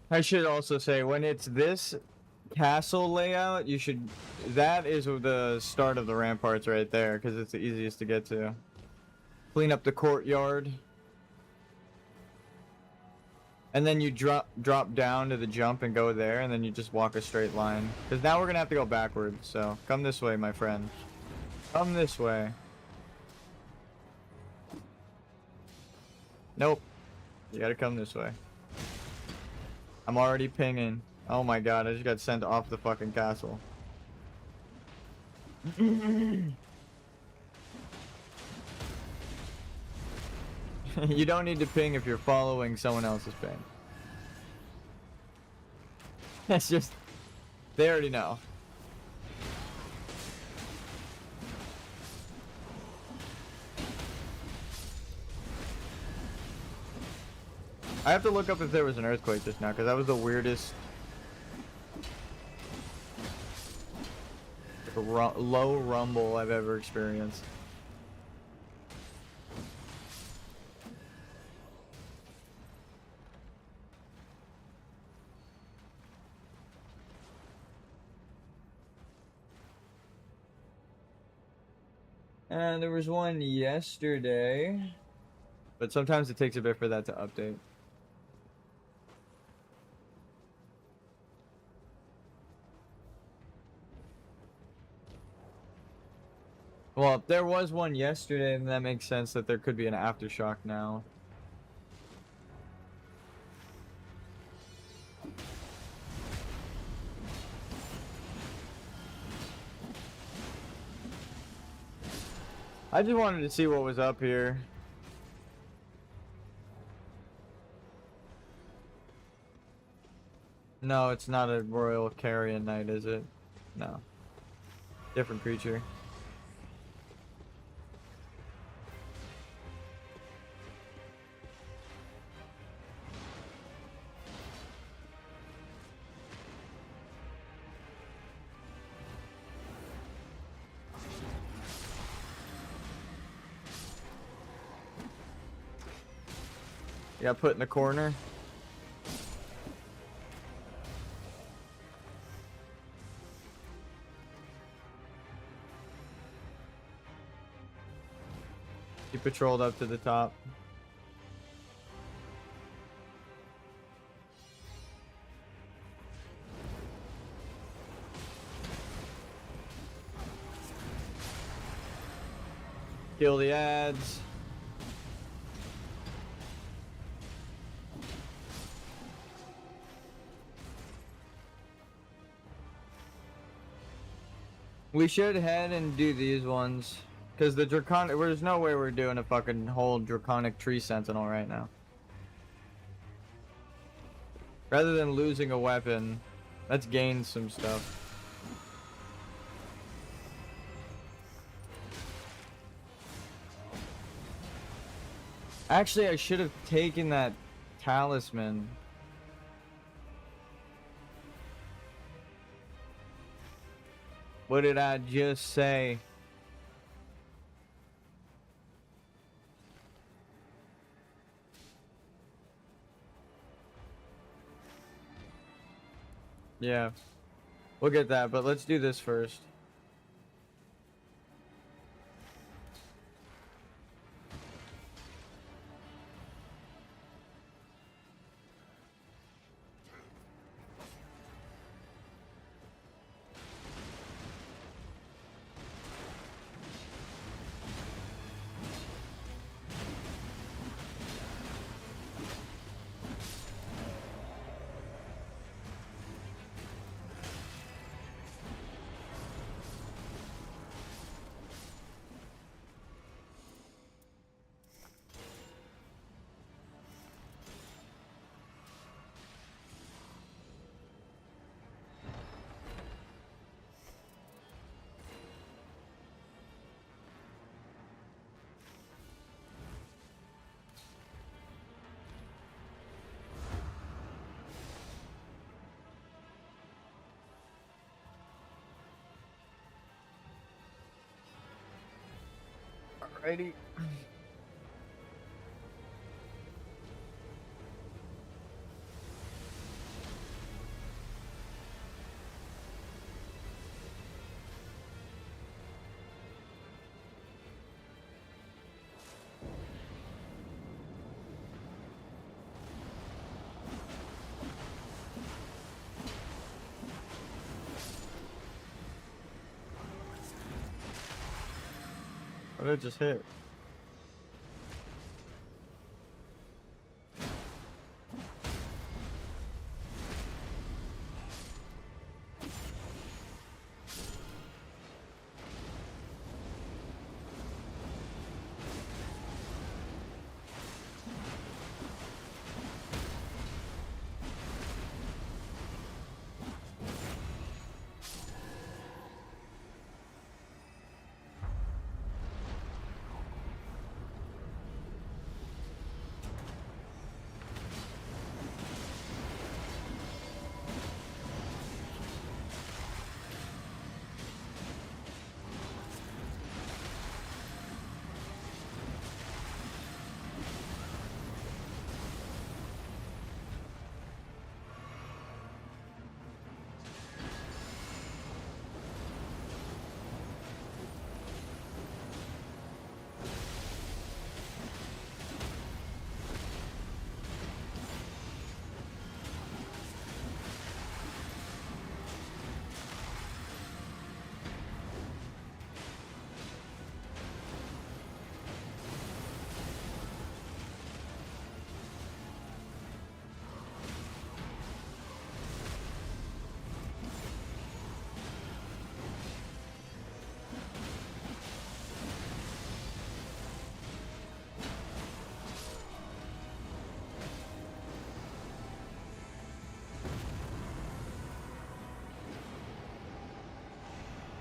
I should also say, when it's this castle layout, you should... That is the start of the ramparts right there, because it's the easiest to get to. Clean up the courtyard. And then you drop down to the jump and go there, and then you just walk a straight line. Because now we're gonna have to go backwards, so come this way, my friend. Come this way. Nope. You gotta come this way. I'm already pinging. Oh my god, I just got sent off the fucking castle. You don't need to ping if you're following someone else's ping. It's just, they already know. I have to look up if there was an earthquake just now, because that was the weirdest low rumble I've ever experienced. And there was one yesterday, but sometimes it takes a bit for that to update. Well, if there was one yesterday, then that makes sense that there could be an aftershock now. I just wanted to see what was up here. No, it's not a royal carrion knight, is it? No. Different creature. Got put in the corner. He patrolled up to the top. Kill the ads. We should head and do these ones. Because the draconic, there's no way we're doing a fucking whole draconic tree sentinel right now. Rather than losing a weapon, let's gain some stuff. Actually, I should have taken that talisman. What did I just say? Yeah, we'll get that, but let's do this first. Alrighty. What did I just hit?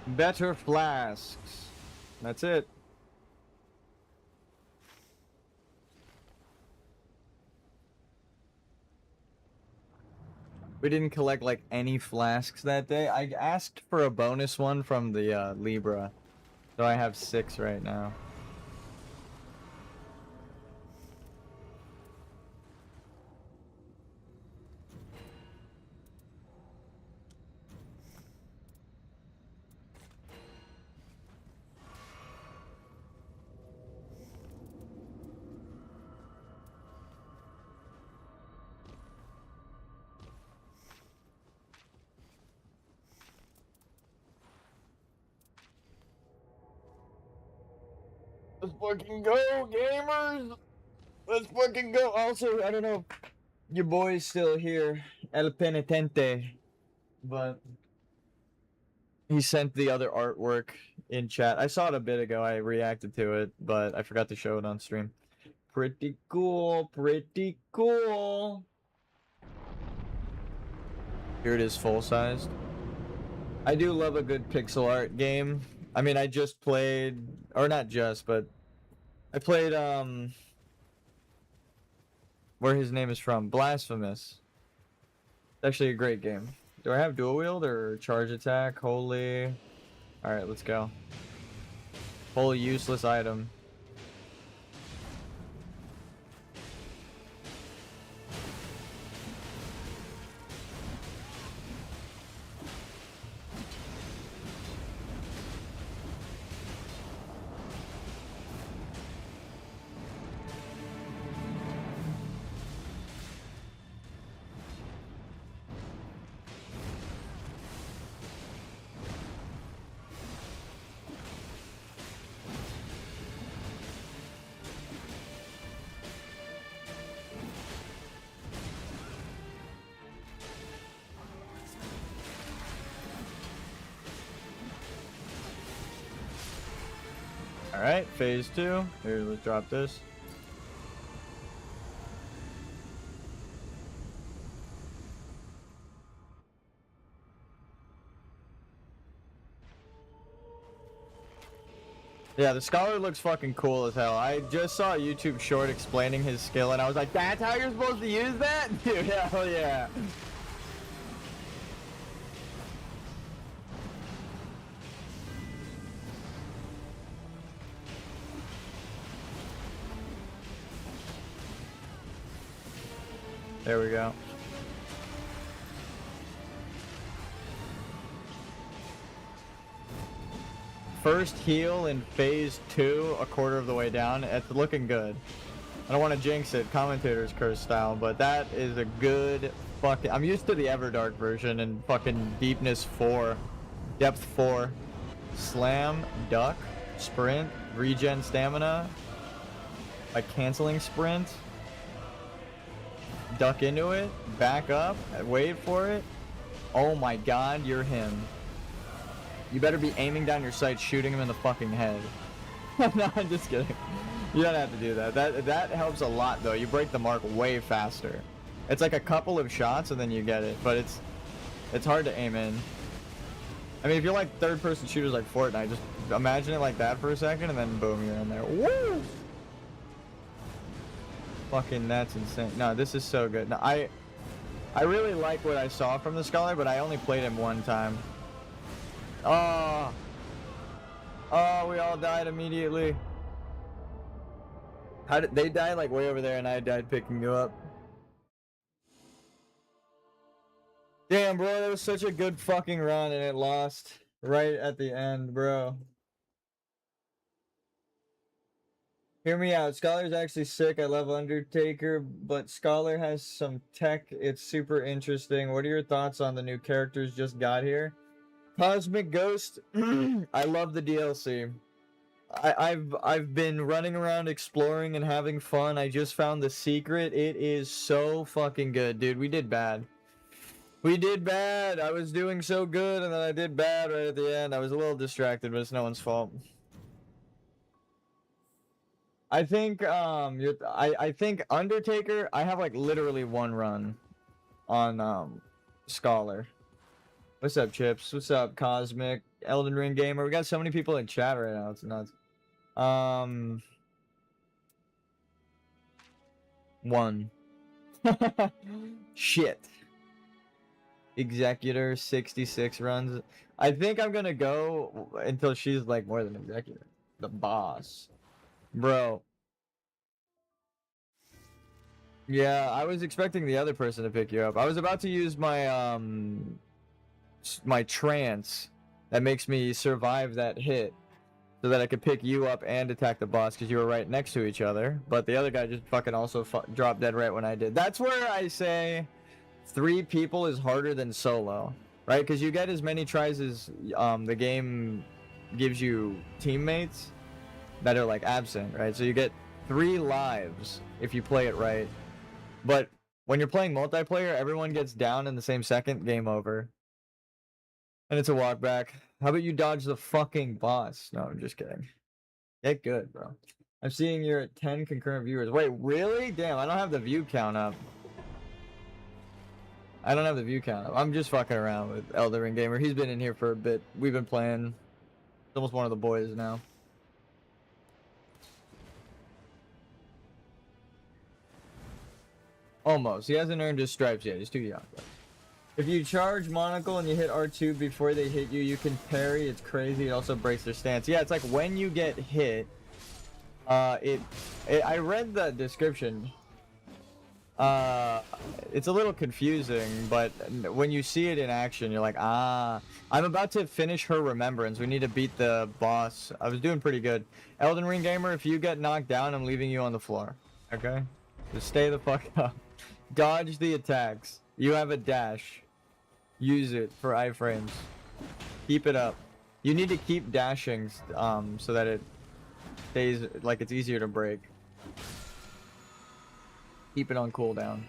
Better flasks. That's it. We didn't collect like any flasks that day. I asked for a bonus one from the Libra. So I have 6 right now. Let's fucking go, gamers! Let's fucking go. Also, I don't know if your boy's still here, El Penitente, but he sent the other artwork in chat. I saw it a bit ago. I reacted to it, but I forgot to show it on stream. Pretty cool, pretty cool. Here it is, full-sized. I do love a good pixel art game. I mean, I just played, or not just, but I played, where his name is from, Blasphemous. It's actually a great game. Do I have dual wield or charge attack? Holy. Alright, let's go. Wholly useless item. Alright, phase 2. Here, let's drop this. Yeah, the Scholar looks fucking cool as hell. I just saw a YouTube short explaining his skill and I was like, that's how you're supposed to use that? Dude, hell yeah. There we go. First heal in phase 2, a quarter of the way down. It's looking good. I don't want to jinx it, commentator's curse style, but that is a good fucking... I'm used to the Everdark version and fucking deepness 4, depth 4, slam, duck. sprint, regen stamina, like canceling sprint, duck into it, back up, wait for it. Oh my god, you're him. You better be aiming down your sights, shooting him in the fucking head. No, I'm just kidding. You don't have to do that. That helps a lot though. You break the mark way faster. It's like a couple of shots and then you get it, but it's hard to aim in. I mean, if you're like third-person shooters like Fortnite, just imagine it like that for a second and then boom, you're in there. Woo! Fucking, that's insane. No, this is so good. No, I really like what I saw from the Scholar, but I only played him one time. Oh, we all died immediately. How did they die? Like way over there, and I died picking you up. Damn, bro, that was such a good fucking run, and it lost right at the end, bro. Hear me out. Scholar's actually sick. I love Undertaker, but Scholar has some tech. It's super interesting. What are your thoughts on the new characters just got here? Cosmic Ghost. I love the DLC. I've been running around exploring and having fun. I just found the secret. It is so fucking good, dude. We did bad. We did bad. I was doing so good, and then I did bad right at the end. I was a little distracted, but it's no one's fault. I think I think Undertaker. I have like literally one run on Scholar. What's up, Chips? What's up, Cosmic? Elden Ring Gamer. We got so many people in chat right now. It's nuts. One. Shit. Executor 66 runs. I think I'm gonna go until she's like more than executor. The boss. Bro. Yeah, I was expecting the other person to pick you up. I was about to use my my trance that makes me survive that hit so that I could pick you up and attack the boss because you were right next to each other. But the other guy just fucking also dropped dead right when I did. That's where I say 3 people is harder than solo, right? Because you get as many tries as the game gives you teammates that are like absent, right? So you get 3 lives if you play it right. But when you're playing multiplayer, everyone gets down in the same second, game over. And it's a walk back. How about you dodge the fucking boss? No, I'm just kidding. Get good, bro. I'm seeing you're at 10 concurrent viewers. Wait, really? Damn, I don't have the view count up. I don't have the view count up. I'm just fucking around with Elden Ring Gamer. He's been in here for a bit. We've been playing. He's almost one of the boys now. Almost. He hasn't earned his stripes yet. He's too young. If you charge Monocle and you hit R2 before they hit you, you can parry. It's crazy. It also breaks their stance. Yeah, it's like when you get hit, I read the description. It's a little confusing, but when you see it in action, you're like, ah. I'm about to finish her Remembrance. We need to beat the boss. I was doing pretty good. Elden Ring Gamer, if you get knocked down, I'm leaving you on the floor. Okay? Just stay the fuck up. Dodge the attacks. You have a dash. Use it for iframes. Keep it up. You need to keep dashing so that it stays like it's easier to break. Keep it on cooldown.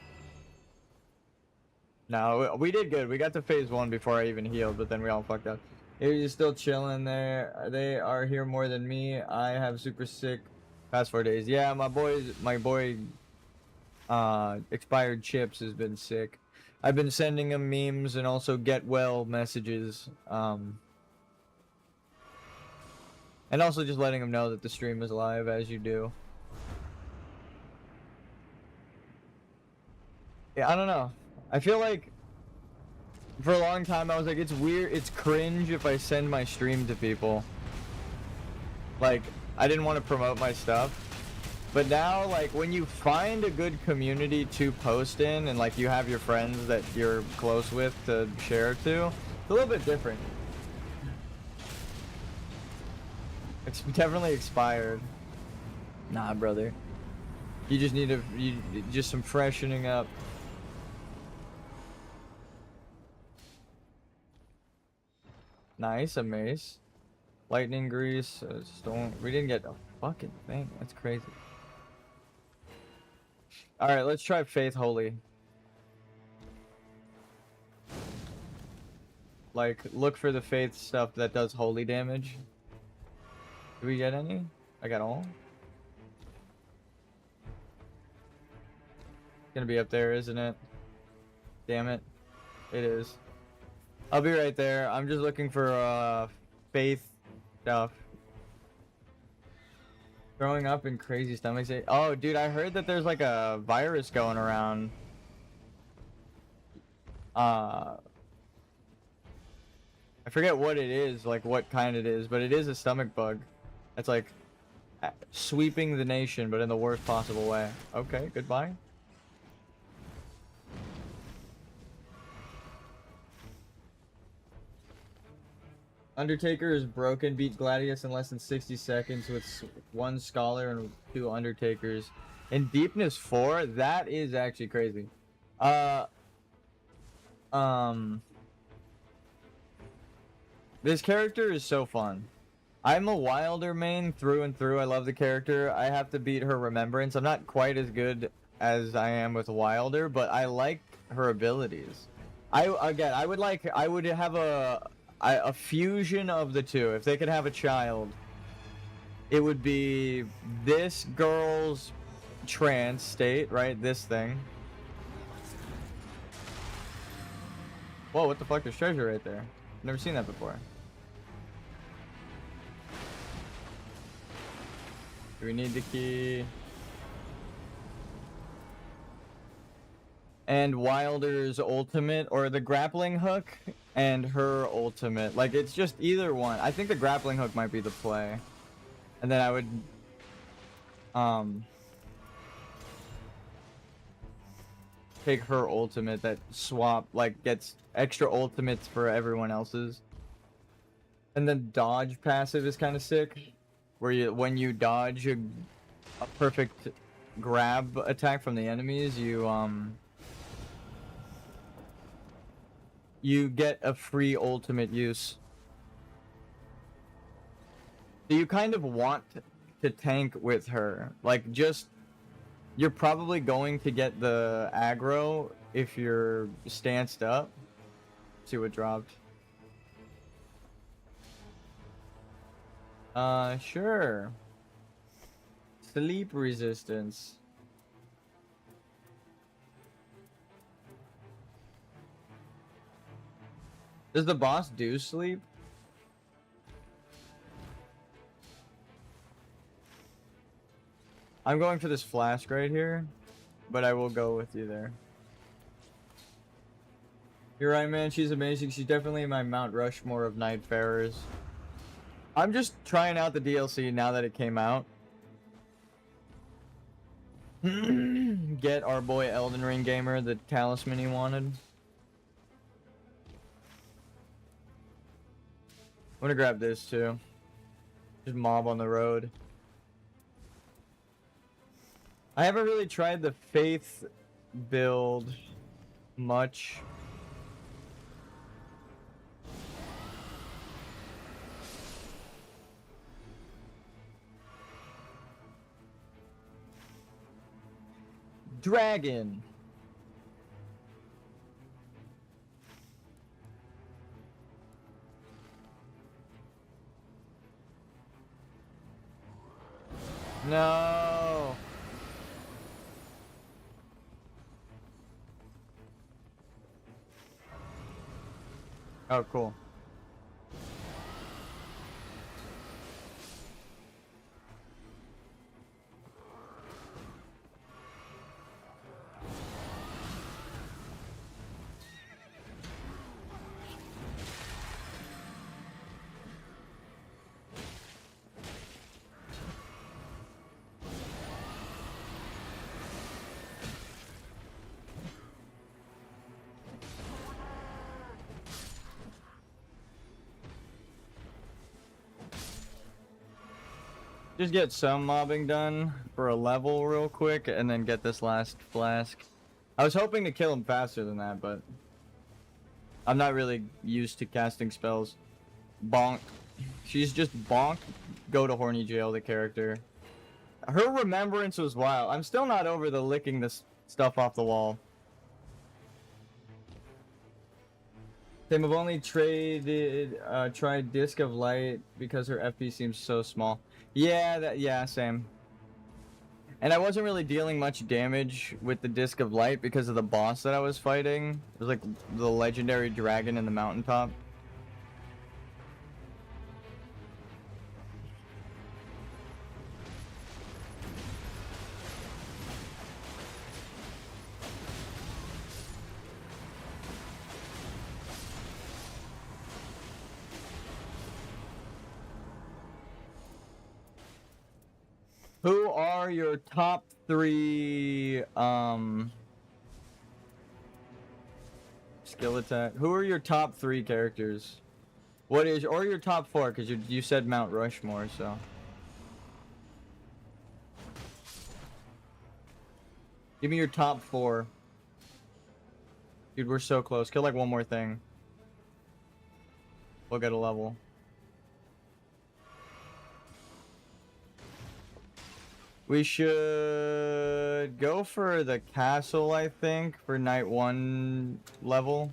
No, we did good. We got to phase 1 before I even healed, but then we all fucked up. You're still chilling there. They are here more than me. I have super sick past 4 days. Yeah, my boy Expired Chips has been sick. I've been sending him memes and also get well messages. And also just letting him know that the stream is live as you do. Yeah, I don't know. I feel like for a long time I was like, it's weird, it's cringe if I send my stream to people. Like, I didn't want to promote my stuff. But now, like, when you find a good community to post in and, like, you have your friends that you're close with to share to, it's a little bit different. It's definitely expired. Nah, brother. You just need just some freshening up. Nice, a mace. Lightning grease, stone. We didn't get a fucking thing. That's crazy. All right, let's try Faith Holy. Like, look for the Faith stuff that does holy damage. Do we get any? I got all. It's gonna be up there, isn't it? Damn it. It is. I'll be right there. I'm just looking for Faith stuff. Throwing up in crazy stomachs. Oh, dude, I heard that there's like a virus going around. I forget what it is, like what kind it is, but it is a stomach bug. It's like sweeping the nation, but in the worst possible way. Okay, goodbye. Undertaker is broken, beat Gladius in less than 60 seconds with 1 Scholar and 2 Undertakers. In Deepness 4, that is actually crazy. This character is so fun. I'm a Wilder main through and through. I love the character. I have to beat her Remembrance. I'm not quite as good as I am with Wilder, but I like her abilities. I would have a fusion of the two. If they could have a child, it would be this girl's trance state, right? This thing. Whoa, what the fuck? There's treasure right there. Never seen that before. Do we need the key? And Wilder's ultimate, or the grappling hook and her ultimate. Like, it's just either one. I think the grappling hook might be the play. And then I would take her ultimate that gets extra ultimates for everyone else's. And then dodge passive is kind of sick, where when you dodge a perfect grab attack from the enemies, you get a free ultimate use. So you kind of want to tank with her. Like, you're probably going to get the aggro if you're stanced up. Let's see what dropped. Sure. Sleep resistance. Does the boss do sleep? I'm going for this flask right here, but I will go with you there. You're right, man. She's amazing. She's definitely my Mount Rushmore of Nightfarers. I'm just trying out the DLC now that it came out. Get our boy Elden Ring Gamer the talisman he wanted. I'm gonna grab this too. Just mob on the road. I haven't really tried the Faith build much. Dragon. No. Oh, cool. Just get some mobbing done for a level real quick, and then get this last flask. I was hoping to kill him faster than that, but I'm not really used to casting spells. Bonk. She's just bonk, go to horny jail, the character. Her remembrance was wild. I'm still not over the licking this stuff off the wall. Tim, I've only tried Disc of Light because her FP seems so small. Yeah, same. And I wasn't really dealing much damage with the Disc of Light because of the boss that I was fighting. It was like the legendary dragon in the mountaintop. Who are your top 3 skill attack? Who are your top 3 characters? What is, or your top 4, because you said Mount Rushmore, so. Give me your top 4. Dude, we're so close. Kill like one more thing. We'll get a level. We should go for the castle, I think, for night 1 level.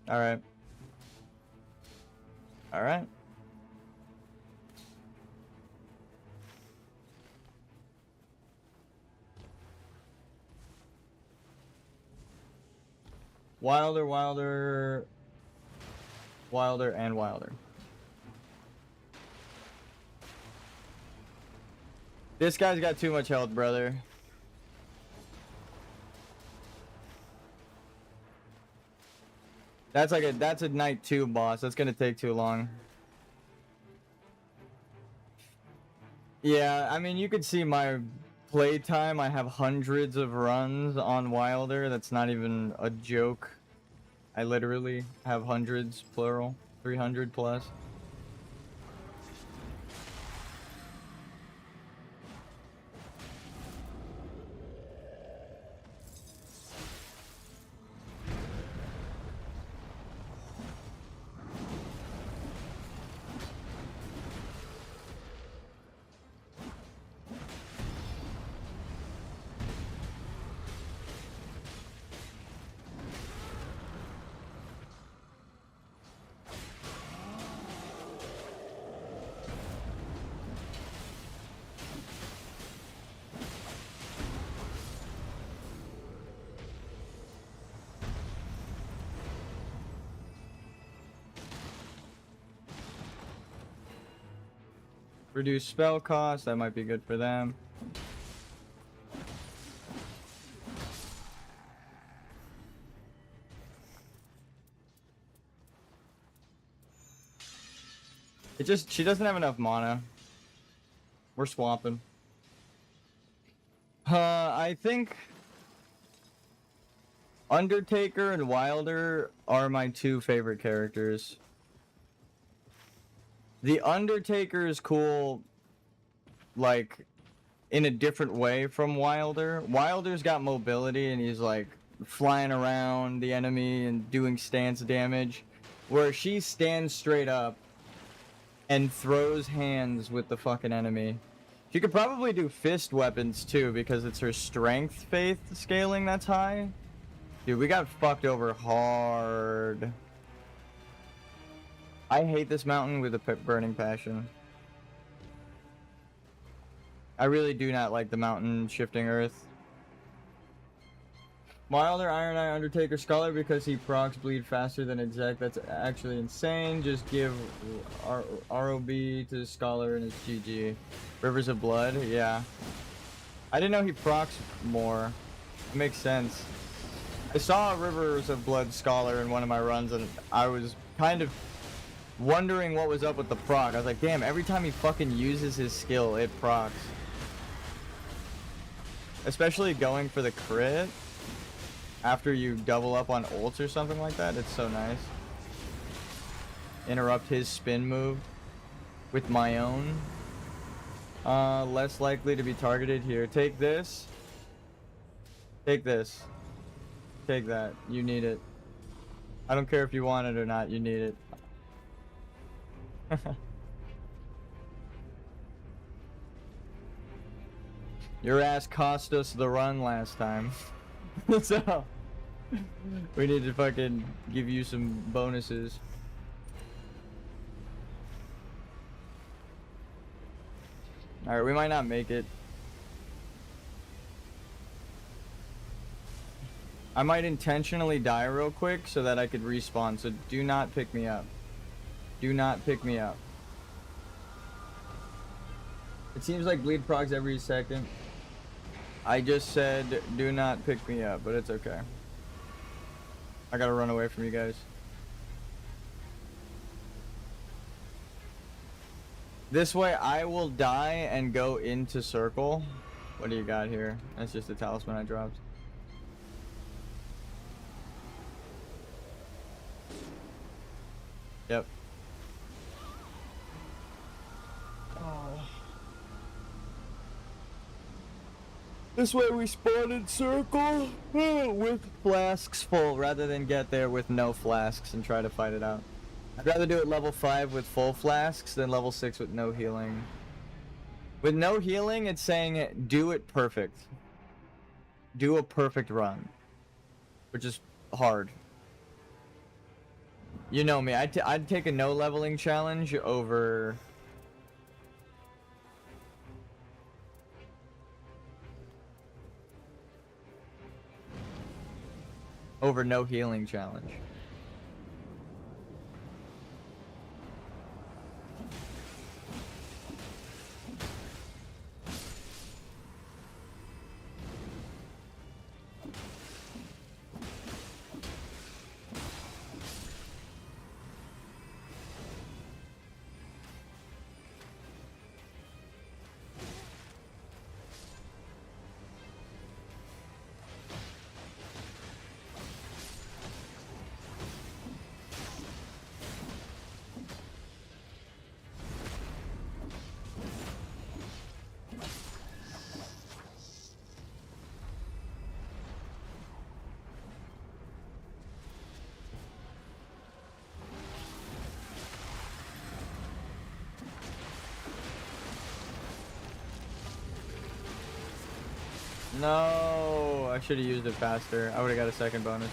Alright. Alright. Wilder, Wilder, Wilder, and Wilder. This guy's got too much health, brother. That's like that's a night 2 boss. That's gonna take too long. Yeah, I mean, you could see my playtime. I have hundreds of runs on Wilder. That's not even a joke. I literally have hundreds, plural, 300 plus. Reduce spell cost, that might be good for them. She doesn't have enough mana. We're swapping. I think Undertaker and Wilder are my 2 favorite characters. The Undertaker is cool, like, in a different way from Wilder. Wilder's got mobility and he's, like, flying around the enemy and doing stance damage, where she stands straight up and throws hands with the fucking enemy. She could probably do fist weapons, too, because it's her strength faith scaling that's high. Dude, we got fucked over hard. I hate this mountain with a burning passion. I really do not like the mountain shifting earth. Wilder, Iron Eye, Undertaker, Scholar because he procs bleed faster than exec. That's actually insane. Just give ROB to Scholar and his GG. Rivers of Blood, yeah. I didn't know he procs more. It makes sense. I saw a Rivers of Blood Scholar in one of my runs and I was kind of wondering what was up with the proc. I was like, damn, every time he fucking uses his skill, it procs. Especially going for the crit after you double up on ults or something like that. It's so nice. Interrupt his spin move with my own. Less likely to be targeted here. Take this. Take this. Take that. You need it. I don't care if you want it or not, you need it. Your ass cost us the run last time. So we need to fucking give you some bonuses. Alright, we might not make it. I might intentionally die real quick so that I could respawn, so do not pick me up. Do not pick me up. It seems like bleed procs every second. I just said do not pick me up, but it's okay. I gotta run away from you guys. This way I will die and go into circle. What do you got here? That's just a talisman I dropped. Yep. Oh. This way we spawn in circle with flasks full rather than get there with no flasks and try to fight it out. I'd rather do it level 5 with full flasks than level 6 with no healing. With no healing, it's saying do it perfect. Do a perfect run. Which is hard. You know me, I'd take a no leveling challenge over... over no healing challenge. No, I should have used it faster. I would have got a second bonus.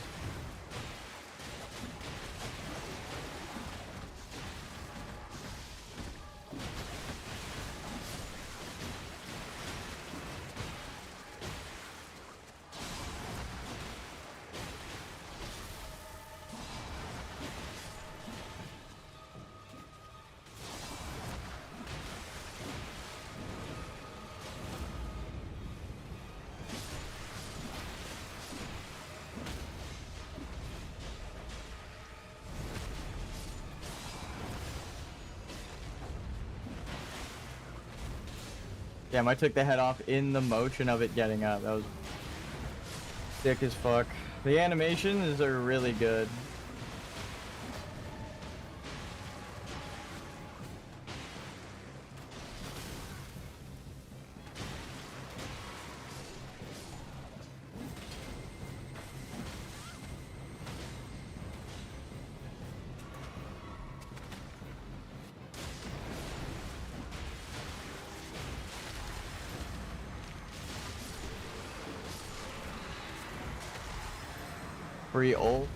Damn, I took the head off in the motion of it getting up. That was sick as fuck. The animations are really good. Free ult.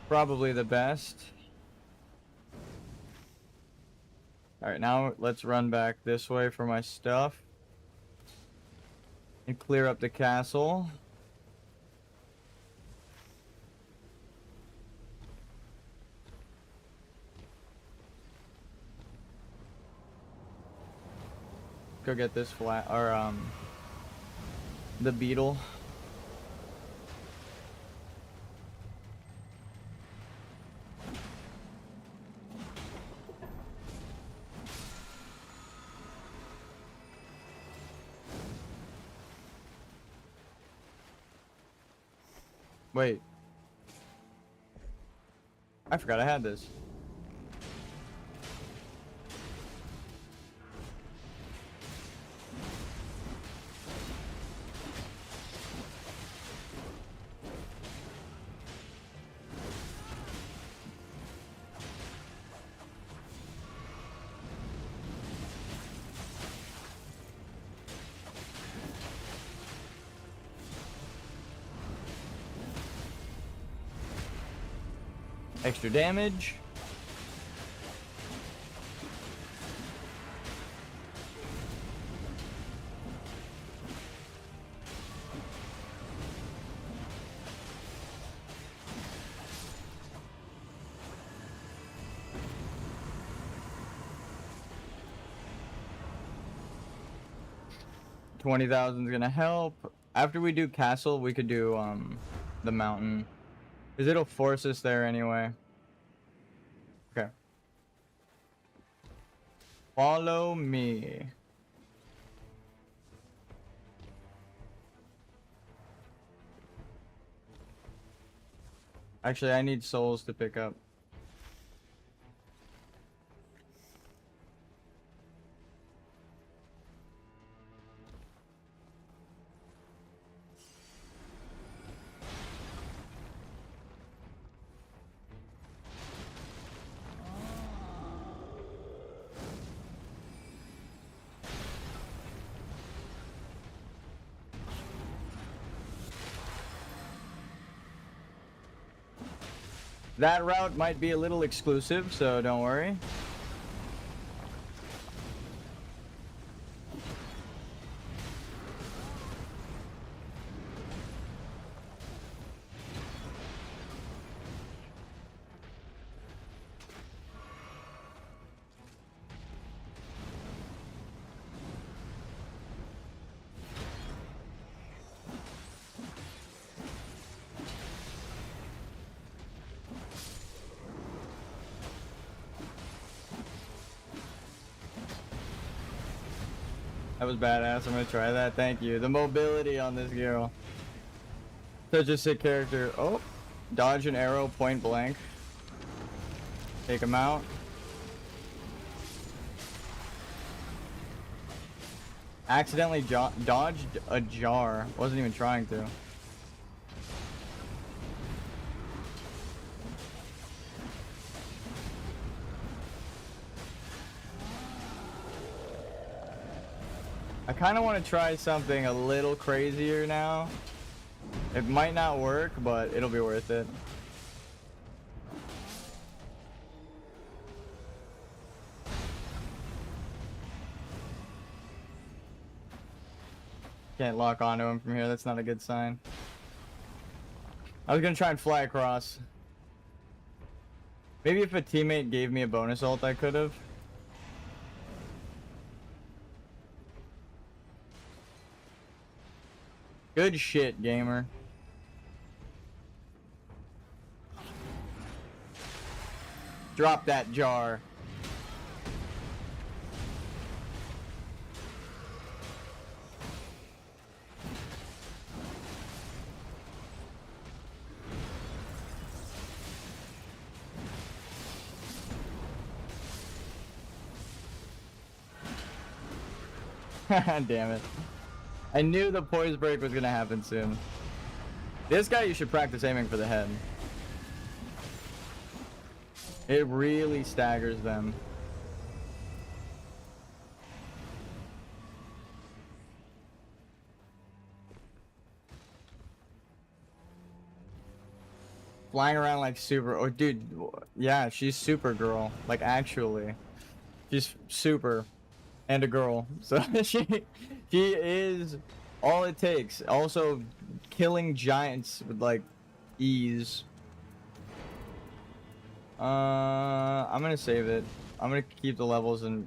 Probably the best. Alright, now let's run back this way for my stuff. And clear up the castle. Go get this flat, or the beetle. Wait. I forgot I had this. Extra damage. $20,000 is gonna help. After we do castle, we could do the mountain, because it'll force us there anyway. Okay. Follow me. Actually, I need souls to pick up. That route might be a little exclusive, so don't worry. That was badass. I'm gonna try that. Thank you. The mobility on this girl. Such a sick character. Oh, dodge an arrow point blank. Take him out. Accidentally dodged a jar. Wasn't even trying to. I kind of want to try something a little crazier now. It might not work, but it'll be worth it. Can't lock onto him from here. That's not a good sign. I was gonna try and fly across. Maybe if a teammate gave me a bonus ult, I could have. Good shit, gamer. Drop that jar. Damn it. I knew the poise break was gonna happen soon. This guy, you should practice aiming for the head. It really staggers them. Flying around like super. Oh, dude. Yeah, she's Supergirl. Like, actually. She's super. And a girl. So she is all it takes. Also killing giants with like ease. I'm gonna save it. I'm gonna keep the levels. And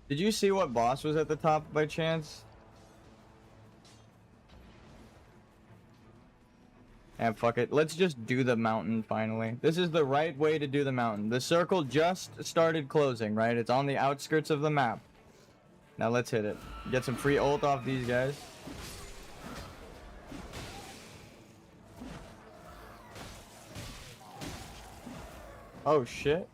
did you see what boss was at the top by chance? And fuck it. Let's just do the mountain finally. This is the right way to do the mountain. The circle just started closing, right? It's on the outskirts of the map. Now let's hit it. Get some free ult off these guys. Oh shit.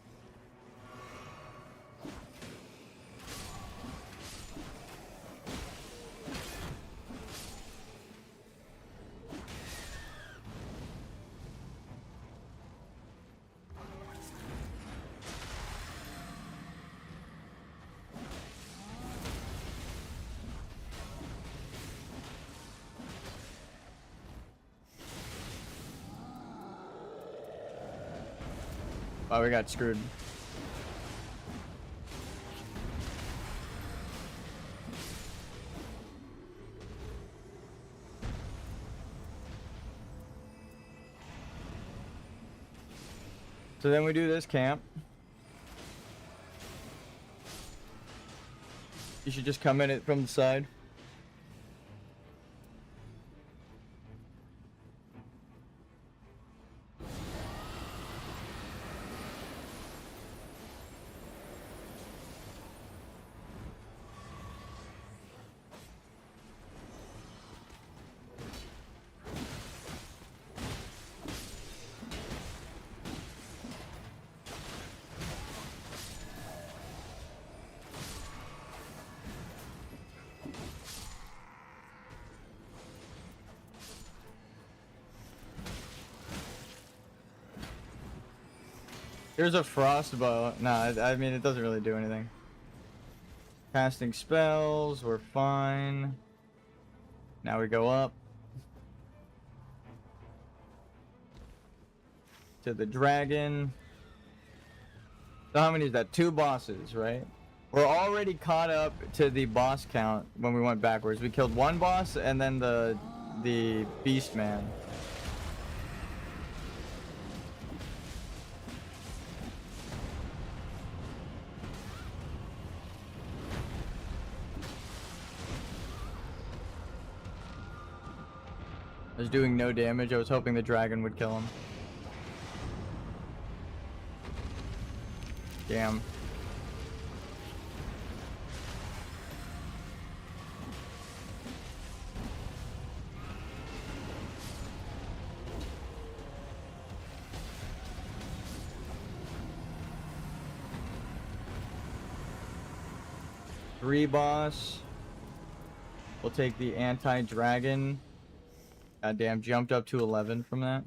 Oh, we got screwed. So then we do this camp. You should just come in it from the side. Here's a frostbow. Nah, I mean, it doesn't really do anything. Casting spells, we're fine. Now we go up to the dragon. So how many is that? 2 bosses, right? We're already caught up to the boss count when we went backwards. We killed 1 boss and then the beast man. I was doing no damage. I was hoping the dragon would kill him. Damn. Three boss. We'll take the anti-dragon. Goddamn, jumped up to 11 from that.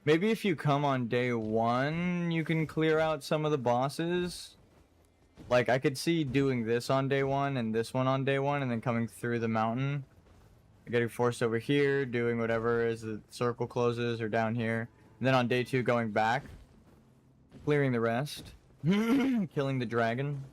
Maybe if you come on day 1, you can clear out some of the bosses. Like, I could see doing this on day 1 and this one on day 1 and then coming through the mountain. Getting forced over here, doing whatever as the circle closes or down here. And then on day 2 going back. Clearing the rest. Killing the dragon.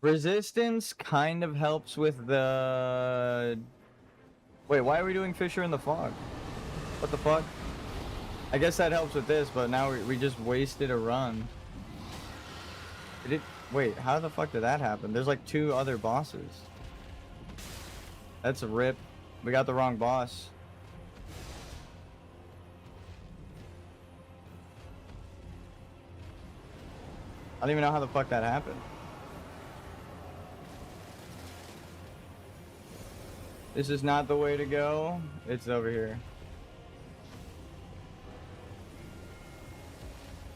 Resistance kind of helps with the... Wait, why are we doing Fisher in the Fog? What the fuck? I guess that helps with this, but now we just wasted a run. Wait, how the fuck did that happen? There's like 2 other bosses. That's a rip. We got the wrong boss. I don't even know how the fuck that happened. This is not the way to go. It's over here.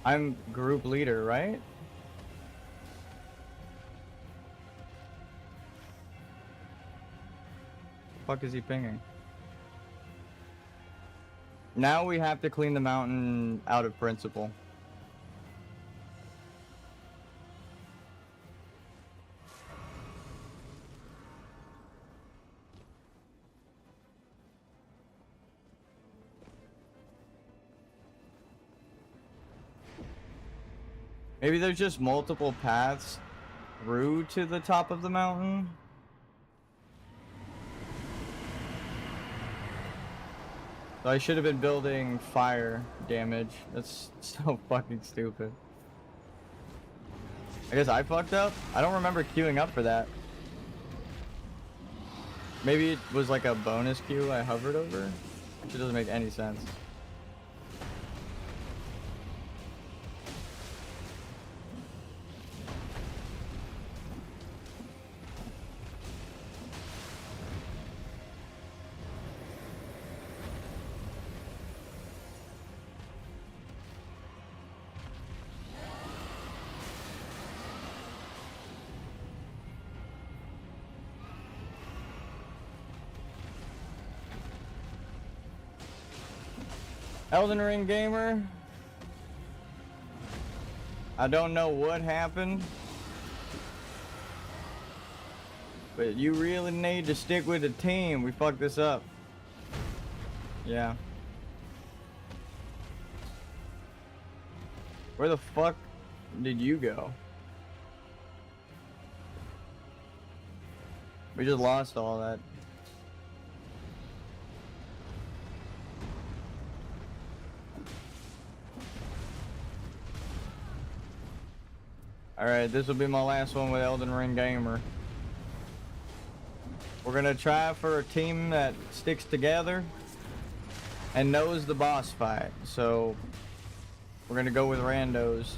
I'm group leader, right? Fuck is he pinging? Now we have to clean the mountain out of principle. Maybe there's just multiple paths through to the top of the mountain. So I should have been building fire damage. That's so fucking stupid. I guess I fucked up? I don't remember queuing up for that. Maybe it was like a bonus queue I hovered over? Which doesn't make any sense. Elden Ring gamer. I don't know what happened, but you really need to stick with the team. We fucked this up. Yeah. Where the fuck did you go? We just lost all that. Alright, this will be my last one with Elden Ring Gamer. We're gonna try for a team that sticks together and knows the boss fight. So we're gonna go with randos.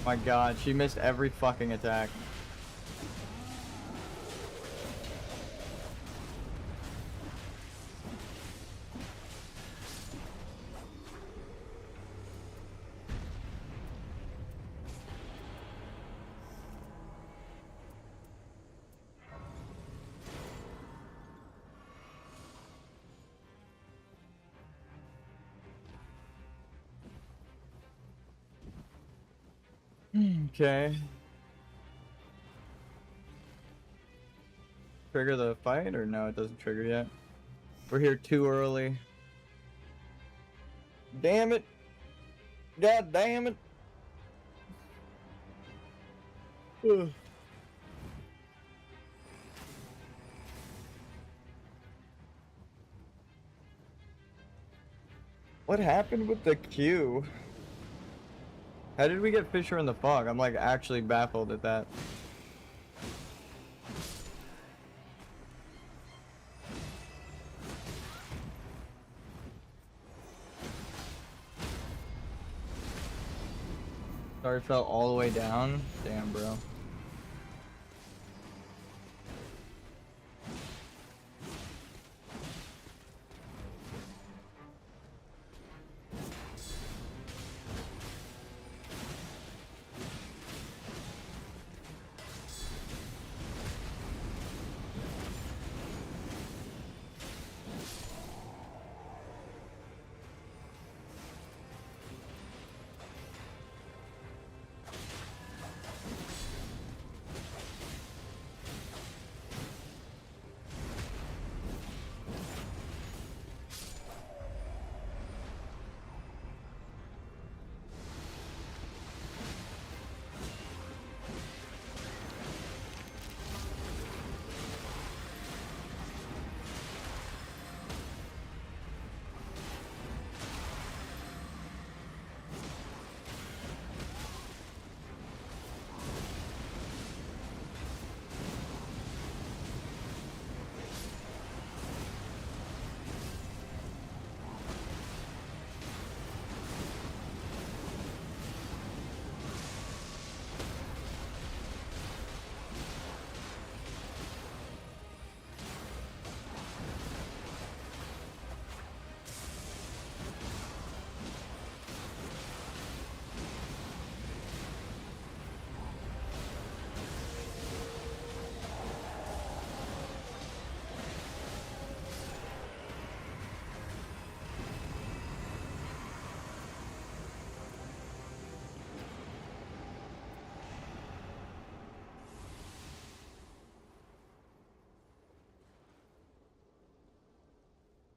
My god, she missed every fucking attack. Okay. Trigger the fight or no, it doesn't trigger yet. We're here too early. Damn it. God damn it. Ugh. What happened with the queue? How did we get Fisher in the fog? I'm like actually baffled at that. Sorry, fell all the way down. Damn, bro.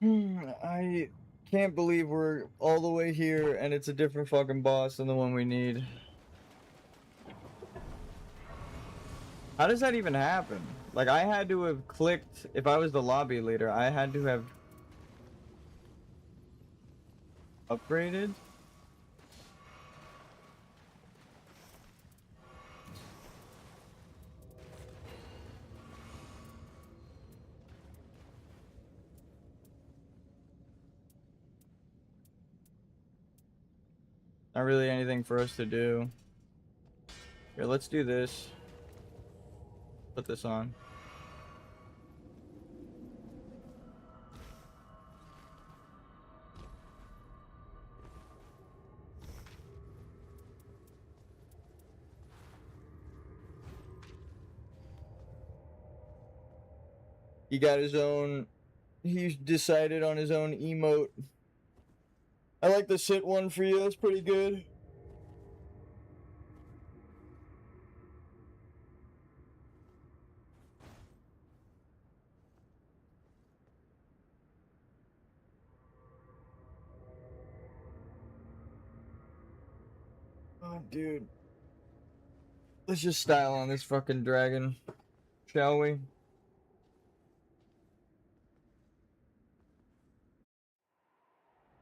I can't believe we're all the way here and it's a different fucking boss than the one we need. How does that even happen? Like, I had to have clicked, if I was the lobby leader, I had to have upgraded? Not really anything for us to do. Here, let's do this. Put this on. He got his own. He decided on his own emote. I like the sit one for you. That's pretty good. Oh, dude. Let's just style on this fucking dragon, shall we?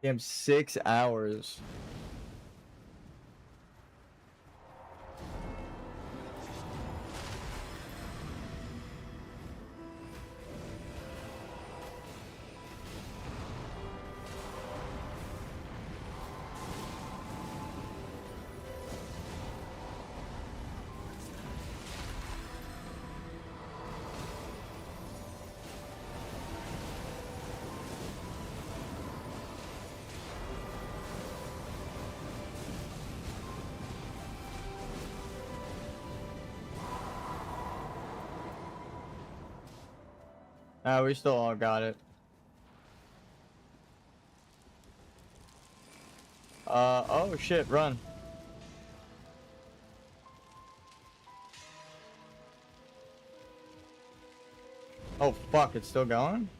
Damn, 6 hours. We still all got it. Oh shit, run. Oh fuck, it's still going?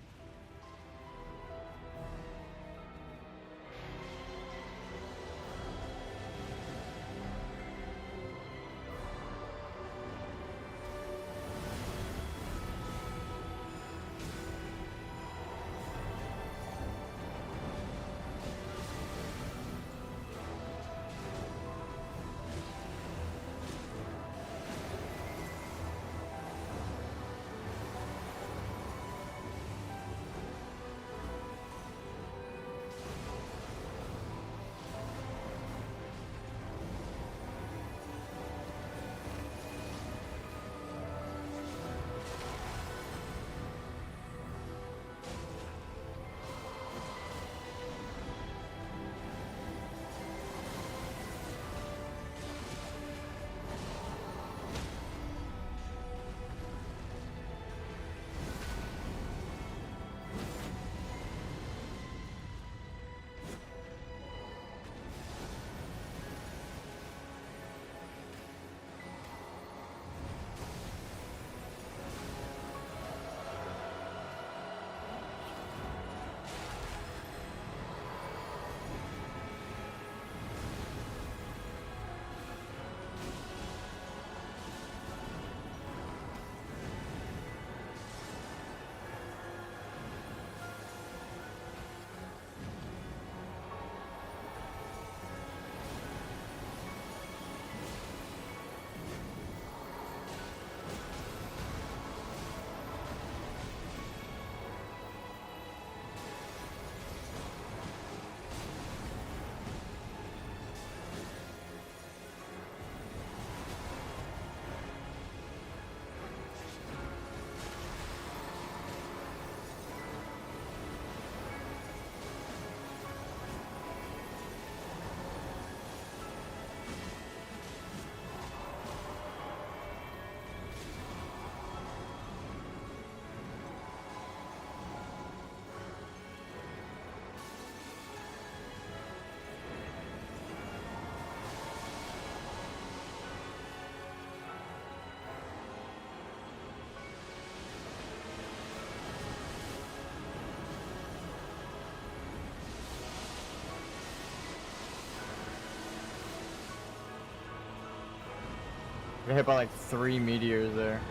Got hit by like 3 meteors there.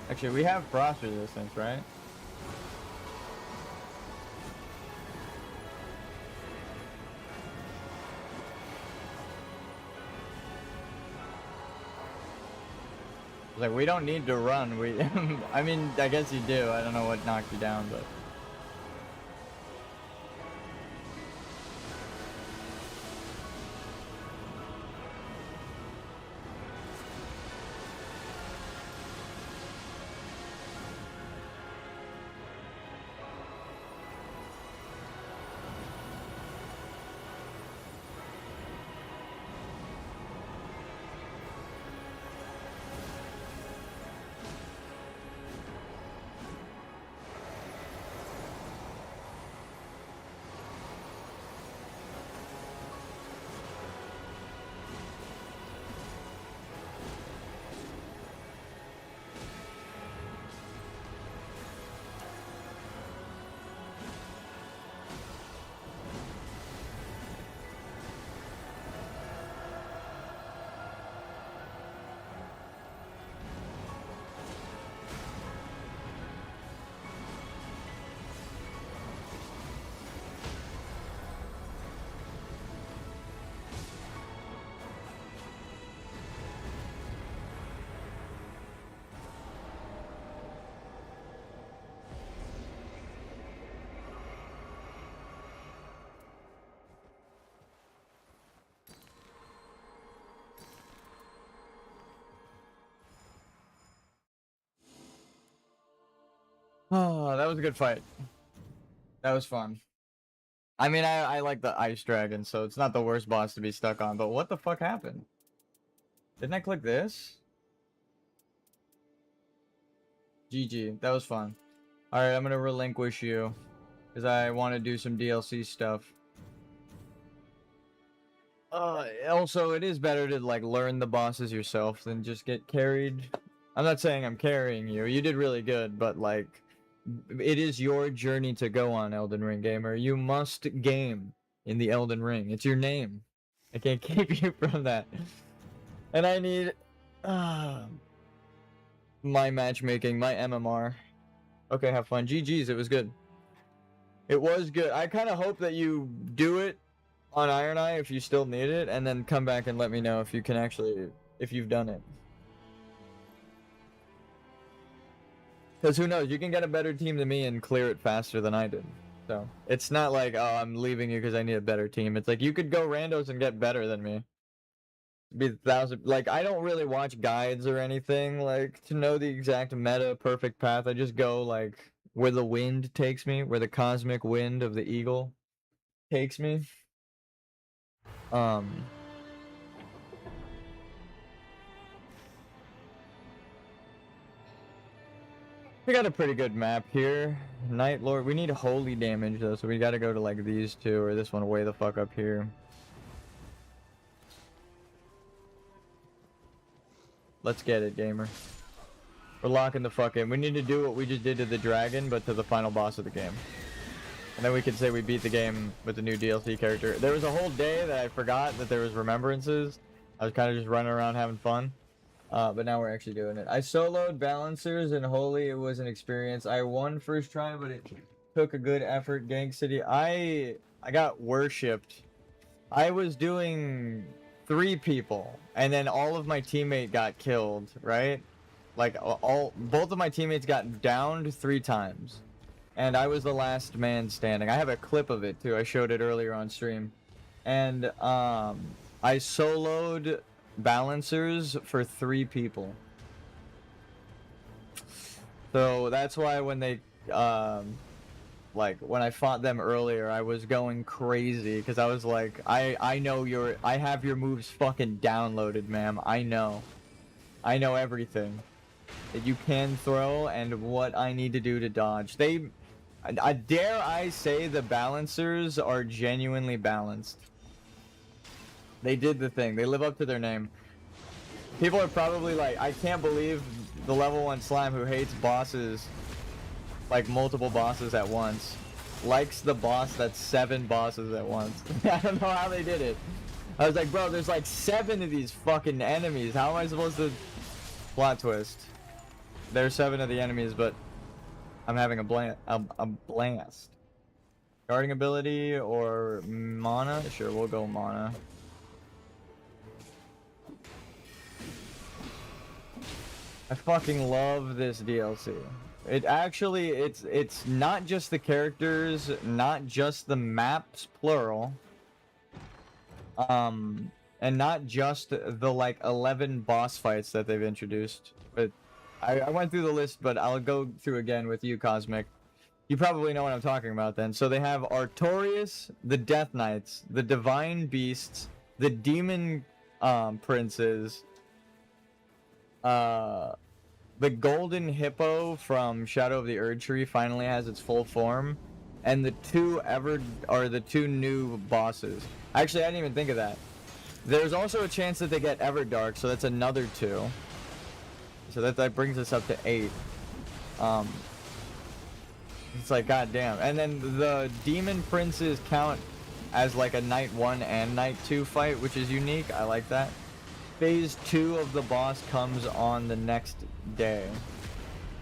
Actually, we have frost resistance, right? Like, we don't need to run. We, I mean, I guess you do. I don't know what knocked you down, but. Oh, that was a good fight. That was fun. I mean, I like the ice dragon, so it's not the worst boss to be stuck on, but what the fuck happened? Didn't I click this? GG. That was fun. Alright, I'm gonna relinquish you. Because I want to do some DLC stuff. Also, it is better to, like, learn the bosses yourself than just get carried. I'm not saying I'm carrying you. You did really good, but, like, it is your journey to go on, Elden Ring Gamer. You must game in the Elden Ring. It's your name. I can't keep you from that. And I need my matchmaking, my MMR. Okay, have fun. GG's, it was good. It was good. I kind of hope that you do it on Iron Eye if you still need it, and then come back and let me know if you can actually, if you've done it. Because who knows, you can get a better team than me and clear it faster than I did. So, it's not like, oh, I'm leaving you because I need a better team. It's like, you could go randos and get better than me. Be 1,000, like, I don't really watch guides or anything, like, to know the exact meta perfect path. I just go, like, where the wind takes me, where the cosmic wind of the eagle takes me. We got a pretty good map here. Night Lord. We need holy damage though, so we gotta go to like these two or this one way the fuck up here. Let's get it, gamer. We're locking the fuck in. We need to do what we just did to the dragon, but to the final boss of the game. And then we can say we beat the game with the new DLC character. There was a whole day that I forgot that there was remembrances. I was kind of just running around having fun. But now we're actually doing it. I soloed Balancers and Holy. It was an experience. I won first try, but it took a good effort. Gang City. I got worshipped. I was doing 3 people, and then all of my teammate got killed, right? Like, both of my teammates got downed 3 times. And I was the last man standing. I have a clip of it, too. I showed it earlier on stream. And, I soloed Balancers for 3 people. So, that's why when they, like, when I fought them earlier, I was going crazy. Because I was like, I know I have your moves fucking downloaded, ma'am. I know. I know everything that you can throw and what I need to do to dodge. Dare I say the Balancers are genuinely balanced. They did the thing. They live up to their name. People are probably like, I can't believe the level 1 slime who hates bosses, like multiple bosses at once, likes the boss that's 7 bosses at once. I don't know how they did it. I was like, bro, there's like 7 of these fucking enemies. How am I supposed to... Plot twist. There's 7 of the enemies, but I'm having a blast. Guarding ability or mana? Sure, we'll go mana. I fucking love this DLC. It actually, it's not just the characters, not just the maps, plural. And not just the like 11 boss fights that they've introduced. But I went through the list, but I'll go through again with you, Cosmic. You probably know what I'm talking about then. So they have Artorias, the Death Knights, the Divine Beasts, the Demon Princes, the Golden Hippo from Shadow of the Erd Tree finally has its full form, and the two new bosses. Actually, I didn't even think of that. There's also a chance that they get Everdark, so that's another 2. So that brings us up to 8. It's like, goddamn. And then the Demon Princes count as like a Night 1 and Night 2 fight, which is unique. I like that. Phase 2 of the boss comes on the next day.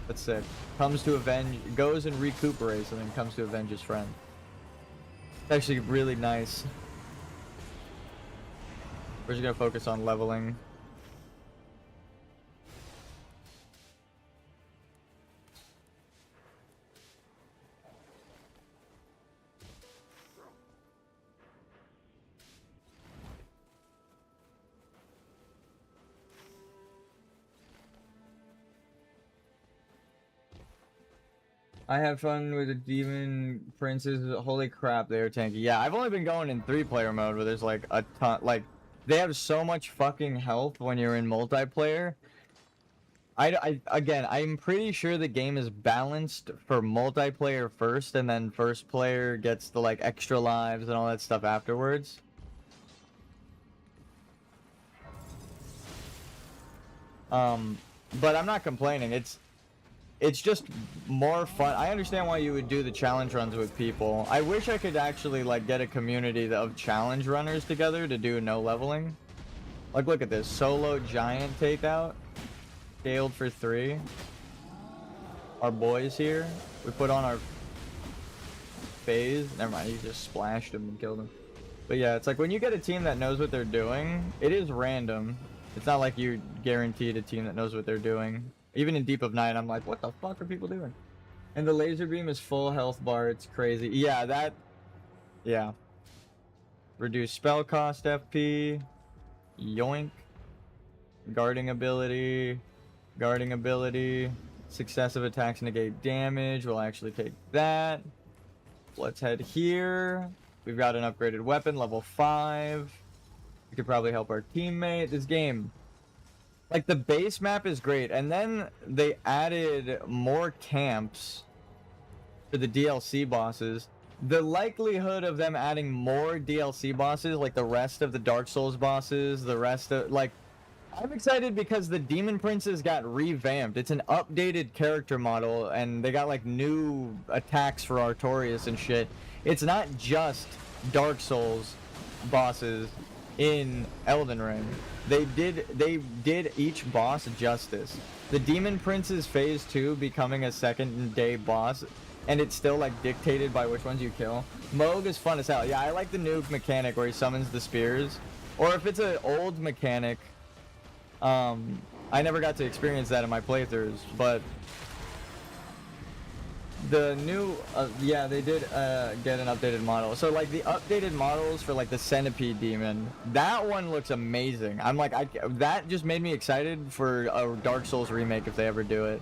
That's sick. Comes to avenge, goes and recuperates, and then comes to avenge his friend. It's actually really nice. We're just gonna focus on leveling. I have fun with the Demon Princes. Holy crap, they are tanky. Yeah, I've only been going in 3-player mode where there's like a ton, like, they have so much fucking health when you're in multiplayer. Again, I'm pretty sure the game is balanced for multiplayer first, and then first player gets the like extra lives and all that stuff afterwards. But I'm not complaining. It's just more fun. I understand why you would do the challenge runs with people. I wish I could actually like get a community of challenge runners together to do no leveling. Like, look at this solo giant takeout, scaled for 3. Our boys here. We put on our phase. Never mind, he just splashed him and killed him. But yeah, it's like when you get a team that knows what they're doing, it is random. It's not like you're guaranteed a team that knows what they're doing. Even in Deep of Night, I'm like, what the fuck are people doing? And the laser beam is full health bar. It's crazy. Yeah, yeah. Reduce spell cost FP. Yoink. Guarding ability. Guarding ability. Successive attacks negate damage. We'll actually take that. Let's head here. We've got an upgraded weapon, level 5. We could probably help our teammate. This game, like, the base map is great, and then they added more camps for the DLC bosses. The likelihood of them adding more DLC bosses, like the rest of the Dark Souls bosses, the rest of, like, I'm excited because the Demon Princes got revamped. It's an updated character model, and they got, like, new attacks for Artorias and shit. It's not just Dark Souls bosses in Elden Ring. They did each boss justice. The Demon Prince's Phase 2 becoming a second day boss, and it's still like dictated by which ones you kill. Moog is fun as hell. Yeah, I like the new mechanic where he summons the spears. Or if it's an old mechanic, I never got to experience that in my playthroughs, but the new, yeah, they did get an updated model. So like the updated models for like the Centipede Demon, that one looks amazing. I'm like, that just made me excited for a Dark Souls remake if they ever do it.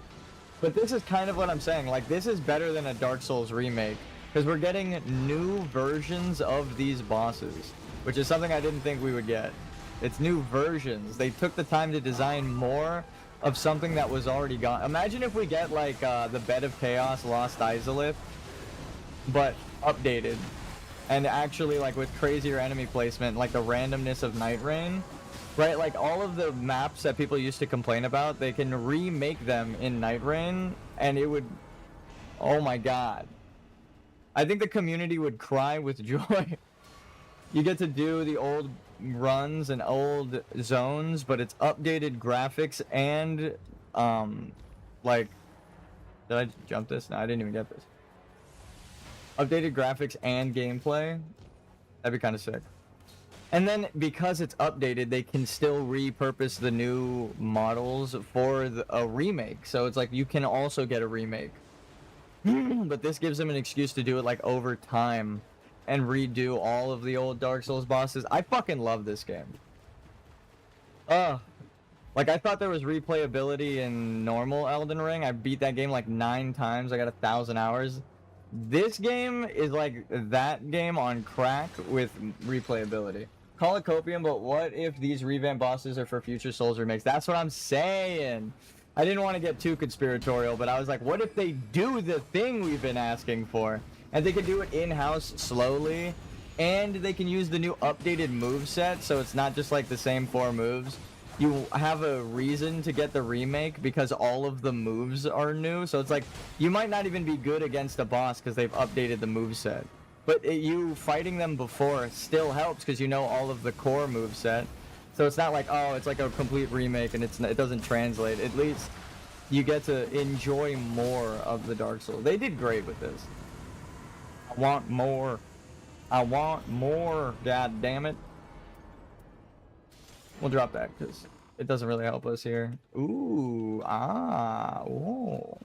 But this is kind of what I'm saying. Like, this is better than a Dark Souls remake because we're getting new versions of these bosses, which is something I didn't think we would get. It's new versions. They took the time to design more of something that was already gone. Imagine if we get like the Bed of Chaos Lost Izalith, but updated, and actually like with crazier enemy placement, like the randomness of NIGHTREIGN, right? Like all of the maps that people used to complain about, they can remake them in NIGHTREIGN, and it would, oh my god, I think the community would cry with joy. You get to do the old runs and old zones, but it's updated graphics and like, did I jump this? No, I didn't even get this. Updated graphics and gameplay. That'd be kind of sick. And then because it's updated, they can still repurpose the new models for a remake. So it's like you can also get a remake. But this gives them an excuse to do it like over time and redo all of the old Dark Souls bosses. I fucking love this game. Like I thought there was replayability in normal Elden Ring. I beat that game like 9 times. I got 1,000 hours. This game is like that game on crack with replayability. Call it copium, but what if these revamped bosses are for future Souls remakes? That's what I'm saying. I didn't want to get too conspiratorial, but I was like, what if they do the thing we've been asking for? And they can do it in-house slowly, and they can use the new updated moveset, so it's not just like the same 4 moves. You have a reason to get the remake because all of the moves are new, so it's like you might not even be good against a boss because they've updated the moveset. But you fighting them before still helps because you know all of the core moveset. So it's not like, oh, it's like a complete remake and it doesn't translate. At least you get to enjoy more of the Dark Souls. They did great with this. I want more. I want more, god damn it. We'll drop that because it doesn't really help us here. Ooh, whoa.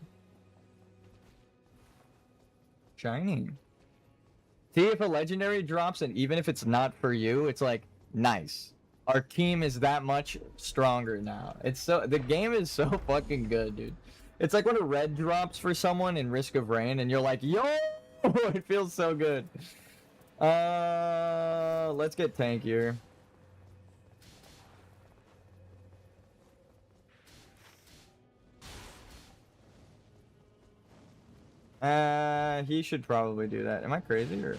Shiny. See, if a legendary drops and even if it's not for you, it's like, nice. Our team is that much stronger now. The game is so fucking good, dude. It's like when a red drops for someone in Risk of Rain and you're like, yo, it feels so good. Let's get tankier. He should probably do that. Am I crazy or?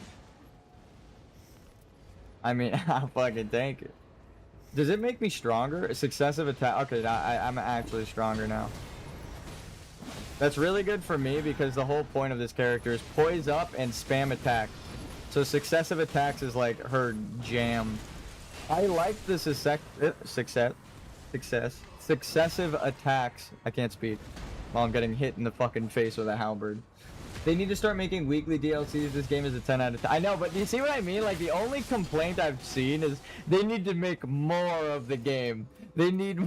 I mean, I'll fucking tank it. Does it make me stronger? A successive attack. Okay, I'm actually stronger now. That's really good for me because the whole point of this character is poise up and spam attack. So successive attacks is like her jam. I like the successive attacks. I can't speak while I'm getting hit in the fucking face with a halberd. They need to start making weekly DLCs. This game is a 10 out of 10. I know, but you see what I mean? Like, the only complaint I've seen is they need to make more of the game. We need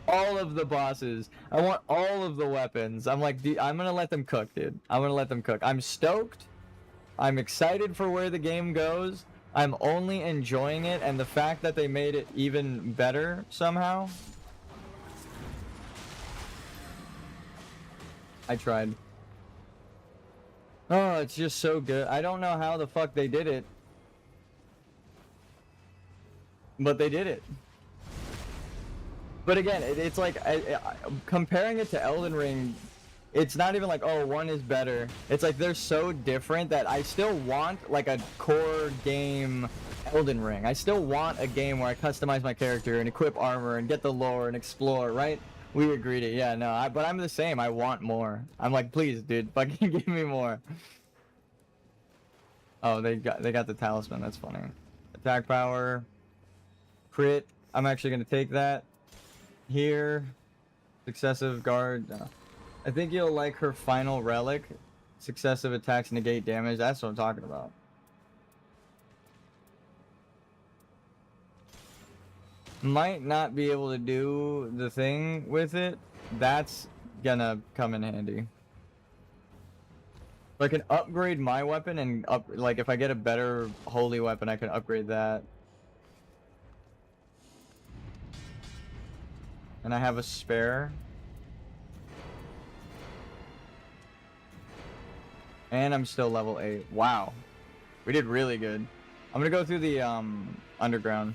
all of the bosses. I want all of the weapons. I'm like, I'm gonna let them cook, dude. I'm gonna let them cook. I'm stoked. I'm excited for where the game goes. I'm only enjoying it, and the fact that they made it even better somehow. I tried. Oh, it's just so good. I don't know how the fuck they did it. But they did it. But again, it's like, comparing it to Elden Ring, it's not even like, oh, one is better. It's like they're so different that I still want like a core game Elden Ring. I still want a game where I customize my character and equip armor and get the lore and explore, right? We agreed it. Yeah, no, but I'm the same. I want more. I'm like, please, dude, fucking give me more. Oh, they got the talisman. That's funny. Attack power. Crit. I'm actually gonna take that. Here. Successive guard. No. I think you'll like her final relic. Successive attacks negate damage. That's what I'm talking about. Might not be able to do the thing with it. That's gonna come in handy. I can upgrade my weapon and like if I get a better holy weapon, I can upgrade that. And I have a spare. And I'm still level 8. Wow. We did really good. I'm gonna go through the underground.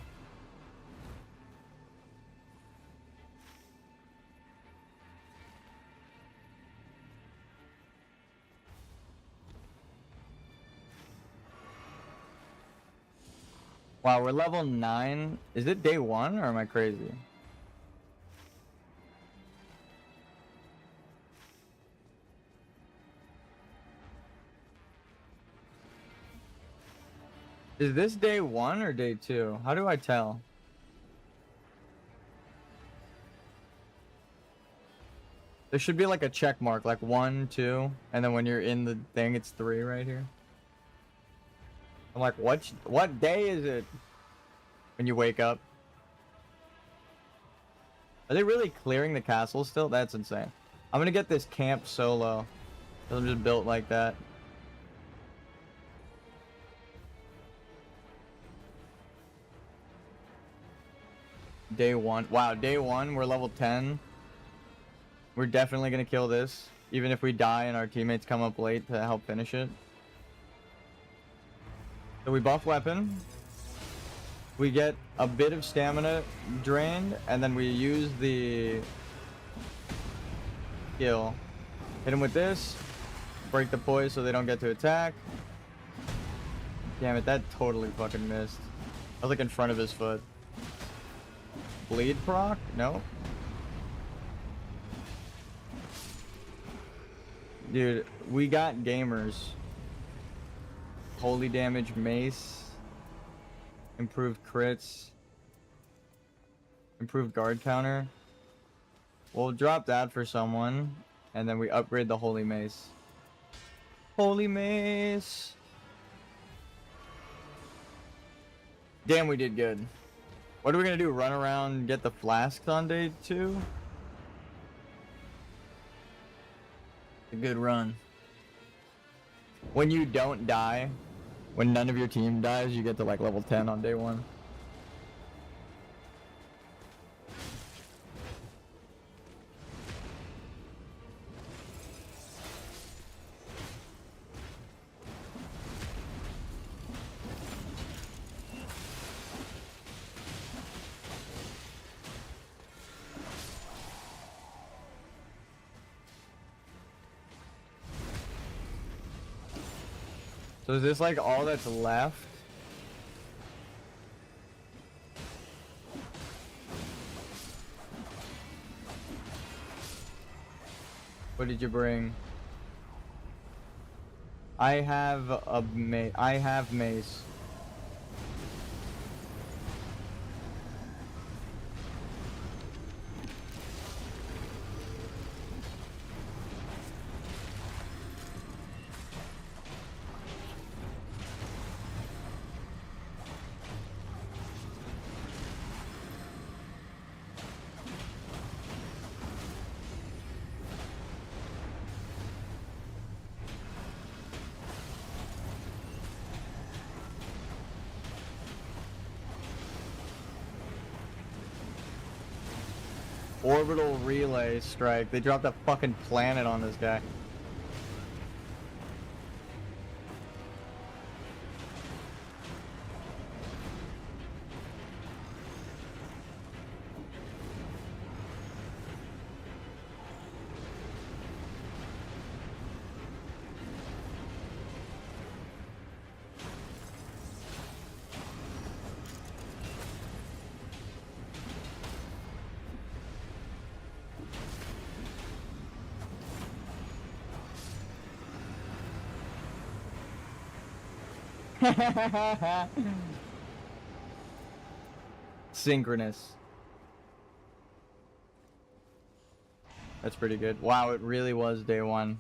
Wow, we're level 9. Is it day 1 or am I crazy? Is this day 1 or day 2? How do I tell? There should be like a check mark, like 1, 2, and then when you're in the thing, it's 3 right here. I'm like, what day is it? When you wake up. Are they really clearing the castle still? That's insane. I'm gonna get this camp solo. I'm just built like that. Day 1. Wow, day 1, we're level 10. We're definitely gonna kill this. Even if we die and our teammates come up late to help finish it. So we buff weapon. We get a bit of stamina drained, and then we use the skill. Hit him with this. Break the poise so they don't get to attack. Damn it, that totally fucking missed. I was like in front of his foot. Bleed proc? No. Dude, we got gamers. Holy damage mace. Improved crits. Improved guard counter. We'll drop that for someone. And then we upgrade the holy mace. Holy mace. Damn, we did good. What are we gonna do? Run around and get the flasks on day 2? A good run. When you don't die, when none of your team dies, you get to like level 10 on day 1. So is this like all that's left? What did you bring? I have mace. Orbital relay strike. They dropped a fucking planet on this guy. Synchronous. That's pretty good. Wow, it really was day 1.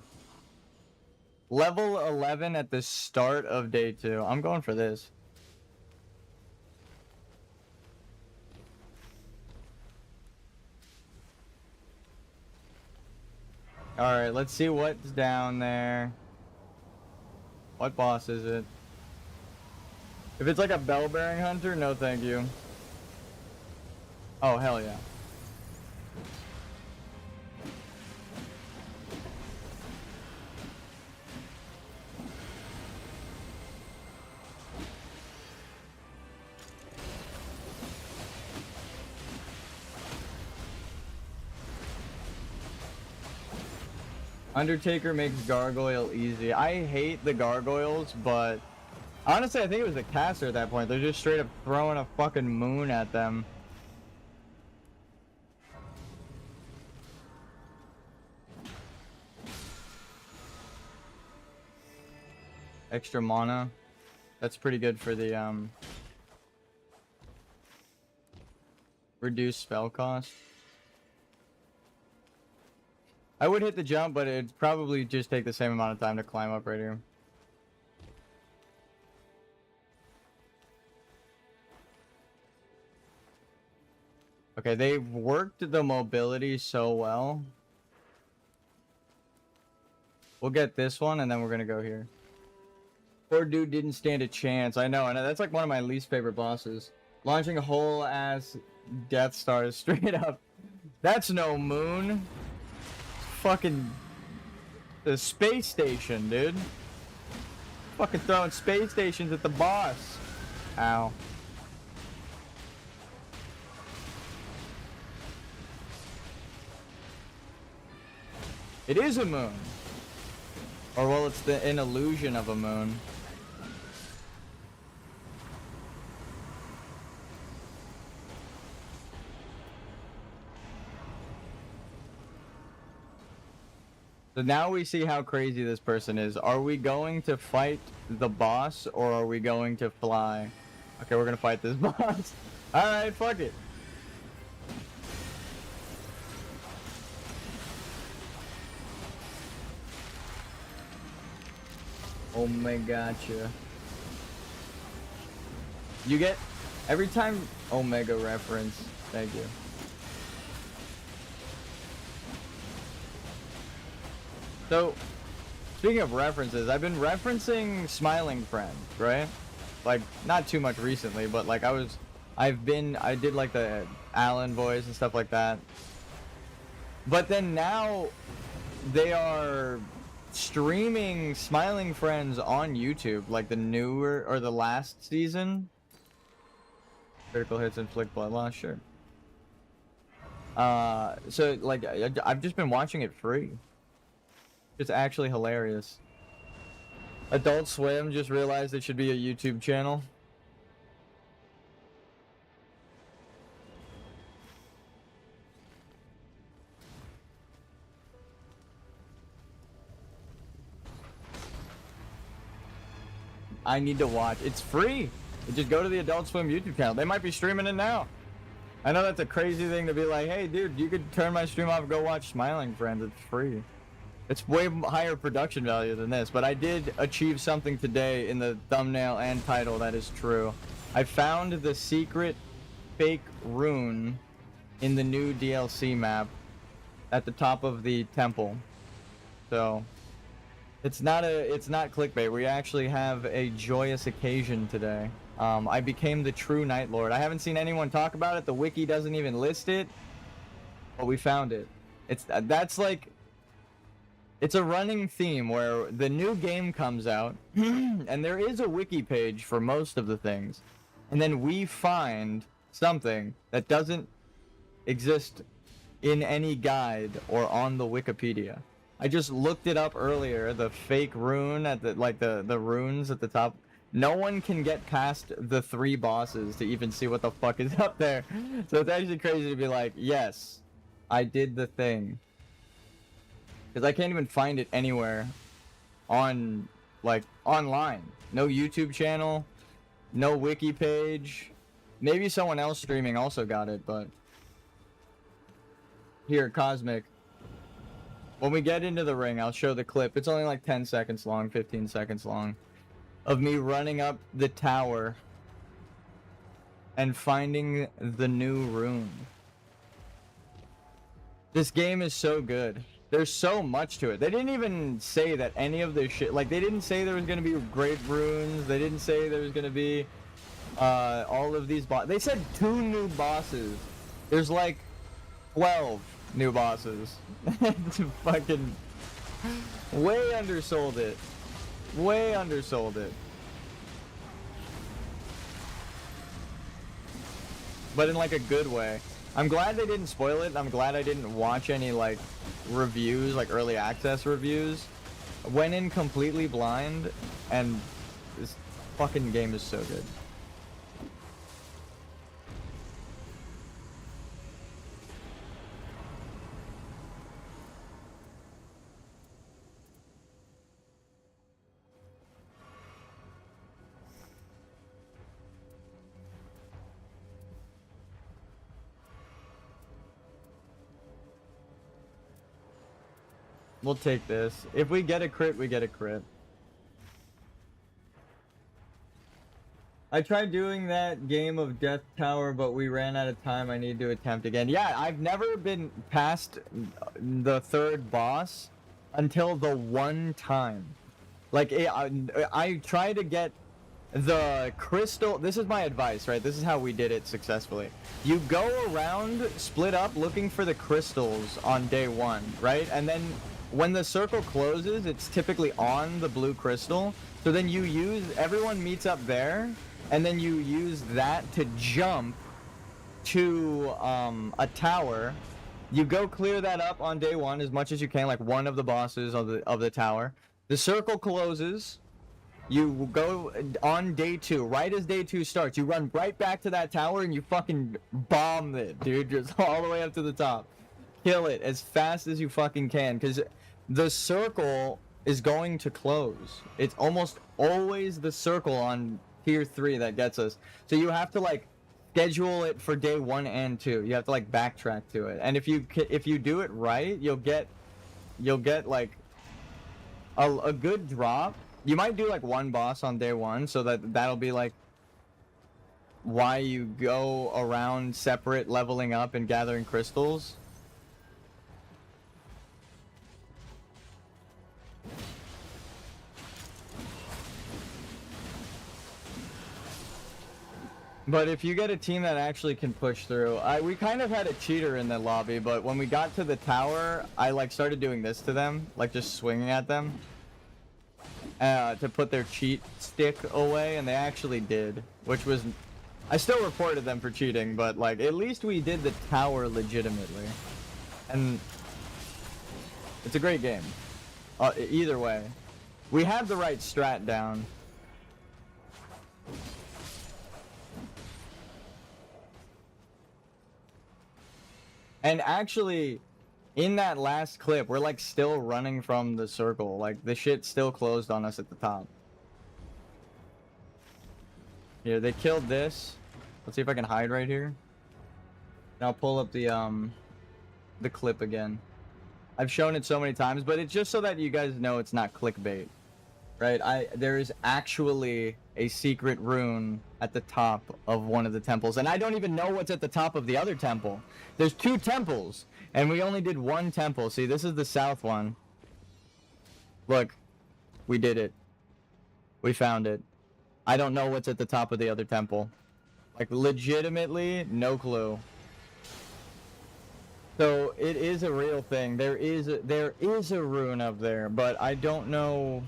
Level 11 at the start of day 2. I'm going for this. Alright, let's see what's down there. What boss is it? If it's like a bell-bearing hunter, no thank you. Oh, hell yeah. Undertaker makes gargoyle easy. I hate the gargoyles, but honestly, I think it was the caster at that point. They're just straight up throwing a fucking moon at them. Extra mana. That's pretty good for the reduced spell cost. I would hit the jump, but it'd probably just take the same amount of time to climb up right here. Okay, they've worked the mobility so well. We'll get this one, and then we're gonna go here. Poor dude didn't stand a chance. I know, and that's like one of my least favorite bosses. Launching a whole ass Death Star straight up. That's no moon. Fucking the space station, dude. Fucking throwing space stations at the boss. Ow. It is a moon. Or well, it's an illusion of a moon. So now we see how crazy this person is. Are we going to fight the boss or are we going to fly? Okay, we're gonna fight this boss. Alright, fuck it. Oh my gotcha. You get every time Omega reference. Thank you. So, speaking of references, I've been referencing Smiling Friend, right? Like, not too much recently, but like I did like the Alan voice and stuff like that. But then now they are streaming Smiling Friends on YouTube, like the newer or the last season. Critical hits inflict blood loss, sure. So like I've just been watching it free. It's actually hilarious. Adult Swim just realized it should be a YouTube channel. I need to watch. It's free. You just go to the Adult Swim YouTube channel. They might be streaming it now. I know that's a crazy thing to be like, hey dude, you could turn my stream off and go watch Smiling Friends. It's free. It's way higher production value than this, but I did achieve something today in the thumbnail and title that is true. I found the secret fake rune in the new DLC map at the top of the temple. So it's not clickbait. We actually have a joyous occasion today. I became the true Night Lord. I haven't seen anyone talk about it. The wiki doesn't even list it, but we found it. It's a running theme where the new game comes out and there is a wiki page for most of the things, and then we find something that doesn't exist in any guide or on the Wikipedia. I just looked it up earlier, the fake rune at the the runes at the top. No one can get past the 3 bosses to even see what the fuck is up there. So it's actually crazy to be like, yes, I did the thing. Because I can't even find it anywhere on, like, online. No YouTube channel, no wiki page. Maybe someone else streaming also got it, but... Here, Cosmic. When we get into the ring, I'll show the clip. It's only like 10 seconds long, 15 seconds long. Of me running up the tower and finding the new rune. This game is so good. There's so much to it. They didn't even say that any of this shit, like they didn't say there was going to be great runes. They didn't say there was going to be all of these They said 2 new bosses. There's like 12 new bosses. It's fucking way undersold it. Way undersold it. But in like a good way. I'm glad they didn't spoil it. I'm glad I didn't watch any like reviews, like early access reviews. Went in completely blind, and this fucking game is so good. We'll take this. If we get a crit, we get a crit. I tried doing that game of Death Tower, but we ran out of time. I need to attempt again. Yeah, I've never been past the third boss until the one time. Like, I try to get the crystal. This is my advice, right? This is how we did it successfully. You go around, split up, looking for the crystals on day one, right? And then when the circle closes, it's typically on the blue crystal. So then you use, everyone meets up there, and then you use that to jump to a tower. You go clear that up on day one as much as you can, like one of the bosses of the tower. The circle closes. You go on day two. Right as day two starts, you run right back to that tower and you fucking bomb it, dude. Just all the way up to the top. Kill it as fast as you fucking can, because the circle is going to close. It's almost always the circle on tier 3 that gets us. So you have to like schedule it for day 1 and 2. You have to like backtrack to it. And if you do it right, you'll get like a good drop. You might do like one boss on day 1, so that'll be like why you go around separate leveling up and gathering crystals. But if you get a team that actually can push through, we kind of had a cheater in the lobby, but when we got to the tower, I like started doing this to them, like just swinging at them, to put their cheat stick away, and they actually did, which was, I still reported them for cheating, but like at least we did the tower legitimately, and it's a great game. Either way, we have the right strat down. And actually, in that last clip, we're like still running from the circle. Like the shit still closed on us at the top. Here, they killed this. Let's see if I can hide right here. And I'll pull up the clip again. I've shown it so many times, but it's just so that you guys know it's not clickbait. Right? There is actually a secret rune at the top of one of the temples, and I don't even know what's at the top of the other temple. There's 2 temples, and we only did 1 temple. See, this is the south one. Look, we did it. We found it. I don't know what's at the top of the other temple. Like, legitimately, no clue. So, it is a real thing. There is a rune up there, but I don't know.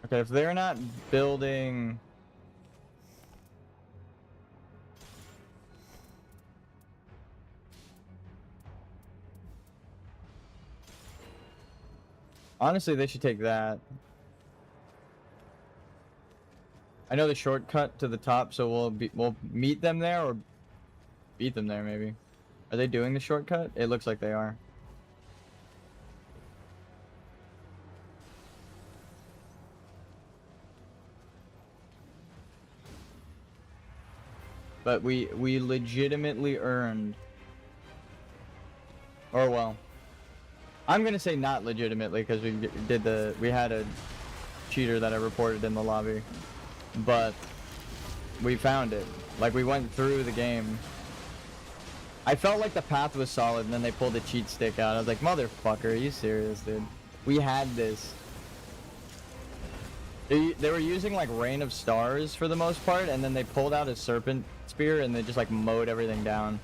Okay, if they're not building... Honestly, they should take that. I know the shortcut to the top, so we'll meet them there or beat them there maybe. Are they doing the shortcut? It looks like they are. But we legitimately earned, or well, I'm gonna say not legitimately because we had a cheater that I reported in the lobby, but we found it. Like, we went through the game. I felt like the path was solid, and then they pulled a cheat stick out. I was like, motherfucker, are you serious, dude? We had this. They were using like Rain of Stars for the most part, and then they pulled out a serpent spear and they just like mowed everything down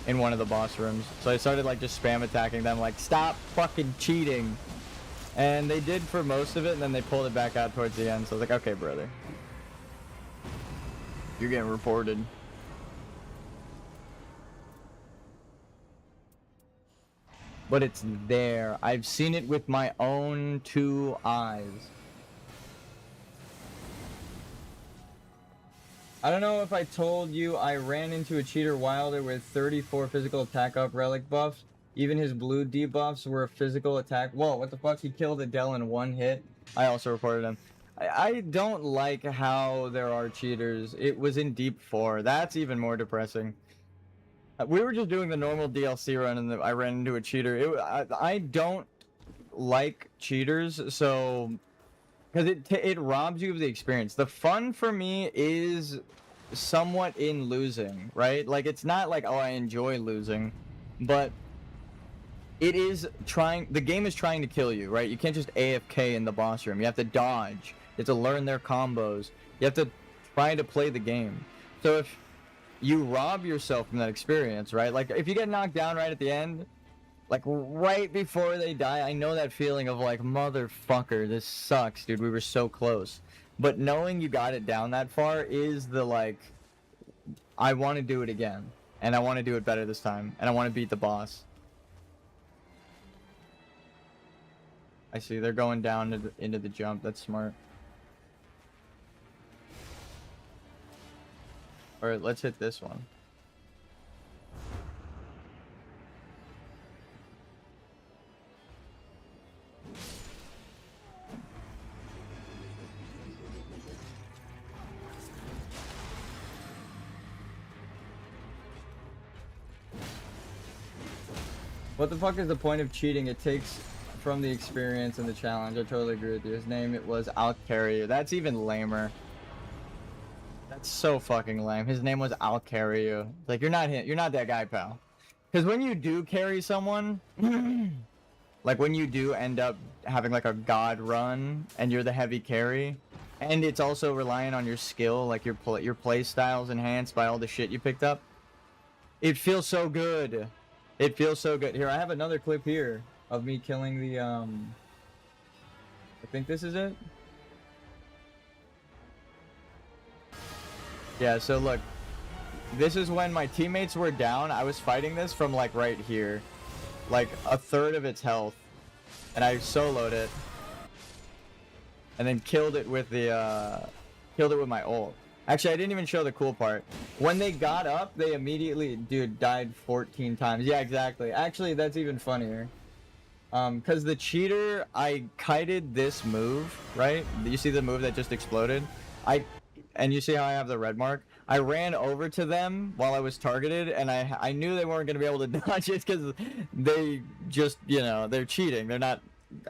in one of the boss rooms. So I started like just spam attacking them, like, stop fucking cheating. And they did for most of it, and then they pulled it back out towards the end. So I was like, okay, brother, you're getting reported. But it's there. I've seen it with my own 2 eyes. I don't know if I told you I ran into a cheater Wilder with 34 physical attack up relic buffs. Even his blue debuffs were a physical attack. Whoa, what the fuck? He killed Adele in 1 hit. I also reported him. I don't like how there are cheaters. It was in Deep 4. That's even more depressing. We were just doing the normal DLC run, and I ran into a cheater. I don't like cheaters, so because it robs you of the experience. The fun for me is somewhat in losing, right? Like it's not like, oh, I enjoy losing, but it is trying. The game is trying to kill you, right? You can't just AFK in the boss room. You have to dodge. You have to learn their combos. You have to try to play the game. So if you rob yourself from that experience, right? Like if you get knocked down right at the end, like right before they die, I know that feeling of like, motherfucker, this sucks, dude. We were so close. But knowing you got it down that far is the like, I want to do it again, and I want to do it better this time, and I want to beat the boss. I see they're going down into the jump. That's smart. Alright, let's hit this one. What the fuck is the point of cheating? It takes from the experience and the challenge. I totally agree with you. His name, it was I'll carry you. That's even lamer. That's so fucking lame. His name was I'll carry you. Like you're not him. You're not that guy, pal. Because when you do carry someone, like when you do end up having like a god run and you're the heavy carry, and it's also reliant on your skill, like your play style's enhanced by all the shit you picked up. It feels so good. It feels so good. Here, I have another clip here of me killing the I think this is it. Yeah, so look, this is when my teammates were down. I was fighting this from like right here, like a third of its health, and I soloed it, and then killed it with my ult. Actually, I didn't even show the cool part. When they got up, they immediately, dude, died 14 times. Yeah, exactly. Actually, that's even funnier. Because the cheater, I kited this move, right? You see the move that just exploded? And you see how I have the red mark? I ran over to them while I was targeted, and I knew they weren't going to be able to dodge it because they just, you know, they're cheating. They're not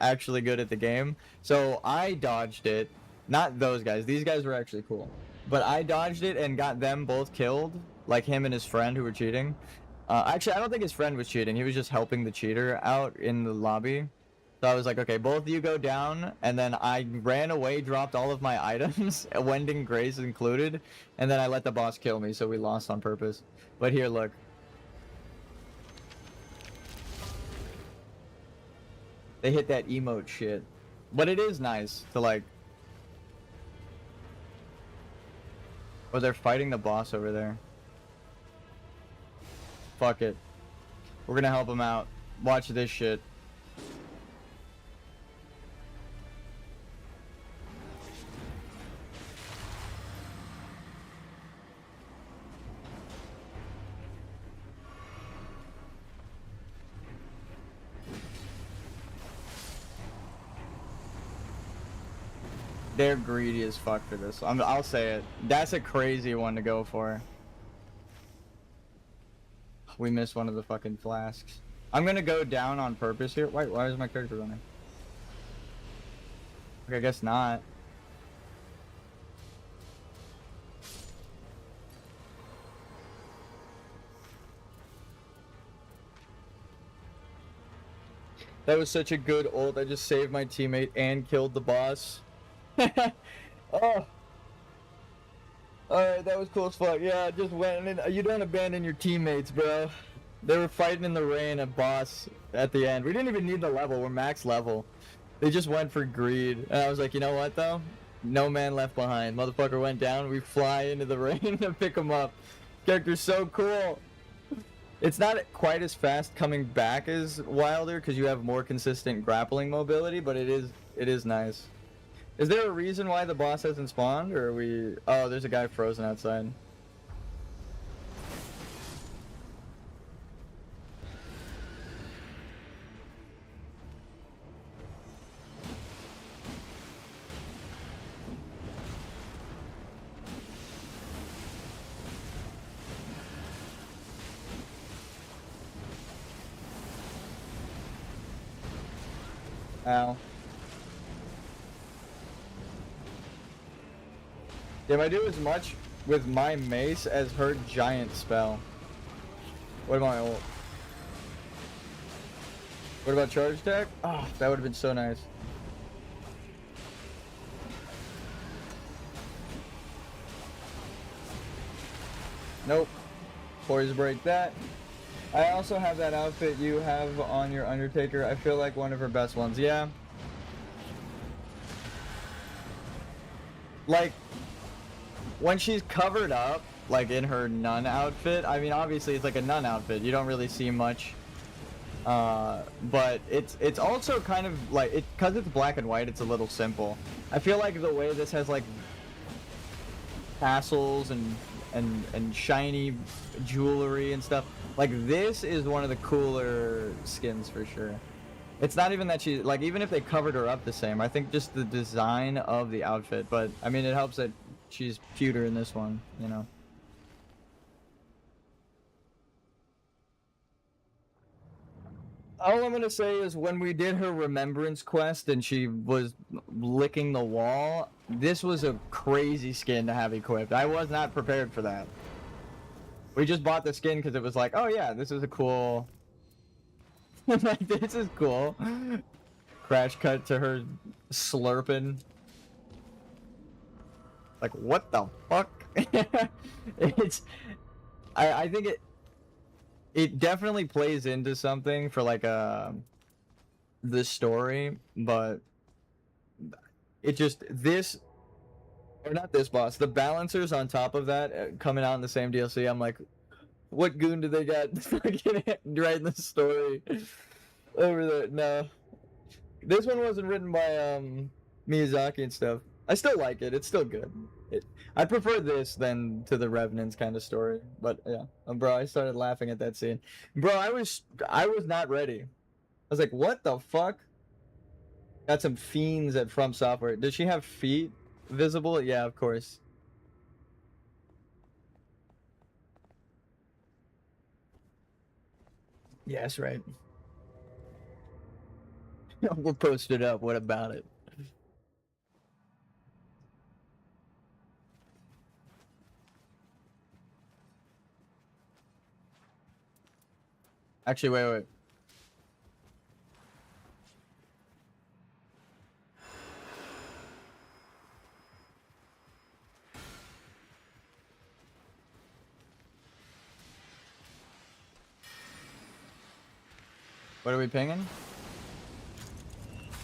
actually good at the game. So I dodged it. Not those guys. These guys were actually cool. But I dodged it and got them both killed, like him and his friend who were cheating. Actually, I don't think his friend was cheating. He was just helping the cheater out in the lobby. So I was like, okay, both of you go down, and then I ran away, dropped all of my items, Wending Grace included, and then I let the boss kill me, so we lost on purpose. But here, look. They hit that emote shit. But it is nice to, like... Oh, they're fighting the boss over there. Fuck it. We're gonna help him out. Watch this shit. They're greedy as fuck for this. I'll say it. That's a crazy one to go for. We missed one of the fucking flasks. I'm gonna go down on purpose here. Wait, why is my character running? Okay, I guess not. That was such a good ult. I just saved my teammate and killed the boss. Oh. Alright, that was cool as fuck. Yeah, I just went in. You don't abandon your teammates, bro. They were fighting in the rain, a boss at the end. We didn't even need the level. We're max level. They just went for greed. And I was like, you know what, though? No man left behind. Motherfucker went down. We fly into the rain to pick him up. Character's so cool. It's not quite as fast coming back as Wilder because you have more consistent grappling mobility, but it is nice. Is there a reason why the boss hasn't spawned, or are we... Oh, there's a guy frozen outside. Ow. If I do as much with my mace as her giant spell. What about my ult? What about charge attack? Oh, that would have been so nice. Nope. Poise break that. I also have that outfit you have on your Undertaker. I feel like one of her best ones. Yeah. Like, when she's covered up, like in her nun outfit, I mean, obviously it's like a nun outfit. You don't really see much. But it's also kind of like, because it's black and white, it's a little simple. I feel like the way this has like tassels and shiny jewelry and stuff, like this is one of the cooler skins for sure. It's not even that she, like, even if they covered her up the same, I think just the design of the outfit, but I mean it helps that she's cuter in this one, you know. All I'm gonna say is when we did her remembrance quest and she was licking the wall, this was a crazy skin to have equipped. I was not prepared for that. We just bought the skin because it was like, oh yeah, this is a cool... like, this is cool. Crash cut to her slurping. Like, what the fuck? It's... I think it definitely plays into something for like the story, but it just this, or not this boss, the balancers on top of that coming out in the same DLC. I'm like, what goon do they got fucking writing the story over there? No, this one wasn't written by Miyazaki and stuff. I still like it. It's still good. I prefer this than to the Revenant's kind of story. But yeah, bro, I started laughing at that scene. Bro, I was not ready. I was like, what the fuck? Got some fiends at From Software. Does she have feet visible? Yeah, of course. Yes, right. We'll post it up. What about it? Actually, wait. What are we pinging?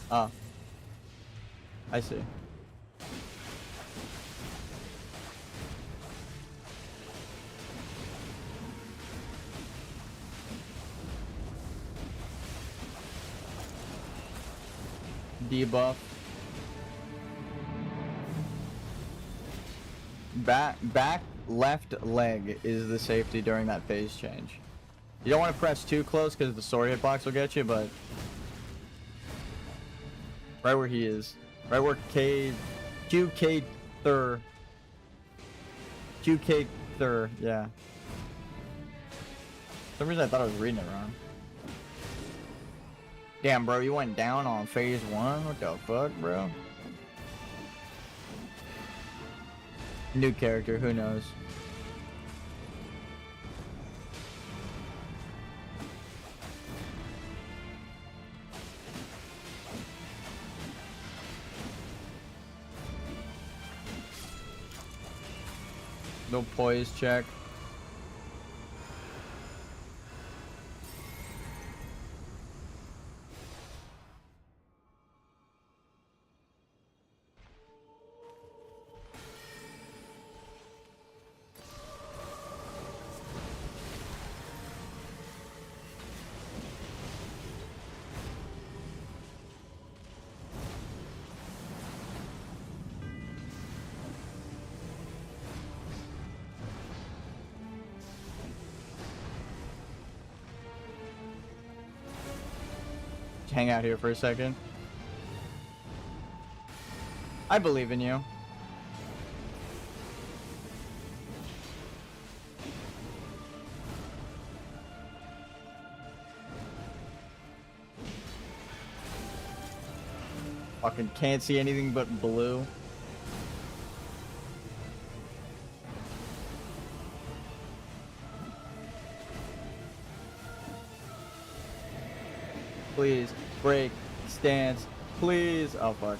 Ah. I see. Debuff. Back left leg is the safety during that phase change. You don't want to press too close because the sword hitbox will get you, but right where he is, right where QK Thur, yeah. For some reason I thought I was reading it wrong. Damn, bro, you went down on phase 1? What the fuck, bro? New character, who knows? No poise check. Hang out here for a second. I believe in you. Fucking can't see anything but blue. Please, break, stance, please. Oh, fuck.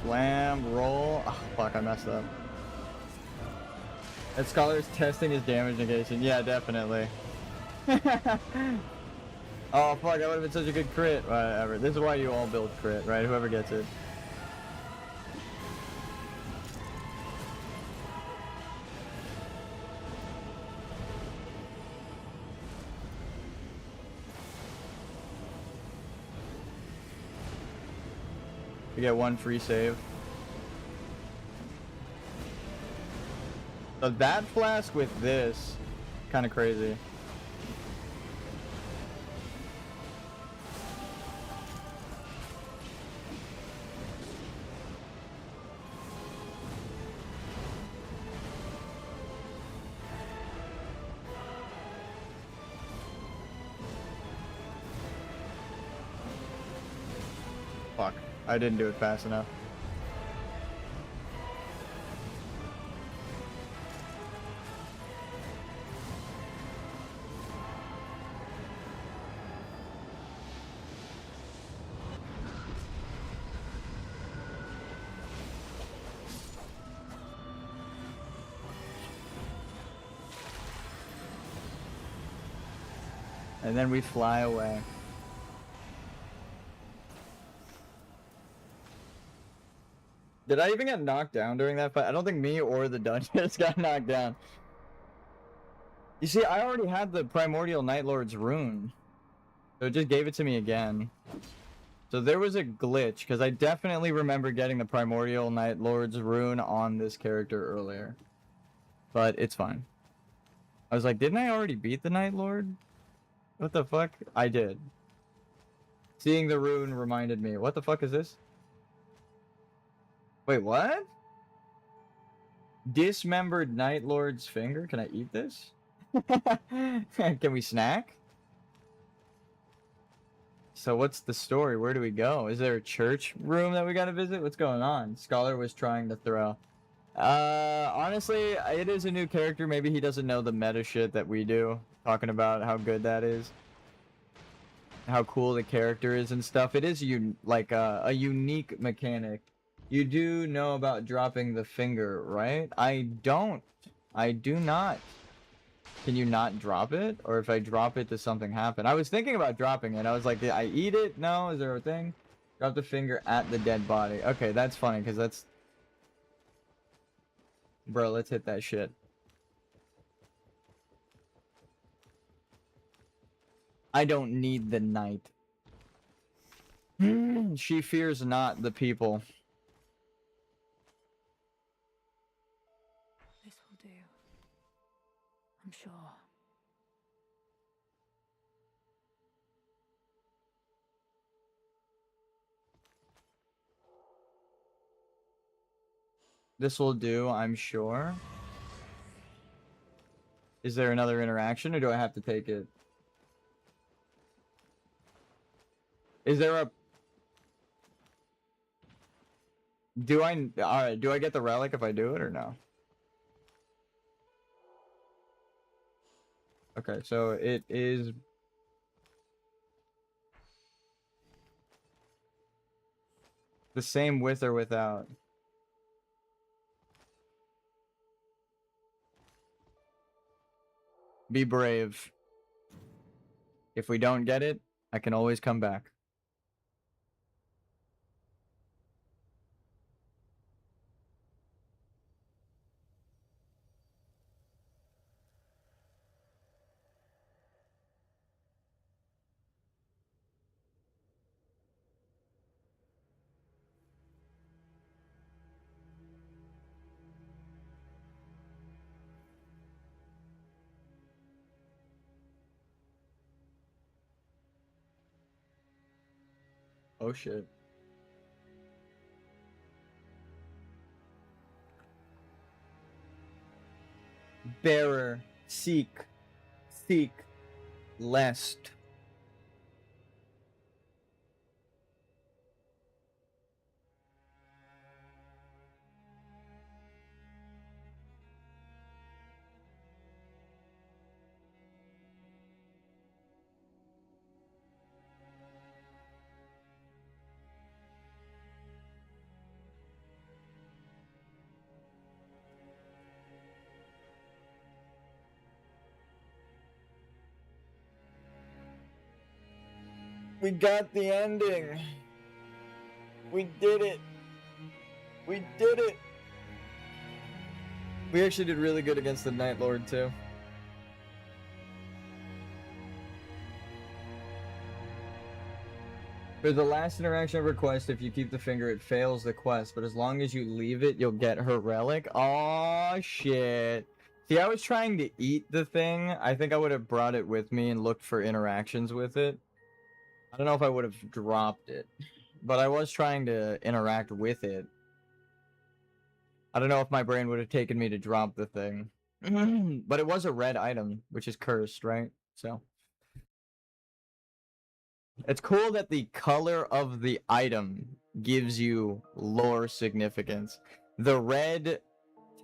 Slam, roll. Oh, fuck, I messed up. That scholar's testing his damage negation. Yeah, definitely. Oh, fuck, that would have been such a good crit. Whatever. This is why you all build crit, right? Whoever gets it. You get one free save. So that flask with this, kind of crazy. Fuck, I didn't do it fast enough. And then we fly away. Did I even get knocked down during that fight? I don't think me or the Duchess got knocked down. You see, I already had the Primordial Night Lord's rune. So it just gave it to me again. So there was a glitch, because I definitely remember getting the Primordial Night Lord's rune on this character earlier. But it's fine. I was like, didn't I already beat the Night Lord? What the fuck? I did. Seeing the rune reminded me. What the fuck is this? Wait, what? Dismembered Night Lord's finger? Can I eat this? Can we snack? So what's the story? Where do we go? Is there a church room that we gotta visit? What's going on? Scholar was trying to throw. Honestly, it is a new character. Maybe he doesn't know the meta shit that we do. Talking about how good that is. How cool the character is and stuff. It is like a unique mechanic. You do know about dropping the finger, right? I don't. I do not. Can you not drop it? Or if I drop it, does something happen? I was thinking about dropping it. I was like, did I eat it? No? Is there a thing? Drop the finger at the dead body. Okay, that's funny, because that's... Bro, let's hit that shit. I don't need the knight. She fears not the people. This will do. I'm sure. This will do, I'm sure. Is there another interaction, or do I have to take it? Is there a... Alright, do I get the relic if I do it, or no? Okay, so it is... the same with or without? Be brave. If we don't get it, I can always come back. Oh shit. Bearer, seek, lest. We got the ending. We did it. We did it. We actually did really good against the Night Lord too. For the last interaction of request, if you keep the finger, it fails the quest. But as long as you leave it, you'll get her relic. Oh shit. See, I was trying to eat the thing. I think I would have brought it with me and looked for interactions with it. I don't know if I would have dropped it, but I was trying to interact with it. I don't know if my brain would have taken me to drop the thing. But it was a red item, which is cursed, right? So it's cool that the color of the item gives you lore significance. The red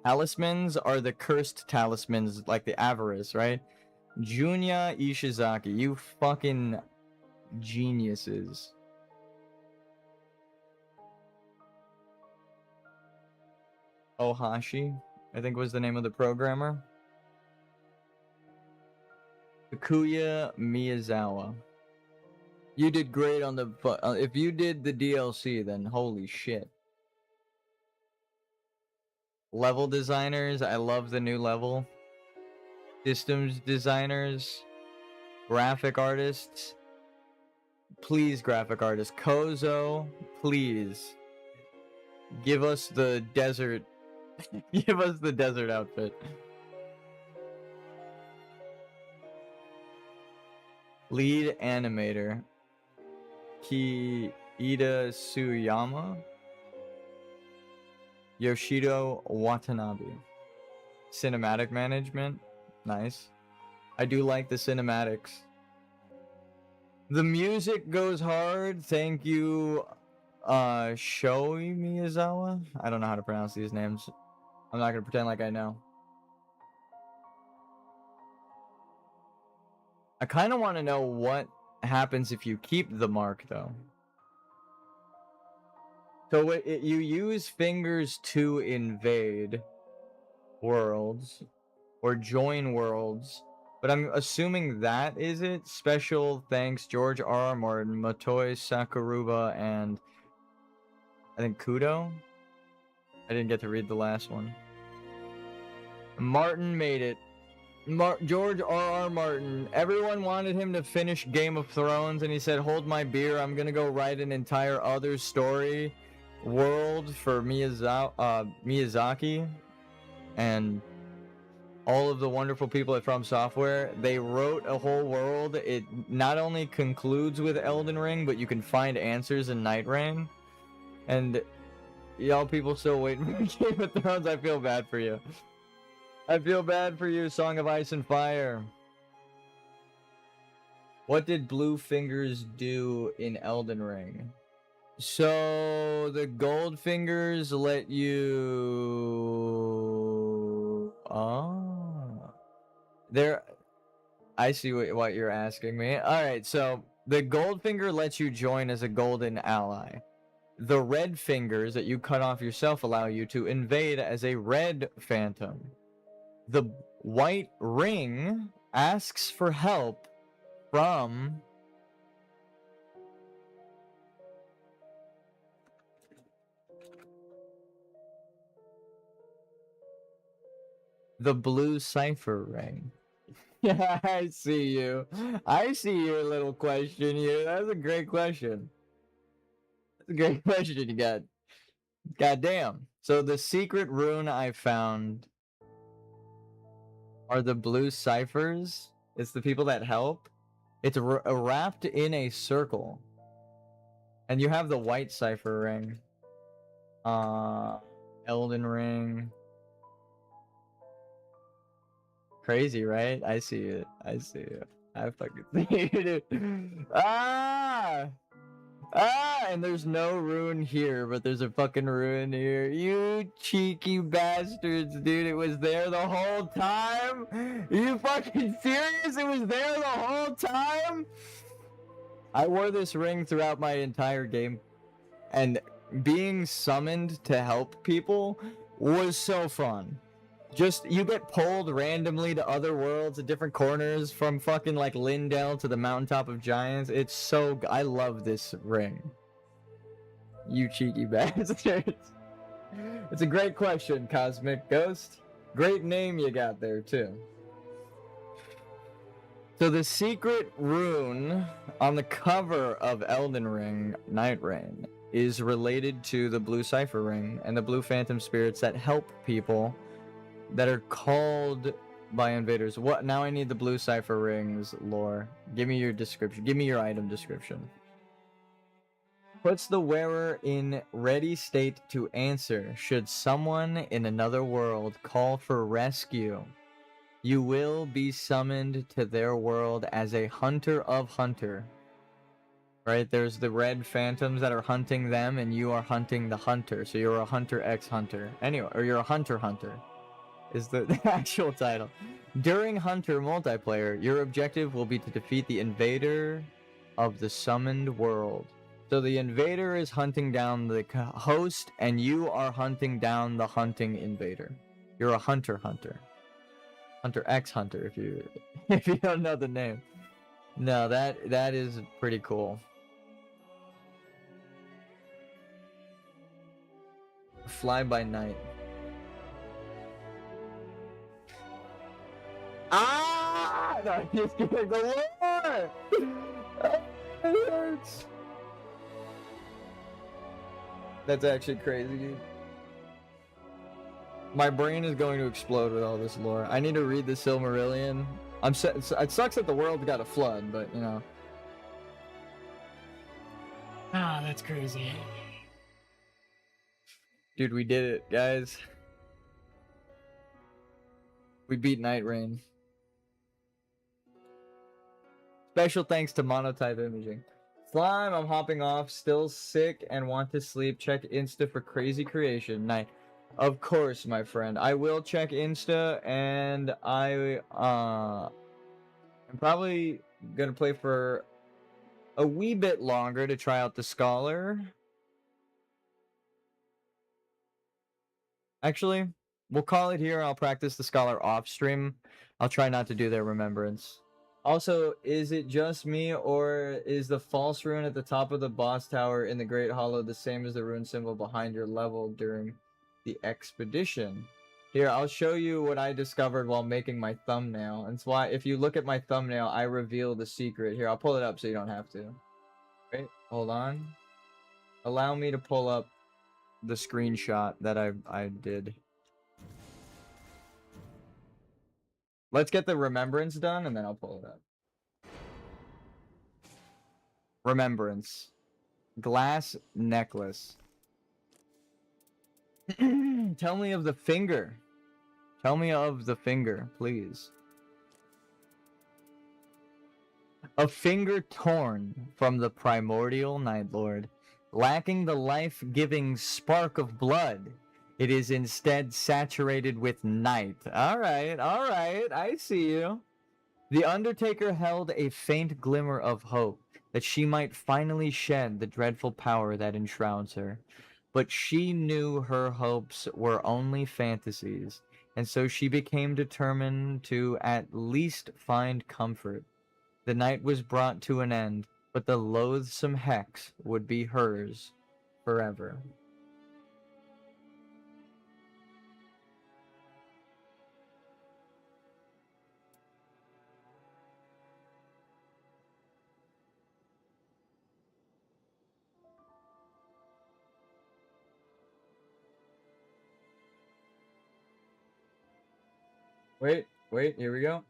talismans are the cursed talismans, like the avarice, right? Junya Ishizaki, you fucking geniuses. Ohashi, I think was the name of the programmer. Takuya Miyazawa. You did great on the... if you did the DLC, then holy shit. Level designers, I love the new level. Systems designers. Graphic artists. Please, graphic artists. Kozo, please. Give us the desert. Give us the desert outfit. Lead animator. Kiida Suyama. Yoshido Watanabe. Cinematic management. Nice. I do like the cinematics. The music goes hard. Thank you, Shoei Miyazawa. I don't know how to pronounce these names. I'm not gonna pretend like I know. I kind of want to know what happens if you keep the mark, though. So you use fingers to invade worlds or join worlds, but I'm assuming that is it. Special thanks George R. Martin, Motoi Sakuruba, and I think Kudo. I didn't get to read the last one. Martin made it. George R. Martin. Everyone wanted him to finish Game of Thrones, and he said, "Hold my beer. I'm gonna go write an entire other story world for Miyazaki and all of the wonderful people at From Software." They wrote a whole world. It not only concludes with Elden Ring, but you can find answers in NIGHTREIGN. And y'all people still waiting for Game of Thrones. I feel bad for you. I feel bad for you, Song of Ice and Fire. What did Blue Fingers do in Elden Ring? So the gold fingers let you... Oh. There... I see what you're asking me. Alright, so the gold finger lets you join as a golden ally. The red fingers that you cut off yourself allow you to invade as a red phantom. The white ring asks for help from the blue cipher ring. Yeah, I see you. I see your little question here. That's a great question. That's a great question you got. Goddamn. So the secret rune I found are the blue ciphers. It's the people that help. It's wrapped in a circle. And you have the white cipher ring. Elden ring. Crazy, right? I see it. I see it. I fucking see it. Ah! Ah! And there's no rune here, but there's a fucking rune here. You cheeky bastards, dude. It was there the whole time? Are you fucking serious? It was there the whole time? I wore this ring throughout my entire game. And being summoned to help people was so fun. Just, you get pulled randomly to other worlds at different corners, from fucking like Lindell to the mountaintop of giants. It's so, I love this ring. You cheeky bastards. It's a great question, Cosmic Ghost. Great name you got there too. So the secret rune on the cover of Elden Ring, NIGHTREIGN, is related to the blue cipher ring and the blue phantom spirits that help people that are called by invaders. What? Now I need the blue cipher rings lore. Give me your description. Give me your item description. Puts the wearer in ready state to answer should someone in another world call for rescue. You will be summoned to their world as a hunter of hunter. Right? There's the red phantoms that are hunting them, and you are hunting the hunter. So you're a hunter x hunter. Anyway, or you're a hunter hunter. Is the actual title. During Hunter multiplayer, your objective will be to defeat the invader of the summoned world. So the invader is hunting down the host, and you are hunting down the hunting invader. You're a hunter hunter. Hunter X hunter, if you don't know the name. No, that is pretty cool. Fly by night. Ah! No, just kidding. The lore! It hurts. That's actually crazy, dude. My brain is going to explode with all this lore. I need to read the Silmarillion. It sucks that the world got a flood, but you know. Ah, that's crazy. Dude, we did it, guys. We beat NIGHTREIGN. Special thanks to Monotype Imaging. Slime, I'm hopping off. Still sick and want to sleep. Check Insta for crazy creation. Night. Of course, my friend. I will check Insta, and I'm probably gonna play for a wee bit longer to try out the Scholar. Actually, we'll call it here. I'll practice the Scholar off stream. I'll try not to do their Remembrance. Also, is it just me, or is the false rune at the top of the boss tower in the Great Hollow the same as the rune symbol behind your level during the expedition? Here, I'll show you what I discovered while making my thumbnail. And it's why, if you look at my thumbnail, I reveal the secret. Here, I'll pull it up so you don't have to. Wait, hold on. Allow me to pull up the screenshot that I did. Let's get the Remembrance done, and then I'll pull it up. Remembrance. Glass necklace. Tell me of the finger. Tell me of the finger, please. A finger torn from the primordial Night Lord, lacking the life-giving spark of blood. It is instead saturated with night. Alright, I see you. The Undertaker held a faint glimmer of hope that she might finally shed the dreadful power that enshrouds her. But she knew her hopes were only fantasies, and so she became determined to at least find comfort. The night was brought to an end, but the loathsome hex would be hers forever. Wait, here we go.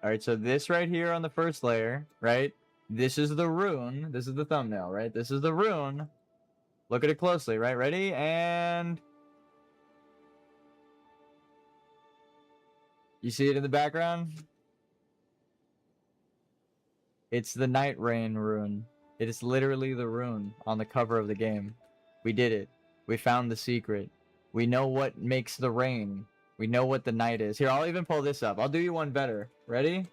Alright, so this right here on the first layer, right? This is the rune. This is the thumbnail, right? This is the rune. Look at it closely, right? Ready? And... you see it in the background? It's the NIGHTREIGN rune. It is literally the rune on the cover of the game. We did it. We found the secret. We know what makes the rain. We know what the night is. Here, I'll even pull this up. I'll do you one better. Ready?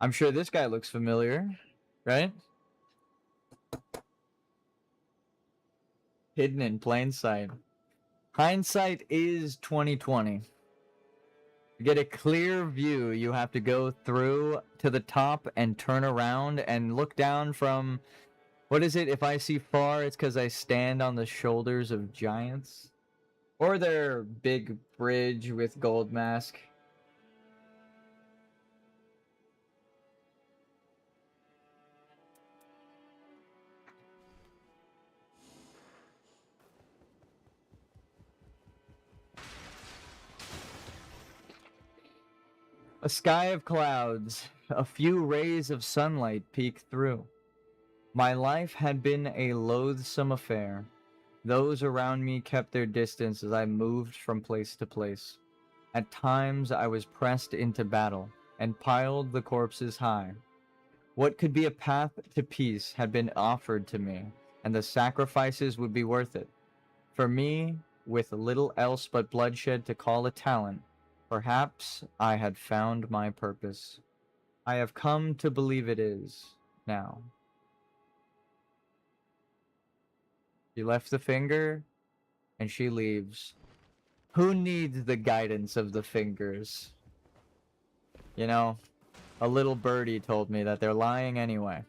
I'm sure this guy looks familiar, right? Hidden in plain sight. Hindsight is 2020. To get a clear view, you have to go through to the top and turn around and look down from... what is it? If I see far, it's because I stand on the shoulders of giants. Or their big bridge with gold mask. A sky of clouds, a few rays of sunlight peek through. My life had been a loathsome affair. Those around me kept their distance as I moved from place to place. At times I was pressed into battle and piled the corpses high. What could be a path to peace had been offered to me, and the sacrifices would be worth it. For me, with little else but bloodshed to call a talent, perhaps I had found my purpose. I have come to believe it is now. She left the finger, and she leaves. Who needs the guidance of the fingers? You know, a little birdie told me that they're lying anyway.